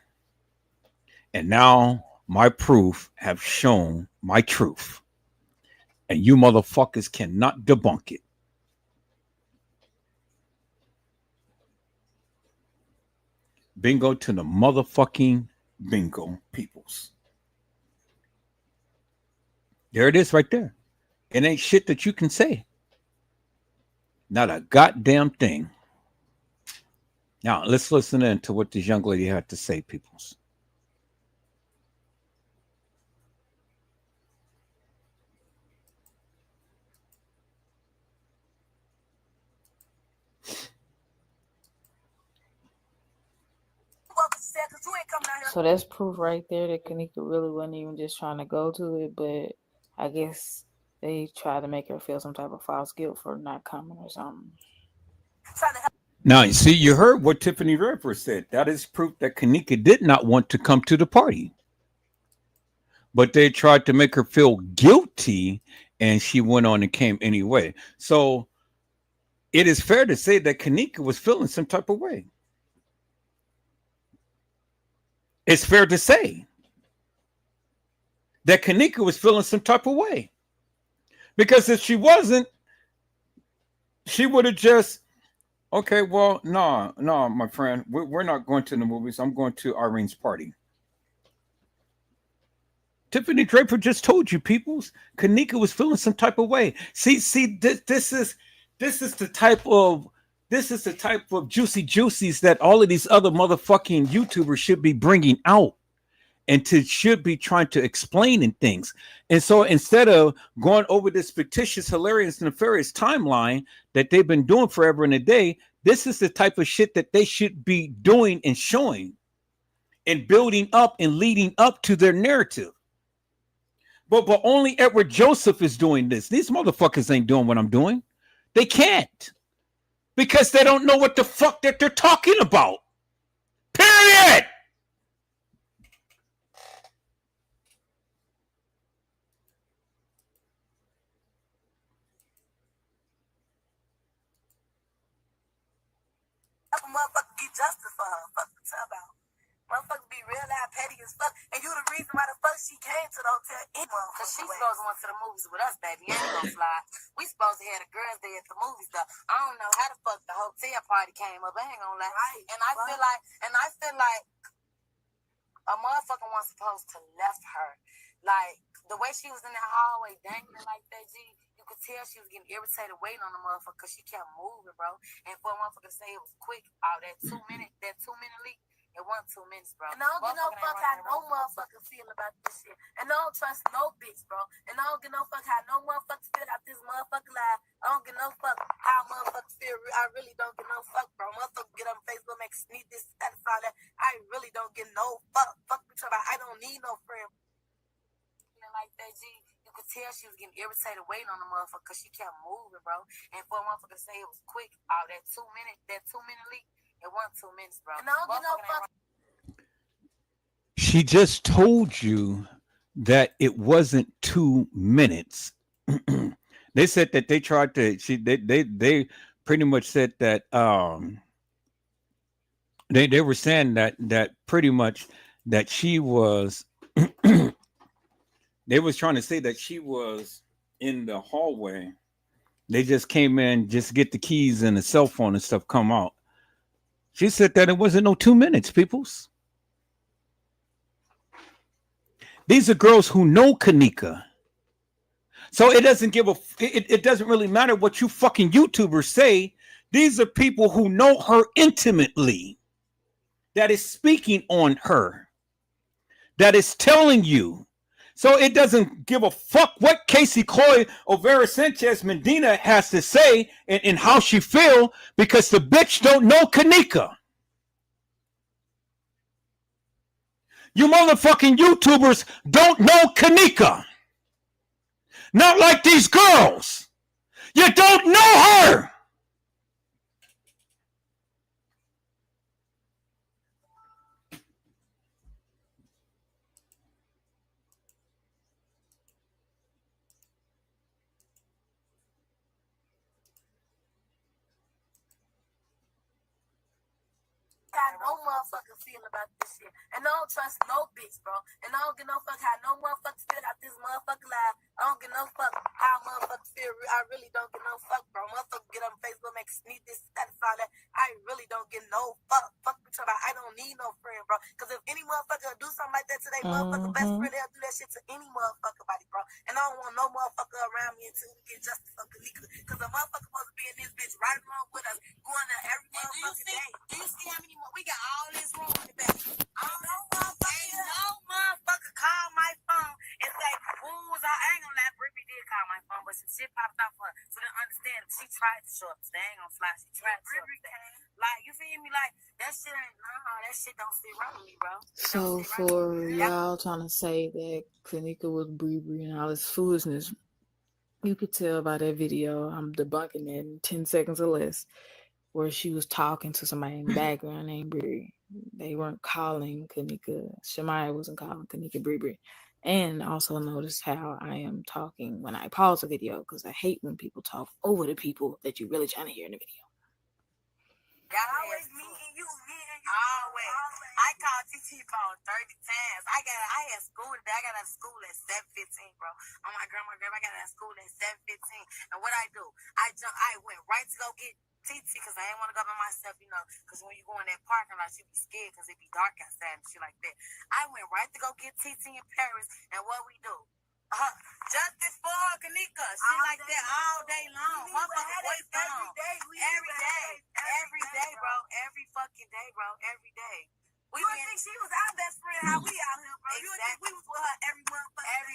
And now my proof have shown my truth. And you motherfuckers cannot debunk it. Bingo to the motherfucking bingo, peoples. There it is right there. It ain't shit that you can say. Not a goddamn thing. Now, let's listen in to what this young lady had to say, peoples. So that's proof right there that Kenneka really wasn't even just trying to go to it, but I guess they tried to make her feel some type of false guilt for not coming or something. Now, you see, you heard what Tiffany Ripper said. That is proof that Kenneka did not want to come to the party. But they tried to make her feel guilty, and she went on and came anyway. So it is fair to say that Kenneka was feeling some type of way. It's fair to say that Kenneka was feeling some type of way. Because if she wasn't, she would have just, okay, well, no, my friend, we're not going to the movies. I'm going to Irene's party. Tiffany Draper just told you, peoples, Kenneka was feeling some type of way. See, this is the type of juicies that all of these other motherfucking YouTubers should be bringing out and should be trying to explain in things. And so instead of going over this fictitious, hilarious, nefarious timeline that they've been doing forever and a day, this is the type of shit that they should be doing and showing and building up and leading up to their narrative. But only Edward Joseph is doing this. These motherfuckers ain't doing what I'm doing. They can't. Because they don't know what the fuck that they're talking about. Period. Motherfucker get justice for her. Fuck what you about. Motherfucker be real loud, petty as fuck. And you the reason why the fuck she came to the hotel anyway. Cause she supposed to went to the movies with us, baby. You ain't gonna fly. We supposed to have the girls day at the movies though. I don't know how the fuck the hotel party came up. I ain't gonna lie. Right. And I feel like a motherfucker wasn't supposed to left her. Like the way she was in that hallway dangling like that, G. You could tell she was getting irritated waiting on the motherfucker because she kept moving, bro. And for a motherfucker to say it was quick, that 2 minute leak, It wasn't 2 minutes, bro. And I don't give no fuck how no motherfucker feel about this shit. And I don't trust no bitch, bro. And I don't give no fuck how no motherfucker feel out this motherfucker life. I don't give no fuck how motherfuckers feel. I really don't give no fuck, bro. Motherfucker get on Facebook, make sneak this, that, and all that. I really don't give no fuck. Fuck me, about. I don't need no friend. Like that, G. You could tell she was getting irritated waiting on the motherfucker because she kept moving, bro. And for a motherfucker to say it was quick, that 2 minute leak, it wasn't 2 minutes, bro. And I don't give no fuck. She just told you that it wasn't 2 minutes. They said that they tried to. They pretty much said that they were saying that pretty much that she was. They was trying to say that she was in the hallway. They just came in, just get the keys and the cell phone and stuff come out. She said that it wasn't no 2 minutes, peoples. These are girls who know Kenneka. So it doesn't it doesn't really matter what you fucking YouTubers say. These are people who know her intimately, that is speaking on her, that is telling you. So it doesn't give a fuck what Cassie Olvera Sanchez Medina has to say and how she feel, because the bitch don't know Kenneka. You motherfucking YouTubers don't know Kenneka. Not like these girls. You don't know her. No motherfucker feel about this shit. And I don't trust no bitch, bro. And I don't give no fuck how no motherfucker feel out this motherfucker life. I don't give no fuck how motherfuckers feel. I really don't give no fuck, bro. Motherfucker get on Facebook, make sneak this, that, and all that. I really don't give no fuck. Fuck me about. I don't need no friend, bro. Because if any motherfucker do something like that to their motherfucker best friend, they'll do that shit to any motherfucker body, bro. And I don't want no motherfucker around me until we get justice for Kenneka. Because the motherfucker supposed to be in this bitch right along with us, going to every motherfucking day. Do you see how many more? We got all this room in the back. No motherfucker call my phone and say, "Ooh, I ain't gonna lie, Brittany did call my phone, but some shit popped off for her." So then understand, she tried to show up. They ain't gonna fly. She tried to show up. Like, you feel me? Like, that shit ain't, that shit don't sit right with me, bro. So for y'all trying to say that Kenneka was Bree and all this foolishness, you could tell by that video, I'm debunking it in 10 seconds or less, where she was talking to somebody in the background named Bree. They weren't calling Kenneka. Shamaya wasn't calling Kenneka Bree. And also notice how I am talking when I pause a video, because I hate when people talk over the people that you're really trying to hear in the video. Always me and you. Always. I called TT phone 30 times. I had school today. I got out of school at 7:15, bro. Oh my grandma, I got out of school at 7:15. And what I do, I went right to go get TT because I didn't want to go by myself, you know, because when you go in that parking lot, you be scared because it be dark outside and shit like that. I went right to go get TT in Paris, and what we do? Justice for Kenneka, shit like that all day long. Motherfucker, what's going on? Every day, bro. Every fucking day, bro. Every day. You would think she was our best friend, how we out here, bro. You would think we was with her every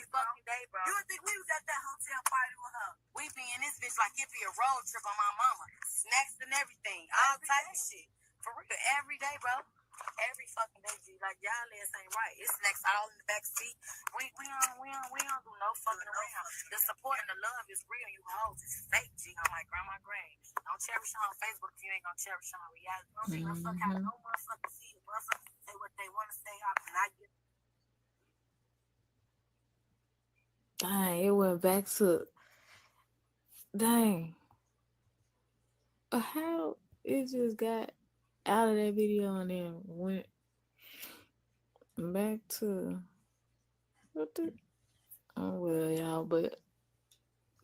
fucking day, bro. You would think we was at that hotel party with her. We be in this bitch like it be a road trip on my mama. Snacks and everything. All type of shit. For real. Every day, bro. Every fucking day, G. Like, y'all ass ain't right. It's snacks all in the back seat. We don't do no fucking around. The support and the love is real. You hoes, it's fake, G. On my grandma grave. Don't cherish her on Facebook if you ain't gonna cherish her on reality. Don't give no fuck how no motherfucker see it. Motherfuckers say what they want to say. I cannot get. Dang, it went back to. Dang. How it just got out of that video and then went back to what the. Oh well, y'all, but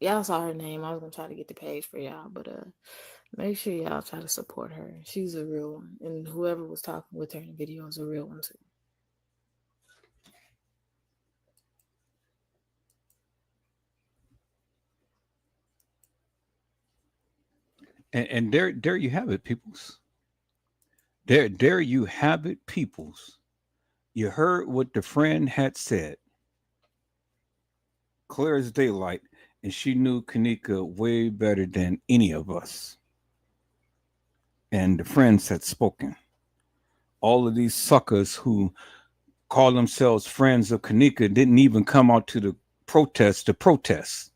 y'all saw her name. I was gonna try to get the page for y'all, but make sure y'all try to support her. She's a real one, and whoever was talking with her in the video is a real one too. And there you have it, peoples. There you have it, peoples. You heard what the friend had said, clear as daylight, and she knew Kenneka way better than any of us. And the friends had spoken. All of these suckers who call themselves friends of Kenneka didn't even come out to the protest to protest.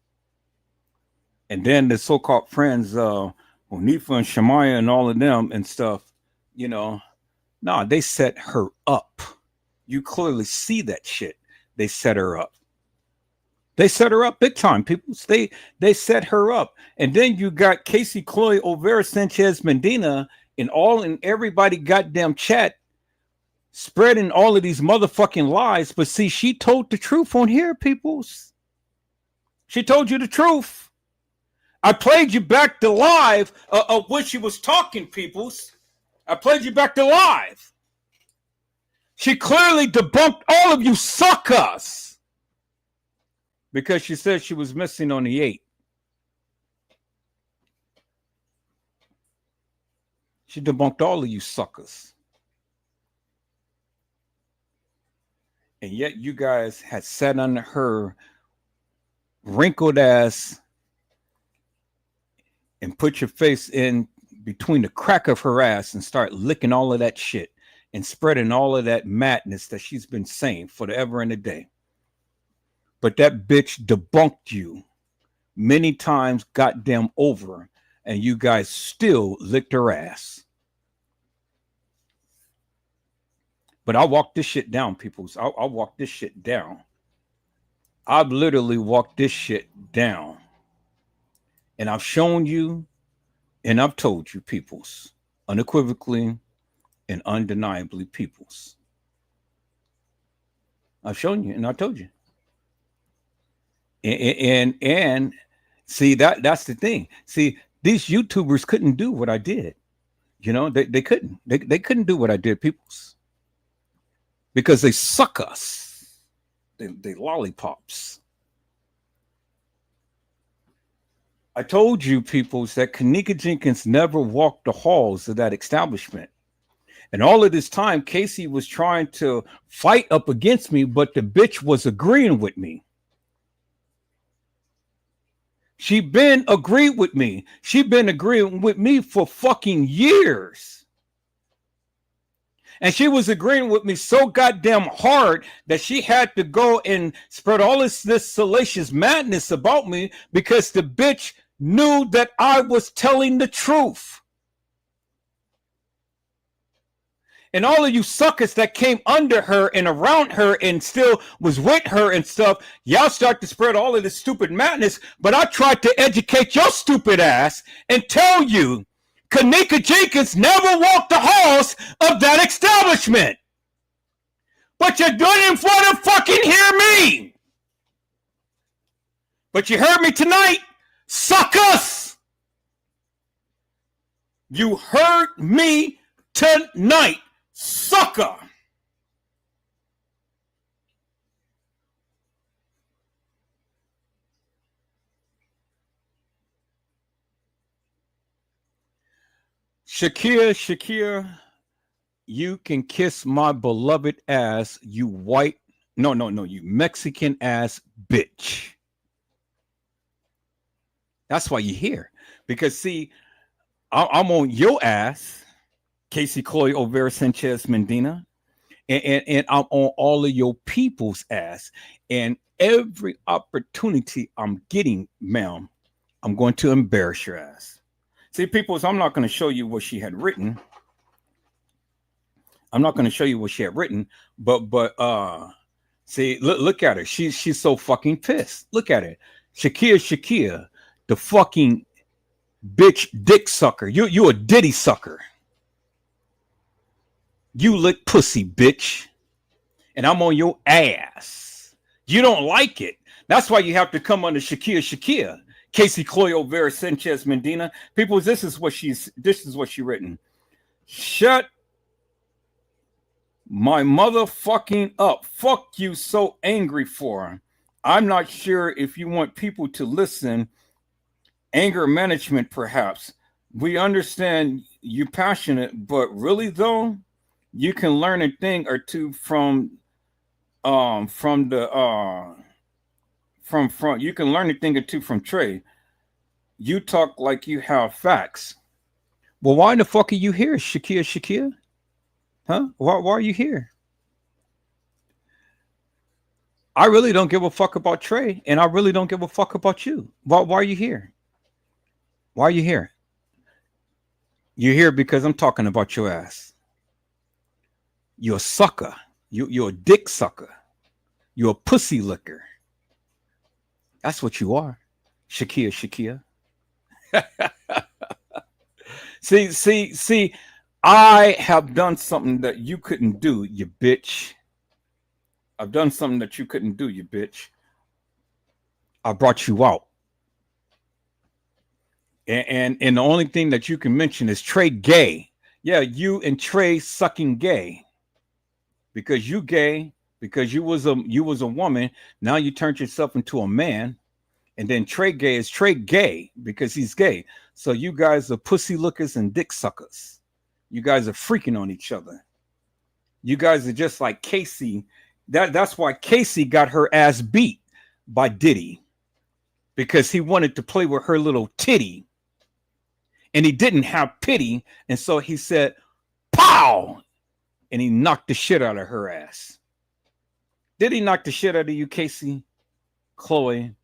And then the so-called friends, Onifa and Shemaya and all of them and stuff, you know, nah, they set her up. You clearly see that shit. They set her up. They set her up big time, people. They set her up. And then you got Cassie Chloe Olvera Sanchez Medina in everybody goddamn chat spreading all of these motherfucking lies. But see, she told the truth on here, peoples. She told you the truth. I played you back to live of when she was talking, peoples. I played you back to live. She clearly debunked all of you suckers because she said she was missing on the 8th. She debunked all of you suckers. And yet you guys had sat under her wrinkled ass and put your face in between the crack of her ass and start licking all of that shit and spreading all of that madness that she's been saying forever and a day. But that bitch debunked you many times, goddamn over, and you guys still licked her ass. But I'll walk this shit down, peoples. I'll walk this shit down. I've literally walked this shit down. And I've shown you and I've told you, peoples, unequivocally and undeniably, peoples. I've shown you and I told you. And see, that's the thing. See, these YouTubers couldn't do what I did. You know, they couldn't. They couldn't do what I did, peoples. Because they suck us. They lollipops. I told you, peoples, that Kenneka Jenkins never walked the halls of that establishment. And all of this time, Casey was trying to fight up against me, but the bitch was agreeing with me. She been agreed with me. She been agreeing with me for fucking years. And she was agreeing with me so goddamn hard that she had to go and spread all this salacious madness about me because the bitch knew that I was telling the truth. And all of you suckers that came under her and around her and still was with her and stuff, y'all start to spread all of this stupid madness. But I tried to educate your stupid ass and tell you Kenneka Jenkins never walked the halls of that establishment. But you didn't want to fucking hear me. But you heard me tonight, suckers. You heard me tonight, sucker. Shakir, you can kiss my beloved ass, you you Mexican ass bitch. That's why you're here. Because see, I'm on your ass, Cassie Chloe Olvera Sanchez Medina, and I'm on all of your people's ass. And every opportunity I'm getting, ma'am, I'm going to embarrass your ass. See, peoples, I'm not going to show you what she had written. I'm not going to show you what she had written, but see, look at her. She's so fucking pissed. Look at her. Shakir, the fucking bitch dick sucker. You a ditty sucker. You lick pussy, bitch. And I'm on your ass. You don't like it. That's why you have to come under Shakir. Cassie Chloe Olvera Sanchez Medina. People, this is what she written. Shut my motherfucking up. Fuck you so angry for. I'm not sure if you want people to listen. Anger management, perhaps. We understand you're passionate, but really though, you can learn a thing or two from you can learn a thing or two from Trey. You talk like you have facts. Well, why the fuck are you here, Shakia? Huh? Why are you here? I really don't give a fuck about Trey, and I really don't give a fuck about you. Why are you here? Why are you here? You're here because I'm talking about your ass. You're a sucker. You're a dick sucker. You're a pussy licker. That's what you are, Shakia. See. I have done something that you couldn't do, you bitch. I've done something that you couldn't do, you bitch. I brought you out. And the only thing that you can mention is Trey gay. Yeah, you and Trey sucking gay. Because you gay, because you was a woman, now you turned yourself into a man. And then Trey gay is Trey gay because he's gay. So you guys are pussy lookers and dick suckers. You guys are freaking on each other. You guys are just like Casey. That's why Casey got her ass beat by Diddy. Because he wanted to play with her little titty. And he didn't have pity. And so he said, pow! And he knocked the shit out of her ass. Did he knock the shit out of you, Casey? Chloe,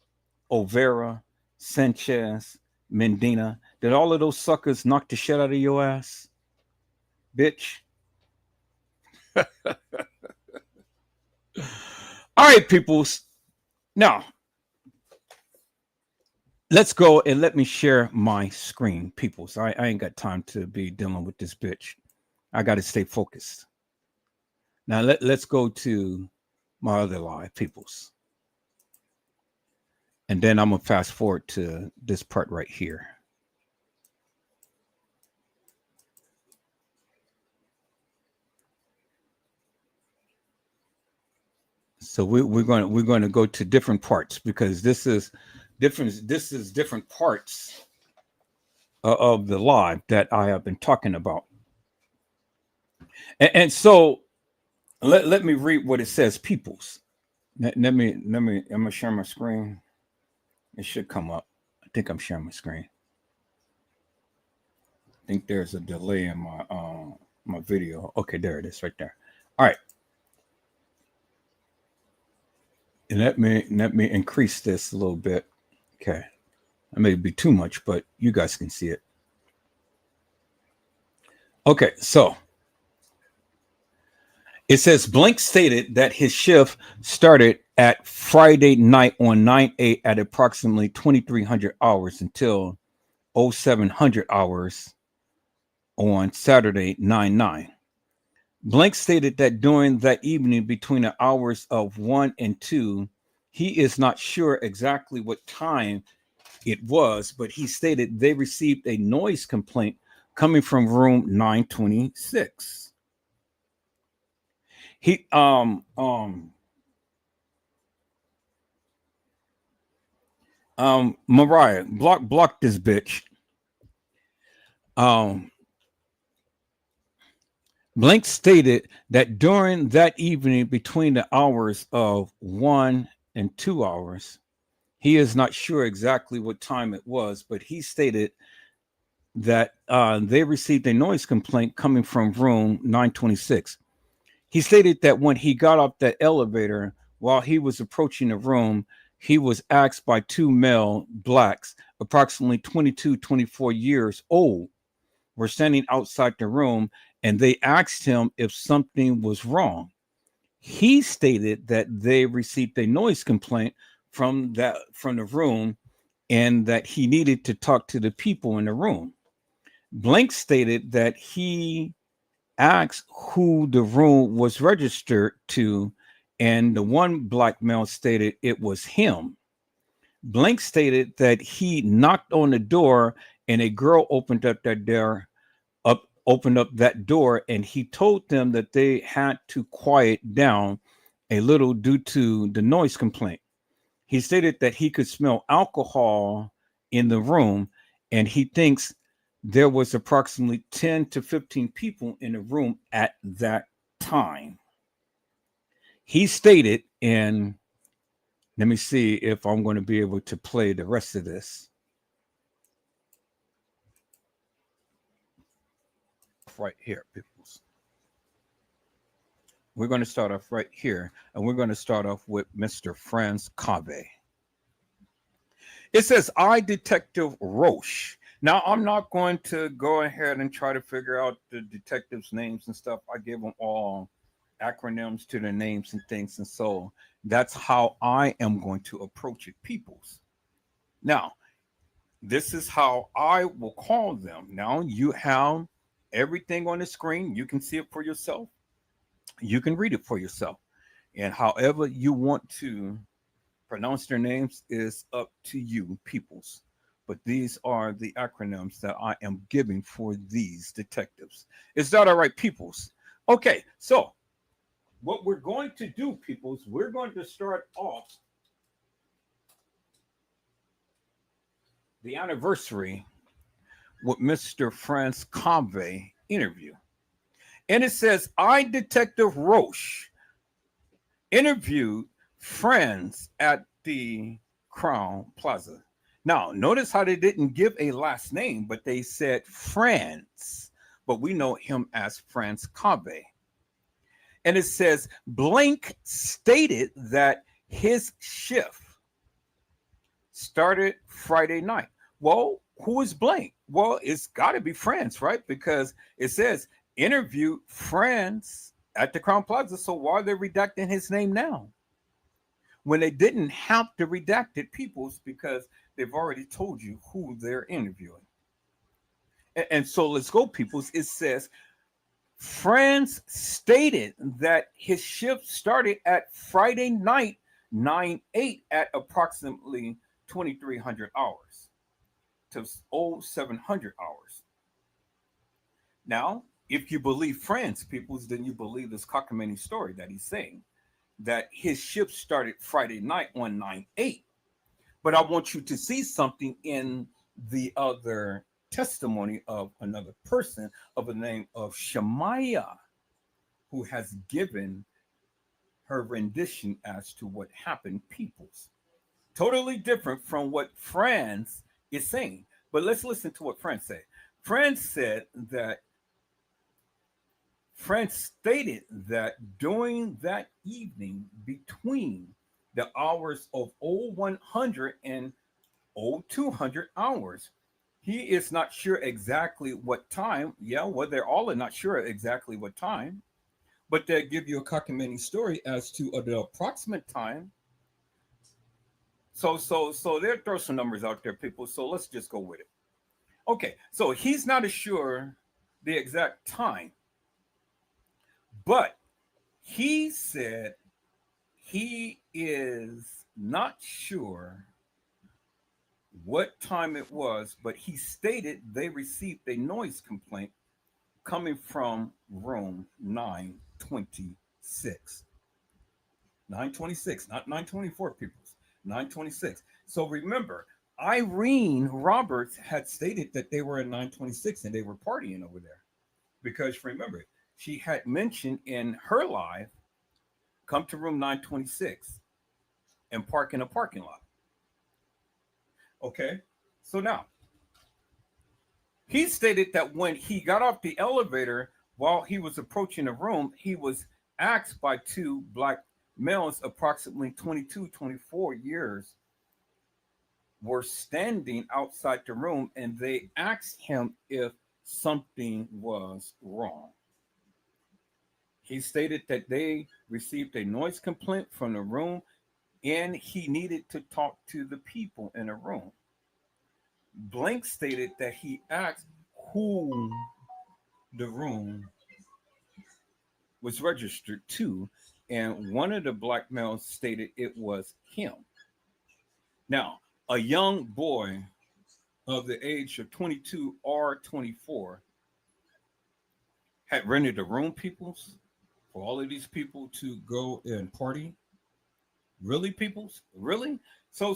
Olvera, Sanchez, Mendina? Did all of those suckers knock the shit out of your ass? Bitch. All right, peoples. Now, let's go and let me share my screen, peoples. I ain't got time to be dealing with this bitch. I got to stay focused. Now, let's go to my other live, peoples. And then I'm going to fast forward to this part right here. So we're going to go to different parts because this is different parts of the live that I have been talking about. And so let me read what it says, peoples. Let me I'm gonna share my screen. It should come up. I think I'm sharing my screen. I think there's a delay in my video. Okay, there it is right there. All right. And let me increase this a little bit. Okay. It may be too much, but you guys can see it. Okay, so it says Blink stated that his shift started at Friday night on 9/8 at approximately 2300 hours until 0700 hours on Saturday 9/9. Blink stated that during that evening between the hours of 1 and 2, he is not sure exactly what time it was, but he stated they received a noise complaint coming from room 926. He Mariah, block this bitch. Blink stated that during that evening between the hours of 1 and 2 hours, he is not sure exactly what time it was, but he stated that they received a noise complaint coming from room 926. He stated that when he got up that elevator, while he was approaching the room, he was asked by two male blacks, approximately 22, 24 years old, were standing outside the room, and they asked him if something was wrong. He stated that they received a noise complaint from the room and that he needed to talk to the people in the room. Blank stated that he asked who the room was registered to, and the one black male stated it was him. Blank stated that he knocked on the door and a girl opened up that door, and he told them that they had to quiet down a little due to the noise complaint. He stated that he could smell alcohol in the room, and he thinks there was approximately 10 to 15 people in the room at that time. He stated, and let me see if I'm going to be able to play the rest of this. Right here, peoples. We're going to start off right here, and we're going to start off with Mr. Franz Cave. It says, I, Detective Roche. Now, I'm not going to go ahead and try to figure out the detectives' names and stuff. I give them all acronyms to their names and things. And so that's how I am going to approach it, peoples. Now, this is how I will call them. Now, you have everything on the screen. You can see it for yourself. You can read it for yourself. And however you want to pronounce their names is up to you, peoples. But these are the acronyms that I am giving for these detectives. Is that all right, peoples? Okay, so what we're going to do, peoples, we're going to start off the anniversary with Mr. Franz Cave interview. And it says, I, Detective Roche, interviewed friends at the Crown Plaza. Now, notice how they didn't give a last name, but they said friends. But we know him as Franz Cave. And it says, Blank stated that his shift started Friday night. Well, who is Blank? Well, it's got to be friends, right? Because it says interviewed friends at the Crown Plaza. So why are they redacting his name now? When they didn't have to redact it, peoples, because they've already told you who they're interviewing. And so let's go, peoples. It says, Franz stated that his shift started at Friday night, 9/8 at approximately 2300 hours to 0700 hours. Now, if you believe Franz, peoples, then you believe this cockamamie story that he's saying, that his shift started Friday night on 9/8. But I want you to see something in the other testimony of another person of the name of Shemaiah, who has given her rendition as to what happened, peoples. Totally different from what Franz is saying. But let's listen to what Franz said. Franz stated that during that evening between the hours of 0100 and 0200 hours, he is not sure exactly what time. Yeah, well, they're all not sure exactly what time, but they give you a cockamamie story as to the approximate time. So they'll throw some numbers out there, people. So let's just go with it. Okay, so he's not sure the exact time, but he said he is not sure what time it was, but he stated they received a noise complaint coming from room 926. 926, not 924, people. 926. So remember, Irene Roberts had stated that they were in 926 and they were partying over there. Because remember, she had mentioned in her live, come to room 926 and park in a parking lot. Okay, so now he stated that when he got off the elevator while he was approaching the room, he was asked by two black males, approximately 22, 24 years, were standing outside the room, and they asked him if something was wrong. He stated that they received a noise complaint from the room and he needed to talk to the people in the room. Blank stated that he asked who the room was registered to, and one of the black males stated it was him. Now, a young boy of the age of 22 or 24 had rented a room, peoples, for all of these people to go and party. Really, peoples? Really? So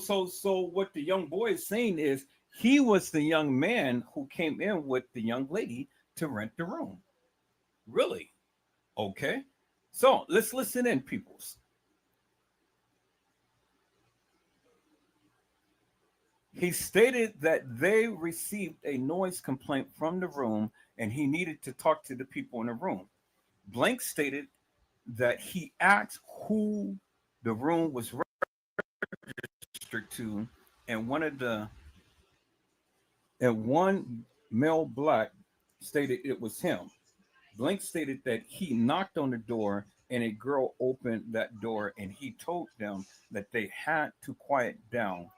what the young boy is saying is He was the young man who came in with the young lady to rent the room. Really? Okay. So let's listen in, peoples. He stated that they received a noise complaint from the room and he needed to talk to the people in the room. Blank stated that he asked who the room was registered to, and one male black stated it was him. Blank stated that he knocked on the door and a girl opened that door and he told them that they had to quiet down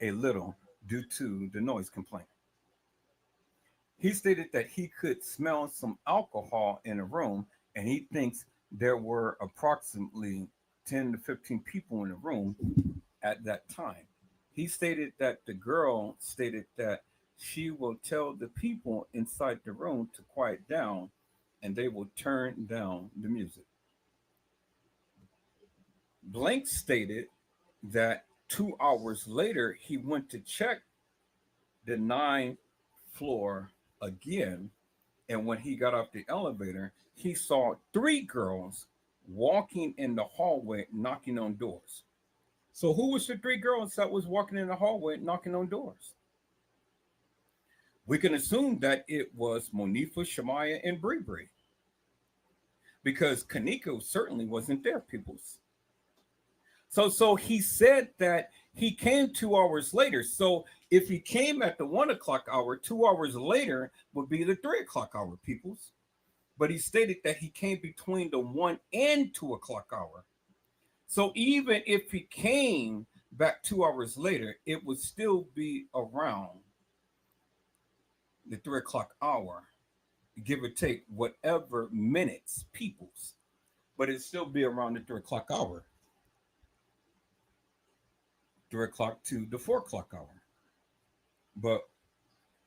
a little due to the noise complaint. He stated that he could smell some alcohol in the room and he thinks there were approximately 10 to 15 people in the room at that time. He stated that the girl stated that she will tell the people inside the room to quiet down and they will turn down the music. Blank stated that 2 hours later he went to check the ninth floor again, and when he got off the elevator, he saw three girls walking in the hallway knocking on doors. So who was the three girls that was walking in the hallway knocking on doors? We can assume that it was Monifa, Shemaya, and Bree Bree. Because Kenneka certainly wasn't there, peoples. So he said that he came 2 hours later. So if he came at the 1 o'clock hour, 2 hours later would be the 3 o'clock hour, peoples. But he stated that he came between the 1 and 2 o'clock hour. So even if he came back 2 hours later, it would still be around the 3 o'clock hour, give or take whatever minutes, peoples. But it'd still be around the 3 o'clock hour. 3 o'clock to the 4 o'clock hour. But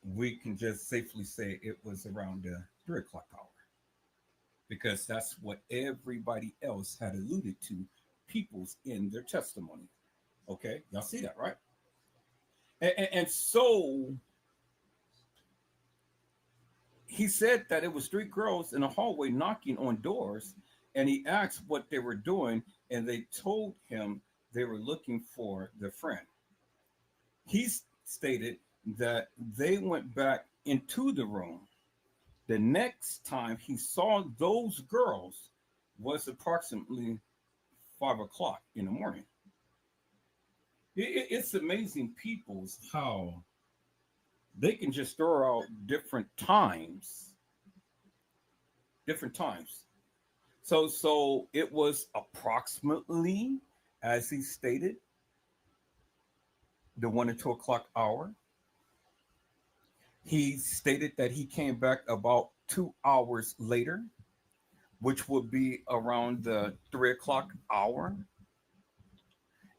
we can just safely say it was around the 3 o'clock hour because that's what everybody else had alluded to, peoples in their testimony. Okay, y'all see that, right? And so he said that it was three girls in a hallway knocking on doors, and he asked what they were doing, and they told him they were looking for their friend. He stated that they went back into the room. The next time he saw those girls was approximately 5 o'clock in the morning. It's amazing, peoples, how they can just throw out different times. So it was approximately, as he stated, the 1 and 2 o'clock hour. He stated that he came back about 2 hours later, which would be around the 3 o'clock hour.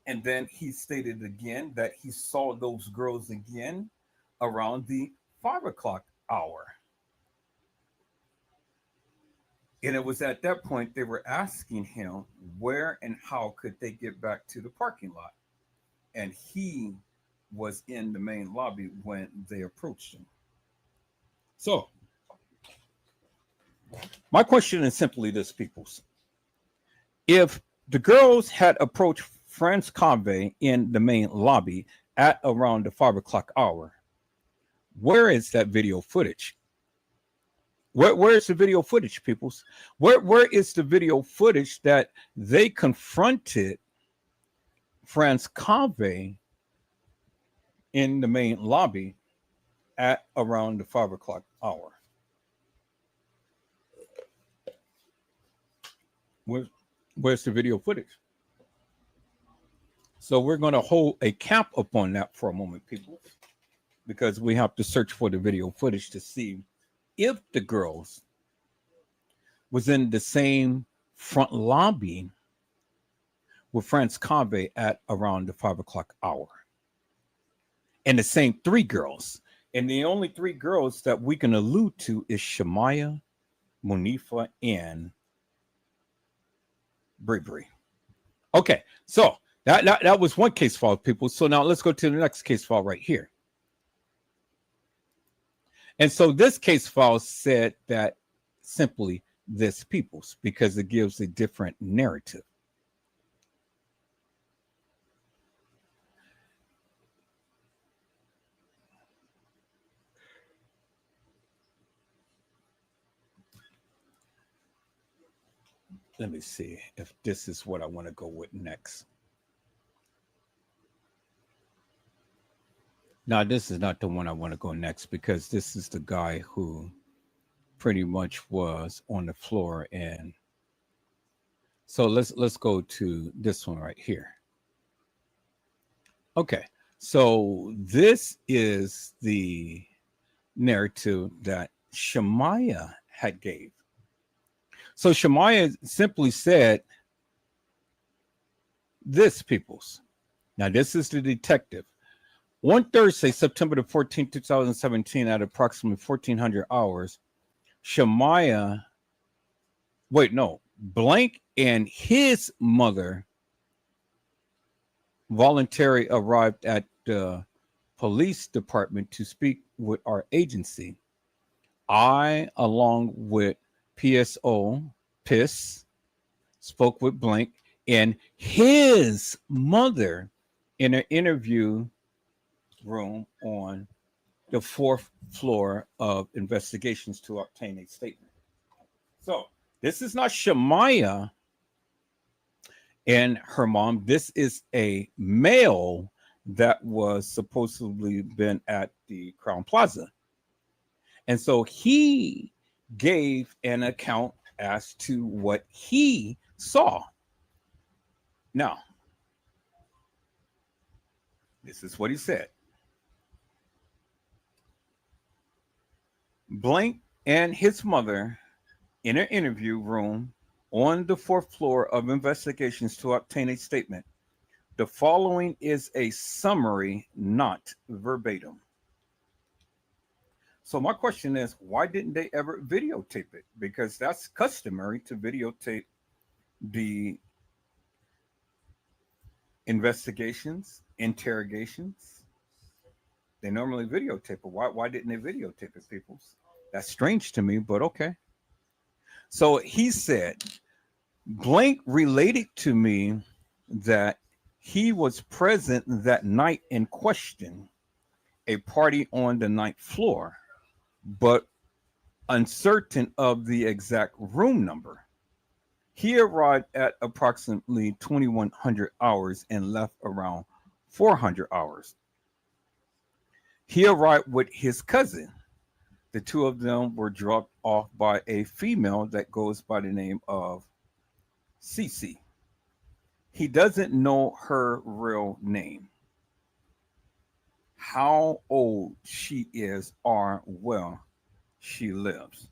And then he stated again that he saw those girls again around the 5 o'clock hour. And it was at that point they were asking him where and how could they get back to the parking lot. And he was in the main lobby when they approached him. So, my question is simply this, peoples. If the girls had approached Franz Convey in the main lobby at around the 5 o'clock hour, where is that video footage? Where is the video footage, peoples? Where is the video footage that they confronted Franz Convey in the main lobby at around the 5 o'clock hour? Where's the video footage? So we're going to hold a cap upon that for a moment, people, because we have to search for the video footage to see if the girls was in the same front lobby with Franz Convey at around the 5 o'clock hour. And the same three girls. And the only three girls that we can allude to is Shemaya, Monifa, and Bree Bree. Okay, so that was one case file, people. So now let's go to the next case file right here. And so this case file said that simply this people's because it gives a different narrative. Let me see if this is what I want to go with next. Now, this is not the one I want to go next because this is the guy who pretty much was on the floor. And so let's go to this one right here. Okay, so this is the narrative that Shemaiah had gave. So Shemaiah simply said, this people's. Now, this is the detective. On Thursday, September the 14th, 2017, at approximately 1400 hours, Blank and his mother voluntarily arrived at the police department to speak with our agency. I, along with PIS, spoke with Blank and his mother in an interview room on the 4th floor of investigations to obtain a statement. So this is not Shemaiah and her mom. This is a male that was supposedly been at the Crown Plaza. And so he gave an account as to what he saw. Now, this is what he said. Blank and his mother in an interview room on the 4th floor of investigations to obtain a statement. The following is a summary, not verbatim. So my question is, why didn't they ever videotape it? Because that's customary to videotape the investigations, interrogations. They normally videotape it. Why didn't they videotape it, people? That's strange to me, but okay. So he said, Blank related to me that he was present that night in question, a party on the 9th floor, but uncertain of the exact room number. He arrived at approximately 2100 hours and left around 400 hours. He arrived with his cousin. The two of them were dropped off by a female that goes by the name of Cece. He doesn't know her real name, how old she is, or where she lives.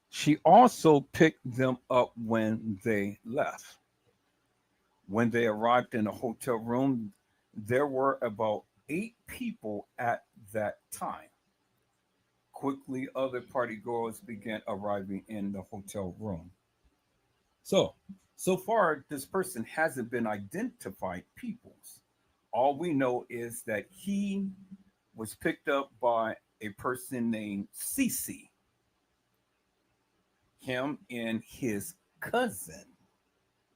She also picked them up when they left. When they arrived in the hotel room, there were about 8 people at that time. Quickly, other party goers began arriving in the hotel room. So far, this person hasn't been identified, peoples. All we know is that he was picked up by a person named Cece. Him and his cousin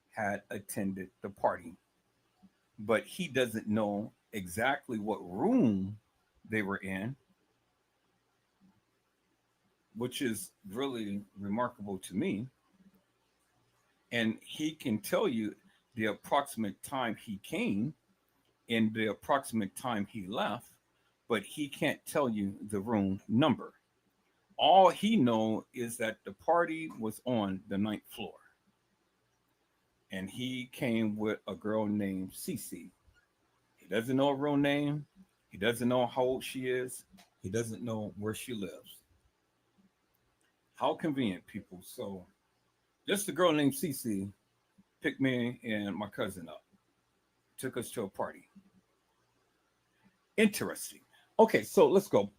had attended the party, but he doesn't know exactly what room they were in, which is really remarkable to me. And he can tell you the approximate time he came and the approximate time he left, but he can't tell you the room number. All he knows is that the party was on the 9th floor. And he came with a girl named Cece. He doesn't know her real name. He doesn't know how old she is. He doesn't know where she lives. How convenient, people. So just a girl named Cece picked me and my cousin up, took us to a party. Interesting. Okay, so let's go.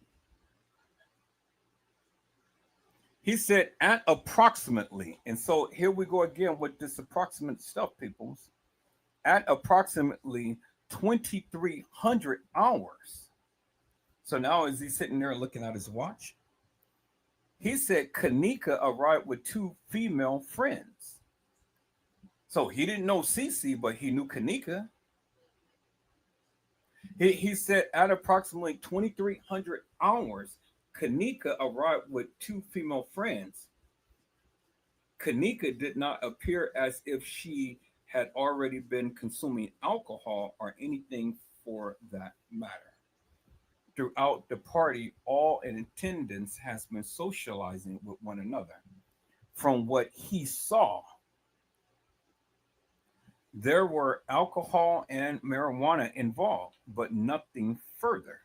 He said at approximately, and so here we go again with this approximate stuff, peoples. At approximately 2300 hours, So now as he's sitting there looking at his watch, he said Kenneka arrived with 2 female friends. So he didn't know Cece, but he knew Kenneka. He said at approximately 2300 hours, Kenneka arrived with 2 female friends. Kenneka did not appear as if she had already been consuming alcohol or anything for that matter. Throughout the party, all in attendance has been socializing with one another. From what he saw, there were alcohol and marijuana involved, but nothing further.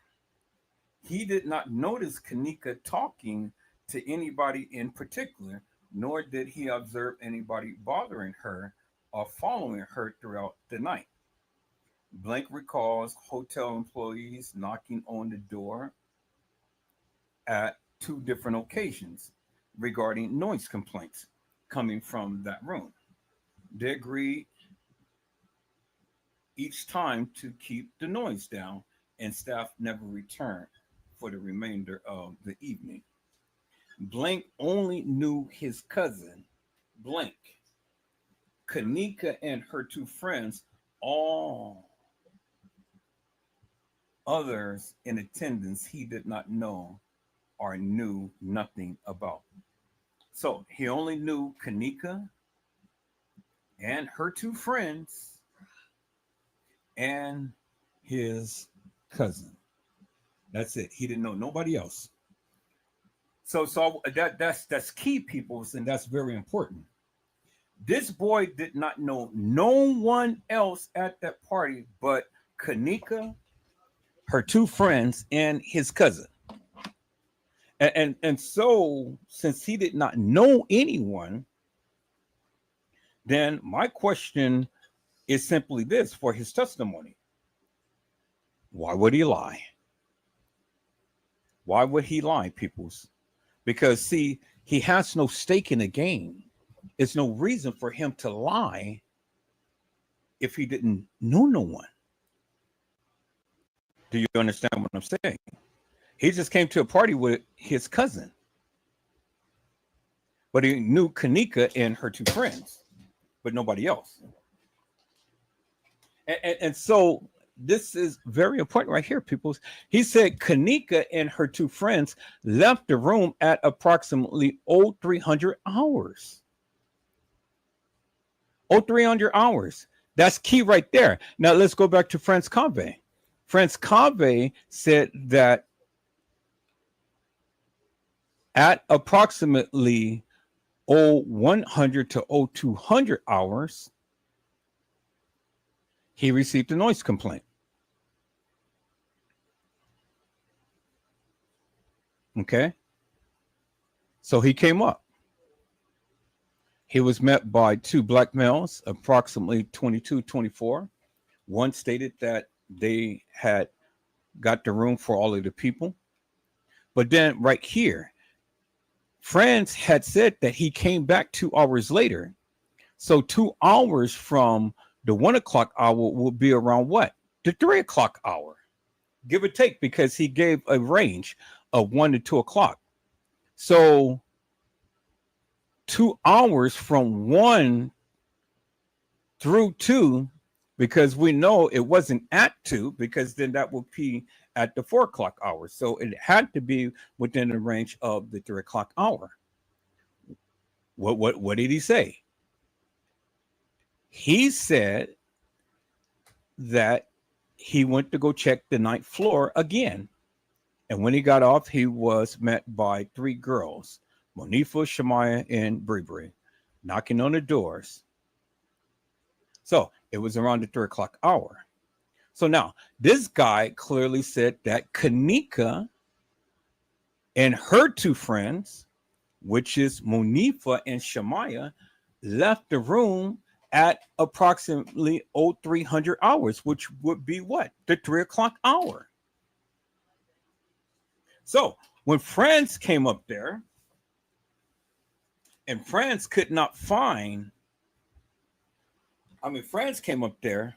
He did not notice Kenneka talking to anybody in particular, nor did he observe anybody bothering her or following her throughout the night. Blank recalls hotel employees knocking on the door at 2 different occasions regarding noise complaints coming from that room. They agreed each time to keep the noise down, and staff never returned for the remainder of the evening. Blank only knew his cousin, Blank. Kenneka and her 2 friends, all others in attendance, he did not know or knew nothing about. So he only knew Kenneka and her 2 friends and his cousin. That's it. He didn't know nobody else. So that's key, peoples, and that's very important. This boy did not know no one else at that party but Kenneka, her 2 friends, and his cousin. And so since he did not know anyone, then my question is simply this for his testimony. Why would he lie? Why would he lie, peoples? Because see, he has no stake in the game. It's no reason for him to lie if he didn't know no one. Do you understand what I'm saying? He just came to a party with his cousin, but he knew Kenneka and her 2 friends, but nobody else. And so this is very important right here, people. He said Kenneka and her 2 friends left the room at approximately 0300 hours. 0300 hours. That's key right there. Now let's go back to France Cave. France Cave said that at approximately 0100 to 0200 hours, he received a noise complaint. Okay. So he came up. He was met by 2 black males, approximately 22, 24. One stated that they had got the room for all of the people. But then right here, France had said that he came back 2 hours later. So 2 hours from the 1 o'clock hour will be around what? The 3 o'clock hour, give or take, because he gave a range of 1 to 2 o'clock. So 2 hours from 1 through 2, because we know it wasn't at 2, because then that would be at the 4 o'clock hour. So it had to be within the range of the 3 o'clock hour. What did he say? He said that he went to go check the 9th floor again. And when he got off, he was met by 3 girls, Monifa, Shemaya, and Bree, knocking on the doors. So it was around the 3 o'clock hour. So now this guy clearly said that Kenneka and her 2 friends, which is Monifa and Shemaya, left the room at approximately 0300 hours, which would be what? The 3 o'clock hour. So when France came up there, and France could not find, France came up there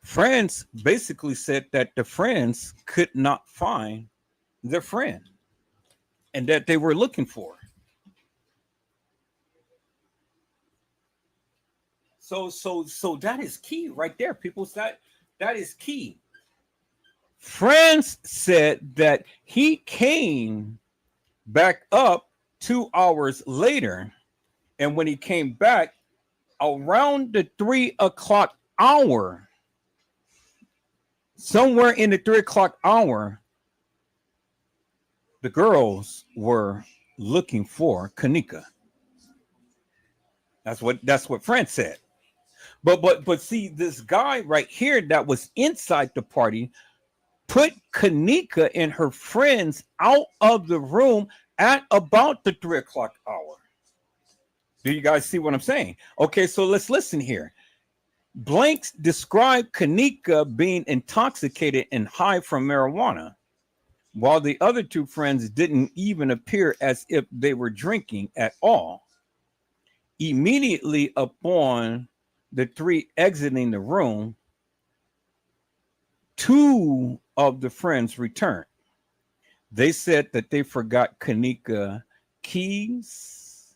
friends basically said that the friends could not find their friend and that they were looking for. So that is key right there, people. That is key. Friends said that he came back up 2 hours later, and when he came back around the 3 o'clock hour, somewhere in the 3 o'clock hour, the girls were looking for Kenneka. That's what friends said. But see, this guy right here that was inside the party put Kenneka and her friends out of the room at about the 3 o'clock hour. Do you guys see what I'm saying? Okay, so let's listen here. Blanks described Kenneka being intoxicated and high from marijuana, while the other two friends didn't even appear as if they were drinking at all. Immediately upon the three exiting the room, two of the friends returned. They said that they forgot Kenneka keys,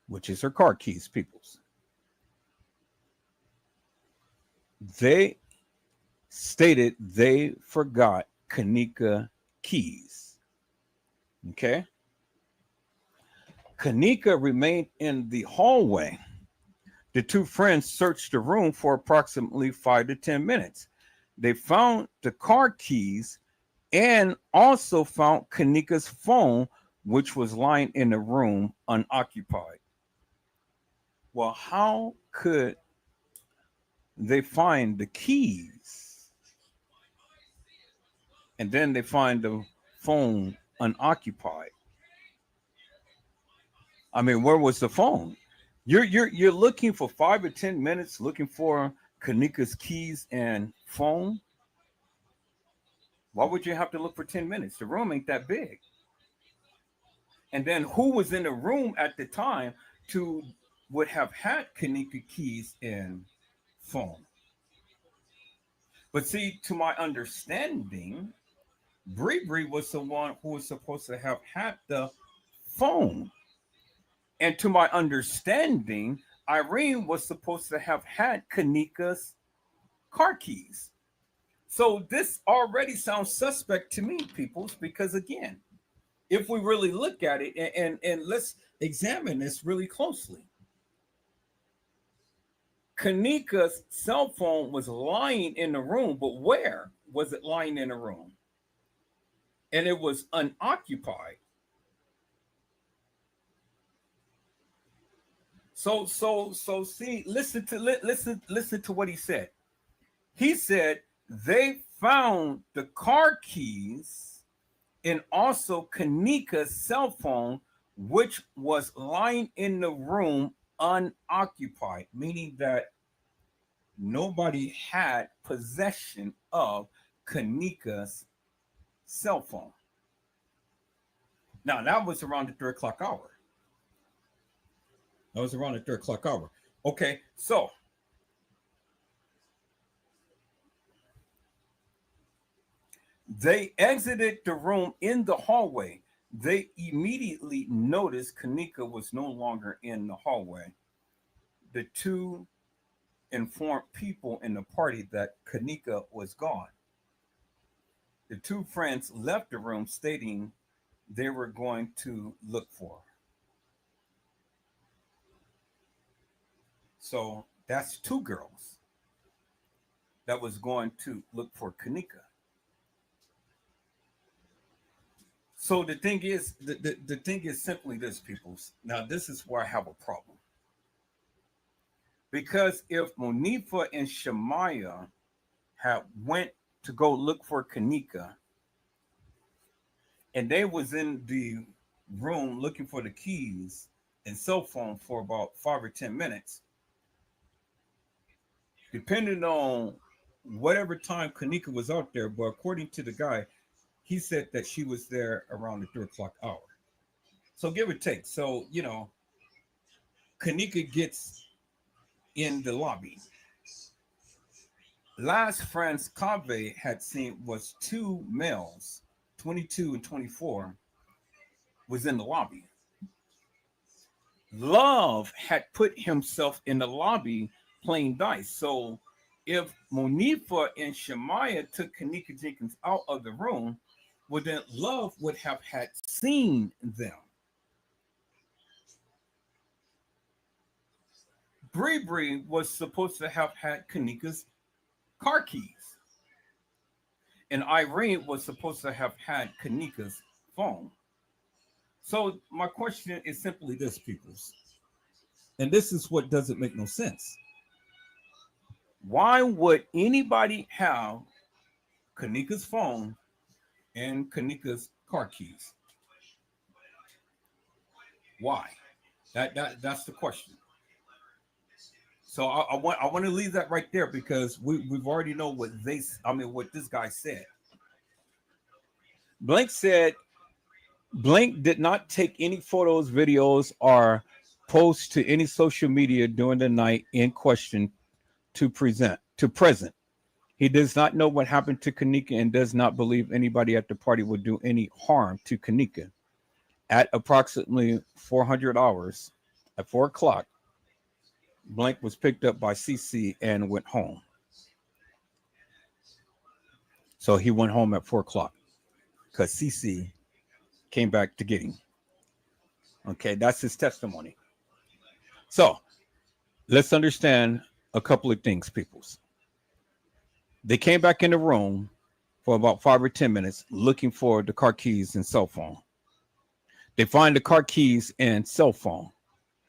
which is her car keys, peoples. They stated they forgot Kenneka keys. Okay. Kenneka remained in the hallway. The two friends searched the room for approximately 5 to 10 minutes. They found the car keys and also found Kenneka's phone, which was lying in the room unoccupied. Well, how could they find the keys and then they find the phone unoccupied? I mean, where was the phone? You're looking for 5 or 10 minutes looking for Kenneka's keys and phone. Why would you have to look for 10 minutes? The room ain't that big. And then who was in the room at the time to would have had Kenneka keys and phone? But see, to my understanding, Bree was the one who was supposed to have had the phone. And to my understanding, Irene was supposed to have had Kenneka's car keys. So this already sounds suspect to me, peoples, because again, if we really look at it and let's examine this really closely, Kenneka's cell phone was lying in the room, but where was it lying in the room? And it was unoccupied. So see, listen to what he said. He said they found the car keys and also Kenneka's cell phone, which was lying in the room unoccupied, meaning that nobody had possession of Kenneka's cell phone. Now that was around the 3 o'clock hour. That was around the 3 o'clock hour. Okay, so they exited the room in the hallway. They immediately noticed Kenneka was no longer in the hallway. The two informed people in the party that Kenneka was gone. The two friends left the room stating they were going to look for her. So that's two girls that was going to look for Kenneka. So the thing is, the thing is simply this, peoples. Now this is where I have a problem. Because if Monifa and Shemaya had went to go look for Kenneka, and they was in the room looking for the keys and cell phone for about 5 or 10 minutes, depending on whatever time Kenneka was out there. But according to the guy, he said that she was there around the 3 o'clock hour. So give or take. So, Kenneka gets in the lobby. Last France Cave had seen was two males, 22 and 24, was in the lobby. Love had put himself in the lobby playing dice. So if Monifa and Shemaya took Kenneka Jenkins out of the room, well, then Love would have had seen them. Bree was supposed to have had Kenneka's car keys. And Irene was supposed to have had Kenneka's phone. So my question is simply this, peoples. And this is what doesn't make no sense. Why would anybody have Kenneka's phone and Kenneka's car keys? Why? That's the question. So I want to leave that right there because we've already know what what this guy said. Blank said Blank did not take any photos, videos, or post to any social media during the night in question to present. He does not know what happened to Kenneka and does not believe anybody at the party would do any harm to Kenneka. At approximately 400 hours, at 4 o'clock, Blank was picked up by CC and went home. So he went home at 4 o'clock because CC came back to get him. Okay, that's his testimony. So let's understand a couple of things, peoples. They came back in the room for about 5 or 10 minutes looking for the car keys and cell phone. They find the car keys and cell phone.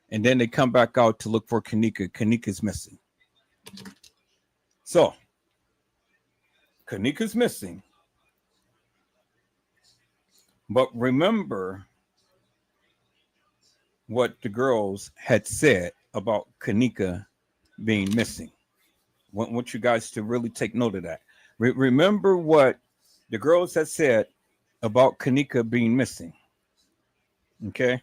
And then they come back out to look for Kenneka. Kenneka's missing. So Kenneka's missing. But remember what the girls had said about Kenneka being missing. I want you guys to really take note of that. Remember what the girls had said about Kenneka being missing. Okay.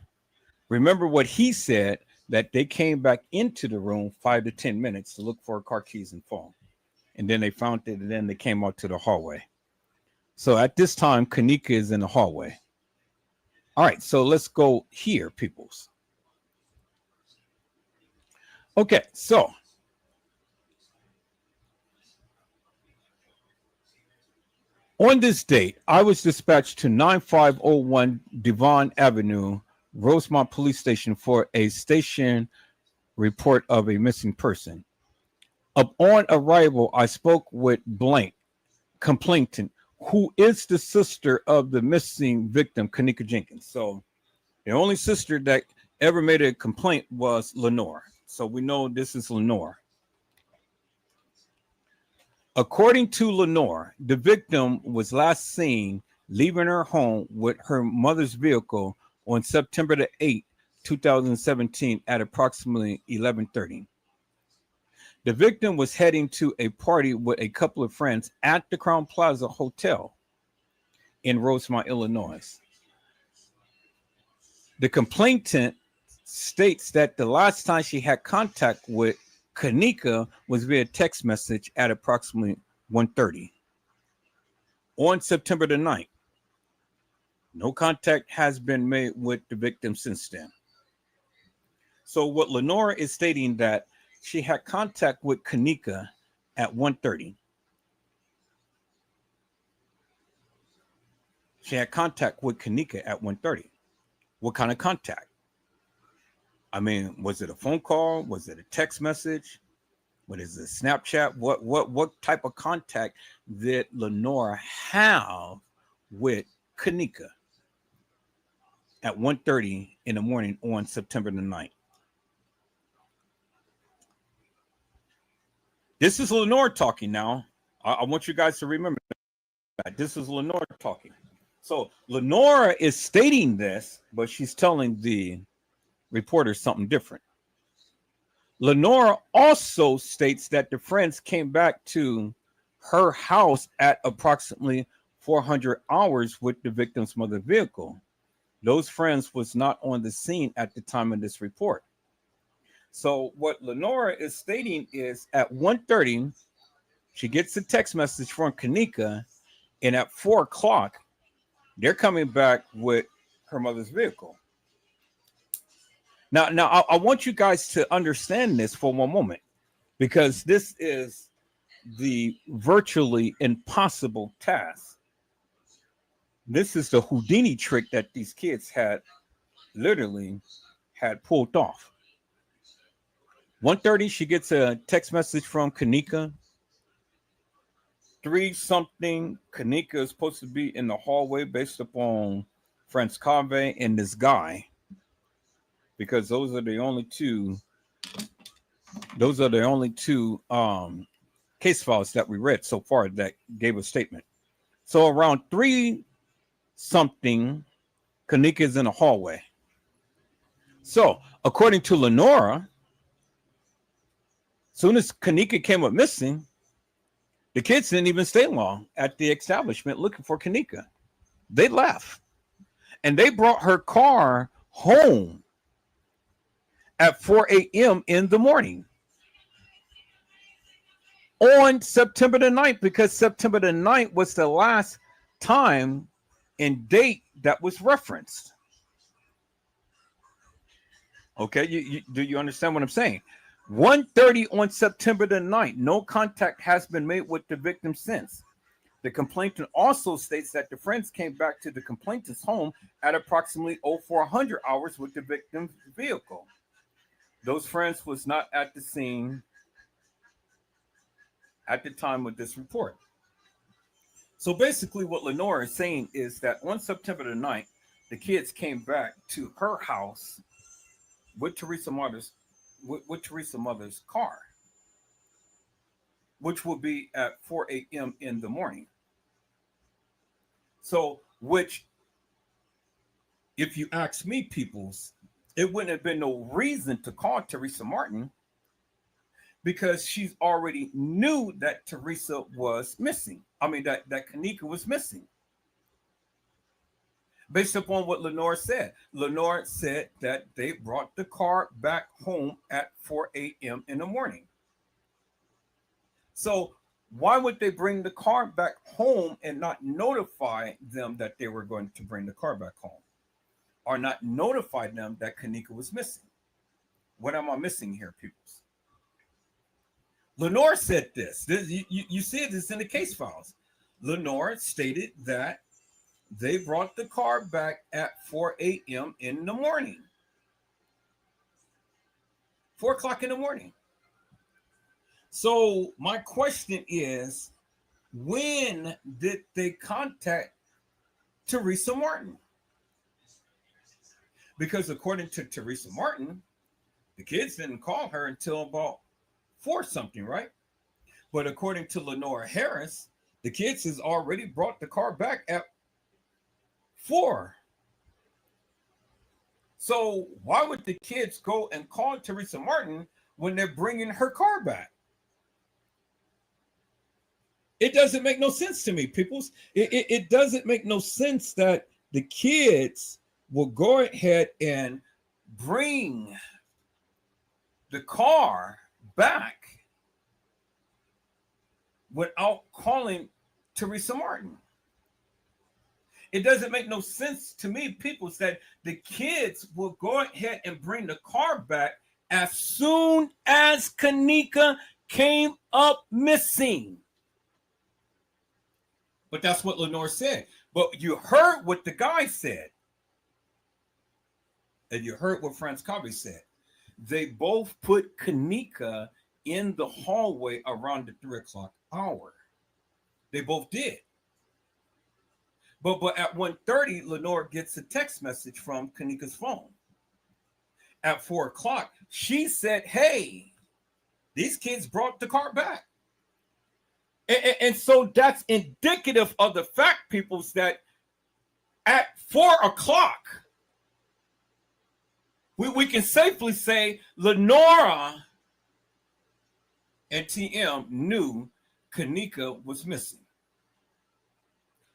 Remember what he said, that they came back into the room 5 to 10 minutes to look for car keys and phone. And then they found it, and then they came out to the hallway. So at this time, Kenneka is in the hallway. All right, so let's go here, peoples. Okay, so on this date, I was dispatched to 9501 Devon Avenue, Rosemont Police Station for a station report of a missing person. Upon arrival, I spoke with Blank, complainant, who is the sister of the missing victim, Kenneka Jenkins. So the only sister that ever made a complaint was Lenore. So we know this is Lenore. According to Lenore, the victim was last seen leaving her home with her mother's vehicle on September the 8th, 2017 at approximately 11:30. The victim was heading to a party with a couple of friends at the Crown Plaza Hotel in Rosemont, Illinois. The complainant states that the last time she had contact with Kenneka was via text message at approximately 1:30 on September the 9th. No contact has been made with the victim since then. So what Lenore is stating that she had contact with Kenneka at 1:30. She had contact with Kenneka at 1:30. What kind of contact? I mean, was it a phone call? Was it a text message? What is it, Snapchat? What type of contact did Lenore have with Kenneka at 1:30 in the morning on September the 9th? This is Lenore talking now. I want you guys to remember that. This is Lenore talking. So Lenore is stating this, but she's telling the reporter something different. Lenore also states that the friends came back to her house at approximately 400 hours with the victim's mother vehicle. Those friends was not on the scene at the time of this report. So what Lenora is stating is at 1:30, she gets a text message from Kenneka, and at 4 o'clock, they're coming back with her mother's vehicle. Now, I want you guys to understand this for one moment, because this is the virtually impossible task. This is the Houdini trick that these kids had pulled off. 1:30, she gets a text message from Kenneka. 3 something, Kenneka is supposed to be in the hallway based upon Francave and this guy, because those are the only two case files that we read so far that gave a statement. So around 3 something, Kenneka is in the hallway. So according to Lenora, soon as Kenneka came up missing, the kids didn't even stay long at the establishment looking for Kenneka. They left, and they brought her car home at 4 a.m. in the morning on September the 9th, because September the 9th was the last time and date that was referenced. Okay, do you understand what I'm saying? 1:30 on September the 9th. No contact has been made with the victim since. The complainant also states that the friends came back to the complainant's home at approximately 0400 hours with the victim's vehicle. Those friends was not at the scene at the time of this report. So basically what Lenora is saying is that on September the 9th, the kids came back to her house with Teresa Mother's car, which will be at 4 a.m. in the morning. So, which, if you ask me, peoples, it wouldn't have been no reason to call Teresa Martin, because she's already knew that Teresa was missing. I mean, that Kenneka was missing. Based upon what Lenore said. Lenore said that they brought the car back home at 4 a.m. in the morning. So why would they bring the car back home and not notify them that they were going to bring the car back home? Or not notify them that Kenneka was missing? What am I missing here, peoples? Lenore said this. You see this in the case files. Lenore stated that they brought the car back at 4 a.m. in the morning. 4 o'clock in the morning. So my question is, when did they contact Teresa Martin? Because according to Teresa Martin, the kids didn't call her until about 4 something, right? But according to Lenora Harris, the kids has already brought the car back at 4. So why would the kids go and call Teresa Martin when they're bringing her car back? It doesn't make no sense to me, peoples. It doesn't make no sense that the kids will go ahead and bring the car back without calling Teresa Martin. It doesn't make no sense to me, peoples, that the kids will go ahead and bring the car back as soon as Kenneka came up missing. But that's what Lenore said. But you heard what the guy said. And you heard what Franz Covey said. They both put Kenneka in the hallway around the 3 o'clock hour. They both did. But at 1:30, Lenore gets a text message from Kenneka's phone. At 4 o'clock, she said, hey, these kids brought the car back. And so that's indicative of the fact, peoples, that at 4 o'clock, we can safely say Lenora and TM knew Kenneka was missing.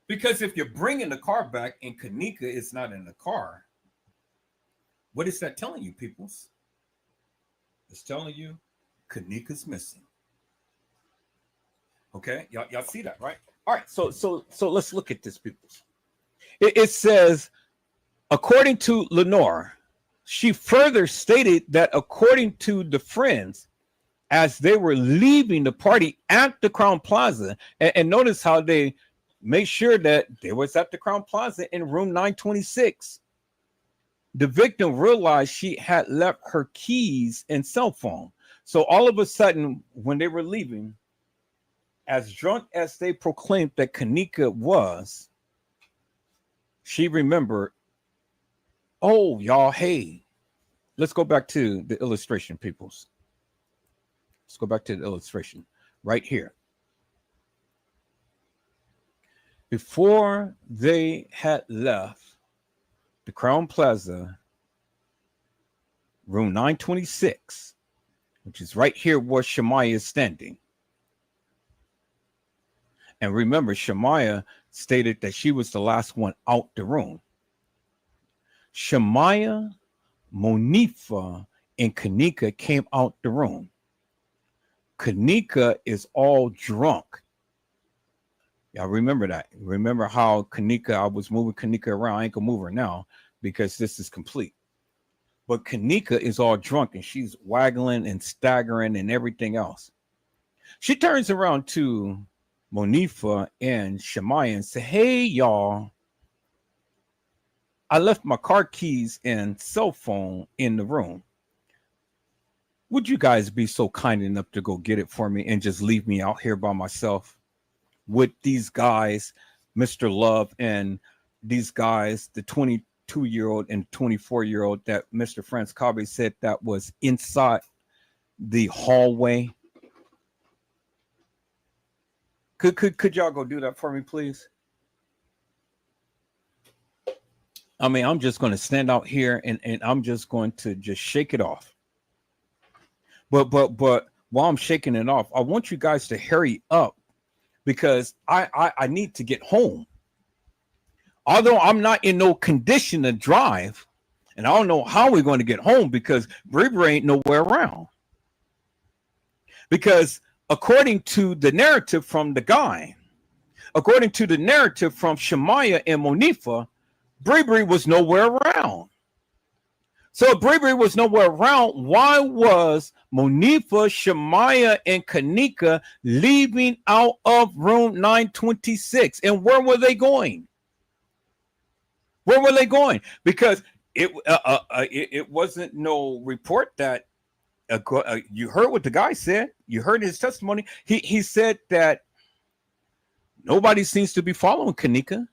Because if you're bringing the car back and Kenneka is not in the car, what is that telling you, peoples? is telling you Kenneka's missing. Okay, y'all see that, right? All right, so let's look at this, people. It says, according to Lenore, she further stated that according to the friends, as they were leaving the party at the Crown Plaza, and notice how they made sure that they was at the Crown Plaza in room 926. The victim realized she had left her keys and cell phone. So all of a sudden, when they were leaving, as drunk as they proclaimed that Kenneka was, she remembered, oh, y'all, hey, let's go back to the illustration, peoples. Let's go back to the illustration right here. Before they had left the Crown Plaza, room 926, which is right here where Shamaya is standing. And remember, Shamaya stated that she was the last one out the room. Shamaya, Monifa, and Kenneka came out the room. Kenneka is all drunk. Y'all remember that. Remember how Kenneka, I was moving Kenneka around. I ain't gonna move her now because this is complete. But Kenneka is all drunk and she's waggling and staggering and everything else. She turns around to Monifa and Shamaya and says, hey, y'all, I left my car keys and cell phone in the room. Would you guys be so kind enough to go get it for me and just leave me out here by myself with these guys, Mr. Love, and these guys, the 22-year-old and 24-year-old that Mr. Franz Kabe said that was inside the hallway? Could y'all go do that for me, please? I mean, I'm just going to stand out here and I'm just going to just shake it off. But while I'm shaking it off, I want you guys to hurry up because I need to get home. Although I'm not in no condition to drive, and I don't know how we're going to get home because Brie ain't nowhere around. Because according to the narrative from the guy, according to the narrative from Shamaya and Monifa, Brie was nowhere around. So if Brie was nowhere around, why was Monifa, Shamaya, and Kenneka leaving out of room 926? And where were they going? Where were they going? Because it wasn't no report that you heard what the guy said. You heard his testimony. He said that nobody seems to be following Kenneka.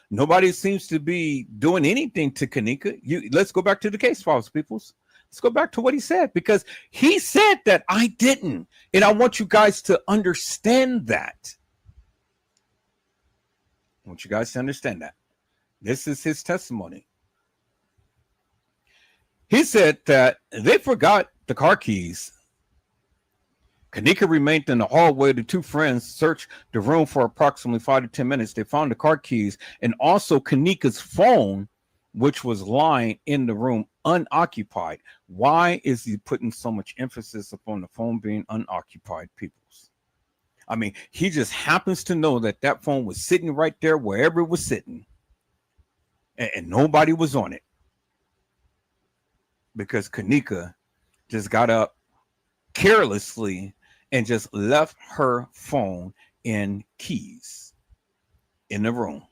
Nobody seems to be doing anything to Kenneka. Let's go back to the case files, peoples. Let's go back to what he said, because he said that I didn't. And I want you guys to understand that. I want you guys to understand that. This is his testimony. He said that they forgot the car keys. Kenneka remained in the hallway. The two friends searched the room for approximately 5 to 10 minutes. They found the car keys and also Kenneka's phone, which was lying in the room unoccupied. Why is he putting so much emphasis upon the phone being unoccupied, peoples? I mean, he just happens to know that that phone was sitting right there wherever it was sitting, and nobody was on it because Kenneka just got up carelessly and just left her phone and keys in the room.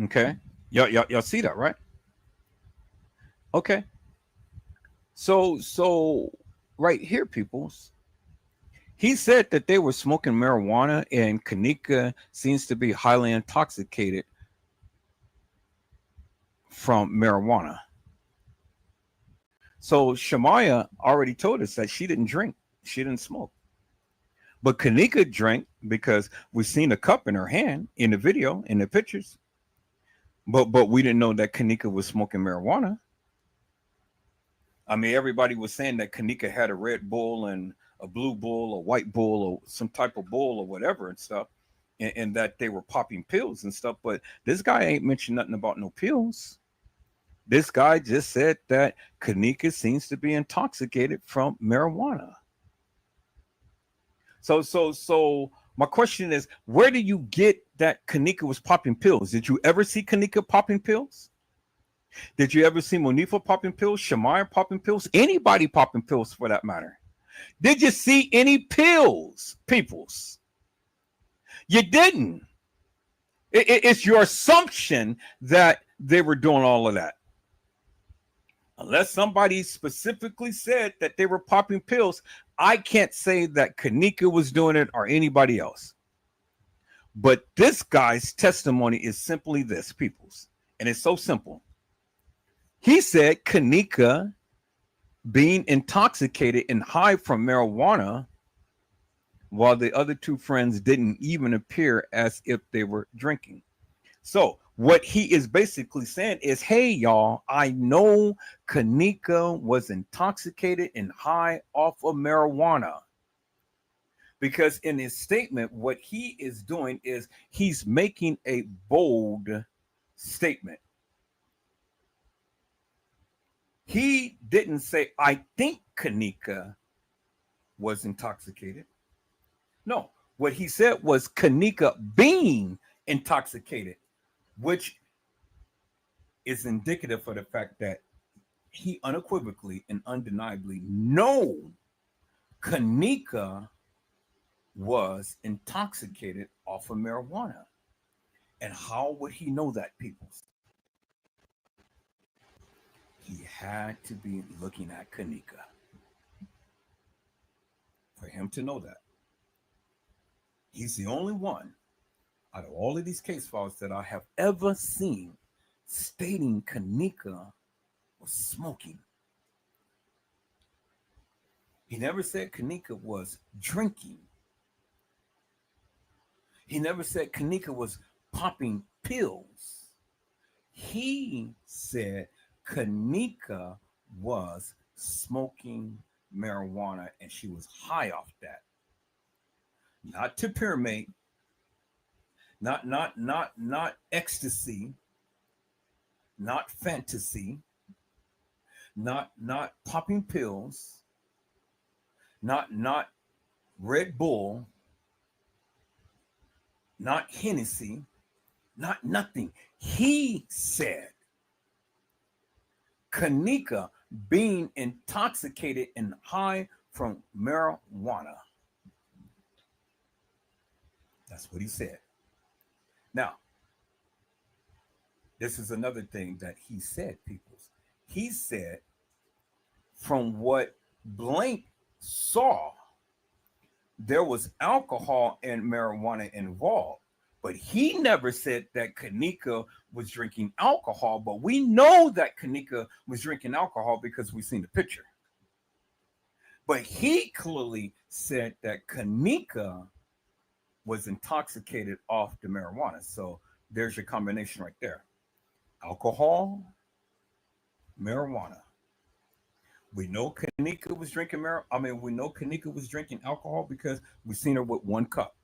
Okay, y'all see that, right? Okay, so right here, peoples, he said that they were smoking marijuana and Kenneka seems to be highly intoxicated from marijuana. So Shamaya already told us that she didn't drink, she didn't smoke. But Kenneka drank because we've seen a cup in her hand in the video, in the pictures. But we didn't know that Kenneka was smoking marijuana. I mean, everybody was saying that Kenneka had a Red Bull and a blue bull, a white bull, or some type of bull or whatever and stuff, and that they were popping pills and stuff. But this guy ain't mentioned nothing about no pills. This guy just said that Kenneka seems to be intoxicated from marijuana. So my question is, where do you get that Kenneka was popping pills? Did you ever see Kenneka popping pills? Did you ever see Monifa popping pills, Shamaya popping pills, anybody popping pills for that matter? Did you see any pills, peoples? You didn't. It's your assumption that they were doing all of that. Unless somebody specifically said that they were popping pills, I can't say that Kenneka was doing it or anybody else. But this guy's testimony is simply this, peoples. And it's so simple. He said Kenneka being intoxicated and high from marijuana, while the other two friends didn't even appear as if they were drinking. So what he is basically saying is, hey, y'all, I know Kenneka was intoxicated and high off of marijuana. Because in his statement, what he is doing is he's making a bold statement. He didn't say, I think Kenneka was intoxicated. No, what he said was Kenneka being intoxicated, which is indicative of the fact that he unequivocally and undeniably know Kenneka was intoxicated off of marijuana. And how would he know that, people? He had to be looking at Kenneka for him to know that. He's the only one out of all of these case files that I have ever seen stating Kenneka was smoking. He never said Kenneka was drinking. He never said Kenneka was popping pills. He said Kenneka was smoking marijuana and she was high off that. Not to pyramid, not ecstasy, not fantasy, not popping pills, not Red Bull, not Hennessy, not nothing. He said Kenneka being intoxicated and high from marijuana. That's what he said. Now, this is another thing that he said, people. He said, from what Blank saw, there was alcohol and marijuana involved. But he never said that Kenneka was drinking alcohol. But we know that Kenneka was drinking alcohol because we've seen the picture. But he clearly said that Kenneka was intoxicated off the marijuana. So there's your combination right there. Alcohol, marijuana. We know Kenneka was drinking marijuana. We know Kenneka was drinking alcohol because we've seen her with 1 cup.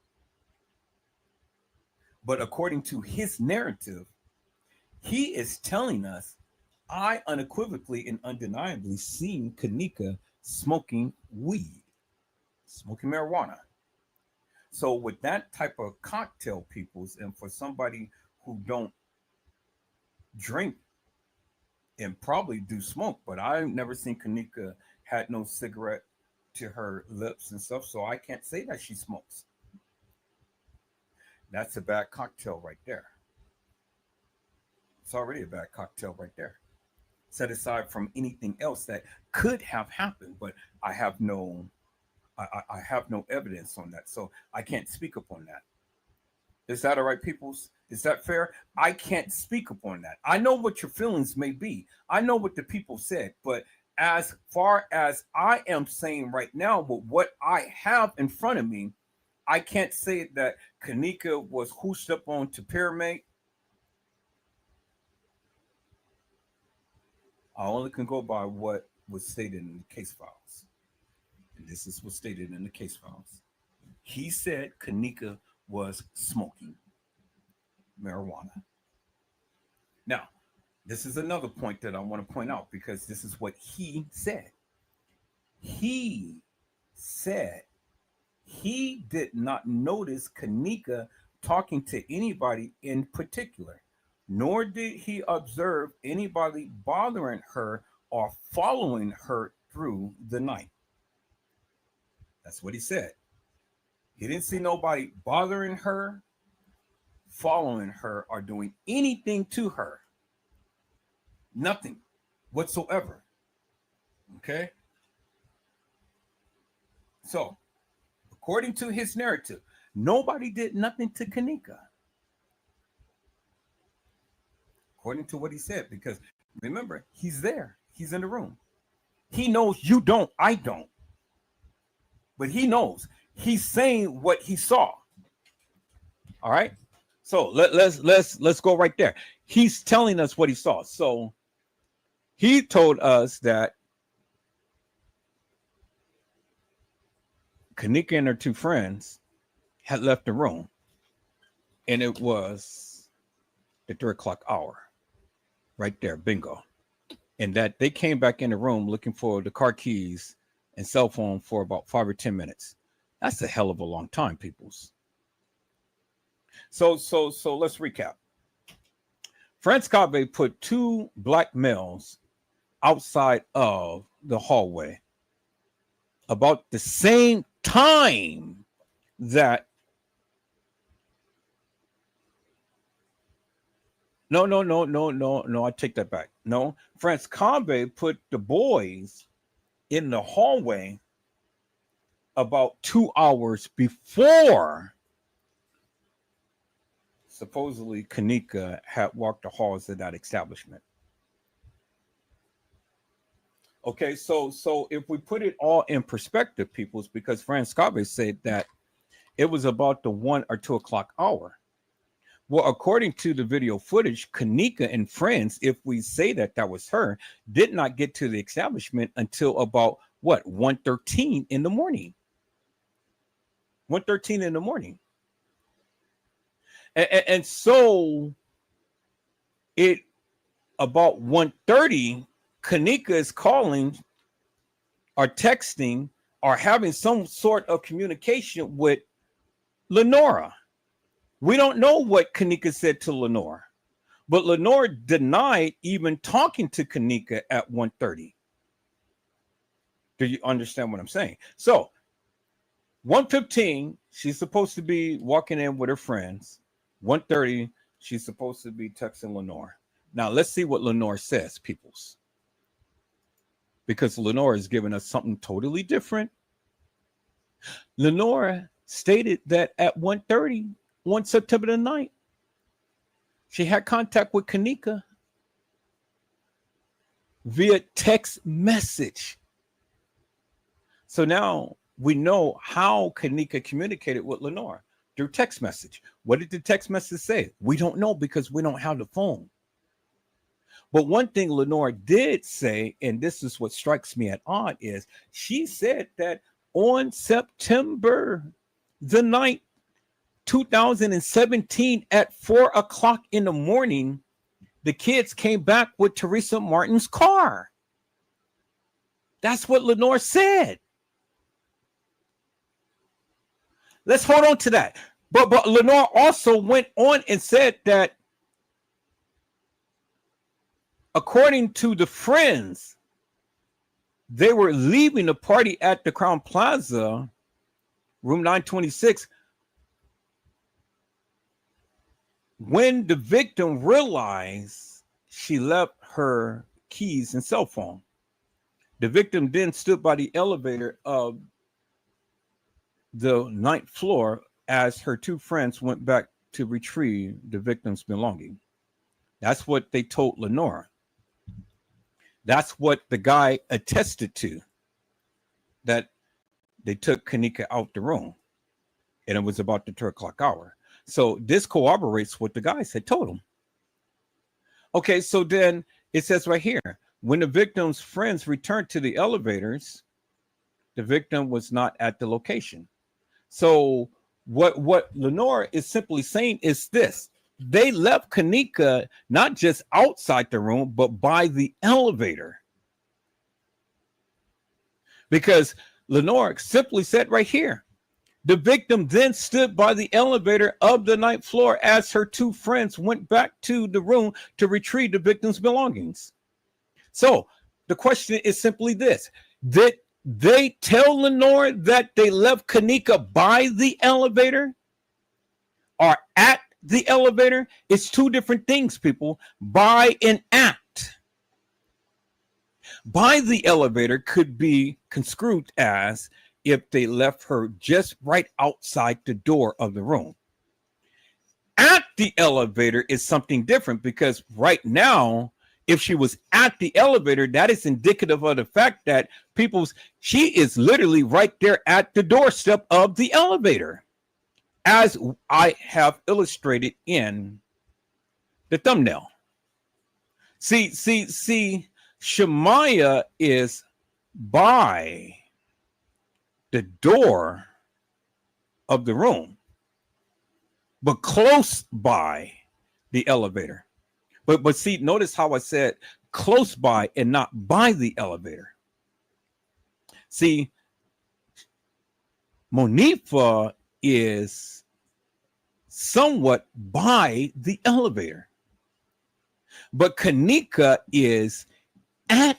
But according to his narrative, he is telling us, I unequivocally and undeniably seen Kenneka smoking weed, smoking marijuana. So with that type of cocktail, peoples, and for somebody who don't drink and probably do smoke, but I've never seen Kenneka had no cigarette to her lips and stuff, so I can't say that she smokes. That's a bad cocktail right there. It's already a bad cocktail right there. Set aside from anything else that could have happened, but I have no evidence on that, so I can't speak upon that. Is that all right, peoples? Is that fair? I can't speak upon that. I know what your feelings may be. I know what the people said, but as far as I am saying right now, with what I have in front of me, I can't say that Kenneka was hoosed up on to pyramid. I only can go by what was stated in the case files. And this is what's stated in the case files. He said Kenneka was smoking marijuana. Now, This is another point that I want to point out because this is what he said. He said he did not notice Kenneka talking to anybody in particular, nor did he observe anybody bothering her or following her through the night. That's what he said. He didn't see nobody bothering her, following her, or doing anything to her. Nothing whatsoever. Okay? So, according to his narrative, nobody did nothing to Kenneka. According to what he said, because remember, he's there. He's in the room. He knows you don't, I don't. But he knows. He's saying what he saw. All right? So let's go right there. He's telling us what he saw. So he told us that Kenneka and her two friends had left the room, and it was the 3 o'clock hour. Right there, bingo. And that they came back in the room looking for the car keys and cell phone for about 5 or 10 minutes. That's a hell of a long time, peoples. So let's recap. Franz Cave put 2 black males outside of the hallway about the same time that No, I take that back. No, Franz Cave put the boys in the hallway about 2 hours before supposedly Kenneka had walked the halls of that establishment. Okay, so if we put it all in perspective, peoples, because Franz Cave said that it was about the 1 or 2 o'clock hour. Well, according to the video footage, Kenneka and friends, if we say that that was her, did not get to the establishment until about, 1:13 in the morning. 1:13 in the morning. And so it about 1:30, Kenneka is calling or texting or having some sort of communication with Lenora. We don't know what Kenneka said to Lenore, but Lenore denied even talking to Kenneka at 1:30. Do you understand what I'm saying? So 1:15, she's supposed to be walking in with her friends. 1:30, she's supposed to be texting Lenore. Now let's see what Lenore says, peoples. Because Lenore is giving us something totally different. Lenore stated that at 1:30, on September the 9th, she had contact with Kenneka via text message. So now we know how Kenneka communicated with Lenore through text message. What did the text message say? We don't know because we don't have the phone. But one thing Lenore did say, and this is what strikes me at odd, is she said that on September the 9th, 2017 at 4 o'clock in the morning, the kids came back with Teresa Martin's car. That's what Lenore said. Let's hold on to that. But Lenore also went on and said that according to the friends, they were leaving the party at the Crown Plaza, room 926, when the victim realized she left her keys and cell phone. The victim then stood by the elevator of the 9th floor as her 2 friends went back to retrieve the victim's belongings. That's what they told Lenore. That's what the guy attested to, that they took Kenneka out the room, and it was about the 2 o'clock hour. So this corroborates what the guys had told him. Okay, so then it says right here, when the victim's friends returned to the elevators, the victim was not at the location. So what Lenore is simply saying is this: they left Kenneka not just outside the room, but by the elevator. Because Lenore simply said right here, the victim then stood by the elevator of the ninth floor as her two friends went back to the room to retrieve the victim's belongings. So the question is simply this: did they tell Lenore that they left Kenneka by the elevator or at the elevator? It's two different things, people. By and at. By the elevator could be construed as if they left her just right outside the door of the room. At the elevator is something different, because right now, if she was at the elevator, that is indicative of the fact that she is literally right there at the doorstep of the elevator, as I have illustrated in the thumbnail. See, Shemaiah is by the door of the room, but close by the elevator. But see, notice how I said close by and not by the elevator. See, Monifa is somewhat by the elevator, but Kenneka is at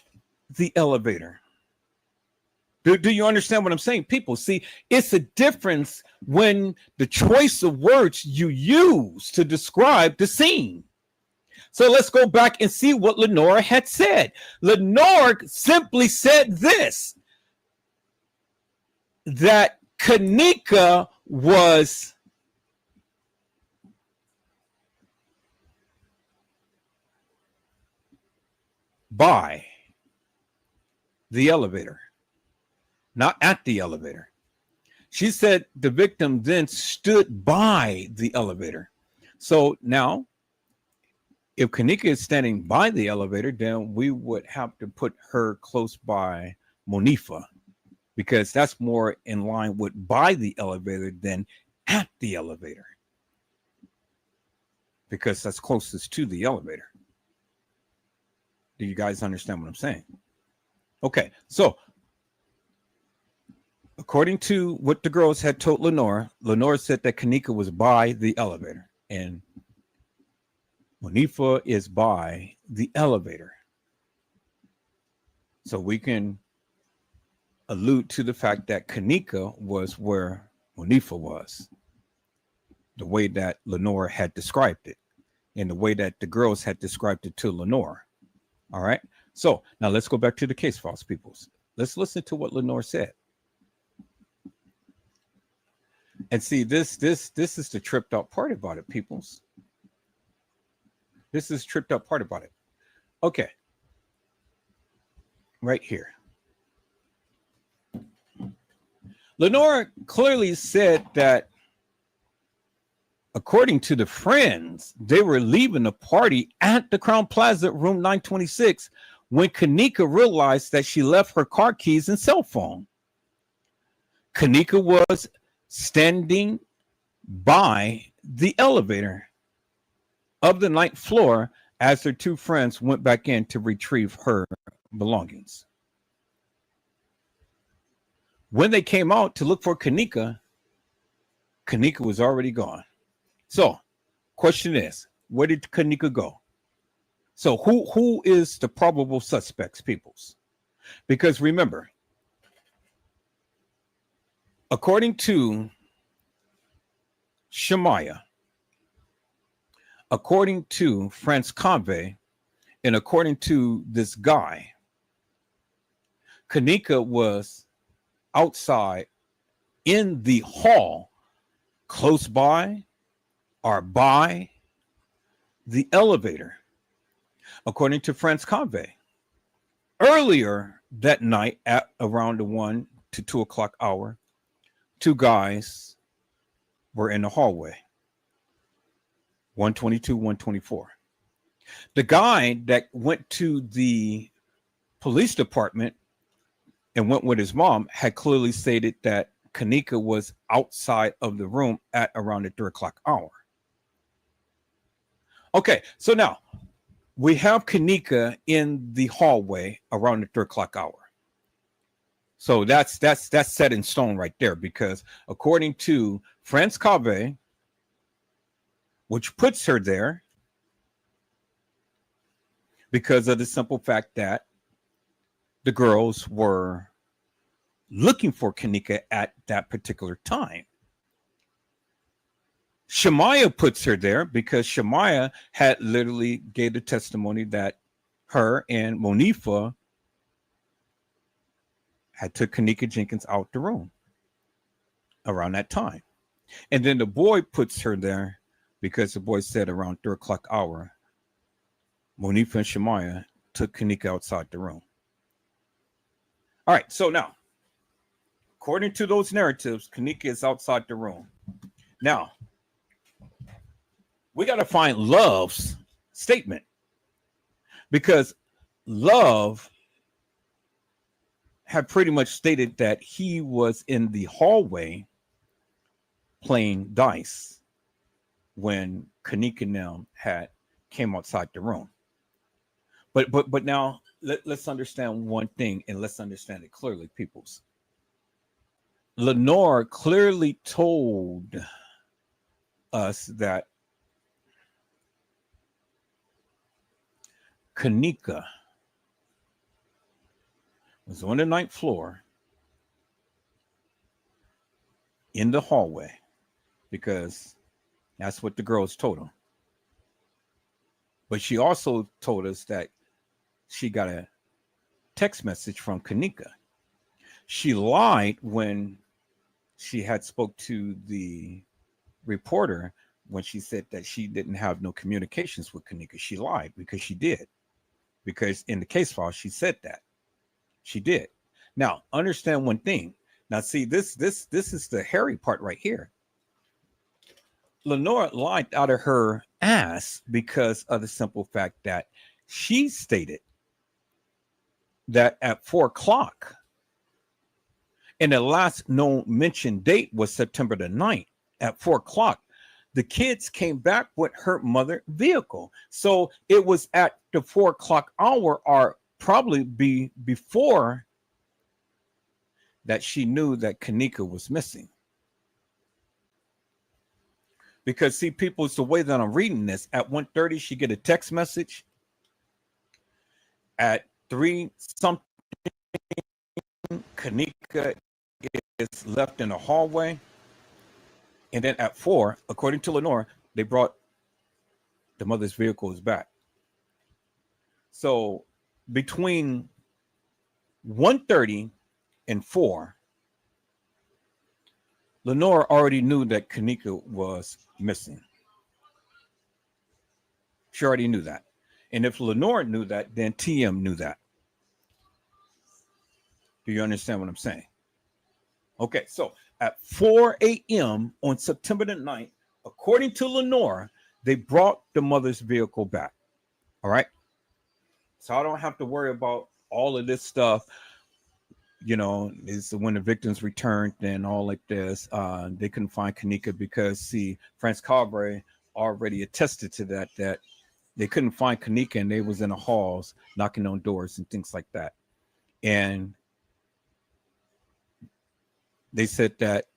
the elevator. Do you understand what I'm saying, people? See, it's a difference when the choice of words you use to describe the scene. So let's go back and see what Lenore had said. Lenore simply said this, that Kenneka was by the elevator, not at the elevator. She said the victim then stood by the elevator. So now, if Kenneka is standing by the elevator, then we would have to put her close by Monifa, because that's more in line with by the elevator than at the elevator, because that's closest to the elevator. Do you guys understand what I'm saying? Okay, so according to what the girls had told Lenore, Lenore said that Kenneka was by the elevator and Monifa is by the elevator. So we can allude to the fact that Kenneka was where Monifa was, the way that Lenore had described it and the way that the girls had described it to Lenore. All right. So now let's go back to the case files, peoples. Let's listen to what Lenore said. And see, this is the tripped out part about it, peoples. This is tripped out part about it. Okay. Right here. Lenore clearly said that according to the friends, they were leaving the party at the Crown Plaza, room 926, when Kenneka realized that she left her car keys and cell phone. Kenneka was standing by the elevator of the ninth floor as her two friends went back in to retrieve her belongings. When they came out to look for Kenneka, Kenneka was already gone. So, question is, where did Kenneka go? So, who is the probable suspects, peoples? Because remember, according to Shemaiah, according to France Convey, and according to this guy, Kenneka was outside in the hall, close by or by the elevator, according to France Convey. Earlier that night at around the 1 to 2 o'clock hour, two guys were in the hallway, 122, 124. The guy that went to the police department and went with his mom had clearly stated that Kenneka was outside of the room at around the 3 o'clock hour. Okay, so now we have Kenneka in the hallway around the 3 o'clock hour. So that's set in stone right there, because according to France Cave, which puts her there because of the simple fact that the girls were looking for Kenneka at that particular time. Shemaya puts her there because Shemaya had literally gave the testimony that her and Monifa had took Kenneka Jenkins out the room around that time. And then the boy puts her there because the boy said around 3 o'clock hour, Monifa and Shemaya took Kenneka outside the room. All right, so now, according to those narratives, Kenneka is outside the room. Now, we got to find Love's statement, because Love had pretty much stated that he was in the hallway playing dice when Kenneka now had came outside the room. But now let's understand one thing, and let's understand it clearly, peoples. Lenore clearly told us that Kenneka was on the 9th floor in the hallway, because that's what the girls told him. But she also told us that she got a text message from Kenneka. She lied when she had spoke to the reporter when she said that she didn't have no communications with Kenneka. She lied because she did. Because in the case file, she said that. She did. Now, understand one thing. Now, see, this is the hairy part right here. Lenore lied out of her ass because of the simple fact that she stated that at 4 o'clock, and the last known mentioned date was September the 9th at 4 o'clock, the kids came back with her mother vehicle. So it was at the 4 o'clock hour, or probably before that, she knew that Kenneka was missing. Because see, people, it's the way that I'm reading this. At 1:30, she get a text message. At 3 something, Kenneka is left in the hallway. And then at 4, according to Lenore, they brought the mother's vehicles back. So between 1:30 and 4, Lenore already knew that Kenneka was missing. She already knew that. And if Lenore knew that, then TM knew that. Do you understand what I'm saying? Okay, so at 4 a.m. on September the 9th, according to Lenore, they brought the mother's vehicle back. All right? So I don't have to worry about all of this stuff. You know, is when the victims returned and all like this. They couldn't find Kenneka because, see, France Cabre already attested to that they couldn't find Kenneka, and they was in the halls knocking on doors and things like that. And they said that,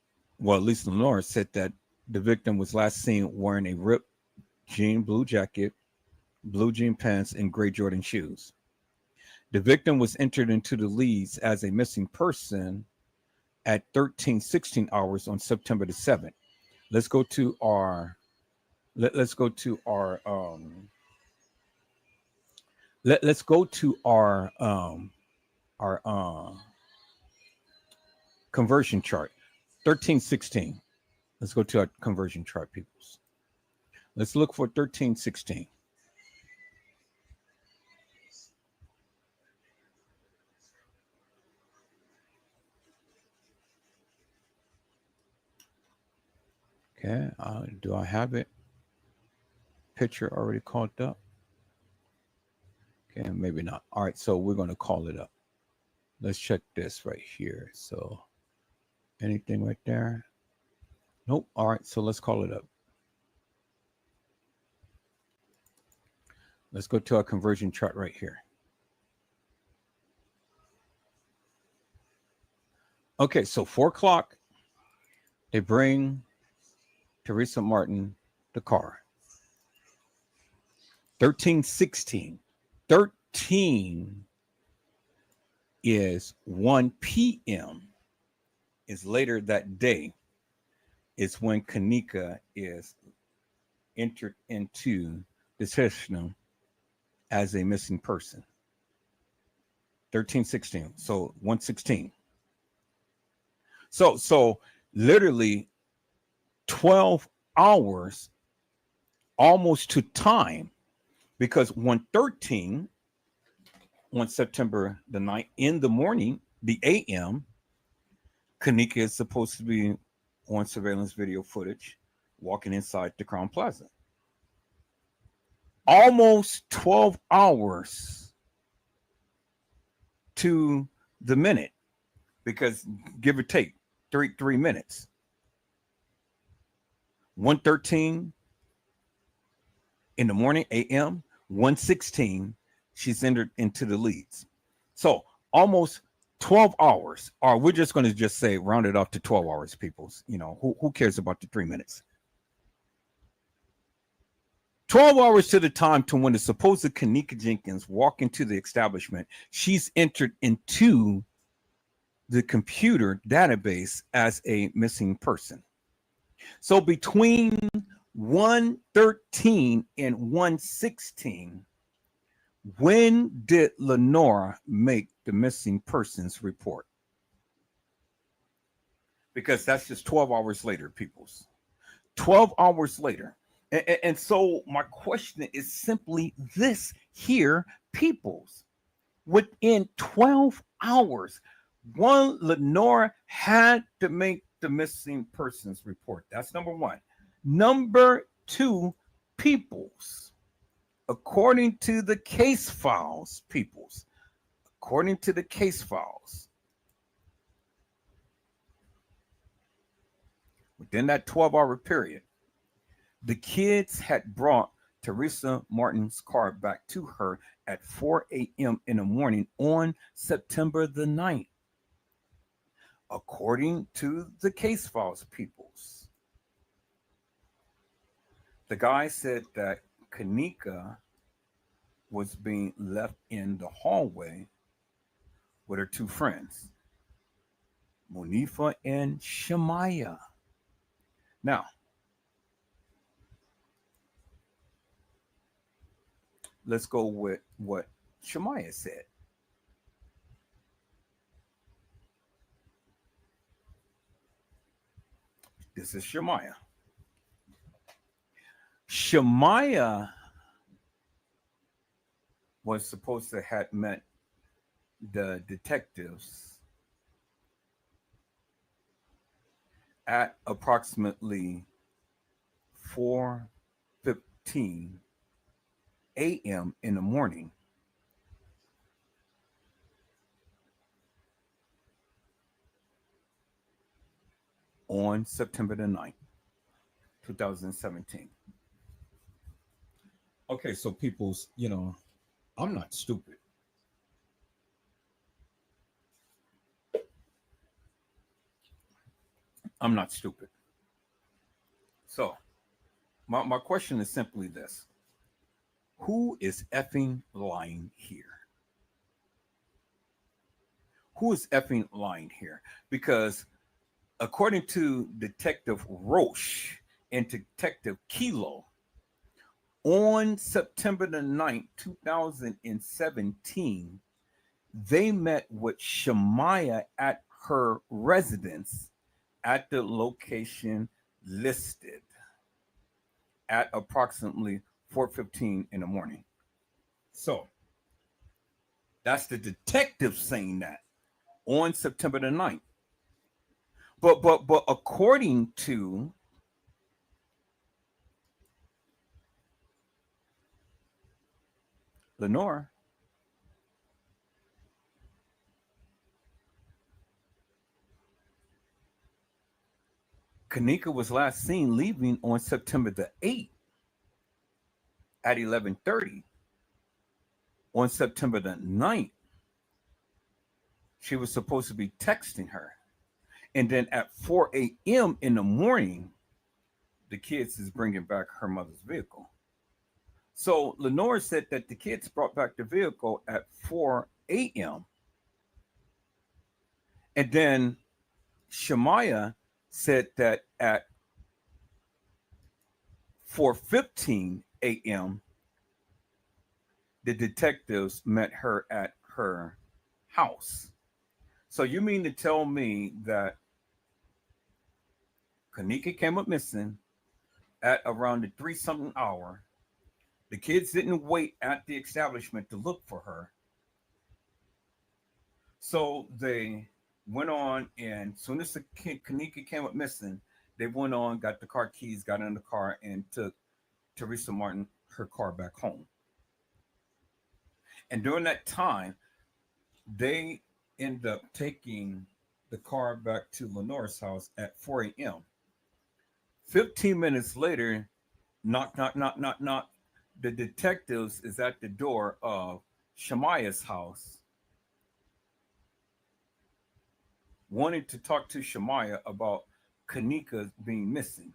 well, at least Lenore said that the victim was last seen wearing a ripped jean blue jacket, blue jean pants, and gray Jordan shoes. The victim was entered into the leads as a missing person at 13:16 hours on September the 7th. Let's go to our let's go to our let's go to our conversion chart. 13:16. Let's go to our conversion chart, peoples. Let's look for 13:16. Okay, do I have it? Picture already called up? Okay, maybe not. All right, so we're going to call it up. Let's check this right here. So anything right there? Nope. All right, so let's call it up. Let's go to our conversion chart right here. Okay, so 4 o'clock, they bring Teresa Martin the car. 13:16. 13 is 1 p.m. is later that day. Is when Kenneka is entered into the system as a missing person. 13:16. So 1:16. So literally 12 hours almost to time, because 1:13 on September the 9th in the morning, the AM, Kenneka is supposed to be on surveillance video footage walking inside the Crown Plaza. Almost 12 hours to the minute, because give or take 3 minutes. 1:13 in the morning, AM, 1:16, she's entered into the leads. So almost 12 hours, or we're just going to just say round it off to 12 hours, peoples. You know, who cares about the 3 minutes? 12 hours to the time to when the supposed Kenneka Jenkins walk into the establishment, she's entered into the computer database as a missing person. So between 1:13 and 1:16, when did Lenora make the missing persons report? Because that's just 12 hours later, peoples. 12 hours later. And so my question is simply this here, peoples. Within 12 hours, one, Lenora had to make the missing persons report. That's number one. Number two, peoples. According to the case files, peoples, according to the case files, within that 12-hour period, the kids had brought Teresa Martin's car back to her at 4 a.m. in the morning on September the 9th. According to the case files, peoples, the guy said that Kenneka was being left in the hallway with her two friends, Monifa and Shemaya. Now, let's go with what Shemaya said. This is Shemaya. Shemaya was supposed to have met the detectives at approximately 4:15 a.m. in the morning. On September the 9th, 2017. Okay, so people's, you know, I'm not stupid. I'm not stupid. So, my question is simply this. Who is effing lying here? Who is effing lying here? Because according to Detective Roche and Detective Kilo, on September the 9th, 2017, they met with Shemaya at her residence at the location listed at approximately 4:15 in the morning. So that's the detective saying that on September the 9th. But according to Lenore, Kenneka was last seen leaving on September the 8th at 11:30 on September the 9th, she was supposed to be texting her. And then at 4 a.m. in the morning, the kids is bringing back her mother's vehicle. So Lenore said that the kids brought back the vehicle at 4 a.m. And then Shemaya said that at 4:15 a.m., the detectives met her at her house. So you mean to tell me that Kenneka came up missing at around the 3-something hour? The kids didn't wait at the establishment to look for her. So they went on, and as soon as the Kenneka came up missing, they went on, got the car keys, got in the car, and took Teresa Martin her car back home. And during that time, they end up taking the car back to Lenore's house at 4 a.m. 15 minutes later, knock, knock, knock, knock, knock. The detectives is at the door of Shemaya's house, wanting to talk to Shemaya about Kenneka being missing,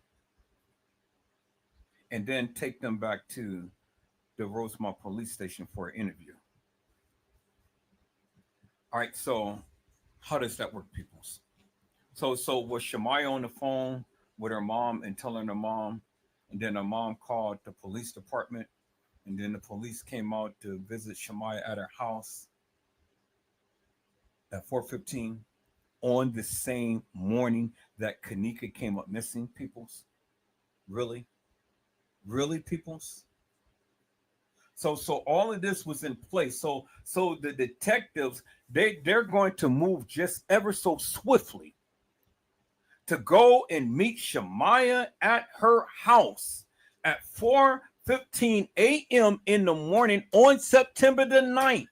and then take them back to the Rosemont police station for an interview. All right, so how does that work, peoples? So was Shemaya on the phone with her mom and telling her mom, and then her mom called the police department, and then the police came out to visit Shemaya at her house at 4:15 on the same morning that Kenneka came up missing, peoples? Really? Really, peoples? So all of this was in place. So the detectives, they're going to move just ever so swiftly to go and meet Shemaya at her house at 4:15 a.m. in the morning on September the 9th,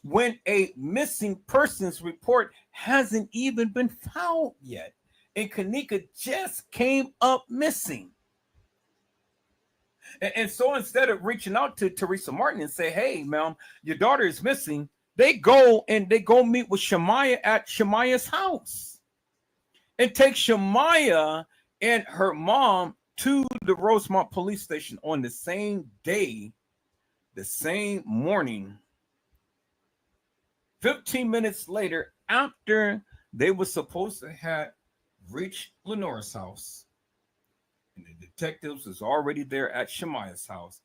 when a missing persons report hasn't even been found yet, and Kenneka just came up missing. And so instead of reaching out to Teresa Martin and say, hey, ma'am, your daughter is missing, they go meet with Shemaya at Shemaya's house and take Shemaya and her mom to the Rosemont police station on the same day, the same morning, 15 minutes later, after they were supposed to have reached Lenore's house. And the detectives was already there at Shemaya's house,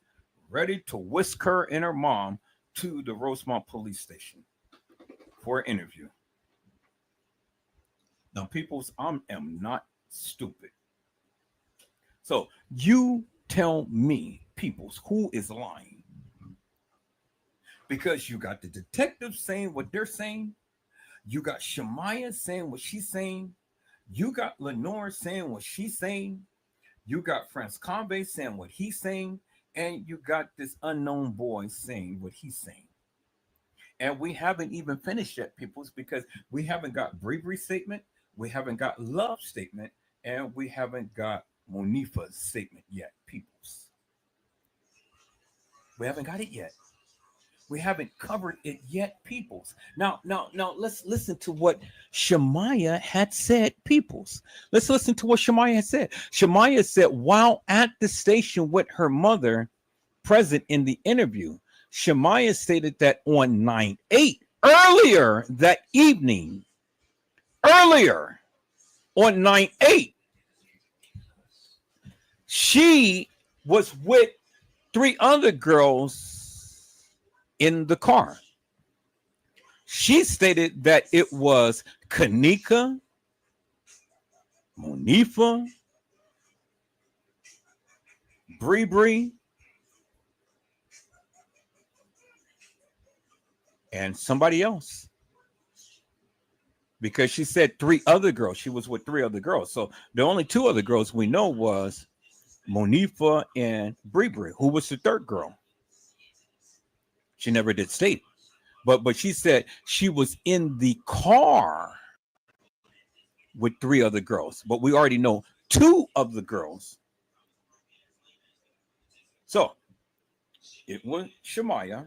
ready to whisk her and her mom to the Rosemont police station for an interview. Now, peoples, I am not stupid. So you tell me, peoples, who is lying? Because you got the detectives saying what they're saying. You got Shemaya saying what she's saying. You got Lenore saying what she's saying. You got Franz Conve saying what he's saying, and you got this unknown boy saying what he's saying. And we haven't even finished yet, peoples, because we haven't got Bree's statement, we haven't got Love's statement, and we haven't got Monifa's statement yet, peoples. We haven't got it yet. We haven't covered it yet, peoples. Now, let's listen to what Shemaya had said, peoples. Let's listen to what Shemaya had said. Shemaya said, while at the station with her mother present in the interview, Shemaya stated that on 9/8, earlier that evening, on 9/8, she was with 3 other girls in the car. She stated that it was Kenneka, Monifa, Bree, and somebody else. Because she said 3 other girls. She was with 3 other girls. So the only 2 other girls we know was Monifa and Bree, who was the 3rd girl. She never did state. But she said she was in the car with 3 other girls. But we already know 2 of the girls. So it was Shemaya,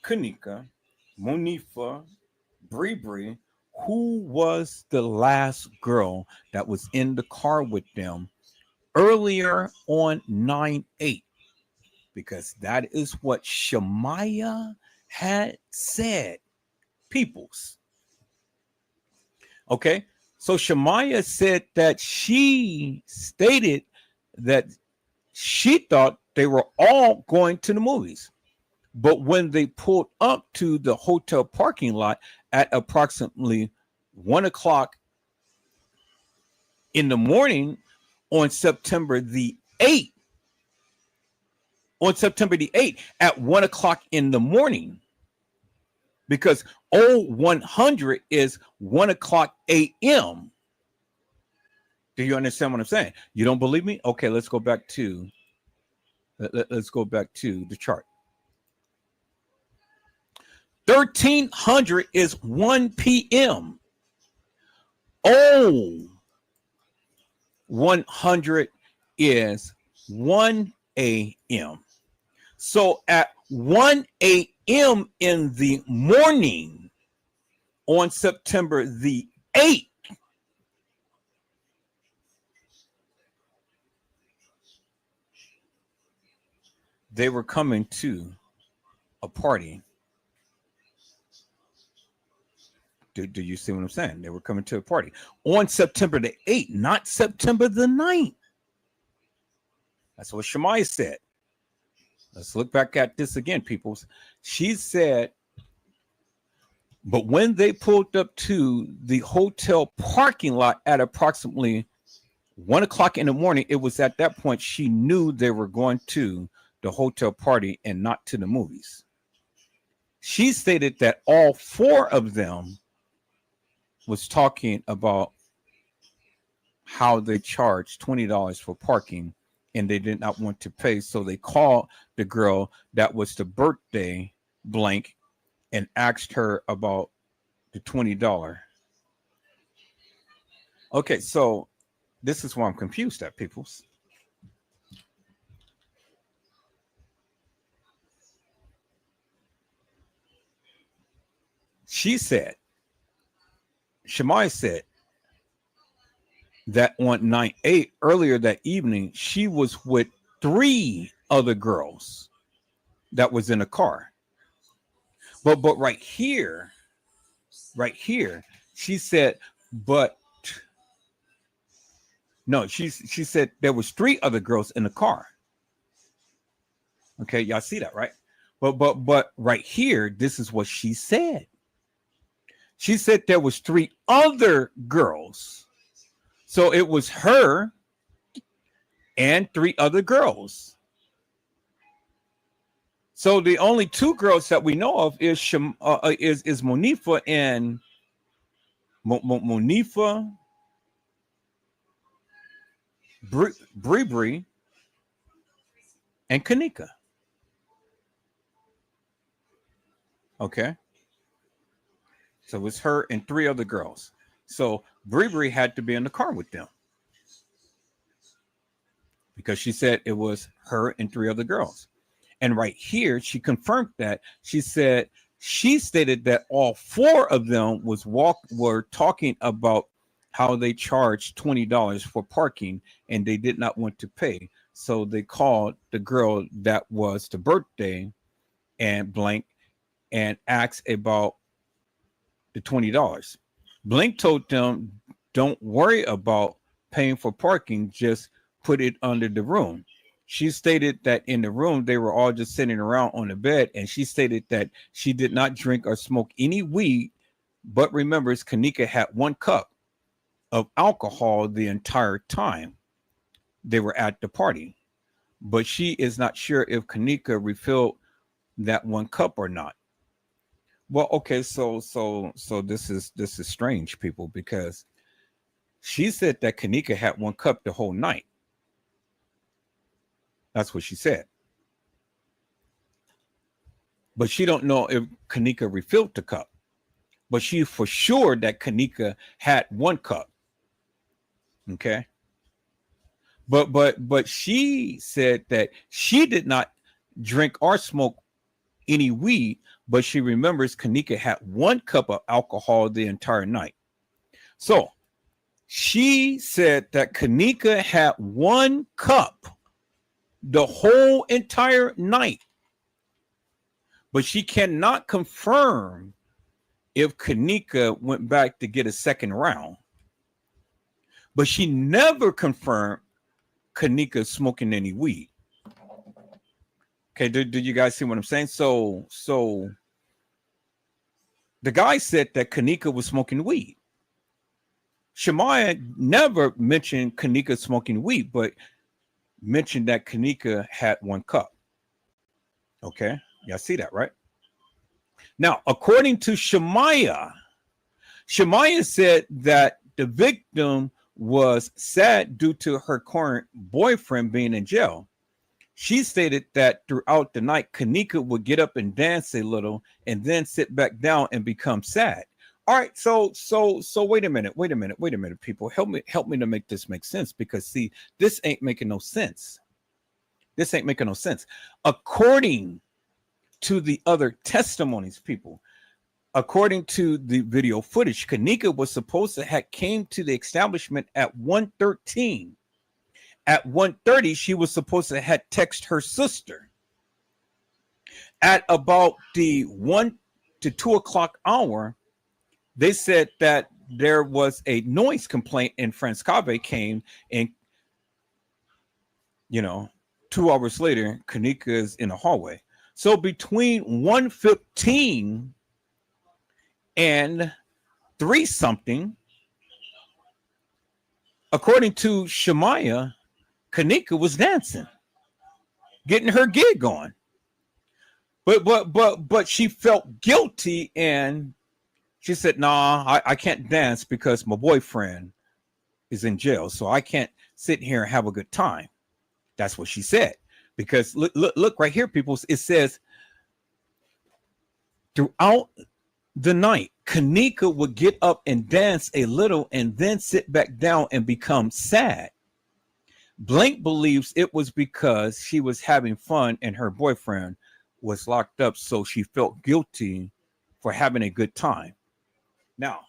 Kenneka, Monifa, Bree, who was the last girl that was in the car with them earlier on 9/8, because that is what Shemaya had said. Peoples. Okay, so Shemaya said that she stated that she thought they were all going to the movies. But when they pulled up to the hotel parking lot at approximately 1 o'clock in the morning on September the 8th, at 1 o'clock in the morning, because 0100 is 1 o'clock a.m. Do you understand what I'm saying? You don't believe me? Okay, let's go back to the chart. 1300 is 1 p.m. 100 is 1 a.m. So at 1 a.m. in the morning on September the 8th, they were coming to a party. Do you see what I'm saying? They were coming to a party on September the 8th, not September the 9th. That's what Shemaya said. Let's look back at this again, peoples. She said, but when they pulled up to the hotel parking lot at approximately 1 o'clock in the morning, it was at that point she knew they were going to the hotel party and not to the movies. She stated that all four of them was talking about how they charged $20 for parking and they did not want to pay. So they called the girl that was the birthday blank and asked her about the $20. Okay, so this is why I'm confused at, peoples. She said, Shemaya said that on 9/8 earlier that evening, she was with 3 other girls that was in a car. But right here, she said, but no, she said there was 3 other girls in the car. Okay, y'all see that, right? But right here, this is what she said. She said there was 3 other girls. So it was her and 3 other girls. So the only 2 girls that we know of is Monifa and Monifa, Bree, and Kenneka. Okay. So it's her and 3 other girls. So Bree had to be in the car with them because she said it was her and 3 other girls. And right here, she confirmed that. She stated that all 4 of them were talking about how they charged $20 for parking and they did not want to pay. So they called the girl that was the birthday and blank and asked about the $20. Blink told them, don't worry about paying for parking, just put it under the room. She stated that in the room, they were all just sitting around on the bed, and she stated that she did not drink or smoke any weed, but remembers Kenneka had 1 cup of alcohol the entire time they were at the party. But she is not sure if Kenneka refilled that 1 cup or not. Well, okay, so this is strange, people, because she said that Kenneka had 1 cup the whole night. That's what she said. But she don't know if Kenneka refilled the cup. But she for sure that Kenneka had 1 cup. Okay. But she said that she did not drink or smoke any weed, but she remembers Kenneka had 1 cup of alcohol the entire night. So she said that Kenneka had 1 cup the whole entire night, but she cannot confirm if Kenneka went back to get a second round. But she never confirmed Kenneka smoking any weed. Okay, do you guys see what I'm saying? So the guy said that Kenneka was smoking weed. Shemaya never mentioned Kenneka smoking weed, but mentioned that Kenneka had 1 cup. Okay, y'all see that, right? Now, according to Shemaya said that the victim was sad due to her current boyfriend being in jail. She stated that throughout the night, Kenneka would get up and dance a little and then sit back down and become sad. All right, so wait a minute, people. Help me to make this make sense, because see, this ain't making no sense. This ain't making no sense. According to the other testimonies, people, according to the video footage, Kenneka was supposed to have came to the establishment at 1:13. At 1:30, she was supposed to have texted her sister. At about the 1 to 2 o'clock hour, they said that there was a noise complaint, and Francave came, and 2 hours later, Kenneka is in the hallway. So between 1:15 and 3 something, according to Shemaya, Kenneka was dancing, getting her gig on. But she felt guilty, and she said, "Nah, I can't dance because my boyfriend is in jail, so I can't sit here and have a good time." That's what she said. Because look right here, people. It says throughout the night, Kenneka would get up and dance a little and then sit back down and become sad. Blank believes it was because she was having fun and her boyfriend was locked up, so she felt guilty for having a good time. Now,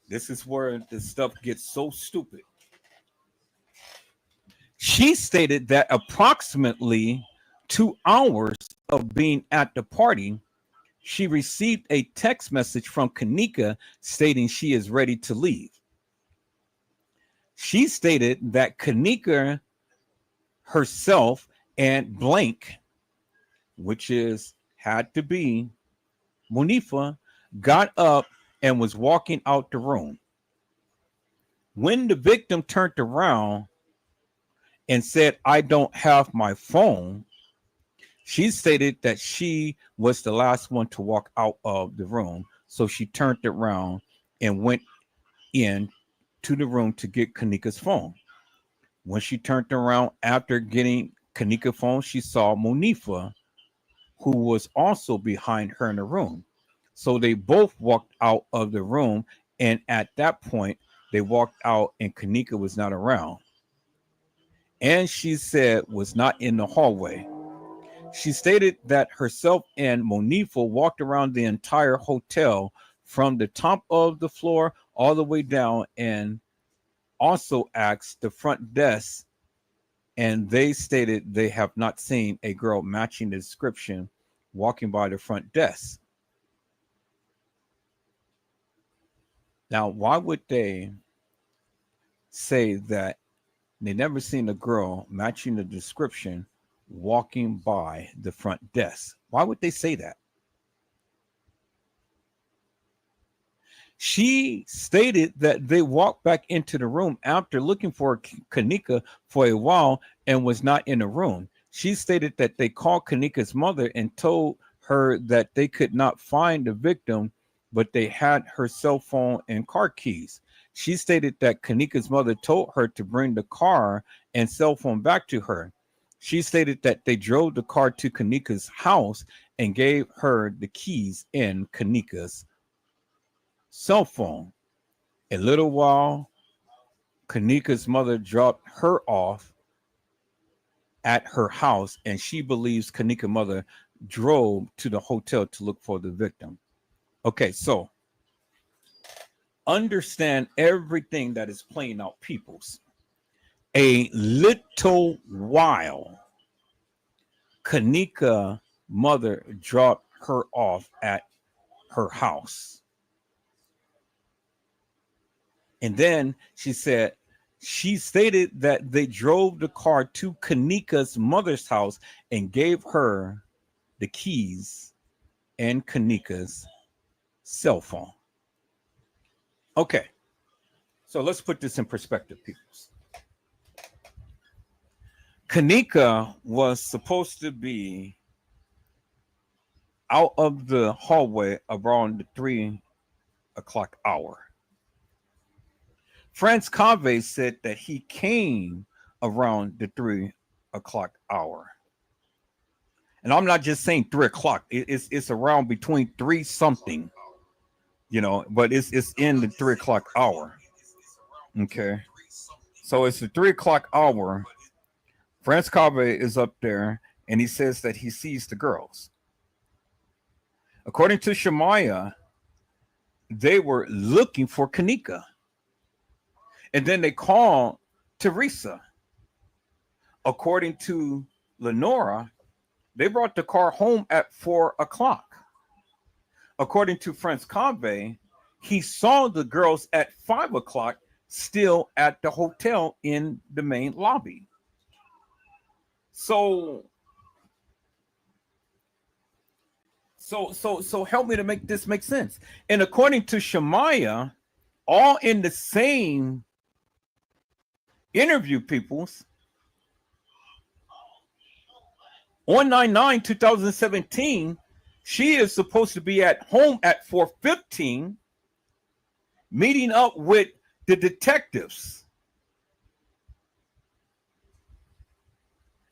this is where the stuff gets so stupid. She stated that approximately 2 hours of being at the party, she received a text message from Kenneka stating she is ready to leave. She stated that Kenneka herself and Blank, which had to be Monifa, got up and was walking out the room. When the victim turned around and said, "I don't have my phone," she stated that she was the last one to walk out of the room. So she turned around and went in to the room to get Kenneka's phone. When she turned around after getting Kenneka's phone, she saw Monifa, who was also behind her in the room. So they both walked out of the room, and at that point, they walked out and Kenneka was not around. And she said was not in the hallway. She stated that herself and Monifa walked around the entire hotel from the top of the floor all the way down, and also asked the front desk, and they stated they have not seen a girl matching the description walking by the front desk. Now, why would they say that they never seen a girl matching the description walking by the front desk? Why would they say that? She stated that they walked back into the room after looking for Kenneka for a while and was not in the room. She stated that they called Kenneka's mother and told her that they could not find the victim, but they had her cell phone and car keys. She stated that Kenneka's mother told her to bring the car and cell phone back to her. She stated that they drove the car to Kenneka's house and gave her the keys and Kenneka's cell phone. A little while, Kenneka's mother dropped her off at her house, and she believes Kenneka's mother drove to the hotel to look for the victim. Okay, so understand everything that is playing out, peoples. A little while, Kenneka's mother dropped her off at her house. And then she stated that they drove the car to Kenneka's mother's house and gave her the keys and Kenneka's cell phone. Okay, so let's put this in perspective, people. Kenneka was supposed to be out of the hallway around the 3 o'clock hour. Franz Cave said that he came around the 3 o'clock hour. And I'm not just saying 3 o'clock. It's around between 3 something, but it's in the 3 o'clock hour. Okay. So it's the 3 o'clock hour. Franz Cave is up there and he says that he sees the girls. According to Shemaiah, they were looking for Kenneka. And then they called Teresa. According to Lenora, they brought the car home at 4 o'clock. According to Franz Cave, he saw the girls at 5 o'clock still at the hotel in the main lobby. So help me to make this make sense. And according to Shemaiah, all in the same interview, peoples, on 9/9/2017, she is supposed to be at home at 4:15, meeting up with the detectives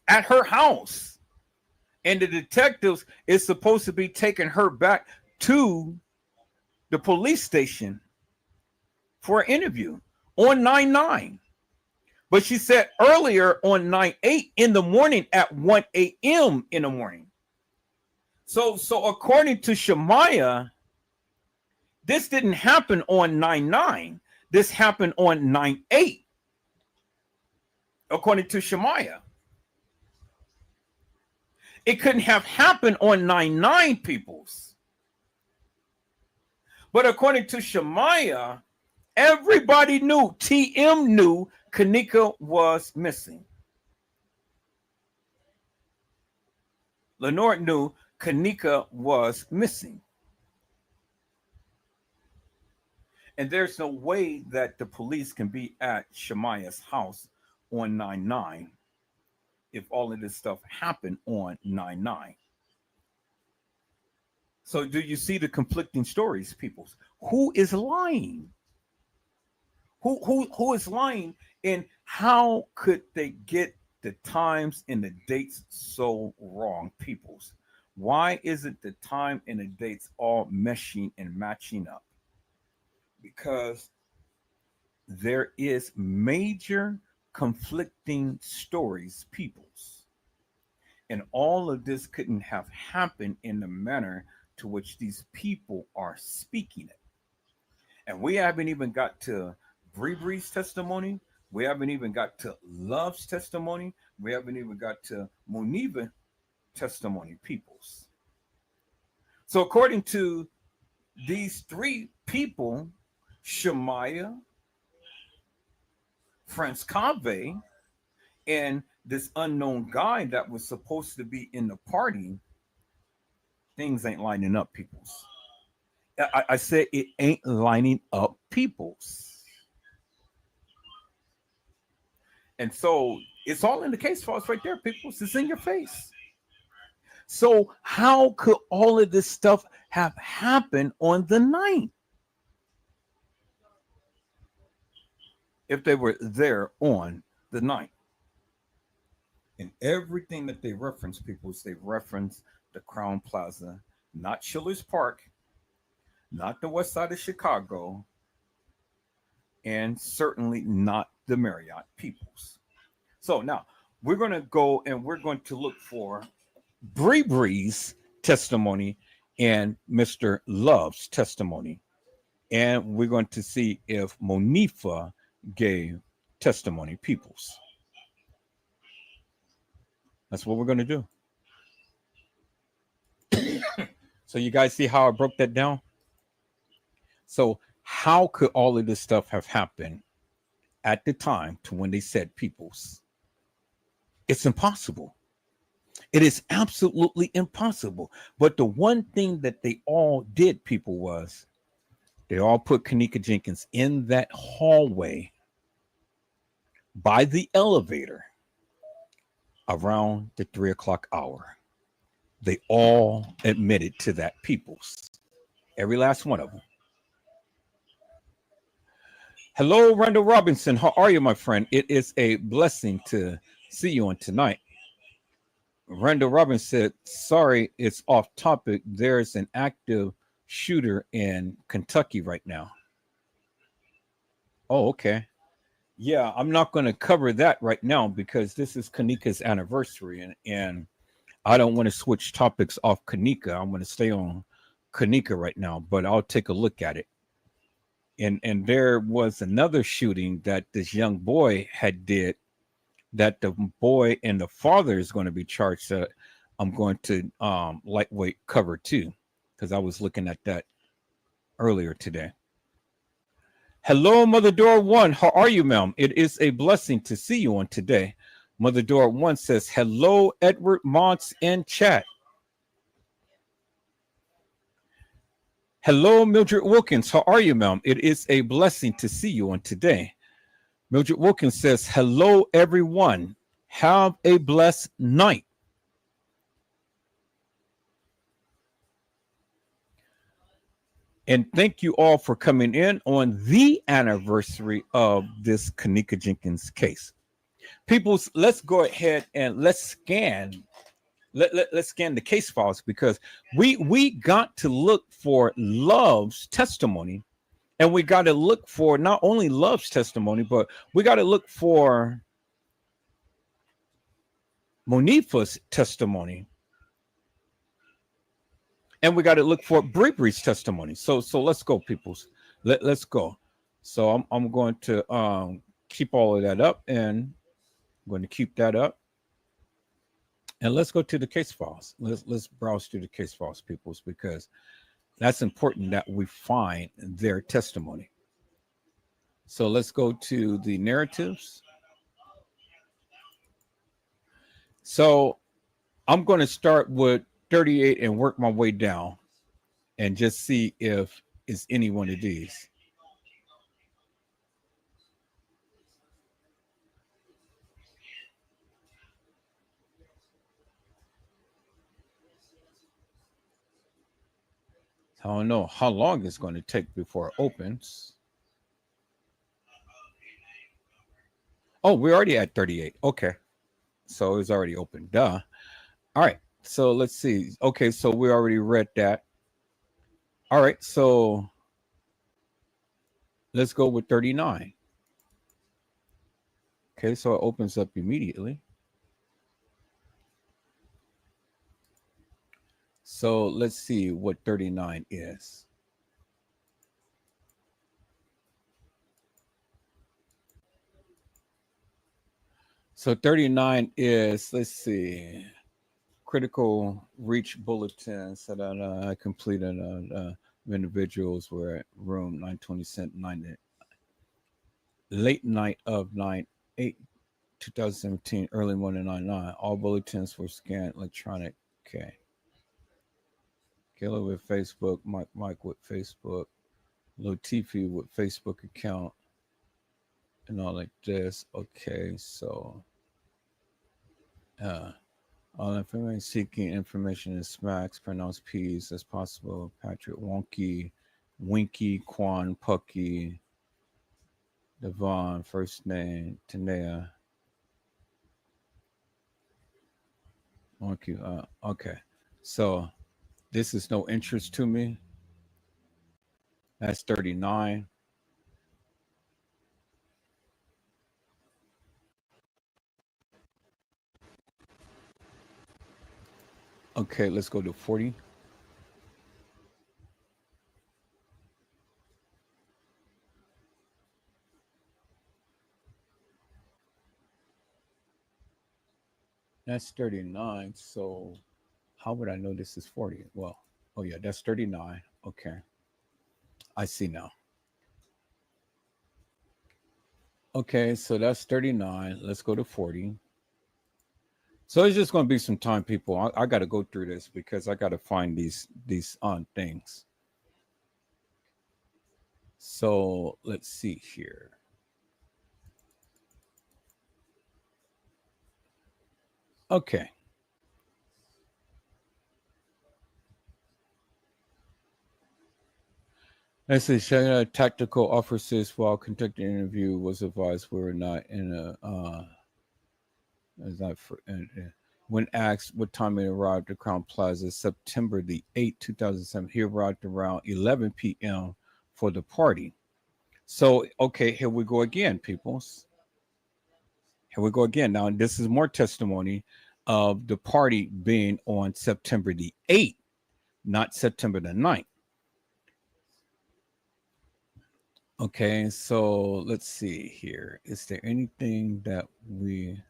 at her house. And the detectives is supposed to be taking her back to the police station for an interview on 9/9. But she said earlier on 9/8 in the morning at 1 a.m. in the morning. So according to Shemaiah, this didn't happen on 9/9. This happened on 9/8. According to Shemaiah. It couldn't have happened on 9/9, peoples. But according to Shemaiah, everybody knew, TM knew Kenneka was missing. Lenore knew Kenneka was missing. And there's no way that the police can be at Shemaiah's house on 9/9 if all of this stuff happened on 9/9. So do you see the conflicting stories, people? Who is lying? Who is lying, and how could they get the times and the dates so wrong, peoples? Why isn't the time and the dates all meshing and matching up? Because there is major conflicting stories, peoples. And all of this couldn't have happened in the manner to which these people are speaking it. And we haven't even got to Bree's testimony. We haven't even got to Love's testimony. We haven't even got to Moniva's testimony, peoples. So according to these 3 people, Shemaiah, Franz Cave, and this unknown guy that was supposed to be in the party, things ain't lining up, peoples. I said it ain't lining up, peoples. And so it's all in the case for us right there, peoples. It's in your face. So how could all of this stuff have happened on the 9th? If they were there on the 9th. And everything that they reference, peoples, they reference the Crown Plaza, not Schiller's Park, not the west side of Chicago, and certainly not the Marriott, peoples. So now, we're going to go and we're going to look for Bree's testimony and Mr. Love's testimony. And we're going to see if Monifa gave testimony, peoples. That's what we're going to do. So you guys see how I broke that down? So how could all of this stuff have happened at the time to when they said peoples? It's impossible. It is absolutely impossible. But the one thing that they all did, people, was they all put Kenneka Jenkins in that hallway by the elevator around the 3 o'clock hour. They all admitted to that, peoples. Every last one of them. Hello, Randall Robinson. How are you, my friend? It is a blessing to see you on tonight. Randall Robinson said, sorry, it's off topic. There's an active shooter in Kentucky right now. Oh, okay. Yeah, I'm not going to cover that right now because this is Kenneka's anniversary, and I don't want to switch topics off Kenneka. I'm going to stay on Kenneka right now, but I'll take a look at it. And there was another shooting that this young boy had did that the boy and the father is going to be charged. That I'm going to lightweight cover too, because I was looking at that earlier today. Hello, Mother Door One. How are you, ma'am? It is a blessing to see you on today. Mother Door One says, hello, Edward Montz in chat. Hello, Mildred Wilkins. How are you, ma'am? It is a blessing to see you on today. Mildred Wilkins says, hello, everyone. Have a blessed night. And thank you all for coming in on the anniversary of this Kenneka Jenkins case. Peoples, let's go ahead and let's scan. Let's scan the case files because we got to look for Love's testimony, and we got to look for not only Love's testimony, but we got to look for Monifa's testimony, and we got to look for Bree's testimony. So let's go, peoples. Let's go. So I'm going to keep all of that up, and I'm going to keep that up. And let's go to the case files. Let's browse through the case files, peoples, because that's important that we find their testimony. So let's go to the narratives. So I'm going to start with 38 and work my way down and just see if it's any one of these. I don't know how long it's going to take before it opens. Oh, we're already at 38. Okay. So it's already open. Duh. All right. So let's see. Okay. So we already read that. All right. So let's go with 39. Okay. So it opens up immediately. So let's see what 39 is. So 39 is, let's see, critical reach bulletin said that I completed individuals were at room 920 late night of 9/8/2017, early morning 9/9. All bulletins were scanned electronic. Okay. Killer with Facebook, Mike with Facebook, Latifi with Facebook account, and all like this. Okay, so all information seeking information in smacks, pronounced P's as possible. Patrick Wonky, Winky, Quan, Pucky, Devon, first name, Tanea. Wonky, okay. So this is no interest to me. That's 39. Okay, let's go to 40. That's 39. So how would I know this is 40? Well, oh yeah, that's 39. Okay. I see now. Okay, so that's 39. Let's go to 40. So it's just going to be some time, people. I got to go through this because I got to find these things. So let's see here. Okay. Let's see. Tactical officers while conducting an interview was advised we were not in a is not for, when asked what time he arrived at Crown Plaza, September the 8th, 2007, he arrived around 11 p.m. for the party. So, okay, here we go again, peoples. Here we go again. Now, this is more testimony of the party being on September the 8th, not September the 9th. Okay, so let's see here. Is there anything that we.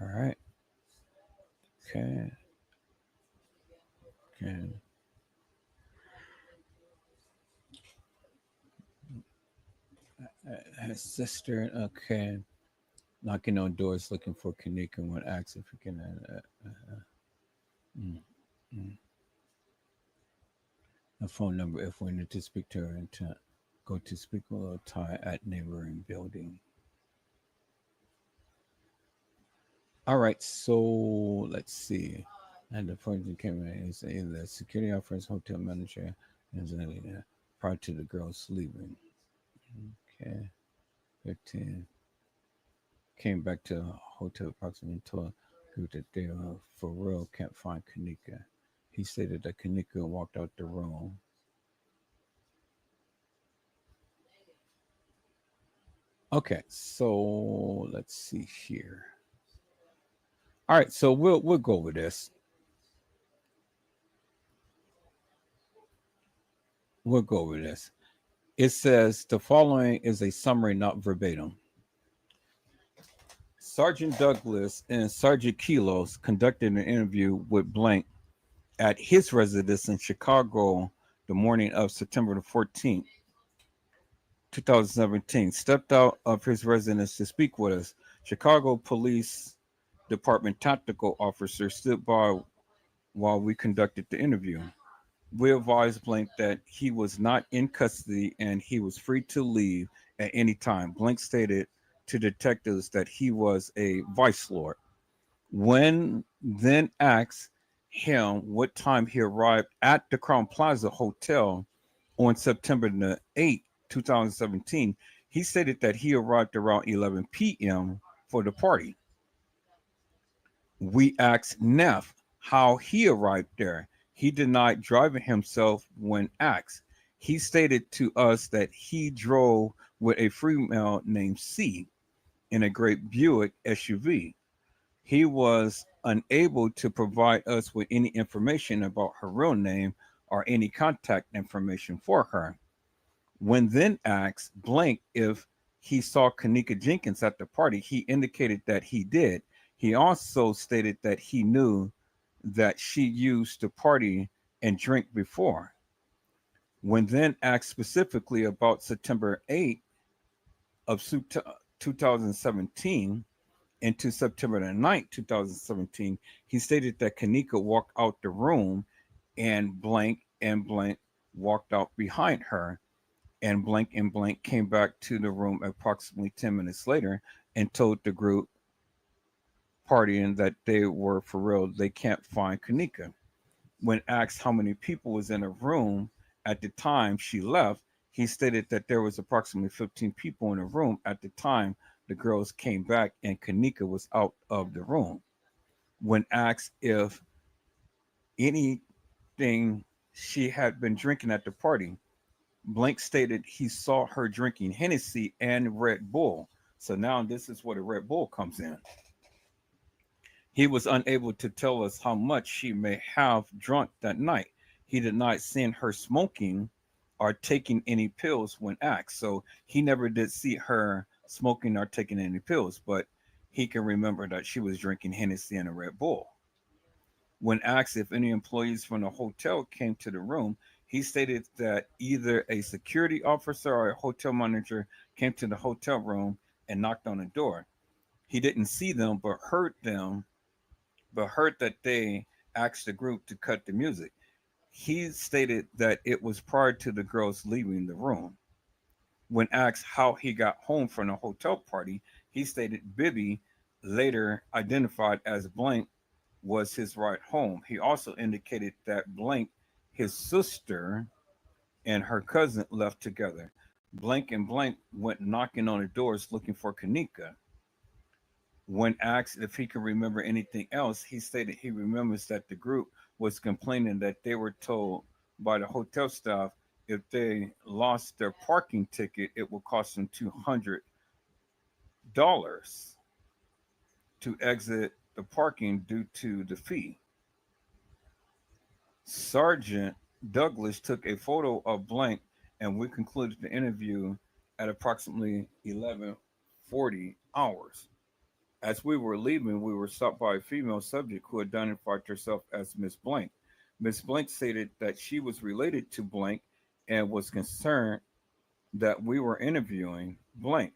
All right. Okay. Okay. His sister. Okay. Knocking on doors looking for Kenneka when asked if he can. Mm, mm. A phone number if we need to speak to her and to go to speak with a tie at neighboring building. All right, so let's see. And the person came in is the security officer's hotel manager is prior to the girls leaving. Okay, 15. Came back to the hotel approximately and told group that they for real can't find Kenneka. He stated that Kenneka walked out the room. Okay, so let's see here. All right, so we'll go with this. We'll go with this. It says the following is a summary, not verbatim. Sergeant Douglas and Sergeant Kilos conducted an interview with Blank at his residence in Chicago the morning of September the 14th, 2017. Stepped out of his residence to speak with us. Chicago Police Department tactical officer stood by while we conducted the interview. We advised Blank that he was not in custody and he was free to leave at any time. Blank stated to detectives that he was a vice lord. When then asked him what time he arrived at the Crown Plaza Hotel on September the 8th, 2017, he stated that he arrived around 11 p.m. for the party. We asked Neff how he arrived there. He denied driving himself when asked. He stated to us that he drove with a female named C in a gray Buick SUV. He was unable to provide us with any information about her real name or any contact information for her. When then asked Blank if he saw Kenneka Jenkins at the party, he indicated that he did. He also stated that he knew that she used to party and drink before. When then asked specifically about September 8th of 2017 into September the 9th, 2017, he stated that Kenneka walked out the room and Blank walked out behind her and Blank came back to the room approximately 10 minutes later and told the group partying that they were for real, they can't find Kenneka. When asked how many people was in a room at the time she left, he stated that there was approximately 15 people in the room at the time the girls came back and Kenneka was out of the room. When asked if anything she had been drinking at the party, Blank stated he saw her drinking Hennessy and Red Bull. So now this is where the Red Bull comes in. He was unable to tell us how much she may have drunk that night. He denied seeing her smoking or taking any pills when asked. So he never did see her smoking or taking any pills, but he can remember that she was drinking Hennessy and a Red Bull. When asked if any employees from the hotel came to the room, he stated that either a security officer or a hotel manager came to the hotel room and knocked on the door. He didn't see them, but heard that they asked the group to cut the music. He stated that it was prior to the girls leaving the room. When asked how he got home from the hotel party, he stated Bibby, later identified as Blank, was his ride home. He also indicated that Blank, his sister, and her cousin left together. Blank and Blank went knocking on the doors looking for Kenneka. When asked if he can remember anything else, he stated he remembers that the group was complaining that they were told by the hotel staff if they lost their parking ticket, it would cost them $200 to exit the parking due to the fee. Sergeant Douglas took a photo of Blank, and we concluded the interview at approximately 11:40 hours. As we were leaving, we were stopped by a female subject who identified herself as Miss Blank. Miss Blank stated that she was related to Blank and was concerned that we were interviewing Blank.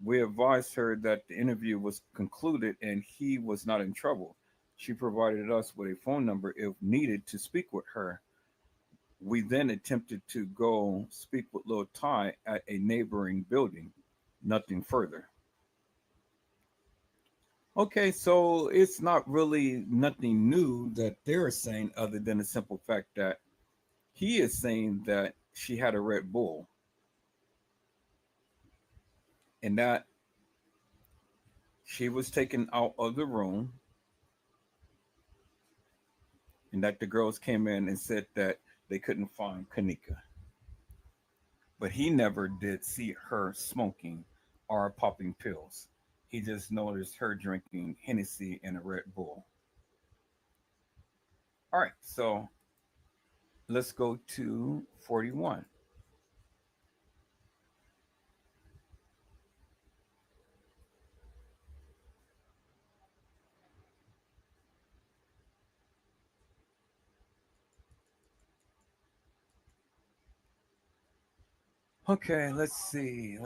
We advised her that the interview was concluded and he was not in trouble. She provided us with a phone number if needed to speak with her. We then attempted to go speak with Lil Ty at a neighboring building. Nothing further. Okay, so it's not really nothing new that they're saying other than the simple fact that he is saying that she had a Red Bull and that she was taken out of the room and that the girls came in and said that they couldn't find Kenneka. But he never did see her smoking or popping pills. He just noticed her drinking Hennessy and a Red Bull. All right, so let's go to 41. Okay, let's see.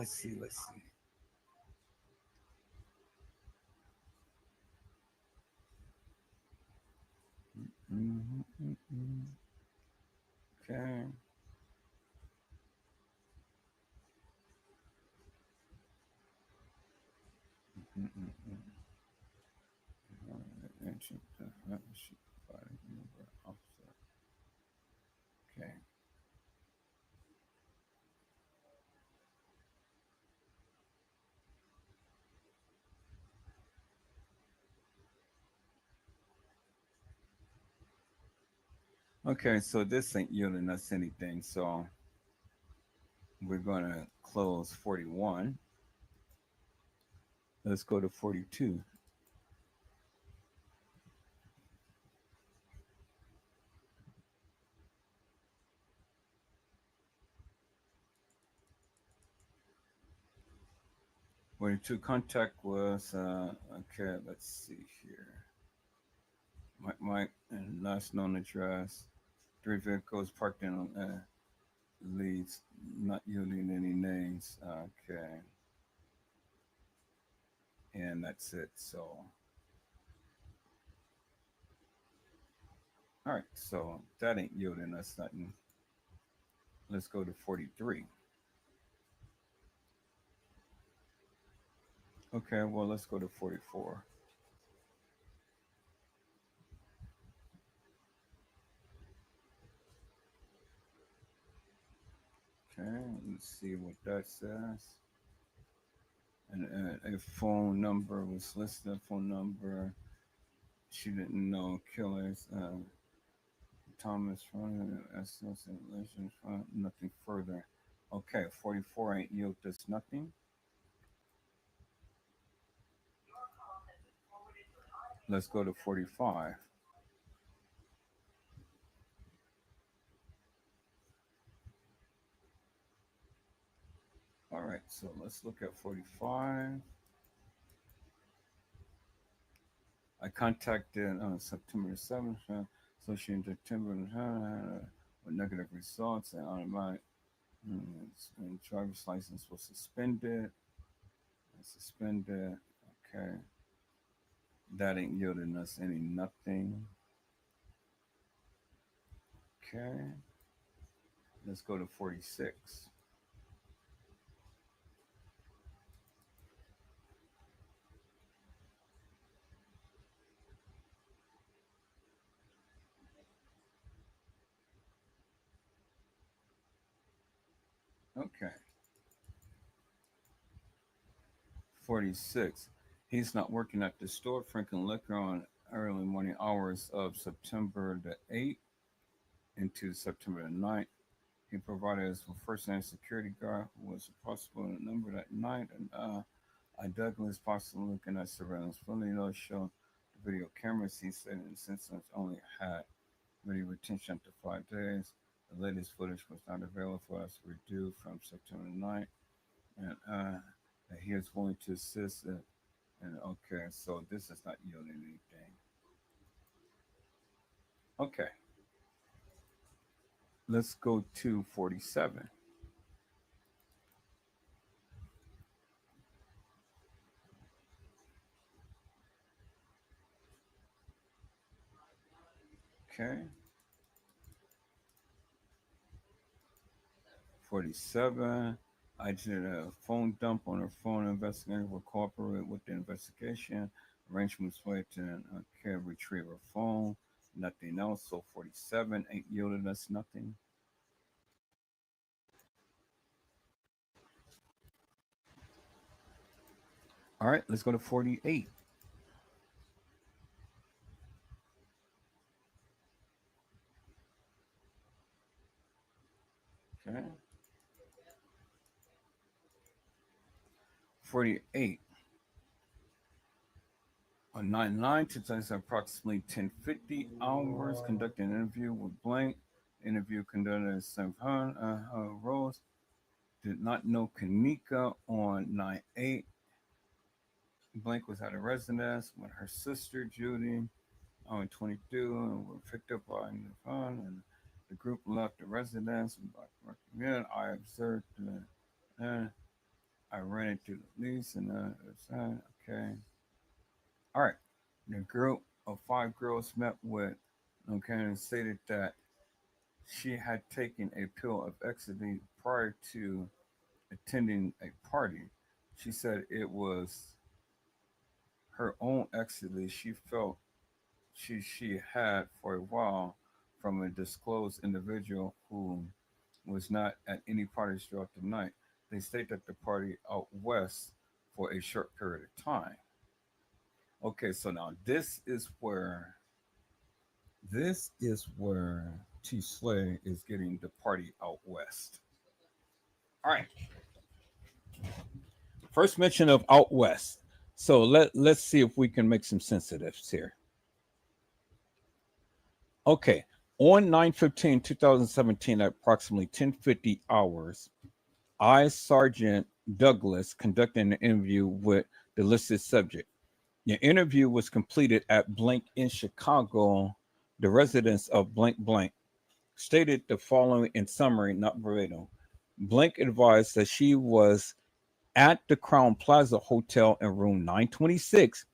Mhm. Okay. Mhm. Ancient partnership providing member officer. Okay. Okay, so this ain't yielding us anything, so we're gonna close 41. Let's go to 42. Where to contact was okay, let's see here. Mike and last known address. Three vehicles parked in leads, not yielding any names. Okay. And that's it. So all right, so that ain't yielding us nothing. Let's go to 43. Okay, well let's go to 44. Okay, let's see what that says. And a phone number was listed. A phone number. She didn't know killers. Thomas Ryan, SS Legend, nothing further. Okay, 44 ain't yielded us nothing. Let's go to 45. All right, so let's look at 45. I contacted on September 7th, associated September with negative results and automatic and driver's license was suspended. Suspended. Okay. That ain't yielding us any nothing. Okay. Let's go to 46. Okay. 46. He's not working at the store, drinking liquor on early morning hours of September the 8th into September the 9th. He provided us with first name security guard who was possible number that night. And I Douglas possibly looking at surveillance footage show the video cameras. He said in since only had video retention up to 5 days. The latest footage was not available for us to review from September 9th. And that he is willing to assist. And okay, so this is not yielding anything. Okay. Let's go to 47. Okay. 47. I did a phone dump on her phone. Investigator will cooperate with the investigation. Arrangements way to retrieve her phone. Nothing else. So 47 ain't yielded us nothing. All right, let's go to 48. Okay. 48. On 9/9, today's approximately 10:50 hours, conducting an interview with Blank. Interview conducted at St. Rose. Did not know Kenneka on 9/8. Blank was at a residence with her sister Judy, 22, and were picked up by the phone. And the group left the residence. I observed. I ran into the police, and okay. All right. The group of 5 girls met with, and stated that she had taken a pill of ecstasy prior to attending a party. She said it was her own ecstasy she felt she had for a while from a disclosed individual who was not at any parties throughout the night. They stayed at the party out west for a short period of time. Okay, so now this is where T Slay is getting the party out west. All right. First mention of out west. So let's see if we can make some sensitives here. Okay. On 9/15/2017 at approximately 10:50 hours, I Sergeant Douglas conducted an interview with the listed subject. The interview was completed at Blank in Chicago, the residence of Blank Blank. Stated the following in summary, not verbatim. Blank advised that she was at the Crown Plaza Hotel in room 926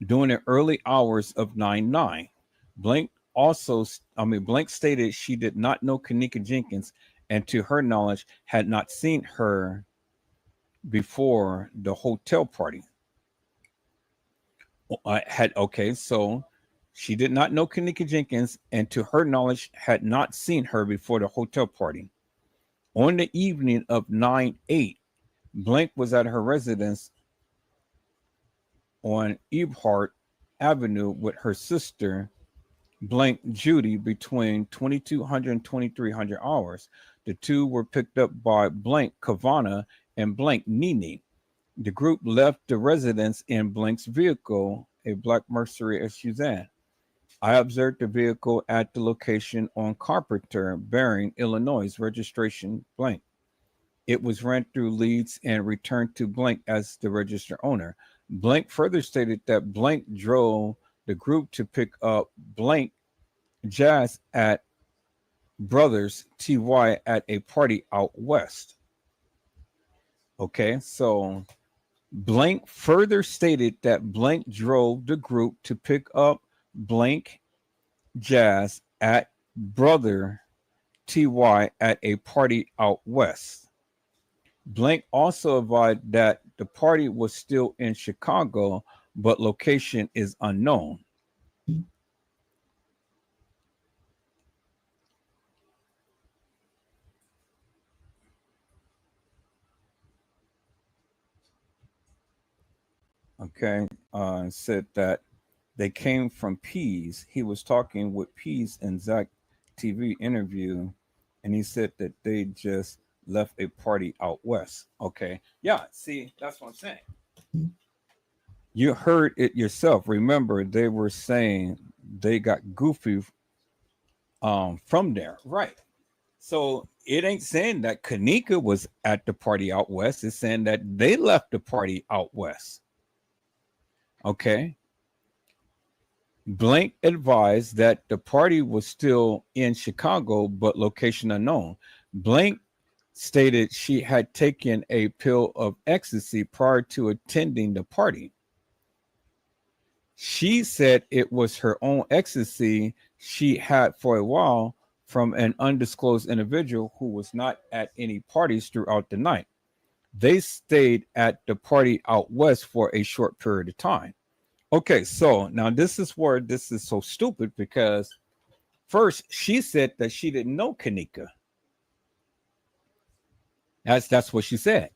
during the early hours of 9/9. Blank Blank stated she did not know Kenneka Jenkins and to her knowledge had not seen her before the hotel party. So she did not know Kenneka Jenkins and to her knowledge had not seen her before the hotel party. On the evening of 9/8, Blank was at her residence on Eberhard Avenue with her sister, Blank Judy, between 2200 and 2300 hours. The two were picked up by Blank Kavana and Blank Nini. The group left the residence in Blank's vehicle, a black Mercury SUV. I observed the vehicle at the location on Carpenter, bearing Illinois registration blank. It was ran through Leeds and returned to blank as the registered owner. Blank further stated that blank drove the group to pick up blank Jazz at Brothers TY at a party out west. Okay, so blank further stated that blank drove the group to pick up blank Jazz at Brother TY at a party out west. Blank also advised that the party was still in Chicago, but location is unknown. Okay, said that they came from Pease. He was talking with Pease in Zach TV interview, and he said that they just left a party out west. Okay, yeah, see, that's what I'm saying. You heard it yourself. Remember, they were saying they got goofy from there, right? So it ain't saying that Kenneka was at the party out west. It's saying that they left the party out west. Okay. Blank advised that the party was still in Chicago, but location unknown. Blank stated she had taken a pill of ecstasy prior to attending the party. She said it was her own ecstasy she had for a while from an undisclosed individual who was not at any parties throughout the night. They stayed at the party out west for a short period of time. Okay, so now this is where this is so stupid, because first she said that she didn't know Kenneka. That's what she said.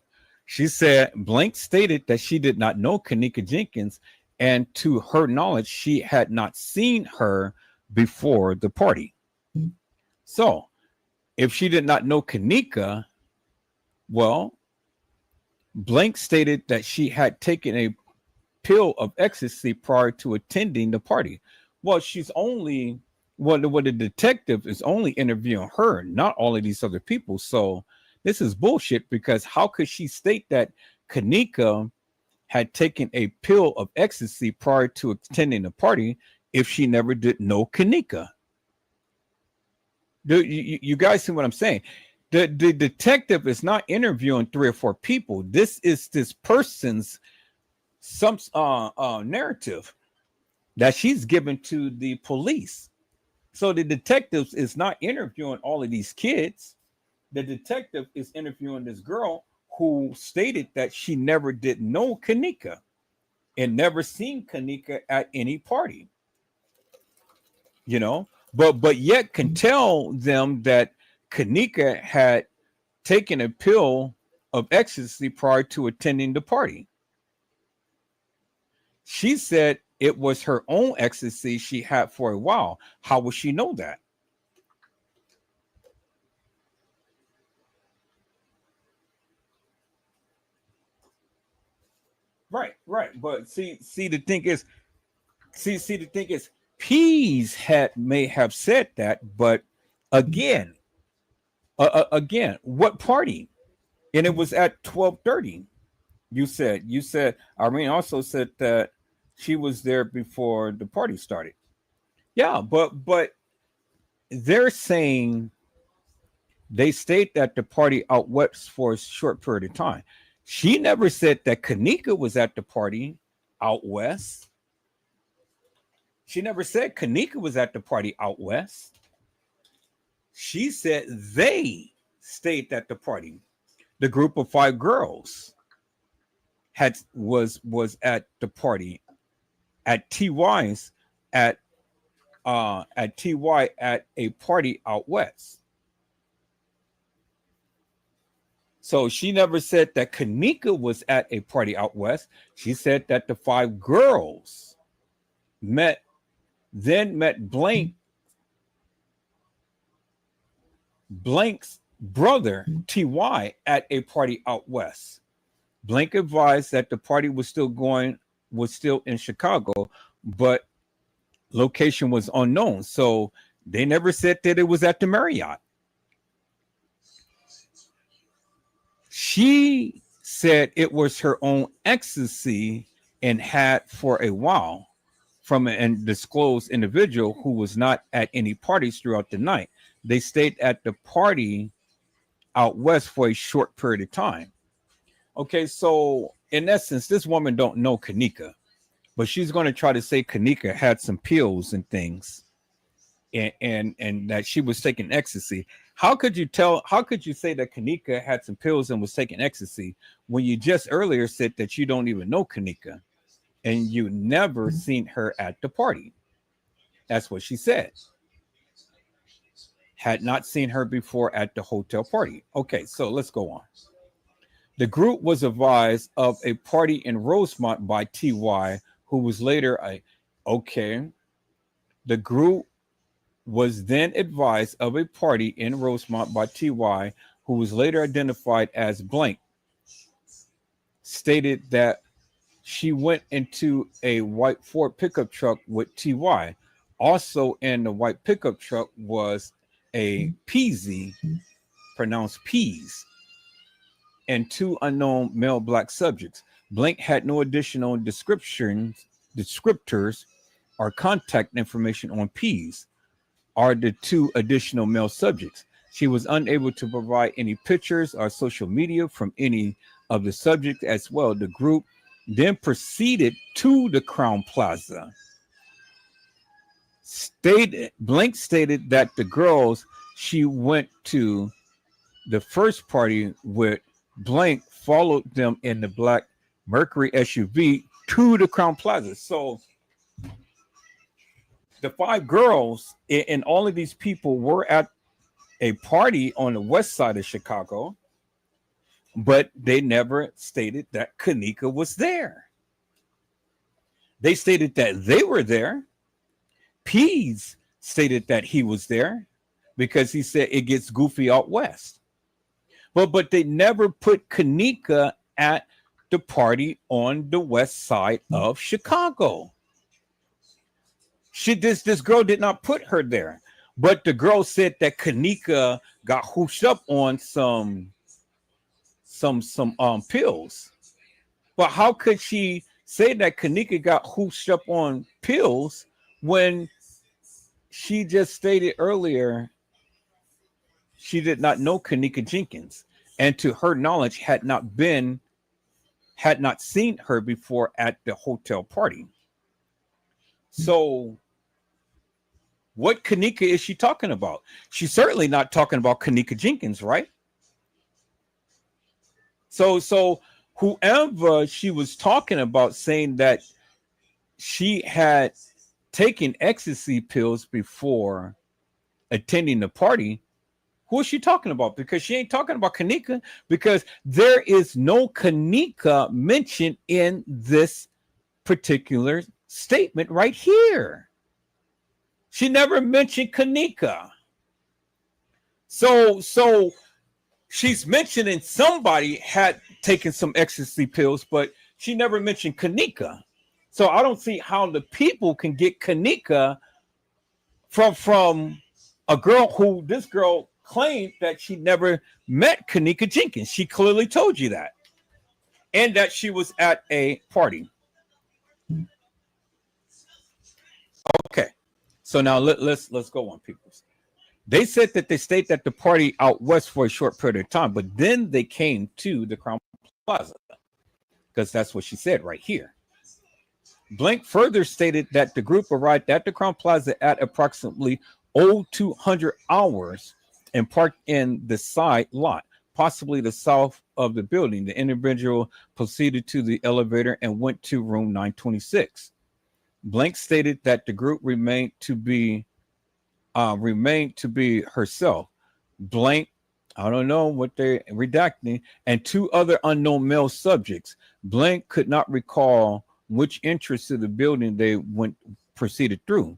She said blank stated that she did not know Kenneka Jenkins, and to her knowledge, she had not seen her before the party. So if she did not know Kenneka, well, blank stated that she had taken a pill of ecstasy prior to attending the party. Well, she's only the detective is only interviewing her, not all of these other people. So this is bullshit, because how could she state that Kenneka had taken a pill of ecstasy prior to attending the party if she never did know Kenneka? You guys see what I'm saying? The detective is not interviewing 3 or 4 people. This is this person's some narrative that she's given to the police. So the detective is not interviewing all of these kids. The detective is interviewing this girl who stated that she never did know Kenneka and never seen Kenneka at any party. You know, but yet can tell them that Kenneka had taken a pill of ecstasy prior to attending the party. She said it was her own ecstasy she had for a while. How would she know that? Right. But see, the thing is, Pease may have said that, but again, what party? And it was at 12:30. You said Irene also said that she was there before the party started. Yeah, but they're saying they stayed at the party out west for a short period of time. She never said that Kenneka was at the party out west. She never said Kenneka was at the party out west. She said they stayed at the party. The group of 5 girls was at the party at TY's at TY at a party out west. So she never said that Kenneka was at a party out west. She said that the 5 girls met Blank's brother TY at a party out west. Blank advised that the party was still going was still in Chicago, but location was unknown. So they never said that it was at the Marriott. She said it was her own ecstasy and had for a while from an undisclosed individual who was not at any parties throughout the night. They stayed at the party out west for a short period of time. Okay, so in essence, this woman don't know Kenneka, but she's going to try to say Kenneka had some pills and things, and that she was taking ecstasy. How could you say that Kenneka had some pills and was taking ecstasy when you just earlier said that you don't even know Kenneka and you never seen her at the party? That's what she said. Had not seen her before at the hotel party. Okay, so let's go on. The group was advised of a party in Rosemont by TY, who was later The group was then advised of a party in Rosemont by TY, who was later identified as blank. Stated that she went into a white Ford pickup truck with TY. Also in the white pickup truck was a Peasy, pronounced Peas, and two unknown male black subjects. Blank had no additional descriptors or contact information on Peas, are the two additional male subjects. She was unable to provide any pictures or social media from any of the subjects as well. The group then proceeded to the Crown Plaza. Blank stated that the girls she went to the first party with blank followed them in the black Mercury SUV to the Crown Plaza. So the five girls and all of these people were at a party on the west side of Chicago, but they never stated that Kenneka was there. They stated that they were there. Pease stated that he was there because he said it gets goofy out west. But they never put Kenneka at the party on the west side of Chicago. This girl did not put her there, but the girl said that Kenneka got hooshed up on some pills. But how could she say that Kenneka got hooshed up on pills when she just stated earlier she did not know Kenneka Jenkins, and to her knowledge had not seen her before at the hotel party? So what Kenneka is she talking about? She's certainly not talking about Kenneka Jenkins, right? So whoever she was talking about, saying that she had taken ecstasy pills before attending the party, who is she talking about? Because she ain't talking about Kenneka, because there is no Kenneka mentioned in this particular statement right here. She never mentioned Kenneka. So she's mentioning somebody had taken some ecstasy pills, but she never mentioned Kenneka. So I don't see how the people can get Kenneka from a girl who this girl claimed that she never met Kenneka Jenkins. She clearly told you that, and that she was at a party. Okay, so now let's go on, people. They said that they stayed at the party out west for a short period of time, but then they came to the Crown Plaza, because that's what she said right here. Blank further stated that the group arrived at the Crown Plaza at approximately 0200 hours and parked in the side lot, possibly the south of the building. The individual proceeded to the elevator and went to room 926. Blank stated that the group remained to be herself. Blank, I don't know what they're redacting, and two other unknown male subjects. Blank could not recall which entrance to the building they proceeded through,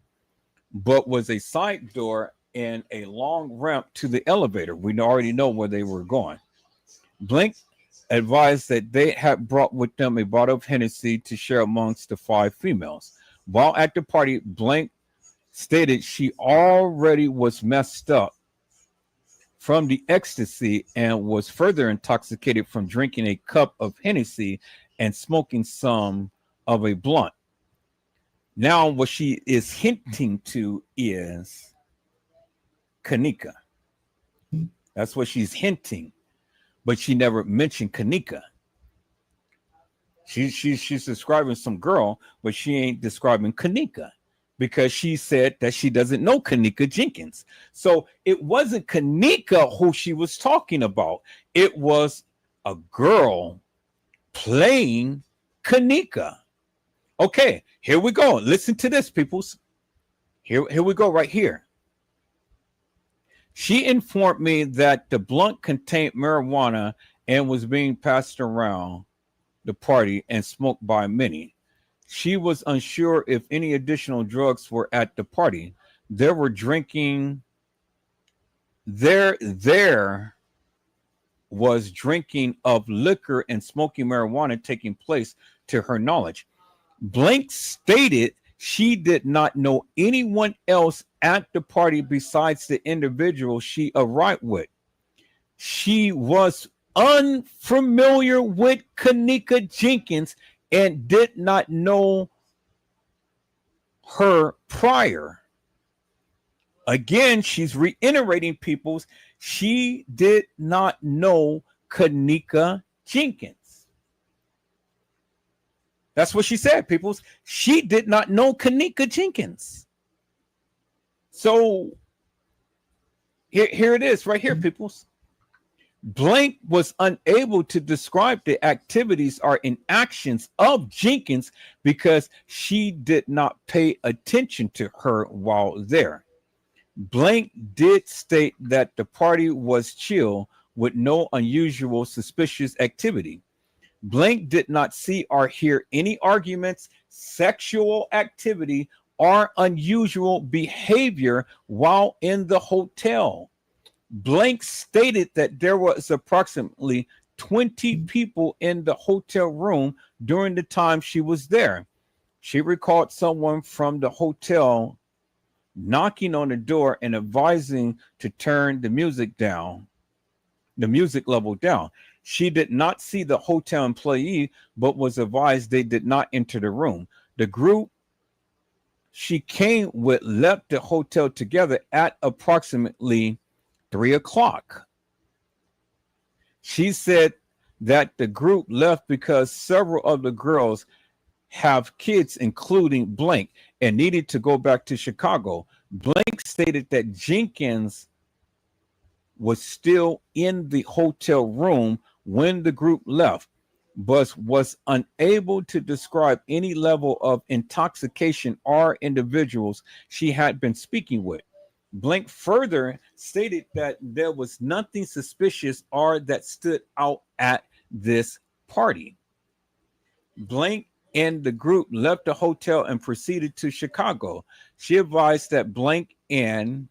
but was a side door and a long ramp to the elevator. We already know where they were going. Blank advised that they had brought with them a bottle of Hennessy to share amongst the 5 females. While at the party, Blank stated she already was messed up from the ecstasy and was further intoxicated from drinking a cup of Hennessy and smoking some of a blunt. Now, what she is hinting to is Kenneka. That's what she's hinting, but she never mentioned Kenneka. She's describing some girl, but she ain't describing Kenneka because she said that she doesn't know Kenneka Jenkins. So it wasn't Kenneka who she was talking about. It was a girl playing Kenneka. Okay, here we go. Listen to this, peoples. Here we go right here. She informed me that the blunt contained marijuana and was being passed around the party and smoked by many. She was unsure if any additional drugs were at the party. There were drinking. There was drinking of liquor and smoking marijuana taking place to her knowledge. Blank stated she did not know anyone else at the party besides the individual she arrived with. She was unfamiliar with Kenneka Jenkins and did not know her prior. Again, she's reiterating people's, she did not know Kenneka Jenkins. That's what she said, peoples. She did not know Kenneka Jenkins. So here it is right here, peoples. Blank was unable to describe the activities or inactions of Jenkins because she did not pay attention to her while there. Blank did state that the party was chill with no unusual suspicious activity. Blank did not see or hear any arguments, sexual activity, or unusual behavior while in the hotel. Blank stated that there was approximately 20 people in the hotel room during the time she was there. She recalled someone from the hotel knocking on the door and advising to turn the music level down. She did not see the hotel employee, but was advised they did not enter the room. The group she came with left the hotel together at approximately 3 o'clock. She said that the group left because several of the girls have kids, including Blank, and needed to go back to Chicago. Blank stated that Jenkins was still in the hotel room when the group left, but was unable to describe any level of intoxication or individuals she had been speaking with. Blank further stated that there was nothing suspicious or that stood out at this party. Blank and the group left the hotel and proceeded to Chicago. She advised that Blank and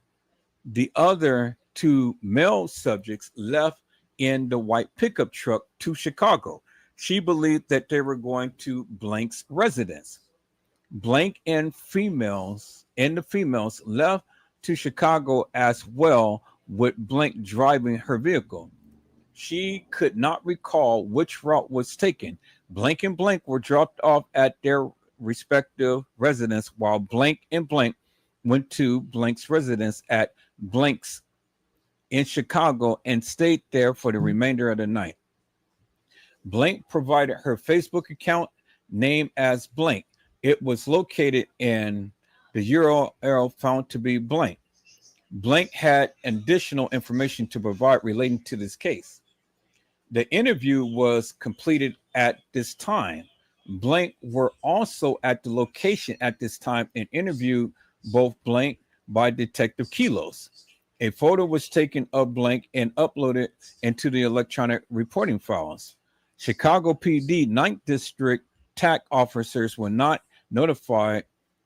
the other 2 male subjects left in the white pickup truck to Chicago. She believed that they were going to Blank's residence. Blank and the females left to Chicago as well, with Blank driving her vehicle. She could not recall which route was taken. Blank and Blank were dropped off at their respective residence, while Blank and Blank went to Blank's residence at Blank's in Chicago and stayed there for the remainder of the night. Blank provided her Facebook account name as Blank. It was located in the URL found to be Blank. Blank had additional information to provide relating to this case. The interview was completed at this time. Blank were also at the location at this time and interviewed both Blank by Detective Kilos. A photo was taken of Blank and uploaded into the electronic reporting files. Chicago PD 9th District TAC officers were not notified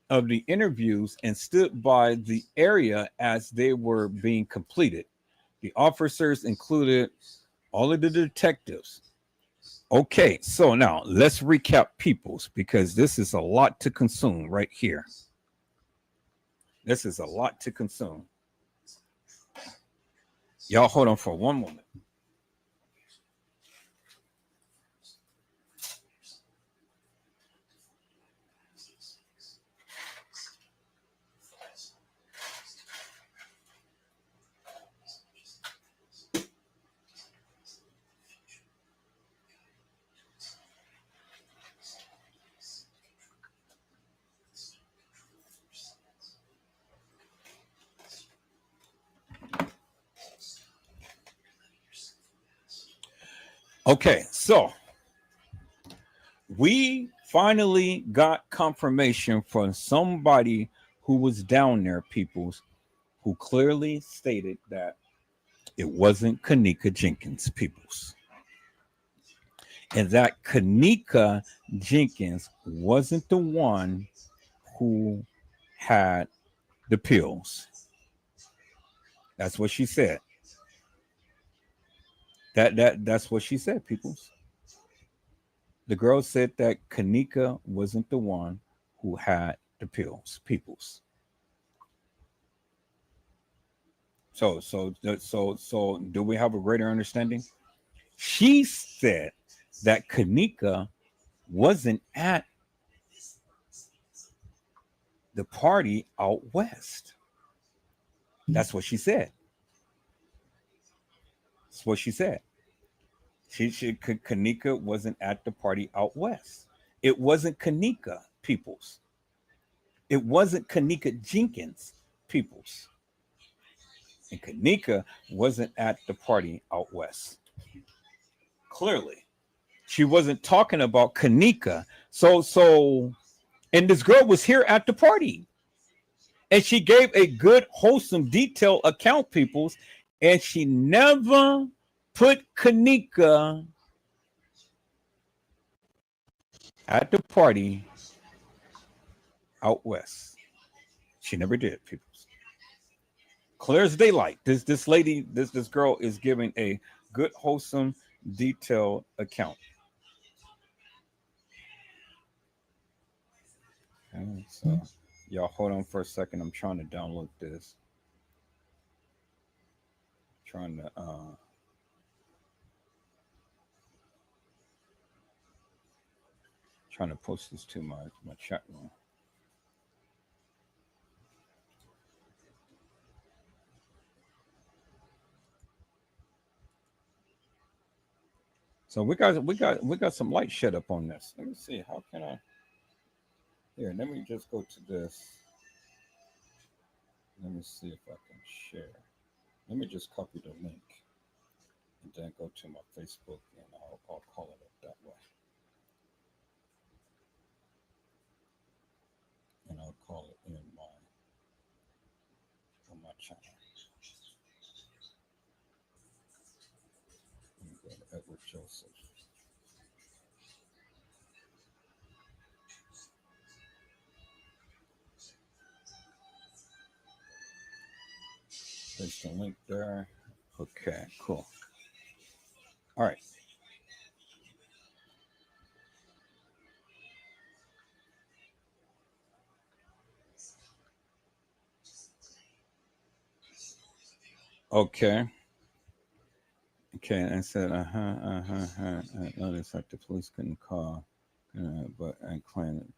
of the interviews and stood by the area as they were being completed. The officers included all of the detectives. Okay, so now let's recap peoples because this is a lot to consume right here. This is a lot to consume. Y'all hold on for one moment. Okay, so we finally got confirmation from somebody who was down there, peoples, who clearly stated that it wasn't Kenneka Jenkins, peoples, and that Kenneka Jenkins wasn't the one who had the pills. That's what she said. That's what she said, peoples. The girl said that Kenneka wasn't the one who had the pills, peoples. So do we have a greater understanding? She said that Kenneka wasn't at the party out west. That's what she said. That's what she said. Kenneka wasn't at the party out west. It wasn't Kenneka, peoples. It wasn't Kenneka Jenkins, peoples. And Kenneka wasn't at the party out west. Clearly, she wasn't talking about Kenneka. And this girl was here at the party. And she gave a good, wholesome, detailed account, peoples. And she never put Kenneka at the party out west. She never did, peoples. Clear as daylight. This lady, this girl is giving a good, wholesome, detailed account. Okay, so y'all hold on for a second. I'm trying to download this. Trying to post this to my chat room. So we got some light shed up on this. Let me see. How can I? Here, let me just go to this. Let me see if I can share. Let me just copy the link and then go to my Facebook and I'll call it up that way. And I'll call it in on my channel. Let me go to Edward Joseph. There's the link there. Okay, cool. All right. Okay. Okay, and I said, I noticed that the police couldn't call, but I claimed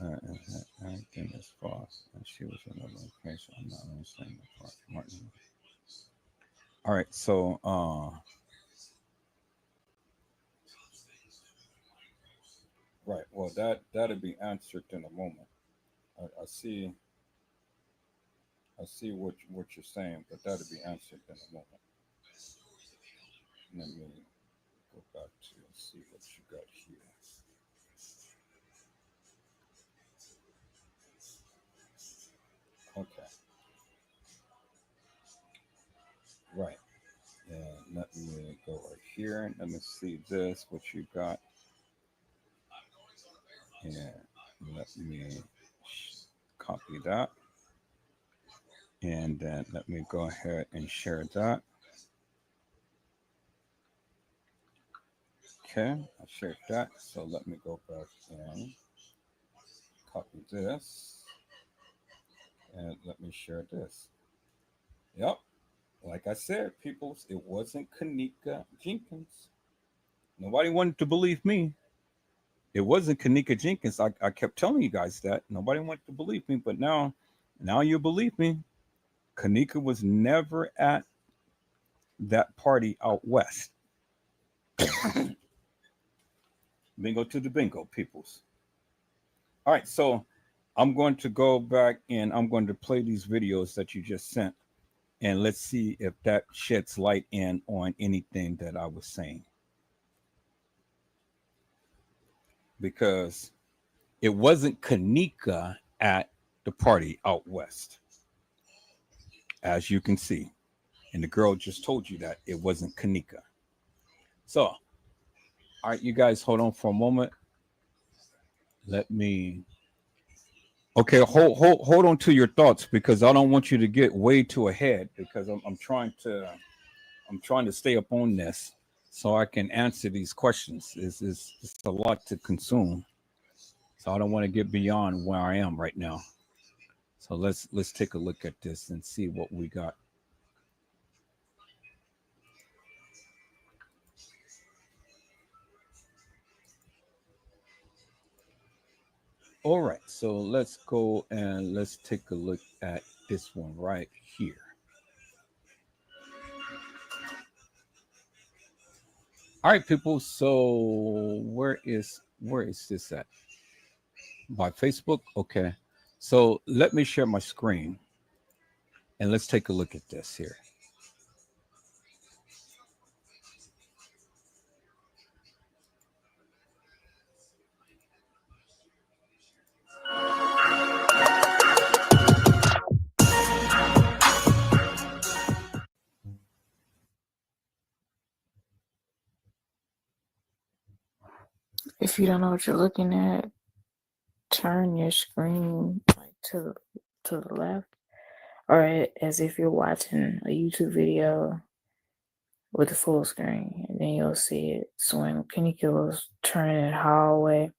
everything is false. And she was in another location. I'm not understanding the part. Martin. All right, so right, well that'll be answered in a moment. I see what you're saying, but that'll be answered in a moment. Let me go back to see what you got here. Okay. Right. And let me go right here. Let me see this, what you got. And let me copy that. And then let me go ahead and share that. Okay, I shared that. So let me go back and copy this. And let me share this. Yep. Like I said, peoples, it wasn't Kenneka Jenkins. Nobody wanted to believe me. It wasn't Kenneka Jenkins. I kept telling you guys that. Nobody wanted to believe me, but now you believe me. Kenneka was never at that party out west. Bingo to the bingo, peoples. All right, so I'm going to go back and I'm going to play these videos that you just sent, and let's see if that sheds light in on anything that I was saying. Because it wasn't Kenneka at the party out west, as you can see. And the girl just told you that it wasn't Kenneka. So, all right, you guys hold on for a moment. Let me. Okay, hold on to your thoughts because I don't want you to get way too ahead because I'm trying to stay up on this so I can answer these questions. It's a lot to consume, so I don't want to get beyond where I am right now. So let's take a look at this and see what we got. All right, so let's go and let's take a look at this one right here. All right, people. So where is this at? By Facebook? Okay. So let me share my screen and let's take a look at this here. If you don't know what you're looking at, turn your screen like to the left, or as if you're watching a YouTube video with the full screen, and then you'll see it swing. Kenneka was turning it hallway,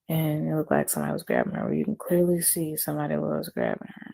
and it looked like somebody was grabbing her. You can clearly see somebody was grabbing her.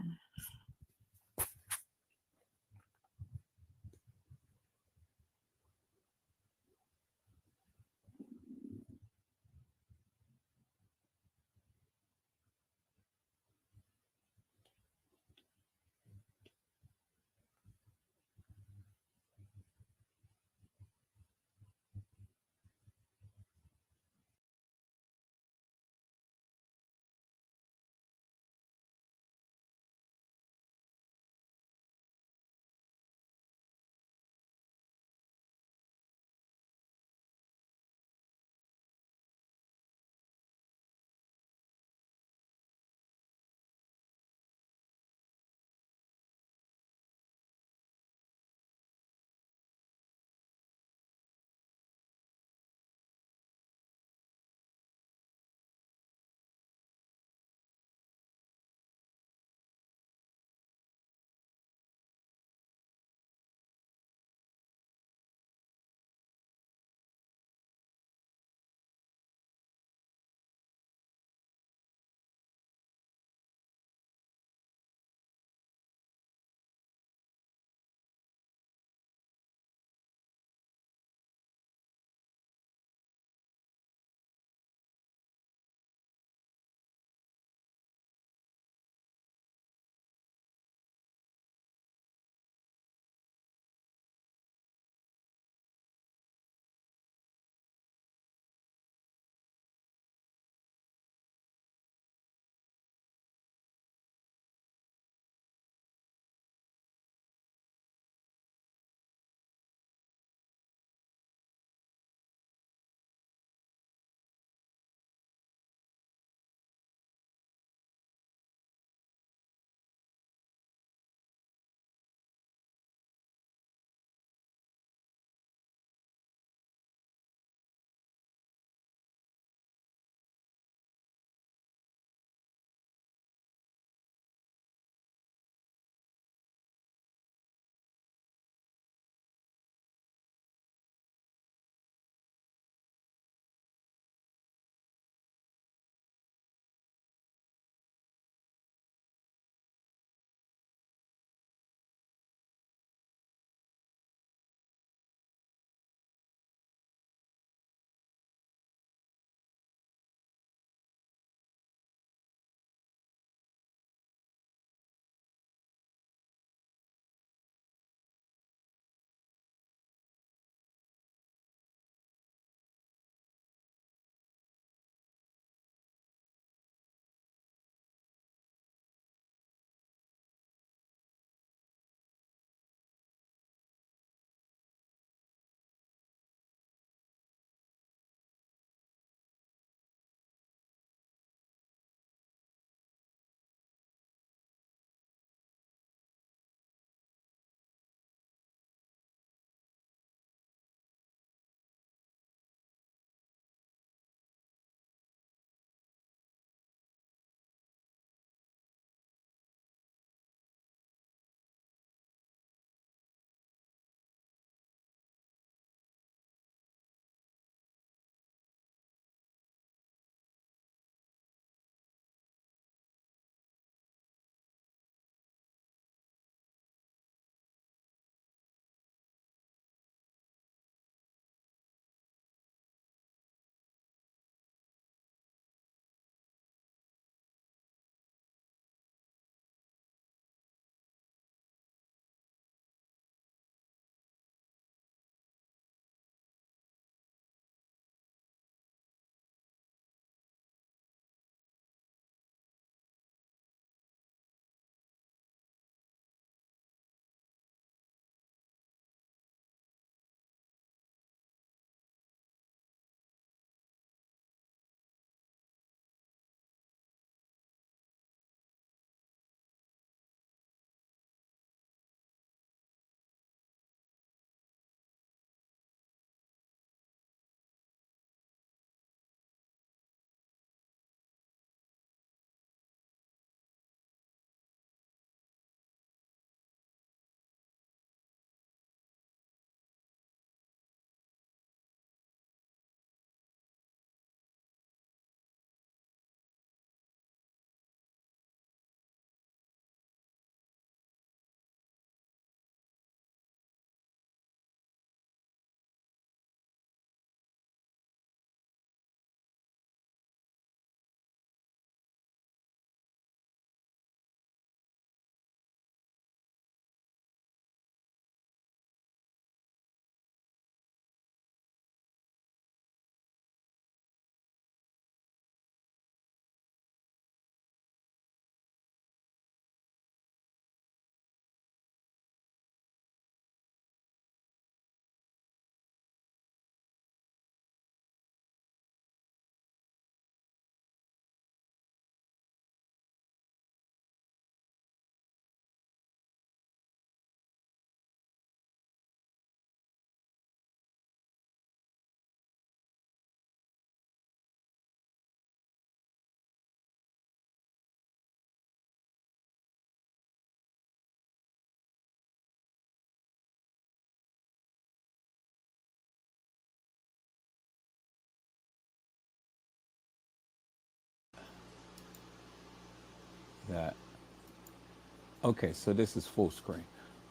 Okay, so this is full screen.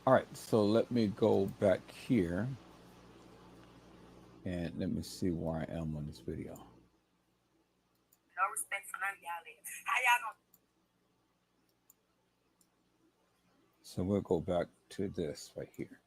All right, so let me go back here and let me see where I am on this video. No respect for none of y'all there. How y'all gonna? So we'll go back to this right here.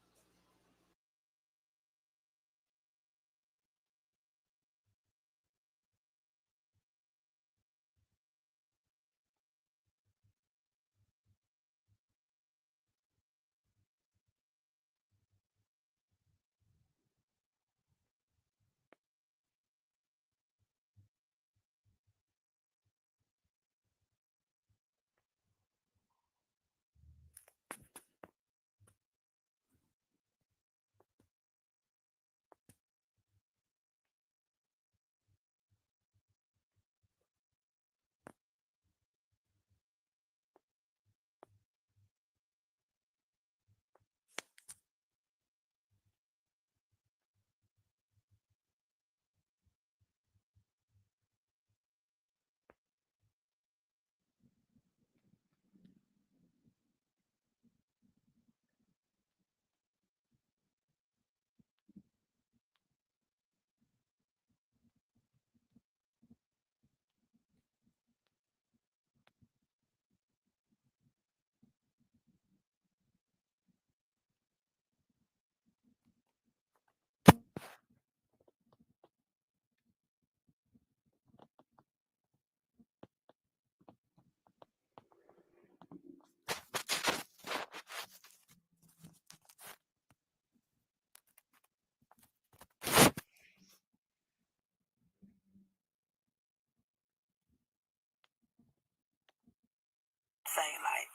Say like,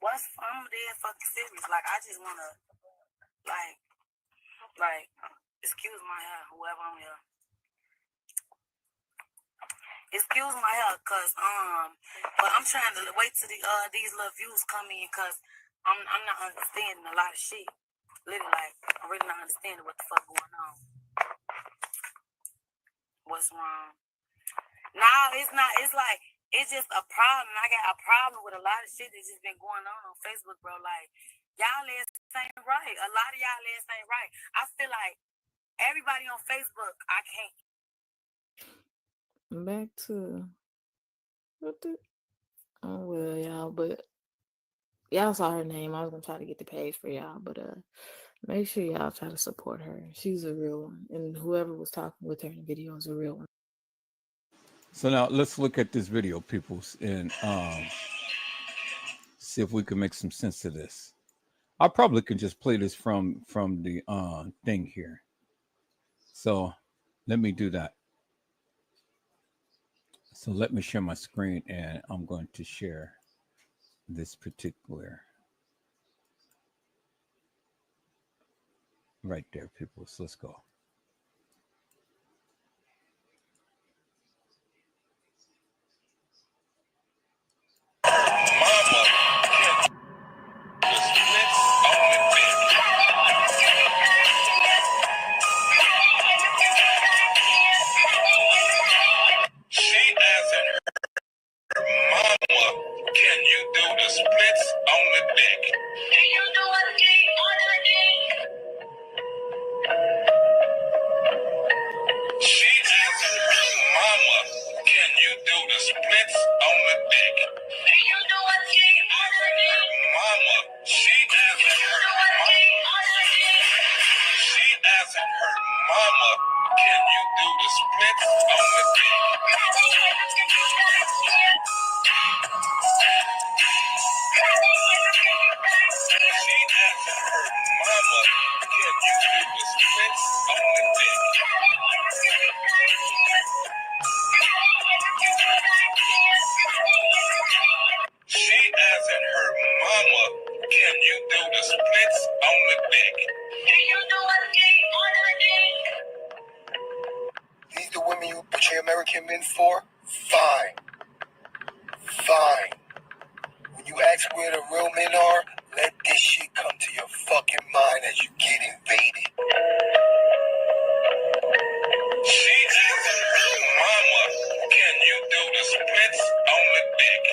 what's I'm dead fucking serious. Like I just wanna like excuse my hair, whoever I'm here. Excuse my hair, but I'm trying to wait till these little views come in, cause I'm not understanding a lot of shit. Literally, like I'm really not understanding what the fuck going on. What's wrong? No, it's not. It's like it's just a problem. I got a problem with a lot of shit that's just been going on Facebook, bro. Like y'all ass ain't right. A lot of y'all ass ain't right. I feel like everybody on Facebook, I can't. Back to what the oh well, y'all, but y'all saw her name. I was gonna try to get the page for y'all, but make sure y'all try to support her. She's a real one, and whoever was talking with her in the video is a real one. So now let's look at this video, peoples, and see if we can make some sense of this. I probably can just play this from the thing here. So let me do that. So let me share my screen, and I'm going to share this particular right there, people. So let's go. Can you do the splits on the dick? Can you do a dick on the dick? She asking her mama, can you do the splits on the dick? Can you do a dick on the dick? Mama, she asking her mama. She asking her mama, can you do the splits on the dick? She asking her mama, can you do the splits on the dick? Can you do a dick on the dick? These the women you portray American men for? Fine. Fine. When you ask where the real men are, let this shit come to your fucking mind as you get invaded. She asking her mama, can you do the splits on the dick?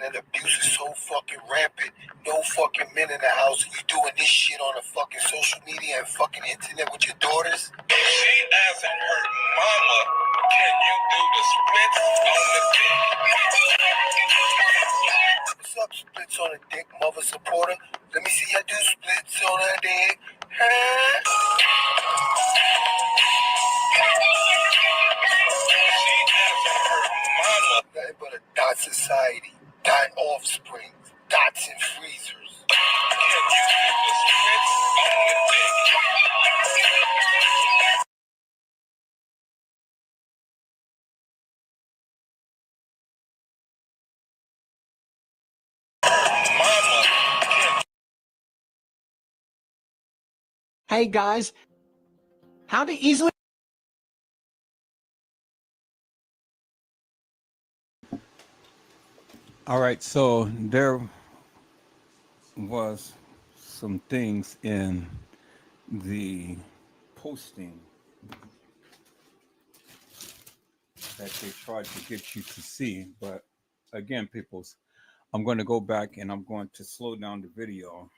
and abuse is so fucking rampant. No fucking men in the house. You doing this shit on the fucking social media and fucking internet with your daughters? She asking her mama, can you do the splits on the dick? What's up, splits on the dick, mother supporter? Let me see you do splits on the dick. Huh? Nothing but a dot society, dot offspring, dots and freezers. Hey guys, how to easily. All right, so there was some things in the posting that they tried to get you to see, but again, peoples, I'm going to go back and I'm going to slow down the video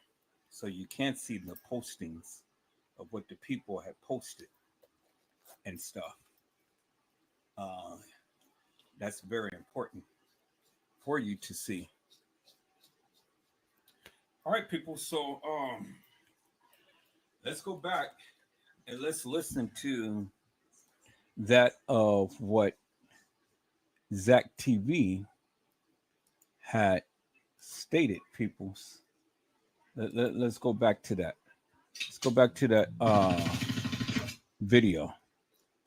so you can't see the postings of what the people had posted and stuff. That's very important for you to see. All right, people. So let's go back and let's listen to that of what Zach TV had stated, peoples. Let's go back to that. Let's go back to that video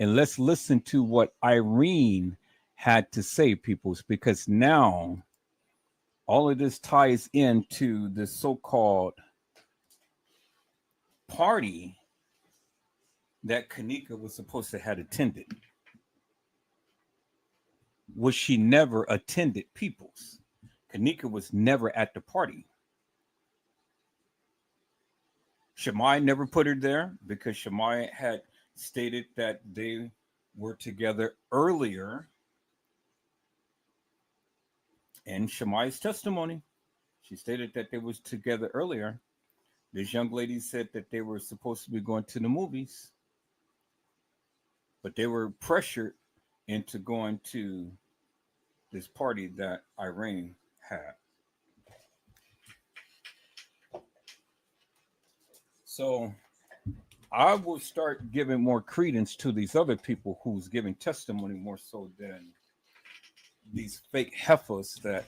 and let's listen to what Irene had to say, peoples, because now all of this ties into the so-called party that Kenneka was supposed to have attended, which she never attended, peoples. Kenneka was never at the party. Shamai never put her there because Shamai had stated that they were together earlier. In Shamai's testimony, she stated that they was together earlier. This young lady said that they were supposed to be going to the movies, but they were pressured into going to this party that Irene had. So I will start giving more credence to these other people who's giving testimony more so than these fake heifers that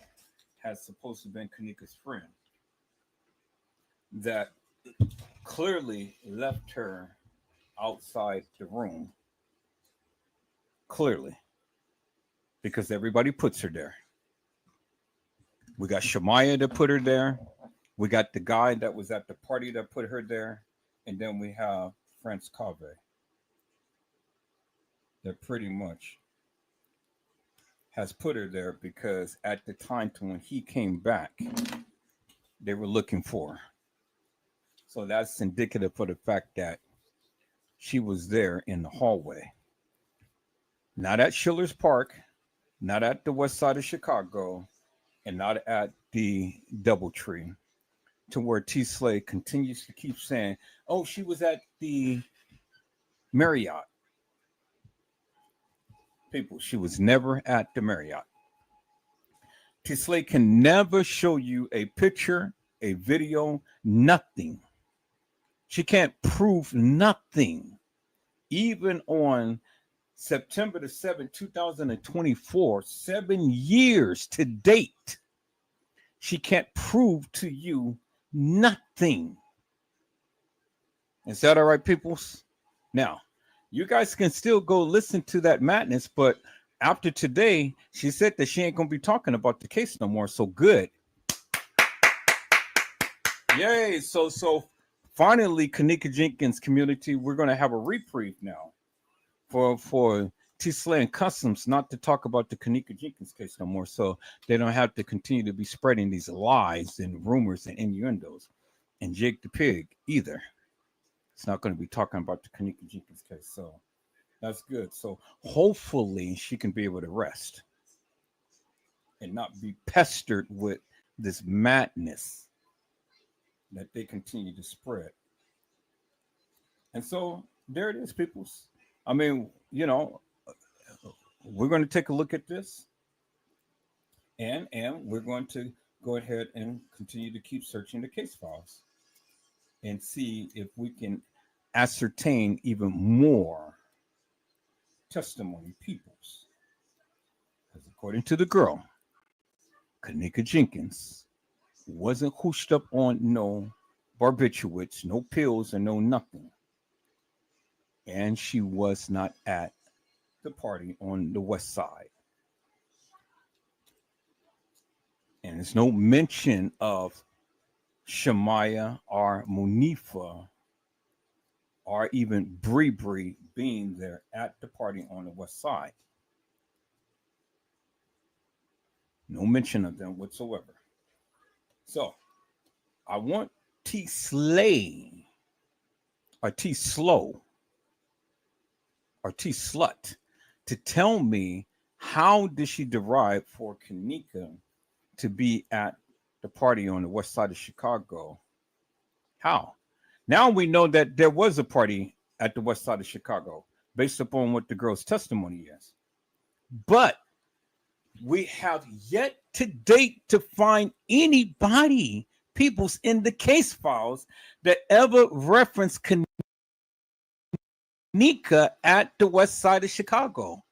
has supposed to have been Kenneka's friend that clearly left her outside the room. Clearly. Because everybody puts her there. We got Shamaya that put her there. We got the guy that was at the party that put her there. And then we have France Cave. That pretty much has put her there because at the time to when he came back, they were looking for her. So that's indicative of the fact that she was there in the hallway. Not at Schiller's Park, not at the west side of Chicago, and not at the Doubletree, to where T. Slay continues to keep saying, oh, she was at the Marriott. People, she was never at the Marriott. T. Slay can never show you a picture, a video, nothing. She can't prove nothing. Even on September the 7th, 2024, 7 years to date, she can't prove to you nothing. Is that all right, peoples? Now, you guys can still go listen to that madness, but after today, she said that she ain't going to be talking about the case no more. So good. Yay. So finally, Kenneka Jenkins community, we're going to have a reprieve now for T. Slay and Customs not to talk about the Kenneka Jenkins case no more, so they don't have to continue to be spreading these lies and rumors and innuendos. And Jake the Pig either. It's not going to be talking about the Kenneka Jenkins case, so that's good. So hopefully she can be able to rest and not be pestered with this madness that they continue to spread. And so there it is, peoples. I mean, we're going to take a look at this, and we're going to go ahead and continue to keep searching the case files and see if we can ascertain even more testimony, peoples. Because according to the girl, Kenneka Jenkins wasn't hooshed up on no barbiturates, no pills, and no nothing. And she was not at the party on the west side. And there's no mention of Shamaya or Munifa or even Bree being there at the party on the west side. No mention of them whatsoever. So I want T Slay or T Slow or T Slut to tell me, how did she derive for Kenneka to be at the party on the west side of Chicago? How? Now we know that there was a party at the west side of Chicago based upon what the girl's testimony is. But we have yet to date to find anybody, peoples, in the case files that ever reference Kenneka at the west side of Chicago.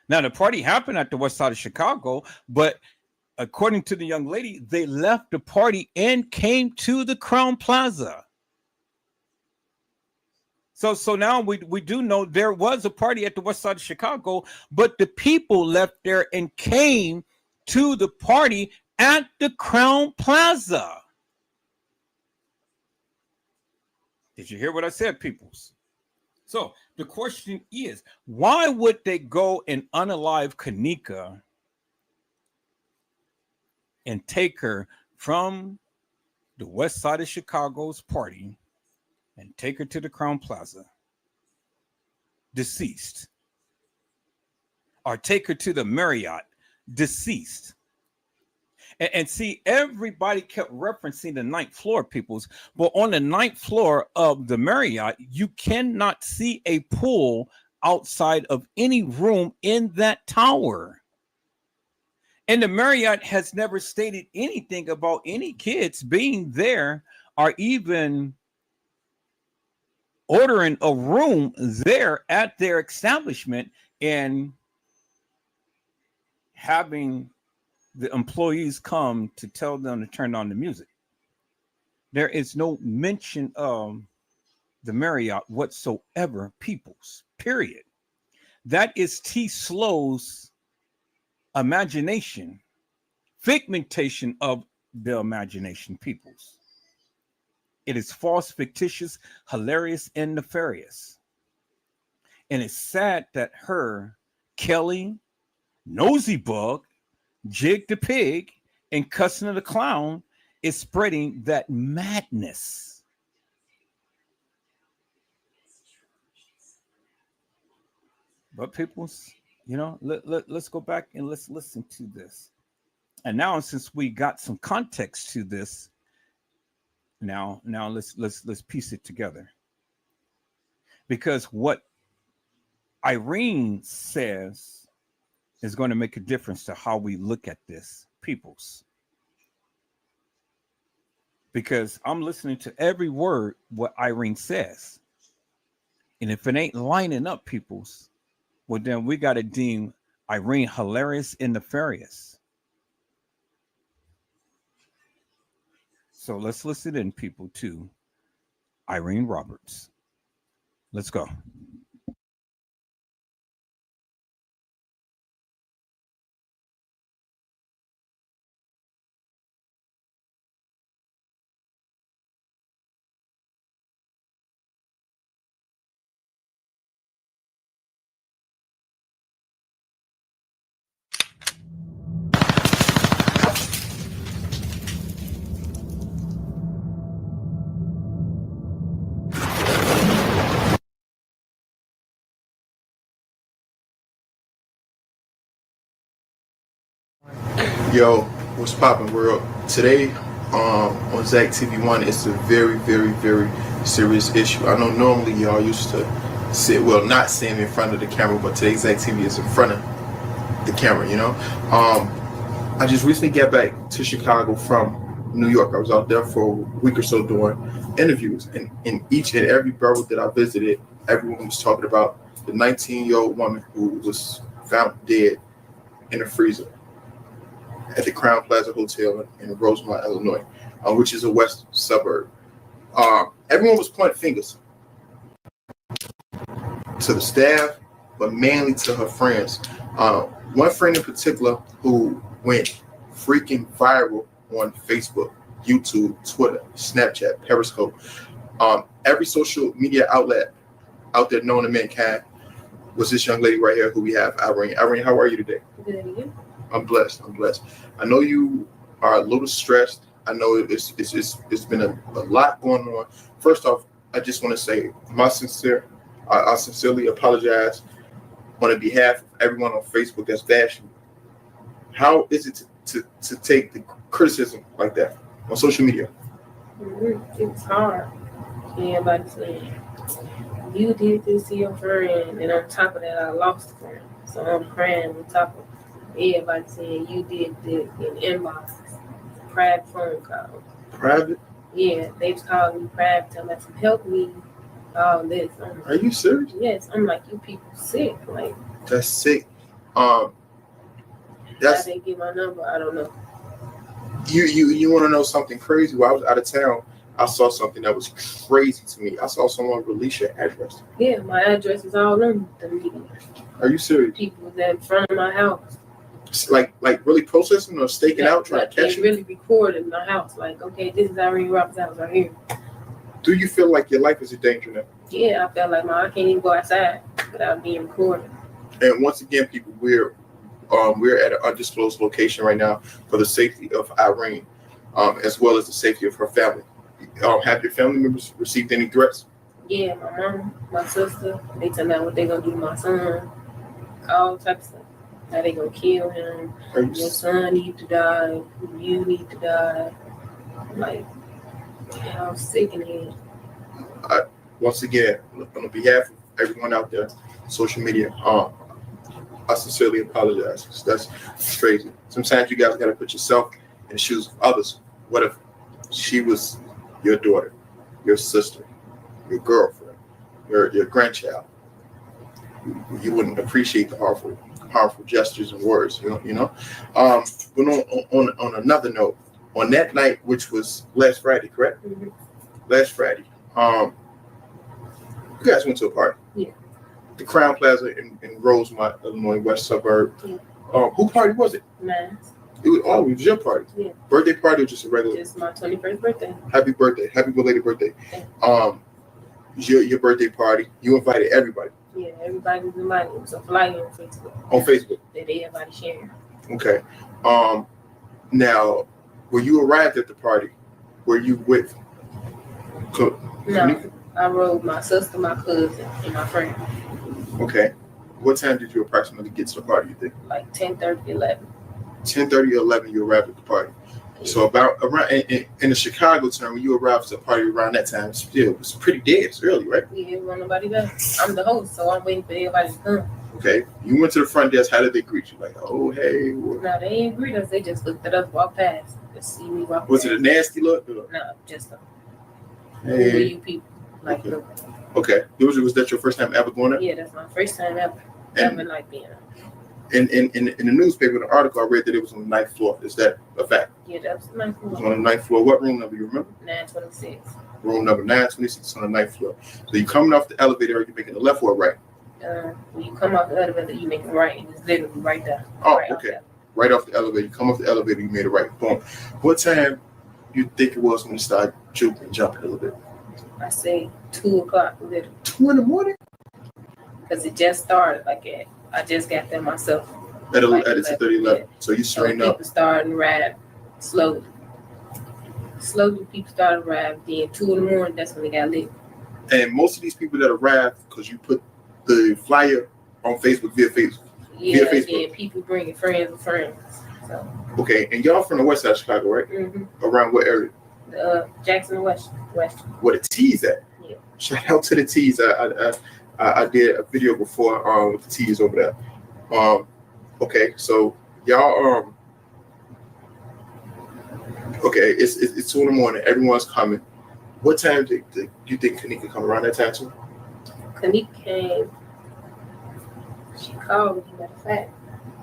Now, the party happened at the west side of Chicago, but according to the young lady, they left the party and came to the Crown Plaza. So now we do know there was a party at the west side of Chicago, but the people left there and came to the party at the Crown Plaza. Did you hear what I said, peoples? So the question is, why would they go and unalive Kenneka and take her from the west side of Chicago's party and take her to the Crown Plaza, deceased, or take her to the Marriott, deceased? And see, everybody kept referencing the ninth floor, peoples, but on the ninth floor of the Marriott, you cannot see a pool outside of any room in that tower. And the Marriott has never stated anything about any kids being there or even ordering a room there at their establishment and having the employees come to tell them to turn on the music. There is no mention of the Marriott whatsoever, peoples, period. That is T. Slow's imagination, figmentation of the imagination, peoples. It is false, fictitious, hilarious, and nefarious. And it's sad that her, Kelly, Nosy Bug, Jig the Pig, and Cussing of the Clown is spreading that madness. But peoples, let's go back and let's listen to this. And now, since we got some context to this, now let's piece it together. Because what Irene says is going to make a difference to how we look at this, peoples. Because I'm listening to every word what Irene says. And if it ain't lining up, peoples, well, then we got to deem Irene hilarious and nefarious. So let's listen in, people, to Irene Roberts. Let's go. Yo, what's poppin', world? Today, on Zach TV1, it's a very, very, very serious issue. I know normally y'all used to not sitting in front of the camera, but today Zach TV is in front of the camera, you know? I just recently got back to Chicago from New York. I was out there for a week or so doing interviews, and in each and every borough that I visited, everyone was talking about the 19-year-old woman who was found dead in a freezer at the Crown Plaza Hotel in Rosemont, Illinois, which is a west suburb. Everyone was pointing fingers to the staff, but mainly to her friends. One friend in particular who went freaking viral on Facebook, YouTube, Twitter, Snapchat, Periscope, every social media outlet out there known to mankind was this young lady right here who we have, Irene. Irene, how are you today? Good, and you? I'm blessed. I know you are a little stressed. I know it's been a lot going on. First off, I just want to say I sincerely apologize on the behalf of everyone on Facebook that's bashing you. How is it to take the criticism like that on social media? It's hard. Everybody saying, you did this to your friend, and on top of that, I lost a friend. So I'm crying on top of everybody saying you did this in inboxes, private phone calls. Private? Yeah, they was calling me private, telling me to help me, all this. Are you serious? Yes, I'm like, you people sick. Like, that's sick. How they get my number, I don't know. You want to know something crazy? While I was out of town, I saw something that was crazy to me. I saw someone release your address. Yeah, my address is all in the media. Are you serious? People that in front of my house. Like really processing or staking out, trying to catch they you? really recorded my house. Like, okay, this is Irene Roberts' house right here. Do you feel like your life is in danger now? Yeah, I felt like I can't even go outside without being recorded. And once again, people, we're at an undisclosed location right now for the safety of Irene, as well as the safety of her family. Have your family members received any threats? Yeah, my mom, my sister, they tell me what they gonna do to my son, all types of stuff. How they gonna kill him? Your son need to die. You need to die. Like, how sick in the head. Once again, on behalf of everyone out there, social media, I sincerely apologize. That's crazy. Sometimes you guys got to put yourself in the shoes of others. What if she was your daughter, your sister, your girlfriend, your grandchild? You wouldn't appreciate the harmful gestures and words, you know. But on another note, on that night, which was last Friday, correct? Mm-hmm. Last Friday, you guys went to a party. Yeah. The Crown Plaza in Rosemont, Illinois, west suburb. Yeah. Who party was it? Mine. It was your party. Yeah. Birthday party or just a regular? Just my 21st birthday. Happy birthday. Happy belated birthday. Your birthday party. You invited everybody. Yeah, everybody was invited. It was a flyer on Facebook. On Facebook. That everybody shared. Okay. Now, when you arrived at the party, were you with? No, I rode my sister, my cousin, and my friend. Okay. What time did you approximately get to the party, you think? Like 10:30, 11. 10:30 or 11, you arrived at the party. Yeah. So about around in the Chicago term, when you arrived to the party around that time, still it was pretty dead. It's early, right? Yeah, there wasn't nobody there. I'm the host, so I'm waiting for everybody to come. Okay. You went to the front desk. How did they greet you? Like, oh, hey. No, they didn't greet us. They just looked at us, walked past. Just see me walk Was past. it a nasty look? Or? No, just a hey. Who are you people? Like, okay. Look. Okay. Was that your first time ever going there? Yeah, that's my first time ever. Ever like being there. In the newspaper, the article I read that it was on the 9th floor. Is that a fact? Yeah, that was the 9th floor. It was on the 9th floor. What room number you remember? 926. Room number 926 on the 9th floor. So you coming off the elevator, are you making a left or a right? When you come off the elevator, you make a right, and it's literally right there. Oh, right okay. Right off the elevator. You come off the elevator, you made a right. Boom. What time you think it was when you started jumping a little bit? I say 2 o'clock, literally. 2 in the morning? Because it just started like that. I just got there myself. At 10:30, 11. Yeah. So you straighten up. People started to ride slowly. Slowly, people started to ride. Then 2 in the morning, that's when they got lit. And most of these people that arrived, because you put the flyer on Facebook via Facebook. Yeah, people bringing friends of friends. So. Okay, and y'all from the west side of Chicago, right? Mm-hmm. Around what area? Jackson West. Where the T's at? Yeah. Shout out to the T's. I did a video before with the T's over there. Okay, so y'all okay, it's 2 in the morning. Everyone's coming. What time do you think Kenneka come around that time too? Kenneka came. She called me, matter of fact.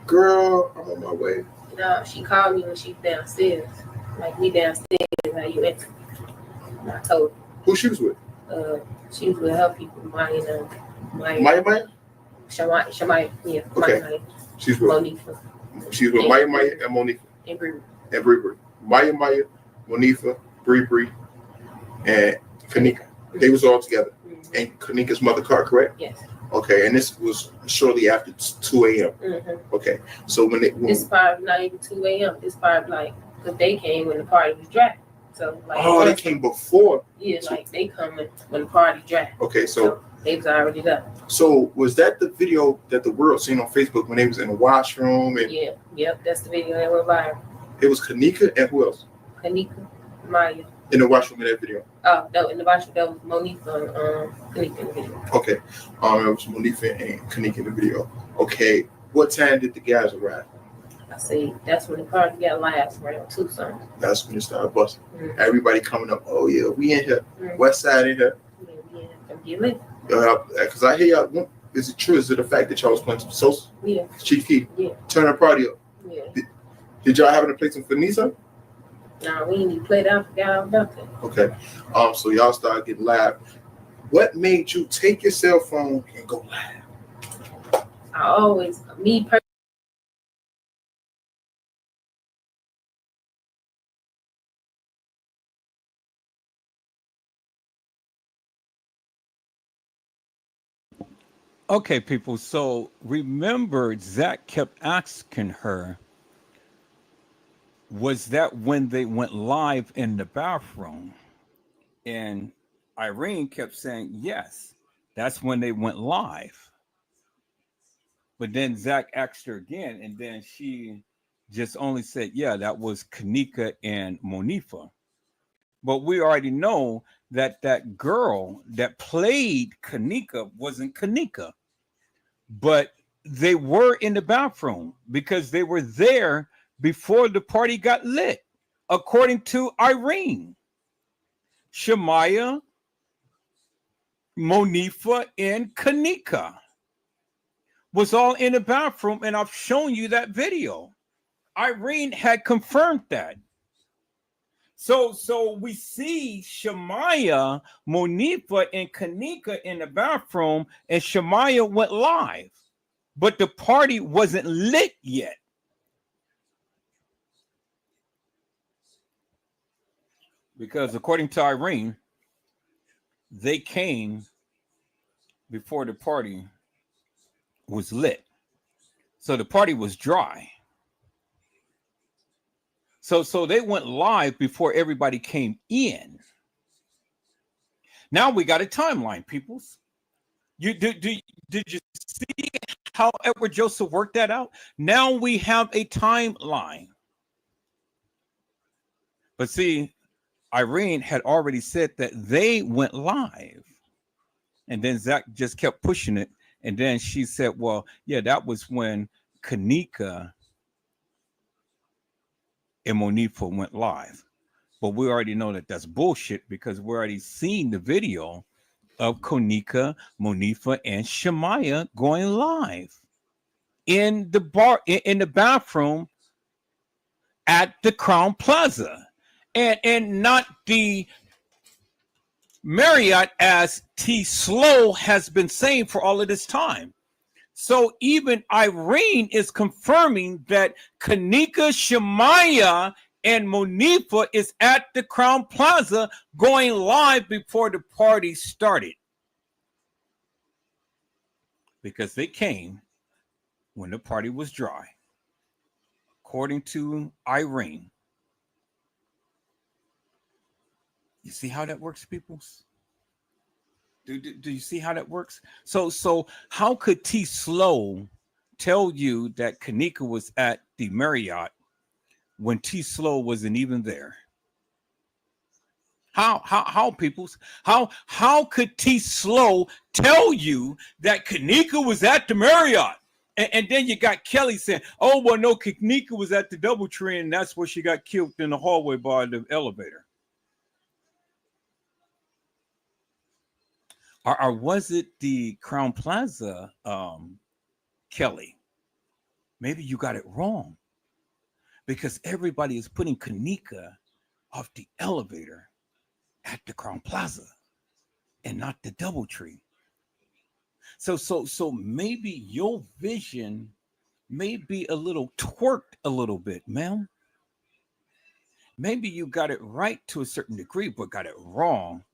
Girl, I'm on my way. No, she called me when she's downstairs. Like, we downstairs, how you enter. And I told her. Who she was with? She was with her people, Maya. Shamaya, yeah. Okay. Maya. She's with Monifa. She's with Maya and Monifa. And Bree. And Bree. Maya, Monifa, Bree, and Kenneka. They was all together. Mm-hmm. And Kenneka's mother car, correct? Yes. Okay, and this was shortly after 2 a.m. Mm-hmm. Okay, so it's probably not even 2 a.m. It's probably like, because they came when the party was dry. So like, they came before. Yeah, like they coming when the party dry. Okay, so they was already done. So was that the video that the world seen on Facebook when they was in the washroom? And yep, that's the video that went viral. It was Kenneka and who else? Kenneka, Maya. In the washroom in that video. Oh, no, in the washroom that was Monifa and Kenneka in the video. Okay, it was Monifa and Kenneka in the video. Okay, what time did the guys arrive? I see. That's when the party got last around 2 something. That's when it started busting. Mm-hmm. Everybody coming up. Oh yeah, we in here. Mm-hmm. West side in here. Yeah, we in here. Come get lit. Because I hear y'all. Is it true? Is it the fact that y'all was playing some salsa? Yeah. Chief Keef. Yeah. Turn the party up. Yeah. Did y'all happen to play some Finisa? Nah, we didn't even play that. I forgot all about that. Okay. So y'all started getting live. What made you take your cell phone and go live? I always, me personally. Okay, people. So remember, Zach kept asking her, was that when they went live in the bathroom? And Irene kept saying, yes, that's when they went live. But then Zach asked her again, and then she just only said, yeah, that was Kenneka and Monifa. But we already know that that girl that played Kenneka wasn't Kenneka. But they were in the bathroom because they were there before the party got lit, according to Irene. Shamaya, Monifa, and Kenneka was all in the bathroom, and I've shown you that video. Irene had confirmed that. So we see Shamaya, Monifa, and Kenneka in the bathroom, and Shamaya went live, but the party wasn't lit yet. Because according to Irene, they came before the party was lit. So the party was dry. So they went live before everybody came in. Now we got a timeline, peoples. Did you see how Edward Joseph worked that out? Now we have a timeline. But see, Irene had already said that they went live. And then Zach just kept pushing it. And then she said, well, yeah, that was when Kenneka and Monifa went live. But we already know that that's bullshit because we're already seeing the video of Kenneka, Monifa, and Shamaya going live in the bar, in the bathroom at the Crown Plaza. And not the Marriott, as T. Slow has been saying for all of this time. So even Irene is confirming that Kenneka, Shamaya, and Monifa is at the Crown Plaza going live before the party started. Because they came when the party was dry, according to Irene. You see how that works, peoples? Do you see how that works? So how could T. Slow tell you that Kenneka was at the Marriott when T Slow wasn't even there? How peoples? How could T Slow tell you that Kenneka was at the Marriott? And then you got Kelly saying, oh, well, no, Kenneka was at the DoubleTree, and that's where she got killed in the hallway by the elevator. Or was it the Crown Plaza, Kelly? Maybe you got it wrong, because everybody is putting Kenneka off the elevator at the Crown Plaza and not the DoubleTree. So maybe your vision may be a little twerked a little bit, ma'am. Maybe you got it right to a certain degree, but got it wrong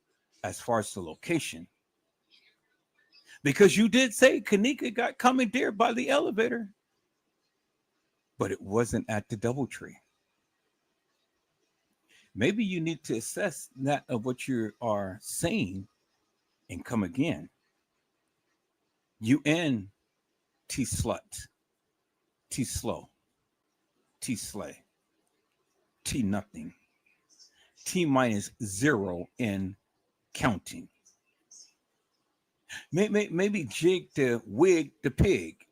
as far as the location. Because you did say Kenneka got commandeered by the elevator, but it wasn't at the DoubleTree. Maybe you need to assess that of what you are saying and come again. You and T Slut, T Slow, T Slay, T Nothing, T -0 in counting. Maybe Jig the Wig the Pig,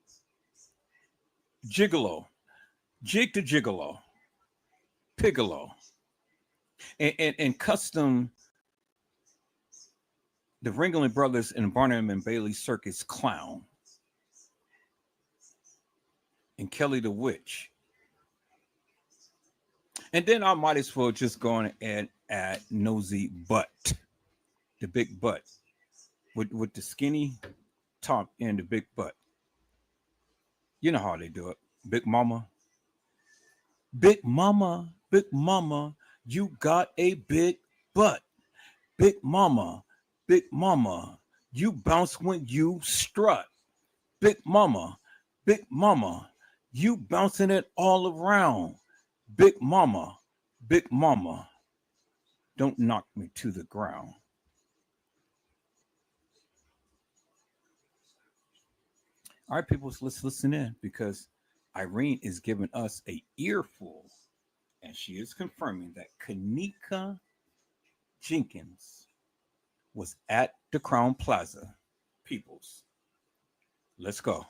Gigolo, Jig the Gigolo, Pigolo, and Custom, the Ringling Brothers and Barnum and Bailey Circus Clown, and Kelly the Witch. And then I might as well just go on and add Nosy Butt, the big butt, with the skinny top and the big butt. You know how they do it. Big Mama. Big Mama, Big Mama, you got a big butt. Big Mama, you bounce when you strut. Big Mama, you bouncing it all around. Big Mama, don't knock me to the ground. All right, people, let's listen in, because Irene is giving us a earful, and she is confirming that Kenneka Jenkins was at the Crown Plaza. Peoples, let's go.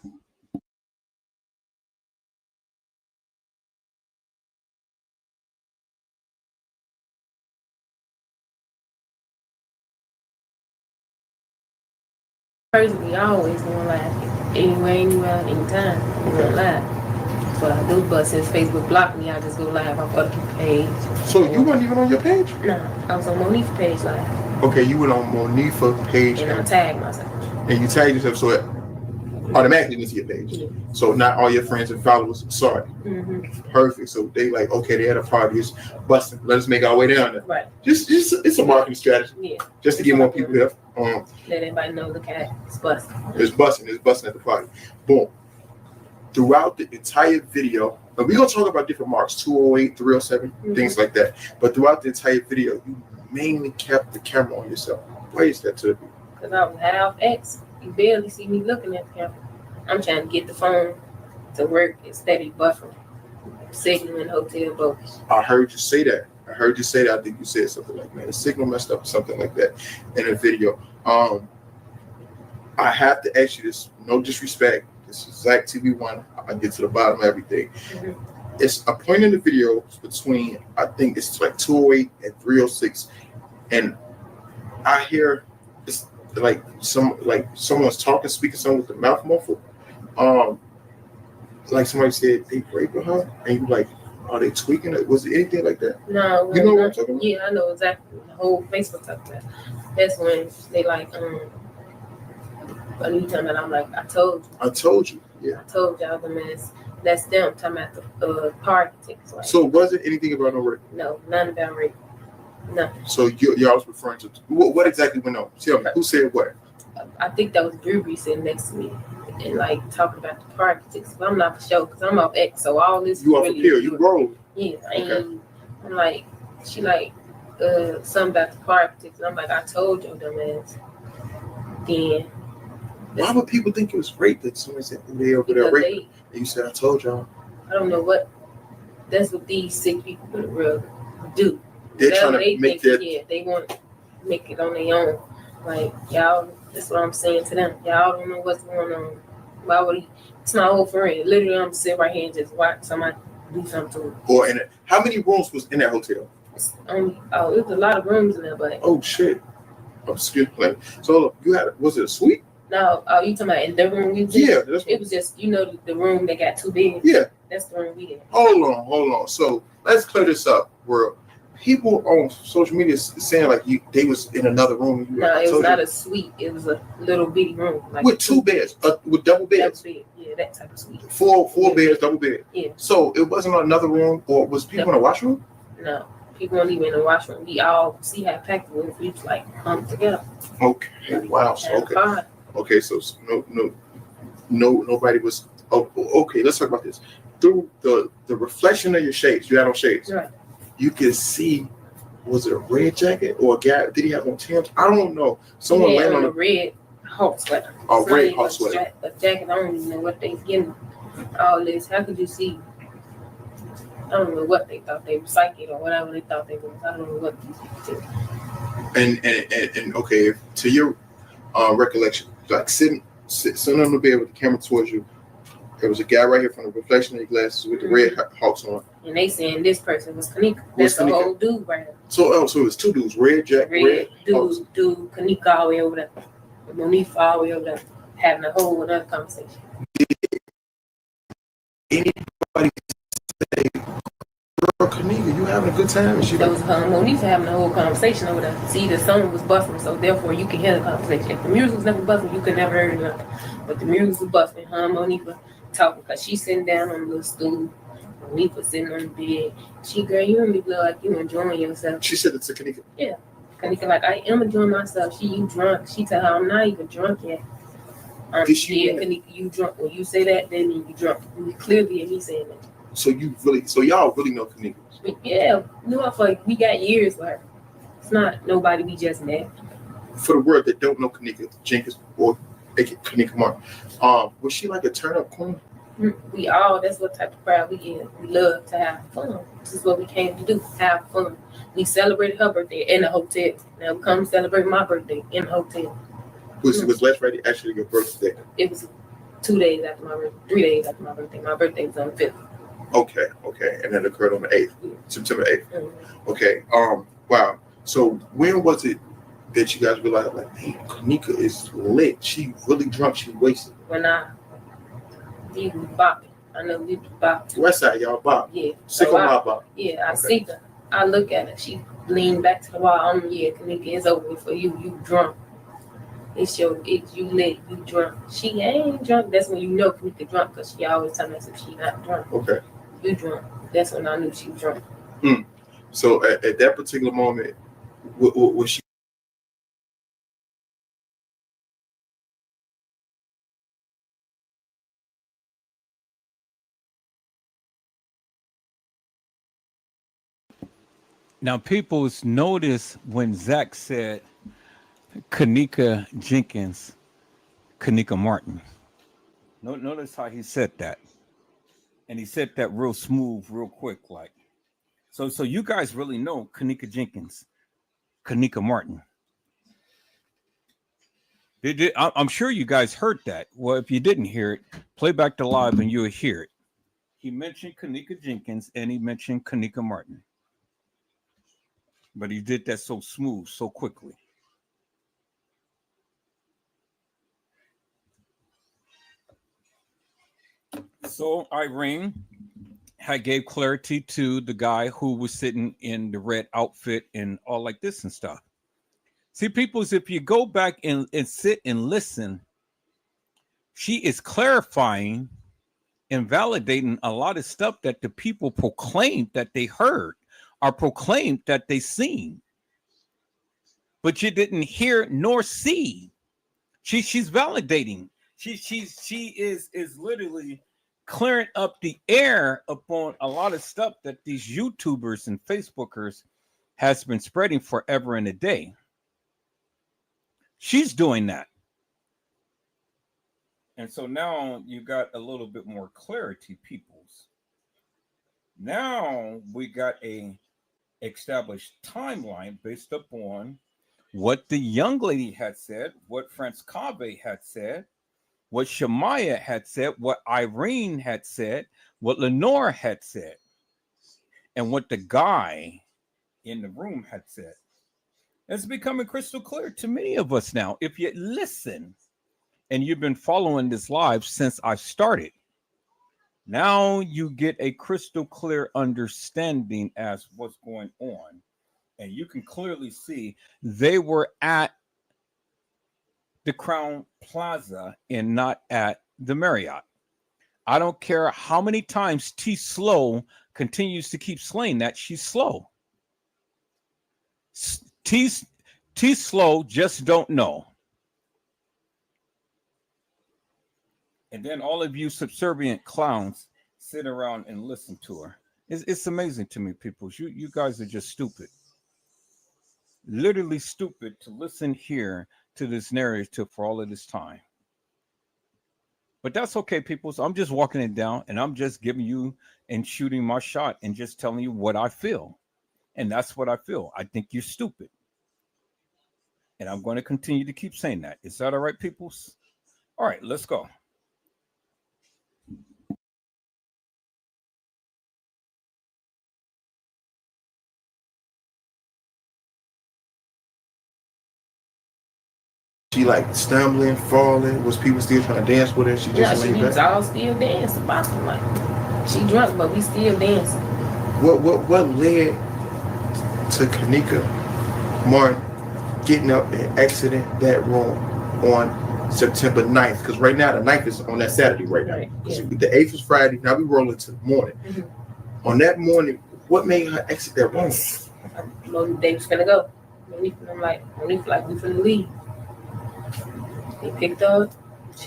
Personally, I always gonna laugh. Anyway, anywhere, anytime, I'm gonna laugh. But I do, but since Facebook blocked me, I just go live on other people's page. So you weren't even on your page? No, I was on Monique's page live. Okay, you went on Monique's page. And I tagged myself. And you tagged yourself, so it automatically went to your page. Yeah. So not all your friends and followers saw it. Mm-hmm. Perfect. So they like, okay, they had a party, it's busting. Let us make our way down there. Right. Just it's a marketing strategy. Yeah. Just to get more people here. Let everybody know the cat is busting. It's busting at the party. Boom. Throughout the entire video, and we're gonna talk about different marks, 208, 307, things like that. But throughout the entire video, you mainly kept the camera on yourself. Why is that to the people? Because I was half X. You barely see me looking at the camera. I'm trying to get the phone to work instead of buffering. Signal in hotel boats. I heard you say that. I think you said something like, man, the signal messed up or something like that in a video. I have to ask you this, no disrespect. This is Zach TV1. I get to the bottom of everything. Mm-hmm. It's a point in the video between, I think it's like 208 and 306. And I hear it's like someone's talking, speaking something with the mouth muffled. Like somebody said they raped her, and you like, are they tweaking it? Was it anything like that? No. You know what I'm talking about? Yeah, I know exactly. The whole Facebook talking about. That's when they like, anytime that I'm like, I told you. Yeah. I told y'all the mess. That's them talking about the party tickets. Like, so was it anything about no rape? No, none about rape. Nothing. So y'all was referring to what exactly went on? Tell me, who said what? I think that was Drewby sitting next to me and like talking about the party tickets. But I'm not for sure because I'm off X, so all this. You off a pill? You rolled? Yeah, and I'm like, she like something about the party tickets. And I'm like, I told your dumb ass. Then. Why would people think it was rape that somebody said they over there raping? And you said, I told y'all. I don't know what. That's what these sick people in the world do. They're Whatever trying to they make think, that. yeah, they want to make it on their own. Like, y'all, that's what I'm saying to them. Y'all don't know what's going on. Why would he? It's my old friend. Literally, I'm sitting right here and just watch somebody do something to him. Or in it. How many rooms was in that hotel? It was a lot of rooms in there, but Oh shit. Excuse me. So you had, was it a suite? no, you talking about in the room we was in? Yeah, It was just, the room that got 2 beds. Yeah. That's the room we in. Hold on. So let's clear this up. Where people on social media saying like they was in another room. No, it was not a suite. It was a little bitty room. Like with 2 beds, with double beds. Double bed. Yeah, that type of suite. Four beds, double bed. Yeah. So it wasn't another room, or was people in the washroom? No, people weren't even in the washroom. We all see how packed it was. We was like together. Okay. Wow. So okay. Okay. So nobody was. Oh, okay. Let's talk about this. Through the reflection of your shades, you had on shades. Right. You could see. Was it a red jacket or a guy? Did he have on Tim's? I don't know. Someone he had landed on a red Hulk sweater. A red Hulk sweater. A jacket. I don't even know what they getting. All this. How could you see? I don't know what they thought they were psychic or whatever they thought they was. I don't know what these people did. And okay, to your recollection, like sitting on the bed with the camera towards you, there was a guy right here from the reflection of your glasses with the red Hawks on. And they saying this person was Kenneka. That's the whole dude right here. So it was 2 dudes, red dude, Hawks. Kenneka all the way over there. Monifa all the way over there, having a whole another conversation. Anybody say, girl, Kenneka, you having a good time? And she that was Monifa having a whole conversation over there. See, the song was buffing, so therefore you can hear the conversation. If the music was never buffing, you could never hear nothing. But the music was buffing. Monifa talking because she's sitting down on the little stool. Monifa sitting on the bed. Girl, you really look like you enjoying yourself. She said it to Kenneka. Yeah. Kenneka like, I am enjoying myself. You drunk. She tell her, I'm not even drunk yet. Kenneka, you drunk. When you say that, then you drunk. You clearly hear me saying that. So y'all really know Kenneka? Yeah, knew her for we got years with her. It's not nobody we just met. For the world that don't know Kenneka Jenkins or Kenneka Martin, was she like a turn up queen? We all, that's what type of crowd we get. We love to have fun. This is what we came to do, have fun. We celebrated her birthday in a hotel. Now we come celebrate my birthday in a hotel. Was last Friday actually your birthday? It was 2 days after my birthday, 3 days after my birthday. My birthday was on the 5th. Okay. And that occurred on the 8th, September 8th. Mm-hmm. Okay. Wow. So when was it that you guys realized, like, hey, Kenneka is lit. She really drunk. She wasted. When we was bopping. I know we was bopping. West side, y'all bop. Yeah. Sick on my bop. Yeah, I see her. I look at her. She leaned back to the wall. Kenneka, it's over for you. You drunk. It's you lit. You drunk. She ain't drunk. That's when you know Kenneka drunk because she always tell us if she not drunk. Okay. You drunk. That's when I knew she was drunk. So at that particular moment, was she? Now, people notice when Zach said Kenneka Jenkins, Kenneka Martin. Notice how he said that. And he said that real smooth, real quick, like. So you guys really know Kenneka Jenkins, Kenneka Martin. I'm sure you guys heard that. Well, if you didn't hear it, play back the live and you'll hear it. He mentioned Kenneka Jenkins and he mentioned Kenneka Martin. But he did that so smooth, so quickly. So Irene had gave clarity to the guy who was sitting in the red outfit and all like this and stuff. See, peoples, if you go back and sit and listen, she is clarifying and validating a lot of stuff that the people proclaimed that they heard or proclaimed that they seen. But you didn't hear nor see. She's validating. She is literally clearing up the air upon a lot of stuff that these YouTubers and Facebookers has been spreading forever and a day. She's doing that. And so now you got a little bit more clarity, peoples. Now we got a established timeline based upon what the young lady had said, what France Cave had said, what Shamaya had said, what Irene had said, what Lenore had said, and what the guy in the room had said. It's becoming crystal clear to many of us now. If you listen and you've been following this live since I started, now you get a crystal clear understanding as what's going on. And you can clearly see they were at the Crown Plaza and not at the Marriott. I don't care how many times T Slow continues to keep slaying that she's slow. T Slow just don't know. And then all of you subservient clowns sit around and listen to her. It's amazing to me, people. You guys are just stupid. Literally stupid to listen here to this narrative for all of this time. But that's okay, people. So I'm just walking it down and I'm just giving you and shooting my shot and just telling you what I feel. And that's what I feel. I think you're stupid. And I'm going to continue to keep saying that. Is that all right, peoples? All right, let's go. She like stumbling, falling. Was people still trying to dance with her? She just she was all still dancing. Boston, like she drunk, but we still dancing. What led to Kenneka Martin getting up and exiting that room on September 9th? Because right now the 9th is on that Saturday right now. Right, yeah. The 8th is Friday. Now we roll into the morning. Mm-hmm. On that morning, what made her exit that room? I know they was gonna go. I'm like, we finna leave. They picked up.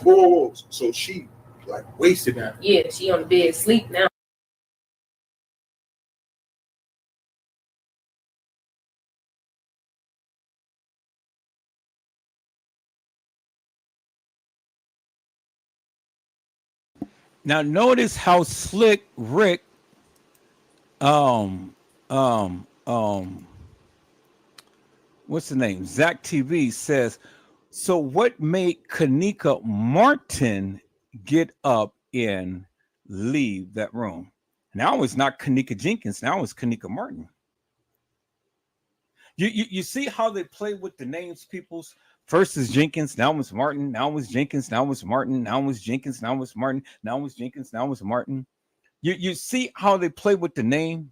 Whoa. So she like wasted now. Yeah, she on the bed sleep now. Now notice how slick Rick what's the name? Zach TV says, so what made Kenneka Martin get up and leave that room? Now it's not Kenneka Jenkins. Now it's Kenneka Martin. You see how they play with the names, peoples? First is Jenkins, now it's Martin, now it's Jenkins, now it's Martin, now it's Jenkins, now it's Martin, now it's Jenkins, now it's Martin. You see how they play with the name?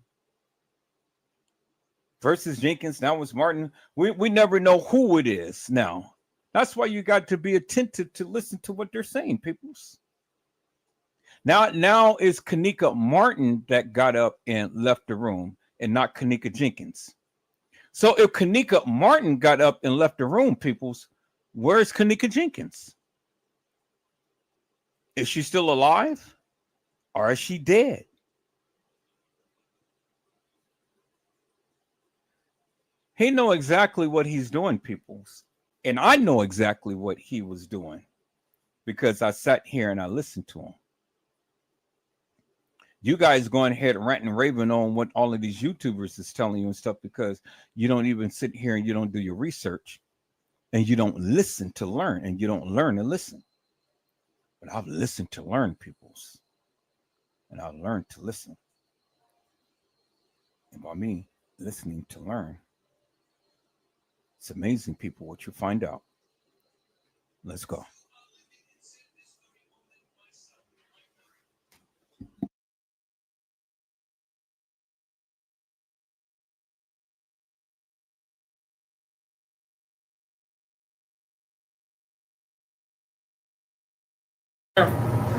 Versus Jenkins, now it's Martin. We never know who it is now. That's why you got to be attentive to listen to what they're saying, peoples. Now it's Kenneka Martin that got up and left the room and not Kenneka Jenkins. So if Kenneka Martin got up and left the room, peoples, where's Kenneka Jenkins? Is she still alive? Or is she dead? He know exactly what he's doing, peoples. And I know exactly what he was doing because I sat here and I listened to him. You guys going ahead and ranting and raving on what all of these YouTubers is telling you and stuff because you don't even sit here and you don't do your research and you don't listen to learn and you don't learn to listen. But I've listened to learn, peoples. And I've learned to listen. And by me, listening to learn. It's amazing, people, what you find out. Let's go.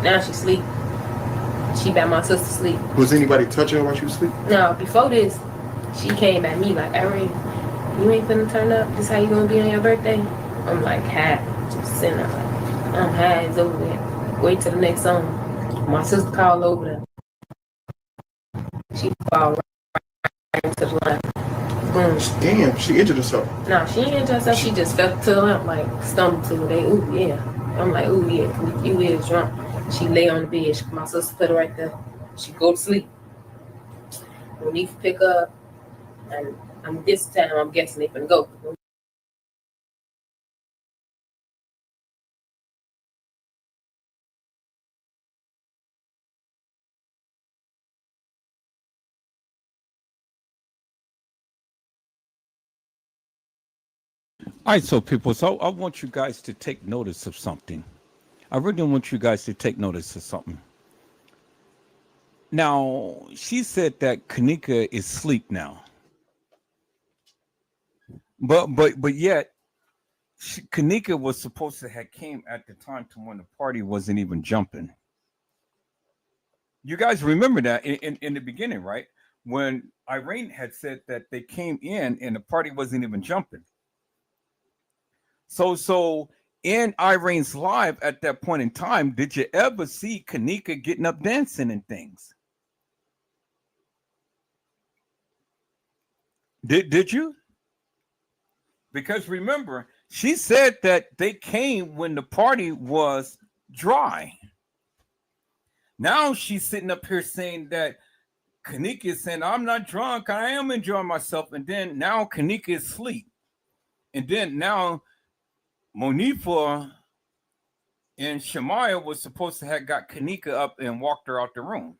Now she sleep. She by my sister sleep. Was anybody touching her while she was asleep? No, before this, she came at me like, Irene, you ain't finna turn up? This how you gonna be on your birthday? I'm like, hi. Just sitting there like, I'm high, it's over with. Wait till the next song. My sister called over there. She fall right into the line. Boom. Damn, she injured herself. No, she ain't injured herself. She just fell to the lamp, like, stumbled to it. They, ooh, yeah. I'm like, ooh, yeah, you is drunk. She lay on the bed. My sister put her right there. She go to sleep. Monique pick up, and this time I'm guessing they finna go. All right, so people, so I want you guys to take notice of something. I really want you guys to take notice of something. Now, she said that Kenneka is asleep now, but yet Kenneka was supposed to have came at the time to when the party wasn't even jumping. You guys remember that in the beginning, right? When Irene had said that they came in and the party wasn't even jumping. So in Irene's live at that point in time, did you ever see Kenneka getting up dancing and things? Did you? Because remember, she said that they came when the party was dry. Now she's sitting up here saying that Kenneka is saying, I'm not drunk, I am enjoying myself. And then now Kenneka is asleep. And then now Monifa and Shemaya was supposed to have got Kenneka up and walked her out the room.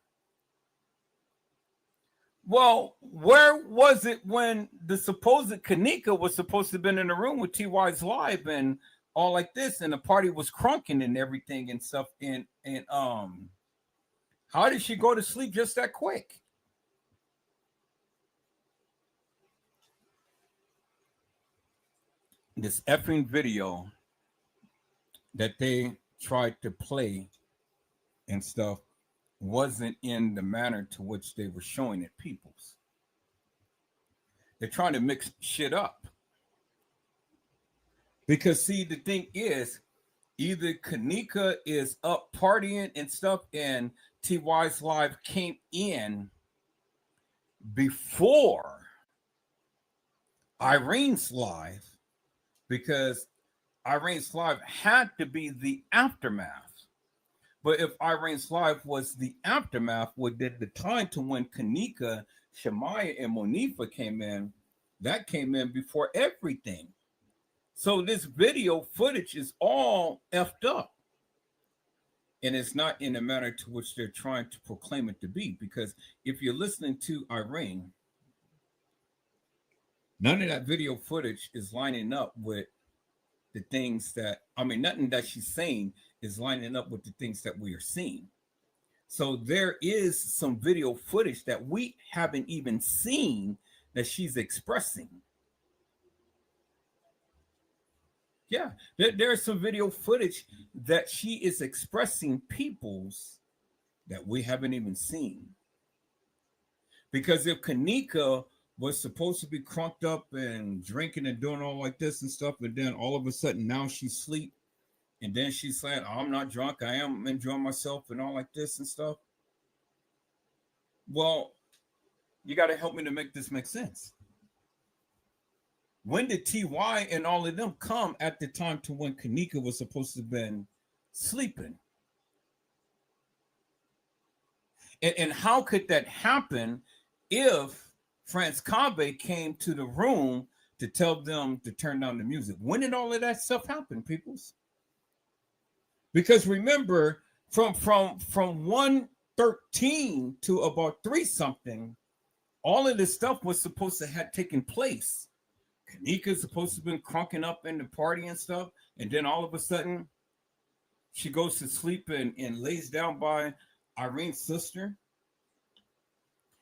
Well, where was it when the supposed Kenneka was supposed to have been in the room with TY's live and all like this, and the party was crunking and everything and stuff? And how did she go to sleep just that quick? This effing video that they tried to play and stuff wasn't in the manner to which they were showing it people's. They're trying to mix shit up. Because see, the thing is, either Kenneka is up partying and stuff and TY's live came in before Irene's live, because Irene's live had to be the aftermath. But if Irene's live was the aftermath, what did the time to when Kenneka, Shemaya, and Monifa came in, that came in before everything. So this video footage is all effed up. And it's not in the manner to which they're trying to proclaim it to be. Because if you're listening to Irene, none of that video footage is lining up with the things that, nothing that she's saying is lining up with the things that we are seeing. So there is some video footage that we haven't even seen that she's expressing. Yeah, there's some video footage that she is expressing peoples that we haven't even seen. Because if Kenneka was supposed to be crunked up and drinking and doing all like this and stuff, and then all of a sudden now she's asleep, and then she's saying, oh, I'm not drunk, I am enjoying myself and all like this and stuff. Well, you got to help me to make this make sense. When did TY and all of them come at the time to when Kenneka was supposed to have been sleeping? And how could that happen if France Cabe came to the room to tell them to turn down the music? When did all of that stuff happen, peoples? Because remember, from 1:13 to about 3 something, all of this stuff was supposed to have taken place. Kenneka's supposed to have been crunking up in the party and stuff, and then all of a sudden, she goes to sleep and lays down by Irene's sister.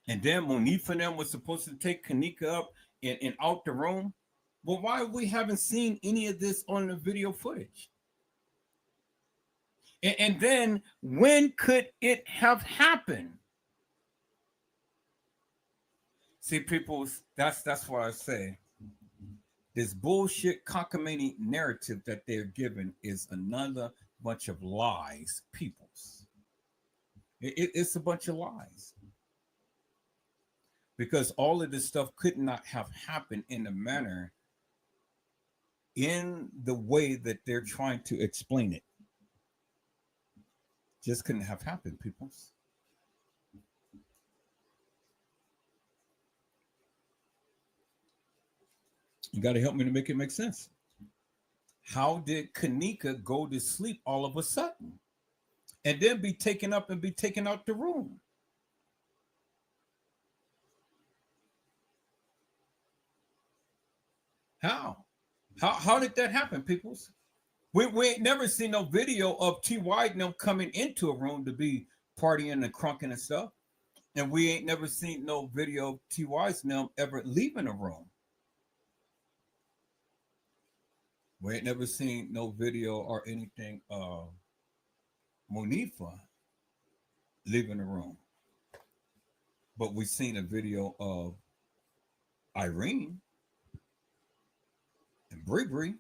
And then Monifa and them was supposed to take Kenneka up and out the room. Well, why we haven't seen any of this on the video footage? And then when could it have happened? See, people, that's what I say. This bullshit cockamamie narrative that they're given is another bunch of lies, peoples. It's a bunch of lies. Because all of this stuff could not have happened in the manner, in the way that they're trying to explain it. Just couldn't have happened, peoples. You got to help me to make it make sense. How did Kenneka go to sleep all of a sudden and then be taken up and be taken out the room? How? How did that happen, peoples? We ain't never seen no video of T.Y. and them coming into a room to be partying and crunking and stuff. And we ain't never seen no video of T.Y.'s and them ever leaving a room. We ain't never seen no video or anything of Monifa leaving the room. But we've seen a video of Irene and Bree.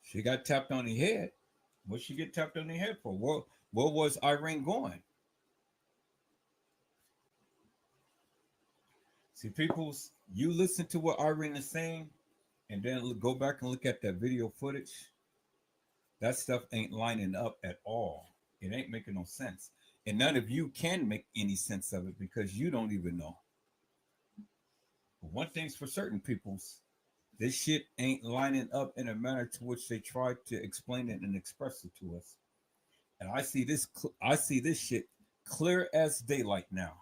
She got tapped on the head. What she get tapped on the head for? Where was Irene going? See, peoples, you listen to what Irene is saying, and then go back and look at that video footage. That stuff ain't lining up at all. It ain't making no sense. And none of you can make any sense of it because you don't even know. But one thing's for certain, peoples, this shit ain't lining up in a manner to which they tried to explain it and express it to us. And I see this shit clear as daylight now.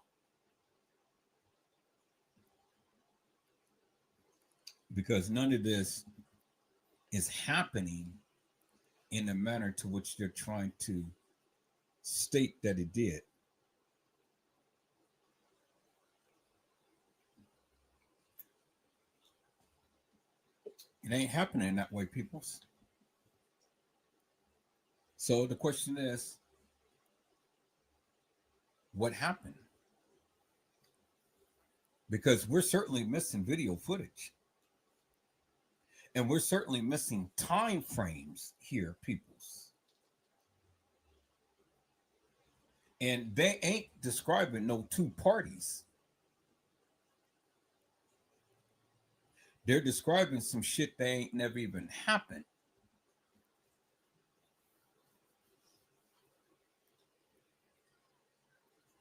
Because none of this is happening in the manner to which they're trying to state that it did. It ain't happening that way, peoples. So the question is, what happened? Because we're certainly missing video footage. And we're certainly missing time frames here, peoples. And they ain't describing no two parties. They're describing some shit that ain't never even happened.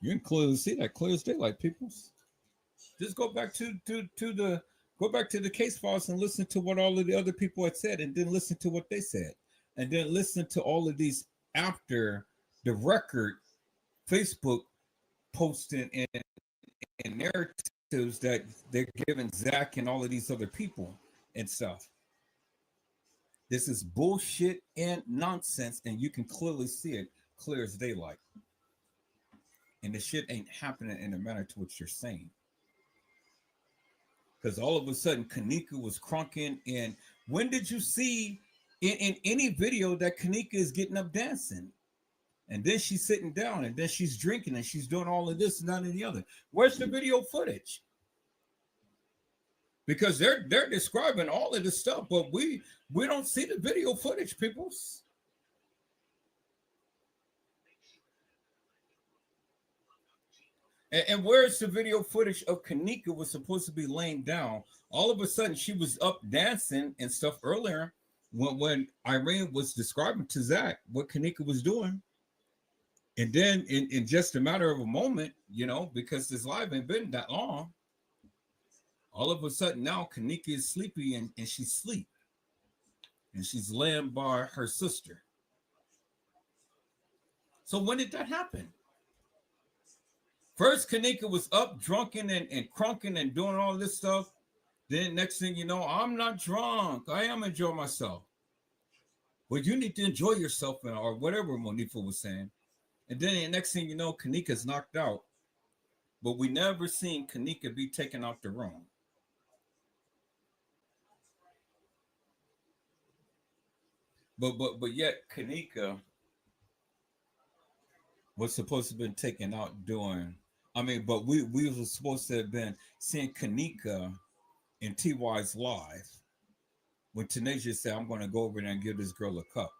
You can clearly see that clear as daylight, peoples. Just go back to the case files and listen to what all of the other people had said, and then listen to what they said, and then listen to all of these after the record Facebook posting and narratives that they're giving Zach and all of these other people and stuff. This is bullshit and nonsense, and you can clearly see it clear as daylight. And the shit ain't happening in the manner to which you're saying. Because all of a sudden, Kenneka was crunking. And when did you see in any video that Kenneka is getting up dancing? And then she's sitting down, and then she's drinking, and she's doing all of this and that and the other. Where's the video footage? Because they're describing all of this stuff, but we don't see the video footage, peoples. And where's the video footage of Kenneka was supposed to be laying down? All of a sudden, she was up dancing and stuff earlier when Irene was describing to Zach what Kenneka was doing. And then in just a matter of a moment, because this live ain't been that long, all of a sudden now Kenneka is sleepy and she's asleep. And she's laying by her sister. So when did that happen? First, Kenneka was up, drunken and crunking and doing all this stuff. Then next thing you know, I'm not drunk. I am enjoying myself. Well, you need to enjoy yourself, or whatever Monifa was saying. And then the next thing you know, Kenneka's knocked out. But we never seen Kenneka be taken out the room. But yet Kenneka was supposed to have been taken out during. But we were supposed to have been seeing Kenneka in TY's live when Tanasia said, I'm going to go over there and give this girl a cup.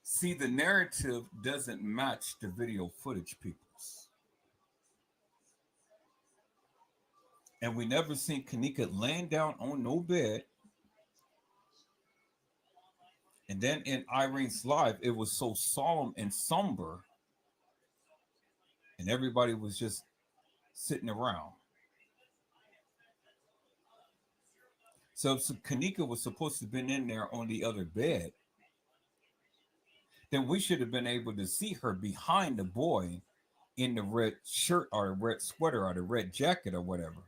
See, the narrative doesn't match the video footage, peoples. And we never seen Kenneka laying down on no bed. And then in Irene's live, it was so solemn and somber. And everybody was just sitting around. So if Kenneka was supposed to have been in there on the other bed, then we should have been able to see her behind the boy in the red shirt or the red sweater or the red jacket or whatever.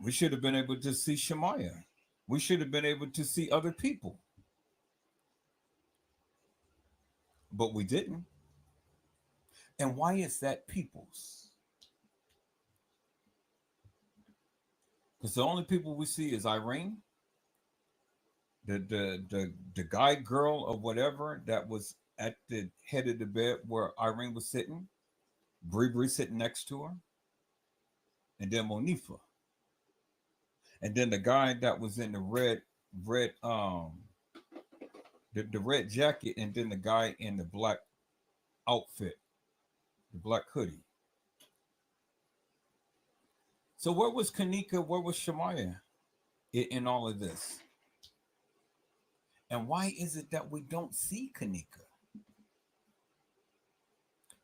We should have been able to see Shemaya. We should have been able to see other people. But we didn't. And why is that, peoples? Because the only people we see is Irene, the guy, girl, or whatever that was at the head of the bed where Irene was sitting, Bree sitting next to her, and then Monifa. And then the guy that was in the red the red jacket, and then the guy in the black outfit, the black hoodie. So where was Kenneka? Where was Shemaya in all of this? And why is it that we don't see Kenneka?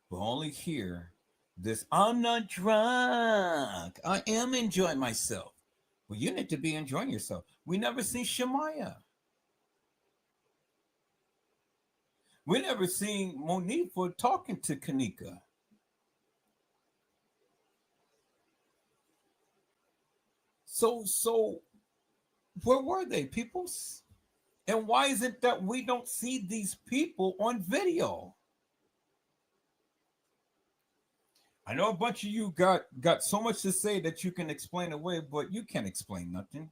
We only hear this, I'm not drunk. I am enjoying myself. Well, you need to be enjoying yourself. We never see Shemaya. We never seen Monifa talking to Kenneka. So where were they, peoples? And why is it that we don't see these people on video? I know a bunch of you got so much to say that you can explain away, but you can't explain nothing.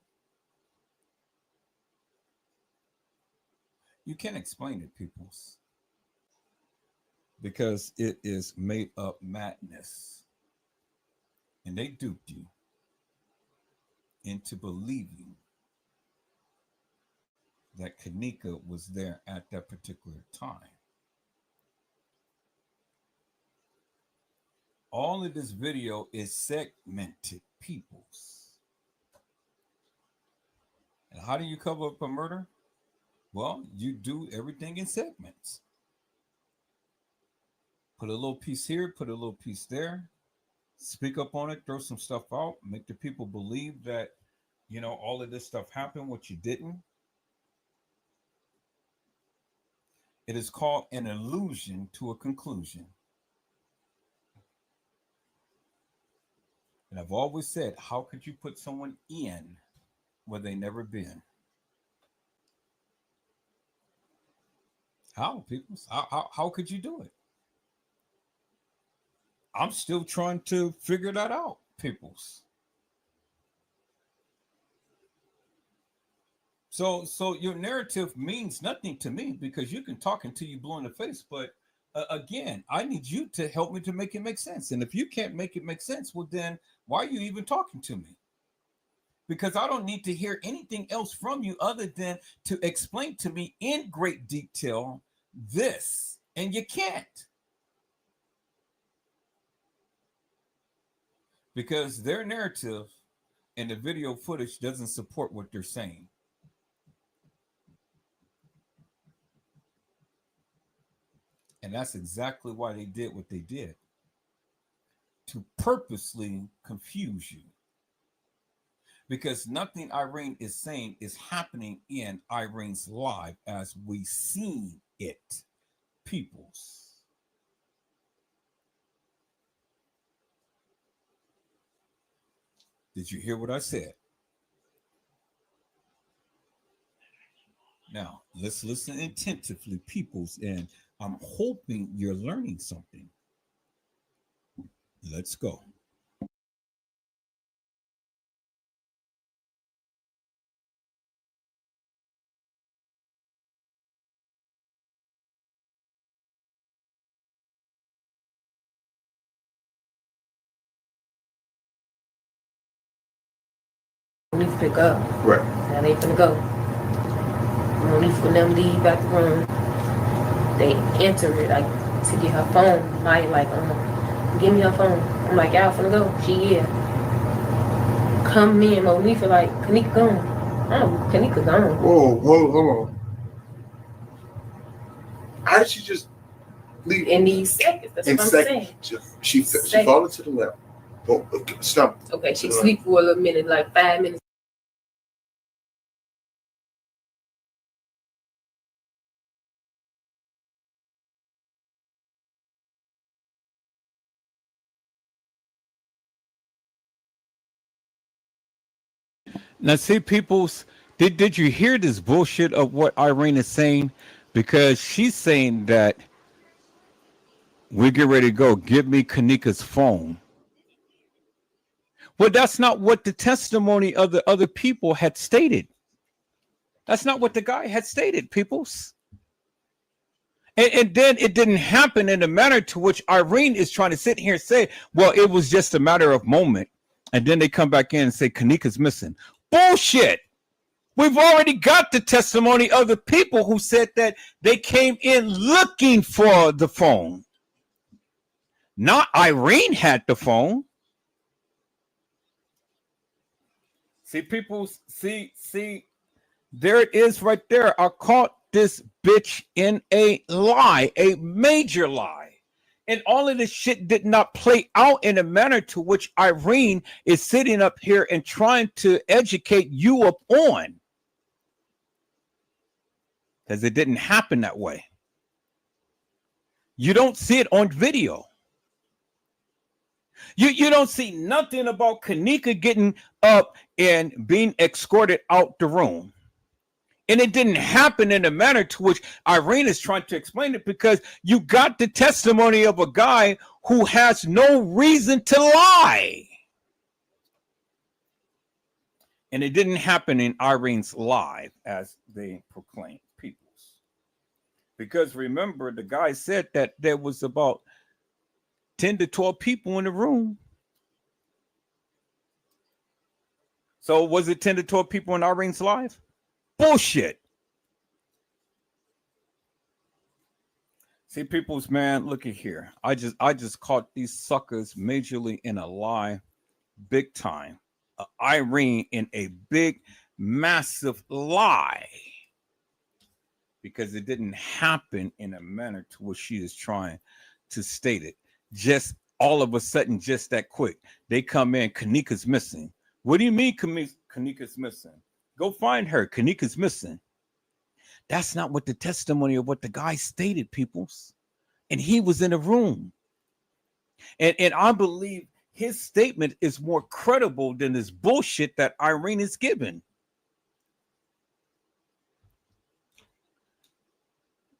You can't explain it, peoples, because it is made up madness. And they duped you into believing that Kenneka was there at that particular time. All of this video is segmented, peoples. And how do you cover up a murder? Well, you do everything in segments. Put a little piece here, put a little piece there, speak up on it, throw some stuff out, make the people believe that, all of this stuff happened, what you didn't. It is called an allusion to a conclusion. And I've always said, how could you put someone in where they never been? How, people? How could you do it? I'm still trying to figure that out, peoples. So your narrative means nothing to me because you can talk until you blow in the face. But again, I need you to help me to make it make sense. And if you can't make it make sense, well, then why are you even talking to me? Because I don't need to hear anything else from you other than to explain to me in great detail this. And you can't. Because their narrative and the video footage doesn't support what they're saying. And that's exactly why they did what they did. To purposely confuse you. Because nothing Irene is saying is happening in Irene's life as we seen it, peoples. Did you hear what I said? Now, let's listen attentively, peoples, and I'm hoping you're learning something. Let's go. We need to pick up. Right. Now they finna go. Monifa them leave out the room. They enter it like to get her phone. Maya like, give me her phone. I'm like, y'all finna go. She come in. Monifa like, Kenneka gone. Kenneka gone. Whoa, hold on. How did she just leave? In these seconds. That's what I'm saying. She fell to the left. Oh, okay, stop. Okay, she sleep for a little minute, like 5 minutes. Now, see, people's, did you hear this bullshit of what Irene is saying? Because she's saying that we get ready to go. Give me Kenneka's phone. Well, that's not what the testimony of the other people had stated. That's not what the guy had stated, peoples. And then it didn't happen in the manner to which Irene is trying to sit here and say, well, it was just a matter of moment. And then they come back in and say, Kenneka's missing. Bullshit. We've already got the testimony of the people who said that they came in looking for the phone. Not Irene had the phone. See, people, see, there it is right there. I caught this bitch in a lie, a major lie. And all of this shit did not play out in a manner to which Irene is sitting up here and trying to educate you up on. Because it didn't happen that way. You don't see it on video. You don't see nothing about Kenneka getting up and being escorted out the room. And it didn't happen in the manner to which Irene is trying to explain it, because you got the testimony of a guy who has no reason to lie. And it didn't happen in Irene's live as they proclaimed, peoples. Because remember, the guy said that there was about 10 to 12 people in the room. So was it 10 to 12 people in Irene's live? Bullshit. See, people's, man, look at here. I just caught these suckers majorly in a lie, big time. Irene in a big, massive lie. Because it didn't happen in a manner to which she is trying to state it. Just all of a sudden, just that quick. They come in, Kenneka's missing. What do you mean Kenneka's missing? Go find her. Kenneka's missing. That's not what the testimony of what the guy stated, peoples. And he was in a room. And I believe his statement is more credible than this bullshit that Irene is giving.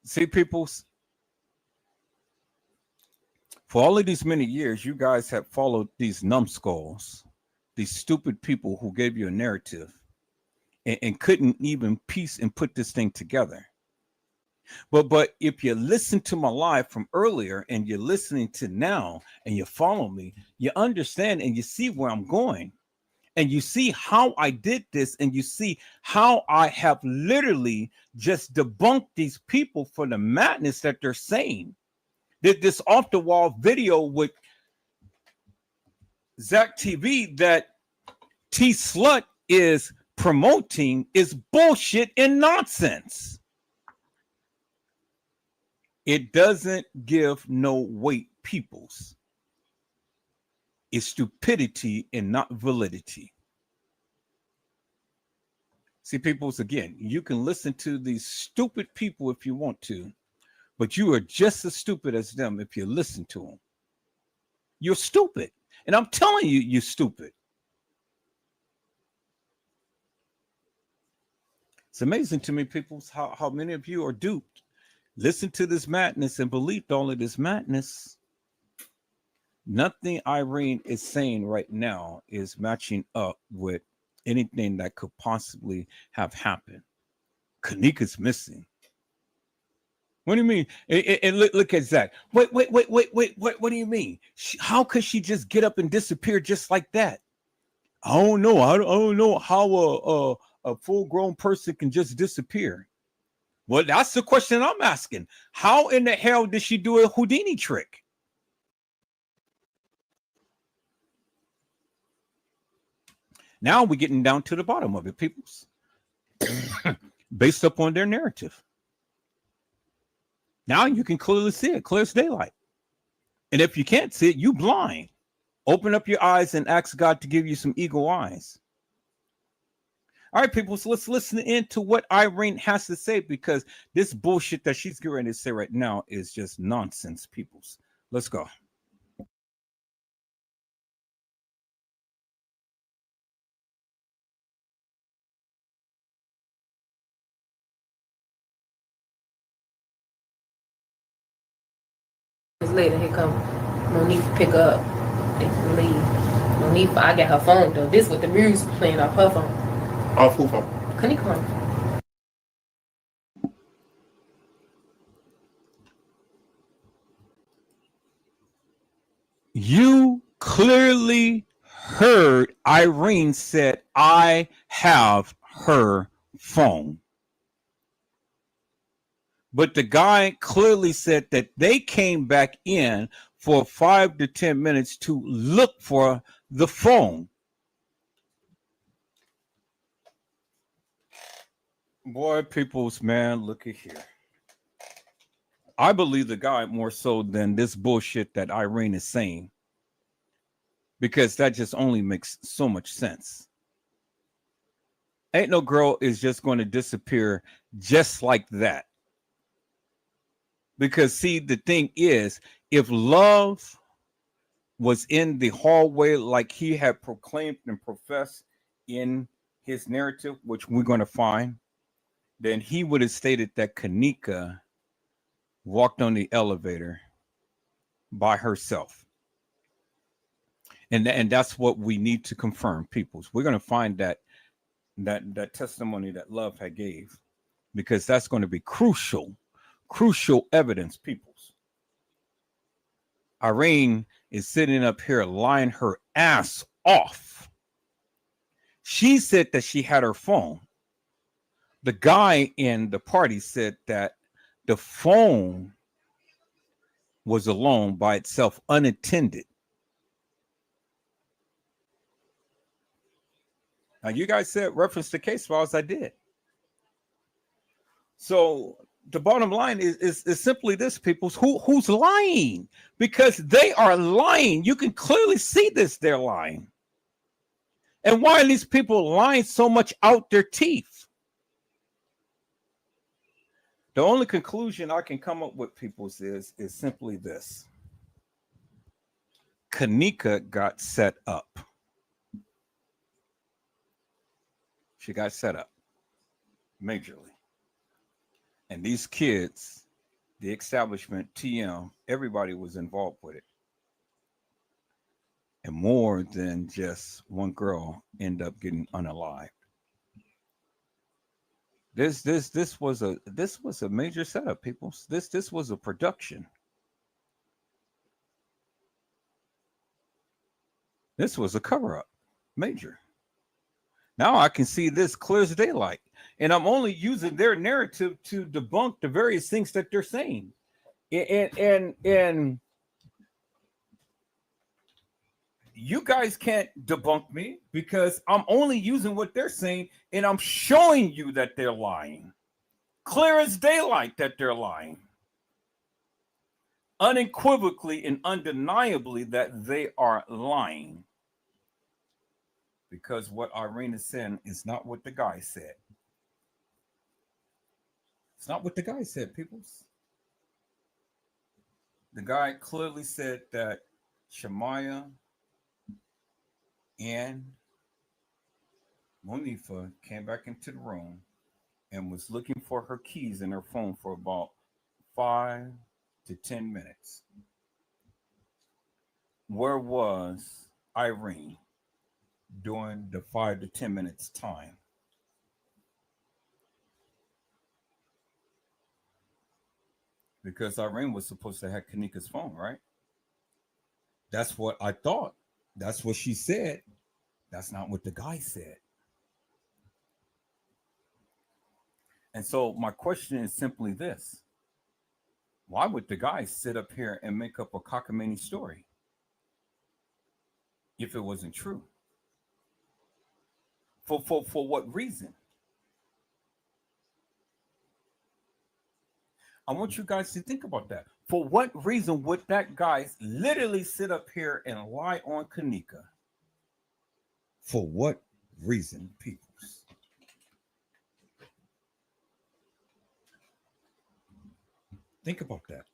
See, peoples, for all of these many years, you guys have followed these numbskulls, these stupid people who gave you a narrative and couldn't even piece and put this thing together. But if you listen to my live from earlier and you're listening to now and you follow me, you understand and you see where I'm going. And you see how I did this, and you see how I have literally just debunked these people for the madness that they're saying. This off the wall video with Zach TV that T Slut is promoting is bullshit and nonsense. It doesn't give no weight, peoples. It's stupidity and not validity. See, peoples, again, you can listen to these stupid people if you want to, but you are just as stupid as them if you listen to them. You're stupid. And I'm telling you, you're stupid. It's amazing to me, peoples, how many of you are duped. Listen to this madness and believed all of this madness. Nothing Irene is saying right now is matching up with anything that could possibly have happened. Kenneka's missing. What do you mean? And look at Zach. Wait. What do you mean? How could she just get up and disappear just like that? I don't know. I don't know how a full-grown person can just disappear. Well, that's the question I'm asking. How in the hell did she do a Houdini trick? Now we're getting down to the bottom of it, peoples. Based upon their narrative. Now you can clearly see it, clear as daylight. And if you can't see it, you blind. Open up your eyes and ask God to give you some eagle eyes. All right, people, so let's listen in to what Irene has to say, because this bullshit that she's getting ready to say right now is just nonsense, peoples. Let's go. Later, here come Monique pick up and leave. Monique, I got her phone though. This is what the music playing off her phone. Off who phone? Kenneka phone. You clearly heard Irene said, I have her phone. But the guy clearly said that they came back in for 5 to 10 minutes to look for the phone. Boy, peoples, man, look at here. I believe the guy more so than this bullshit that Irene is saying, because that just only makes so much sense. Ain't no girl is just going to disappear just like that. Because, see, the thing is, if love was in the hallway like he had proclaimed and professed in his narrative, which we're going to find, then he would have stated that Kenneka walked on the elevator by herself. And that's what we need to confirm, peoples. We're going to find that testimony that love had gave, because that's going to be crucial evidence, peoples. Irene is sitting up here lying her ass off. She said that she had her phone. The guy in the party said that the phone was alone by itself, unattended. Now, you guys said reference to case files. I did. So the bottom line is simply this, people. Who's lying? Because they are lying. You can clearly see this. They're lying. And why are these people lying so much out their teeth? The only conclusion I can come up with, people, is simply this. Kenneka got set up. She got set up majorly. And these kids, the establishment, TM, everybody was involved with it. And more than just one girl end up getting unalived. This was a major setup, people. This was a production. This was a cover-up, major. Now I can see this clear as daylight. And I'm only using their narrative to debunk the various things that they're saying. And you guys can't debunk me, because I'm only using what they're saying, and I'm showing you that they're lying. Clear as daylight that they're lying. Unequivocally and undeniably that they are lying. Because what Irene is saying is not what the guy said. It's not what the guy said, peoples. The guy clearly said that Shamaya and Monifa came back into the room and was looking for her keys in her phone for about 5 to 10 minutes. Where was Irene during the 5 to 10 minutes time? Because Irene was supposed to have Kenneka's phone, right? That's what I thought. That's what she said. That's not what the guy said. And so my question is simply this. Why would the guy sit up here and make up a cockamamie story if it wasn't true? For what reason? I want you guys to think about that. For what reason would that guy literally sit up here and lie on Kenneka? For what reason, people? Think about that.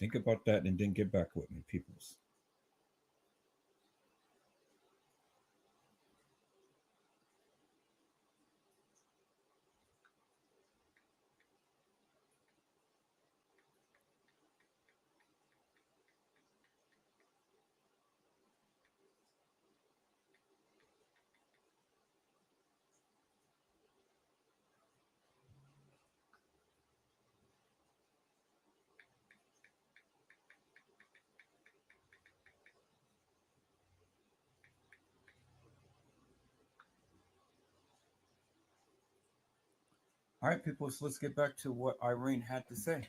Think about that and then get back with me, peoples. All right, people, so let's get back to what Irene had to say.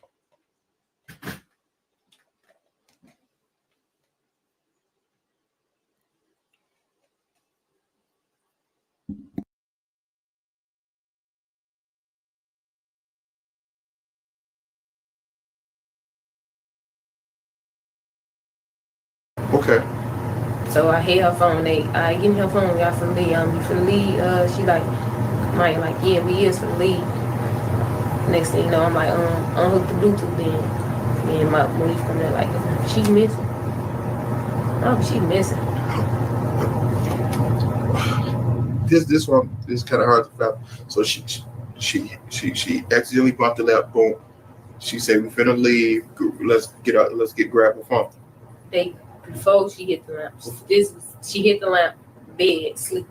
Okay. So I hit her phone. I give me her phone. Y'all finna leave. You finna leave. She like, Mike, like, yeah, we is finna leave. Next thing you know, I'm like, unhook the Bluetooth then. Me and my Monique come there like, she missing. Oh, she missing. This one is kind of hard to fathom. So she accidentally bumped the lap. Boom. She said, "We finna leave. Let's get out. Let's get grab a phone." Before she hit the lamp. She hit the lamp, bed, sleep.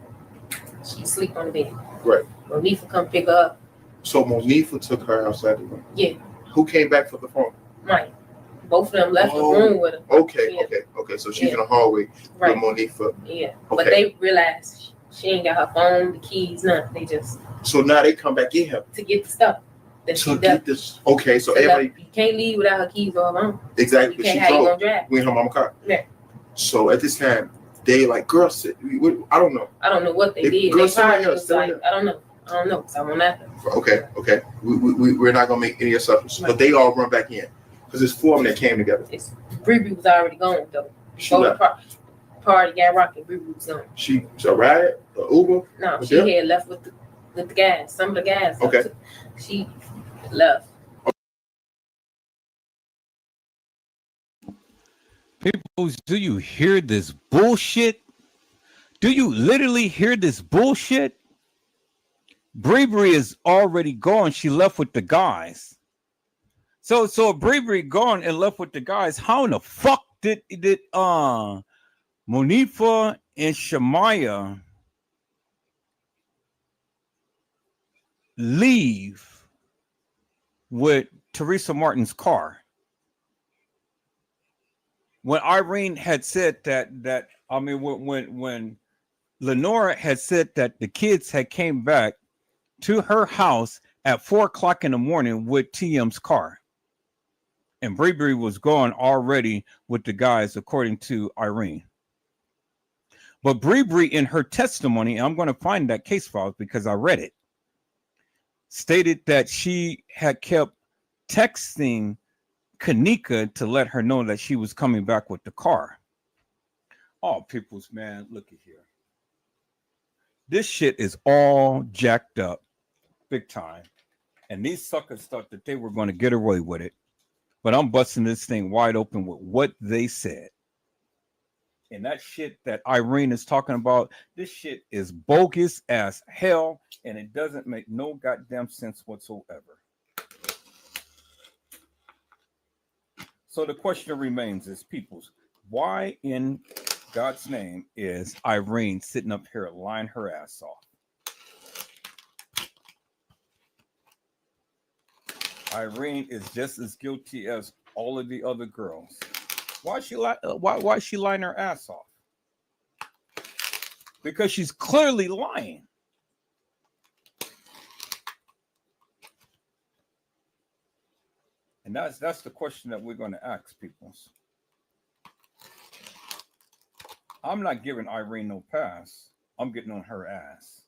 She sleep on the bed. Right. Monifa come pick her up. So Monifa took her outside the room. Yeah. Who came back for the phone? Mike. Both of them left the room with her. Okay, Yeah. okay. So she's in the hallway with Monifa. Yeah. Okay. But they realized she ain't got her phone, the keys, nothing. They just. So now they come back in here to get the stuff. To get this. Okay, so everybody. You can't leave without her keys or her phone. Exactly. You can't how you gonna drive. We in her mama's car. Yeah. So at this time, they like, girl, sit. I don't know. I don't know what they did. Girl, they probably was like, here. I don't know. Because I won't after. Okay. We're not gonna make any assumptions. Right. But they all run back in because it's four of them that came together. Bree was already gone though. Before the party got rocking, Bree was gone. She a ride, a Uber? No, she had left with the guys. Some of the guys. Okay. She left. People, do you hear this bullshit? Do you literally hear this bullshit? Bree is already gone. She left with the guys. So Bree gone and left with the guys. How in the fuck did Monifa and Shamaya leave with Teresa Martin's car? When Irene had said when Lenora had said that the kids had came back to her house at 4:00 in the morning with TM's car. And Bree was gone already with the guys, according to Irene. But Bree in her testimony, and I'm going to find that case file because I read it, stated that she had kept texting Kenneka to let her know that she was coming back with the car. Oh, peoples, man, look at here. This shit is all jacked up big time. And these suckers thought that they were going to get away with it. But I'm busting this thing wide open with what they said. And that shit that Irene is talking about, this shit is bogus as hell. And it doesn't make no goddamn sense whatsoever. So the question remains is, peoples, why in God's name is Irene sitting up here lying her ass off? Irene is just as guilty as all of the other girls. Why is she lying her ass off? Because she's clearly lying. And that's the question that we're going to ask people. I'm not giving Irene no pass. I'm getting on her ass.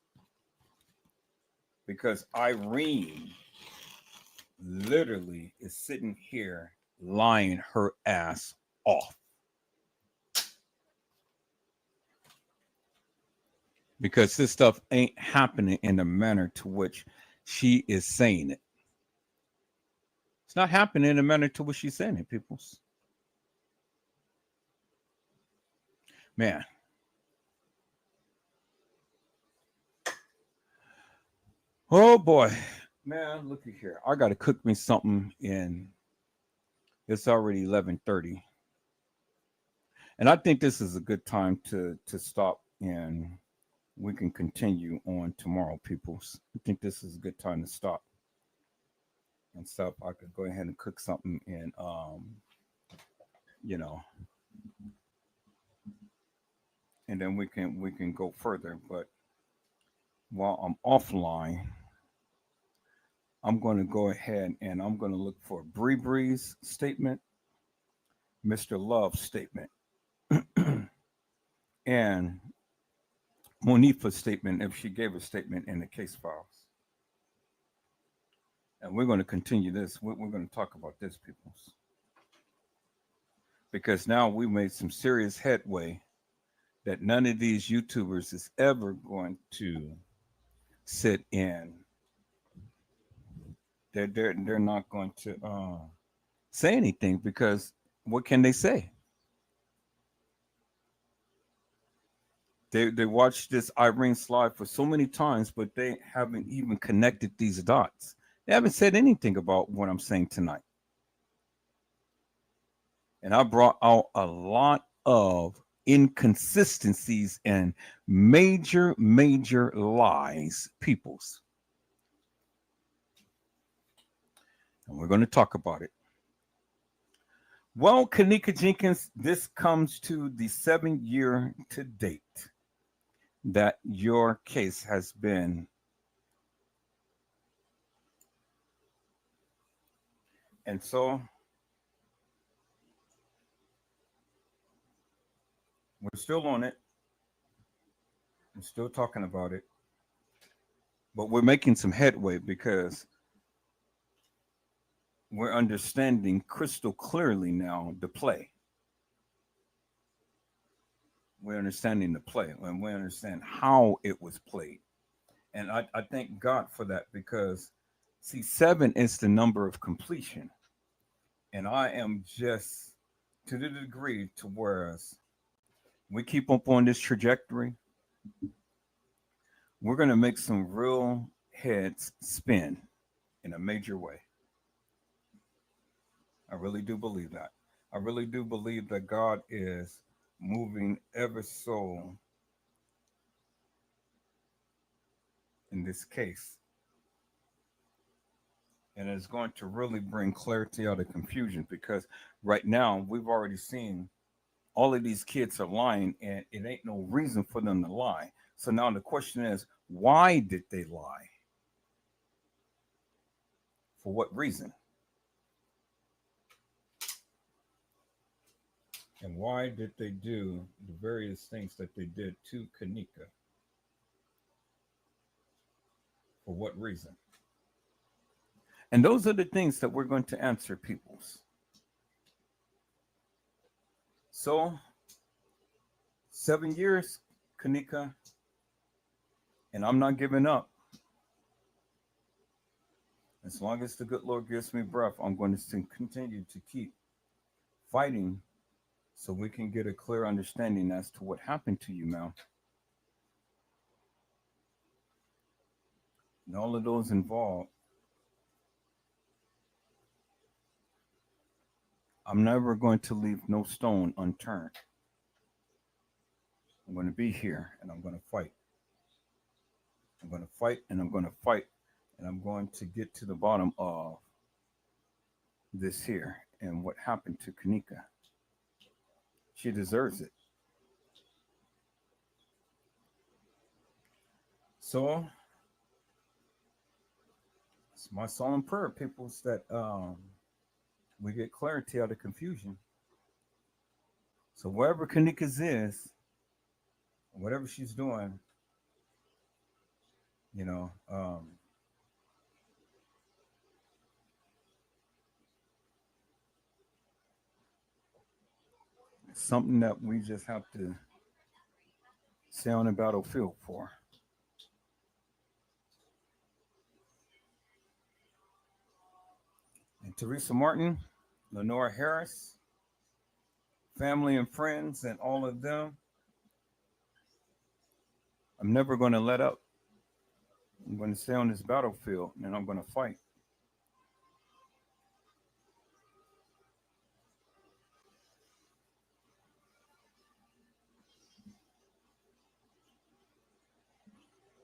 Because Irene literally is sitting here lying her ass off because this stuff ain't happening in the manner to which she is saying it. It's not happening in the manner to which she's saying it, peoples. Man. Oh boy. Man, look at here. I gotta cook me something in. It's already 11:30. And I think this is a good time to stop and we can continue on tomorrow, peoples. I think this is a good time to stop and stuff. I could go ahead and cook something and you know, and then we can go further. But while I'm offline, I'm going to go ahead and I'm going to look for Bree Bree's statement, Mr. Love's statement, and Monifa's statement if she gave a statement in the case files. And we're going to continue this. We're going to talk about this, peoples, because now we made some serious headway that none of these YouTubers is ever going to sit in. They're not going to say anything because what can they say? They watched this Irene slide for so many times, but they haven't even connected these dots. They haven't said anything about what I'm saying tonight. And I brought out a lot of inconsistencies and major lies, peoples. And we're going to talk about it. Well, Kenneka Jenkins, this comes to the 7-year to date that your case has been. And so we're still on it. We're still talking about it. But we're making some headway because we're understanding crystal clearly now the play. We're understanding the play and we understand how it was played. And I thank God for that because, see, 7 is the number of completion. And I am just to the degree to whereas we keep up on this trajectory, we're going to make some real heads spin in a major way. I really do believe that. I really do believe that God is moving ever so in this case. And it's going to really bring clarity out of confusion because right now we've already seen all of these kids are lying and it ain't no reason for them to lie. So now the question is, why did they lie? For what reason? And why did they do the various things that they did to Kenneka? For what reason? And those are the things that we're going to answer, peoples. So, 7 years, Kenneka, and I'm not giving up. As long as the good Lord gives me breath, I'm going to continue to keep fighting so we can get a clear understanding as to what happened to you, Mel. And all of those involved, I'm never going to leave no stone unturned. I'm going to be here and I'm going to fight. I'm going to fight and I'm going to fight and I'm going to get to the bottom of this here and what happened to Kenneka. She deserves it. So it's my solemn prayer, peoples, that we get clarity out of confusion. So wherever Kenneka's is, whatever she's doing, you know, something that we just have to stay on the battlefield for. And Teresa Martin, Lenora Harris, family and friends, and all of them, I'm never going to let up. I'm going to stay on this battlefield and I'm going to fight.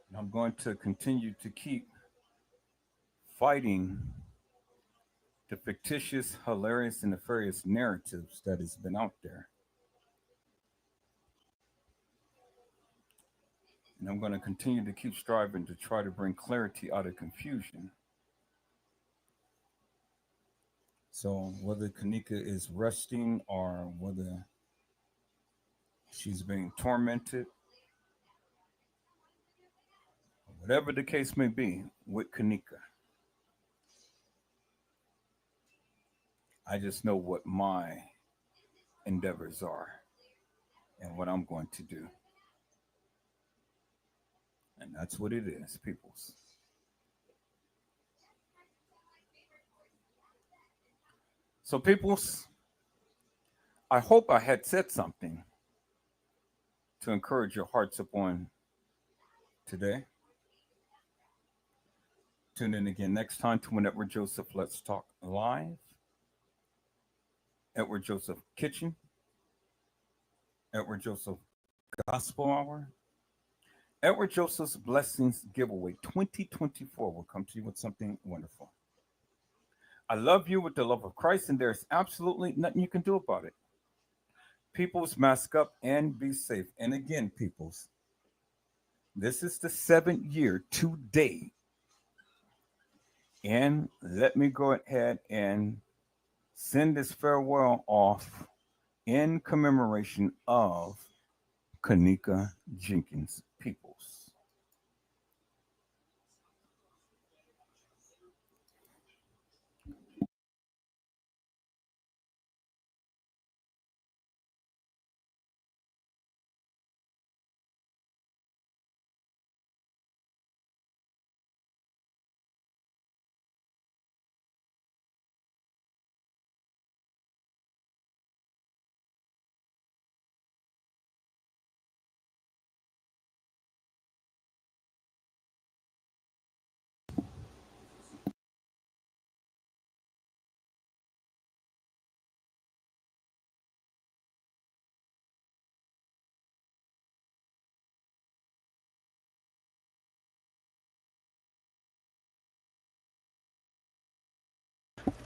And I'm going to continue to keep fighting the fictitious, hilarious, and nefarious narratives that has been out there. And I'm going to continue to keep striving to try to bring clarity out of confusion. So whether Kenneka is resting or whether she's being tormented, whatever the case may be with Kenneka, I just know what my endeavors are and what I'm going to do. And that's what it is, peoples. So, peoples, I hope I had said something to encourage your hearts upon today. Tune in again next time to when Edward Joseph Let's Talk Live. Edward Joseph Kitchen. Edward Joseph Gospel Hour. Edward Joseph's Blessings Giveaway 2024 will come to you with something wonderful. I love you with the love of Christ, and there's absolutely nothing you can do about it. Peoples, mask up and be safe. And again, peoples, this is the 7th year today. And let me go ahead and send this farewell off in commemoration of Kenneka Jenkins, peoples.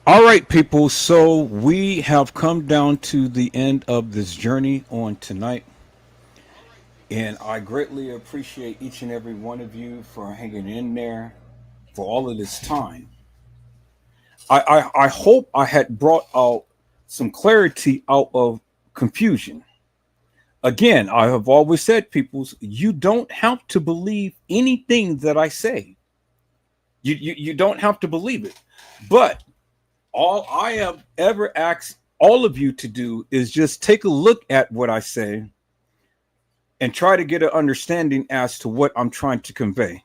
All right, people. So we have come down to the end of this journey on tonight. And I greatly appreciate each and every one of you for hanging in there for all of this time. I hope I had brought out some clarity out of confusion. Again, I have always said, peoples, you don't have to believe anything that I say. You don't have to believe it. But all I have ever asked all of you to do is just take a look at what I say and try to get an understanding as to what I'm trying to convey.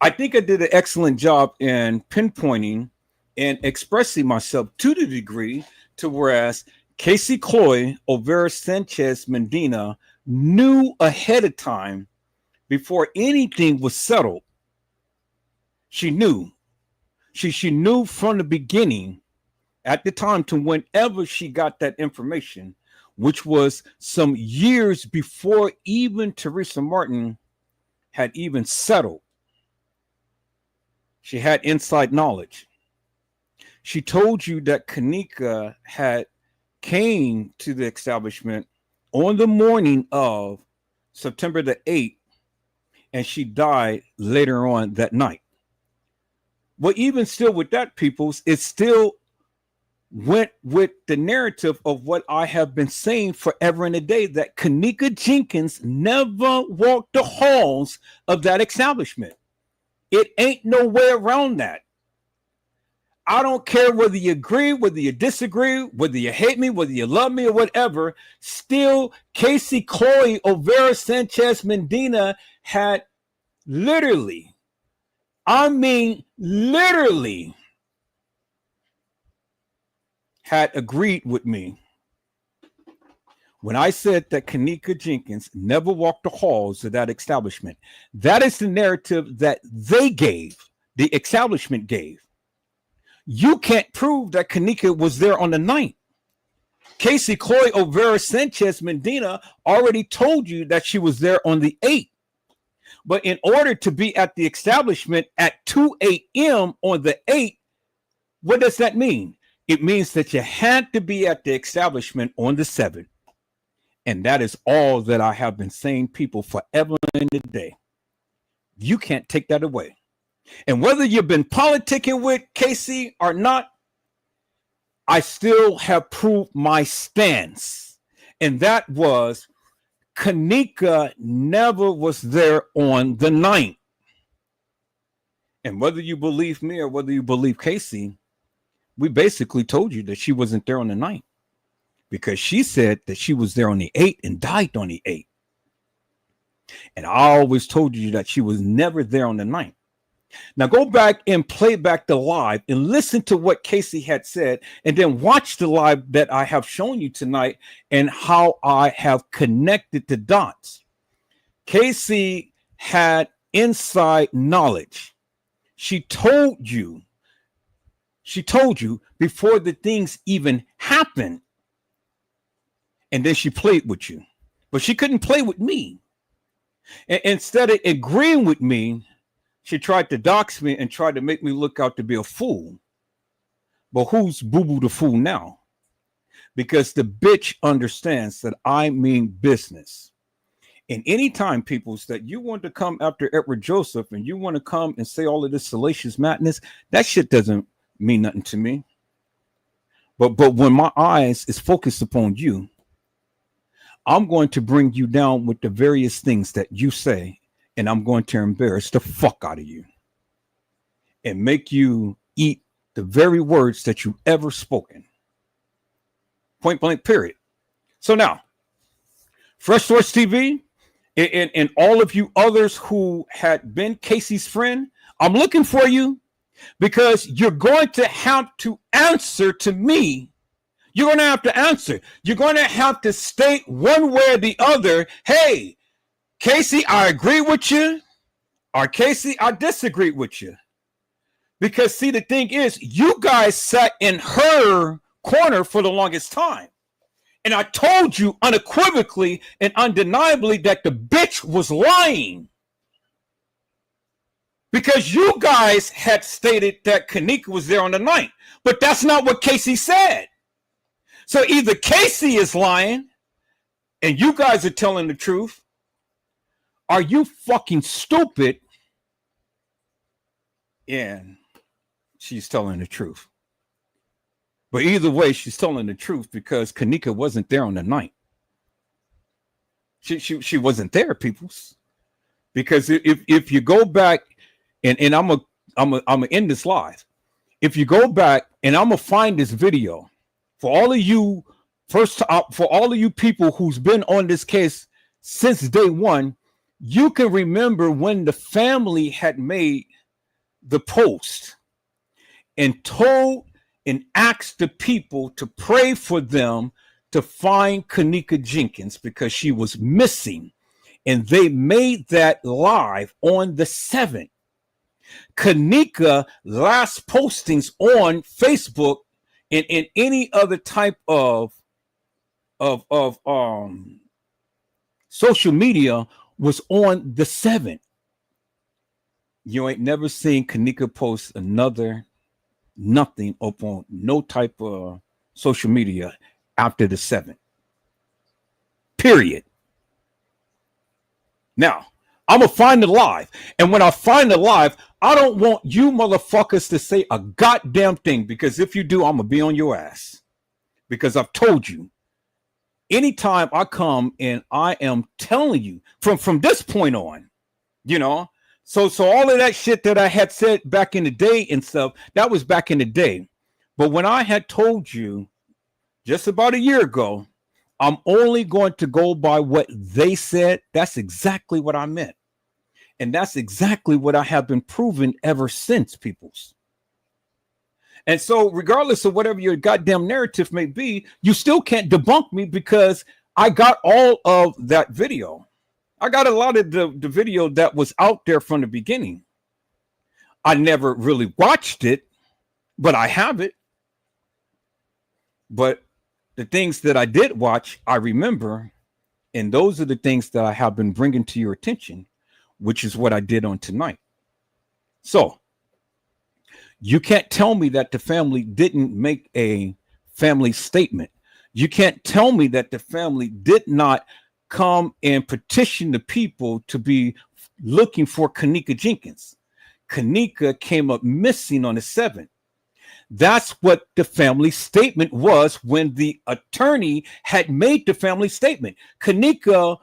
I think I did an excellent job in pinpointing and expressing myself to the degree to whereas Cassie Olvera Sanchez Medina knew ahead of time before anything was settled. She knew. She knew from the beginning at the time to whenever she got that information, which was some years before even Teresa Martin had even settled. She had inside knowledge. She told you that Kenneka had came to the establishment on the morning of September the 8th, and she died later on that night. Well, even still with that, peoples, it still went with the narrative of what I have been saying forever and a day, that Kenneka Jenkins never walked the halls of that establishment. It ain't no way around that. I don't care whether you agree, whether you disagree, whether you hate me, whether you love me or whatever. Still, Cassie Chloe Olvera Sanchez Medina had literally, I mean, literally had agreed with me when I said that Kenneka Jenkins never walked the halls of that establishment. That is the narrative that they gave, the establishment gave. You can't prove that Kenneka was there on the 9th. Cassie Chloe Olvera Sanchez Medina already told you that she was there on the 8th. But in order to be at the establishment at 2 a.m. on the 8th, what does that mean? It means that you had to be at the establishment on the 7th. And that is all that I have been saying, people, forever and a day. You can't take that away. And whether you've been politicking with Casey or not, I still have proved my stance. And that was Kenneka never was there on the 9th. And whether you believe me or whether you believe Casey, we basically told you that she wasn't there on the 9th. Because she said that she was there on the 8th and died on the 8th. And I always told you that she was never there on the 9th. Now go back and play back the live and listen to what Casey had said, and then watch the live that I have shown you tonight and how I have connected the dots. Casey had inside knowledge. She told you before the things even happened. And then she played with you. But she couldn't play with me. And instead of agreeing with me, she tried to dox me and tried to make me look out to be a fool. But who's Boo-Boo the fool now? Because the bitch understands that I mean business. And anytime, peoples, that you want to come after Edward Joseph and you want to come and say all of this salacious madness, that shit doesn't mean nothing to me. But when my eyes is focused upon you, I'm going to bring you down with the various things that you say, and I'm going to embarrass the fuck out of you and make you eat the very words that you ever spoken. Point blank, period. So now, Fresh Source TV and all of you others who had been Casey's friend, I'm looking for you because you're going to have to answer to me. You're going to have to answer. You're going to have to state one way or the other, hey, Casey, I agree with you, or Casey, I disagree with you. Because, see, the thing is, you guys sat in her corner for the longest time. And I told you unequivocally and undeniably that the bitch was lying. Because you guys had stated that Kenneka was there on the 9th. But that's not what Casey said. So either Casey is lying and you guys are telling the truth. Are you fucking stupid? And she's telling the truth. But either way, she's telling the truth because Kenneka wasn't there on the 9th. She wasn't there, peoples. Because if you go back and I'm gonna end this live. If you go back and I'm gonna find this video. For all of you, for all of you people who's been on this case since day one, you can remember when the family had made the post and told and asked the people to pray for them to find Kenneka Jenkins because she was missing. And they made that live on the 7th. Kenneka last postings on Facebook and in any other type of social media was on the 7th. You ain't never seen Kenneka post nothing up on no type of social media after the 7th. Period. Now, I'm going to find the live. And when I find the live, I don't want you motherfuckers to say a goddamn thing, because if you do, I'm going to be on your ass. Because I've told you, anytime I come and I am telling you from this point on, you know, So all of that shit that I had said back in the day and stuff, that was back in the day. But when I had told you just about a year ago, I'm only going to go by what they said, that's exactly what I meant. And that's exactly what I have been proving ever since, peoples. And so regardless of whatever your goddamn narrative may be, you still can't debunk me because I got all of that video. I got a lot of the video that was out there from the beginning. I never really watched it, but I have it. But the things that I did watch, I remember. And those are the things that I have been bringing to your attention, which is what I did on tonight. So you can't tell me that the family didn't make a family statement. You can't tell me that the family did not come and petition the people to be looking for Kenneka Jenkins. Kenneka came up missing on the 7th. That's what the family statement was when the attorney had made the family statement. Kenneka,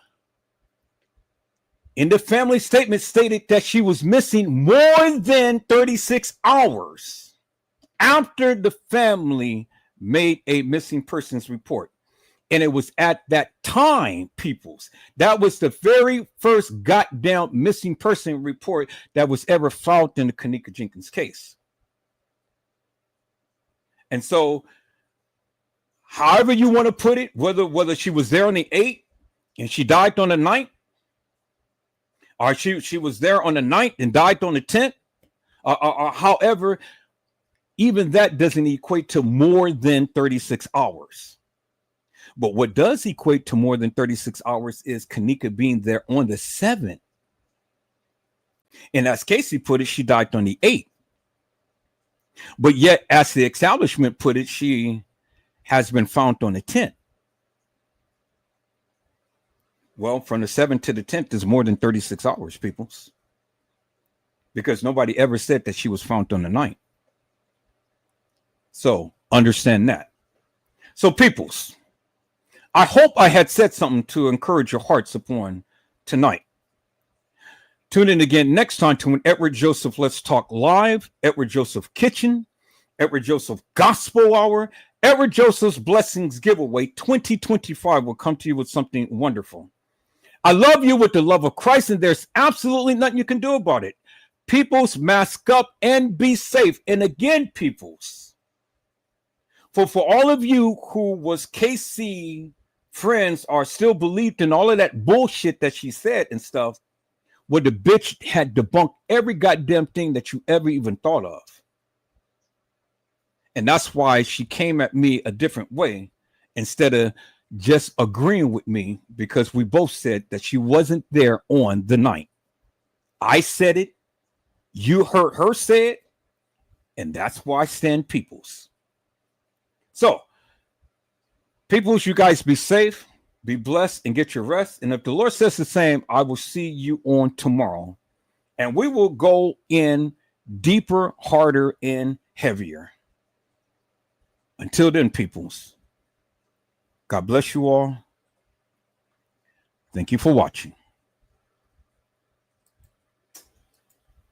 in the family statement, stated that she was missing more than 36 hours after the family made a missing persons report. And it was at that time, peoples, that was the very first goddamn missing person report that was ever filed in the Kenneka Jenkins case. And so, however you want to put it, whether she was there on the 8th and she died on the 9th, or she was there on the 9th and died on the 10th, or however, even that doesn't equate to more than 36 hours. But what does equate to more than 36 hours is Kenneka being there on the 7th. And as Casey put it, she died on the 8th. But yet, as the establishment put it, she has been found on the 10th. Well, from the 7th to the 10th is more than 36 hours, peoples. Because nobody ever said that she was found on the 9th. So understand that. So, peoples, I hope I had said something to encourage your hearts upon tonight. Tune in again next time to an Edward Joseph Let's Talk Live, Edward Joseph Kitchen, Edward Joseph Gospel Hour, Edward Joseph's Blessings Giveaway 2025 will come to you with something wonderful. I love you with the love of Christ, and there's absolutely nothing you can do about it. Peoples, mask up and be safe. And again, peoples, for all of you who was KC friends or still believed in all of that bullshit that she said and stuff, where the bitch had debunked every goddamn thing that you ever even thought of. And that's why she came at me a different way instead of just agreeing with me, because we both said that she wasn't there on the 9th. I said it, you heard her say it, and that's why I stand peoples. So, peoples, you guys be safe, be blessed, and get your rest. And if the Lord says the same, I will see you on tomorrow. And we will go in deeper, harder, and heavier. Until then, peoples, God bless you all. Thank you for watching.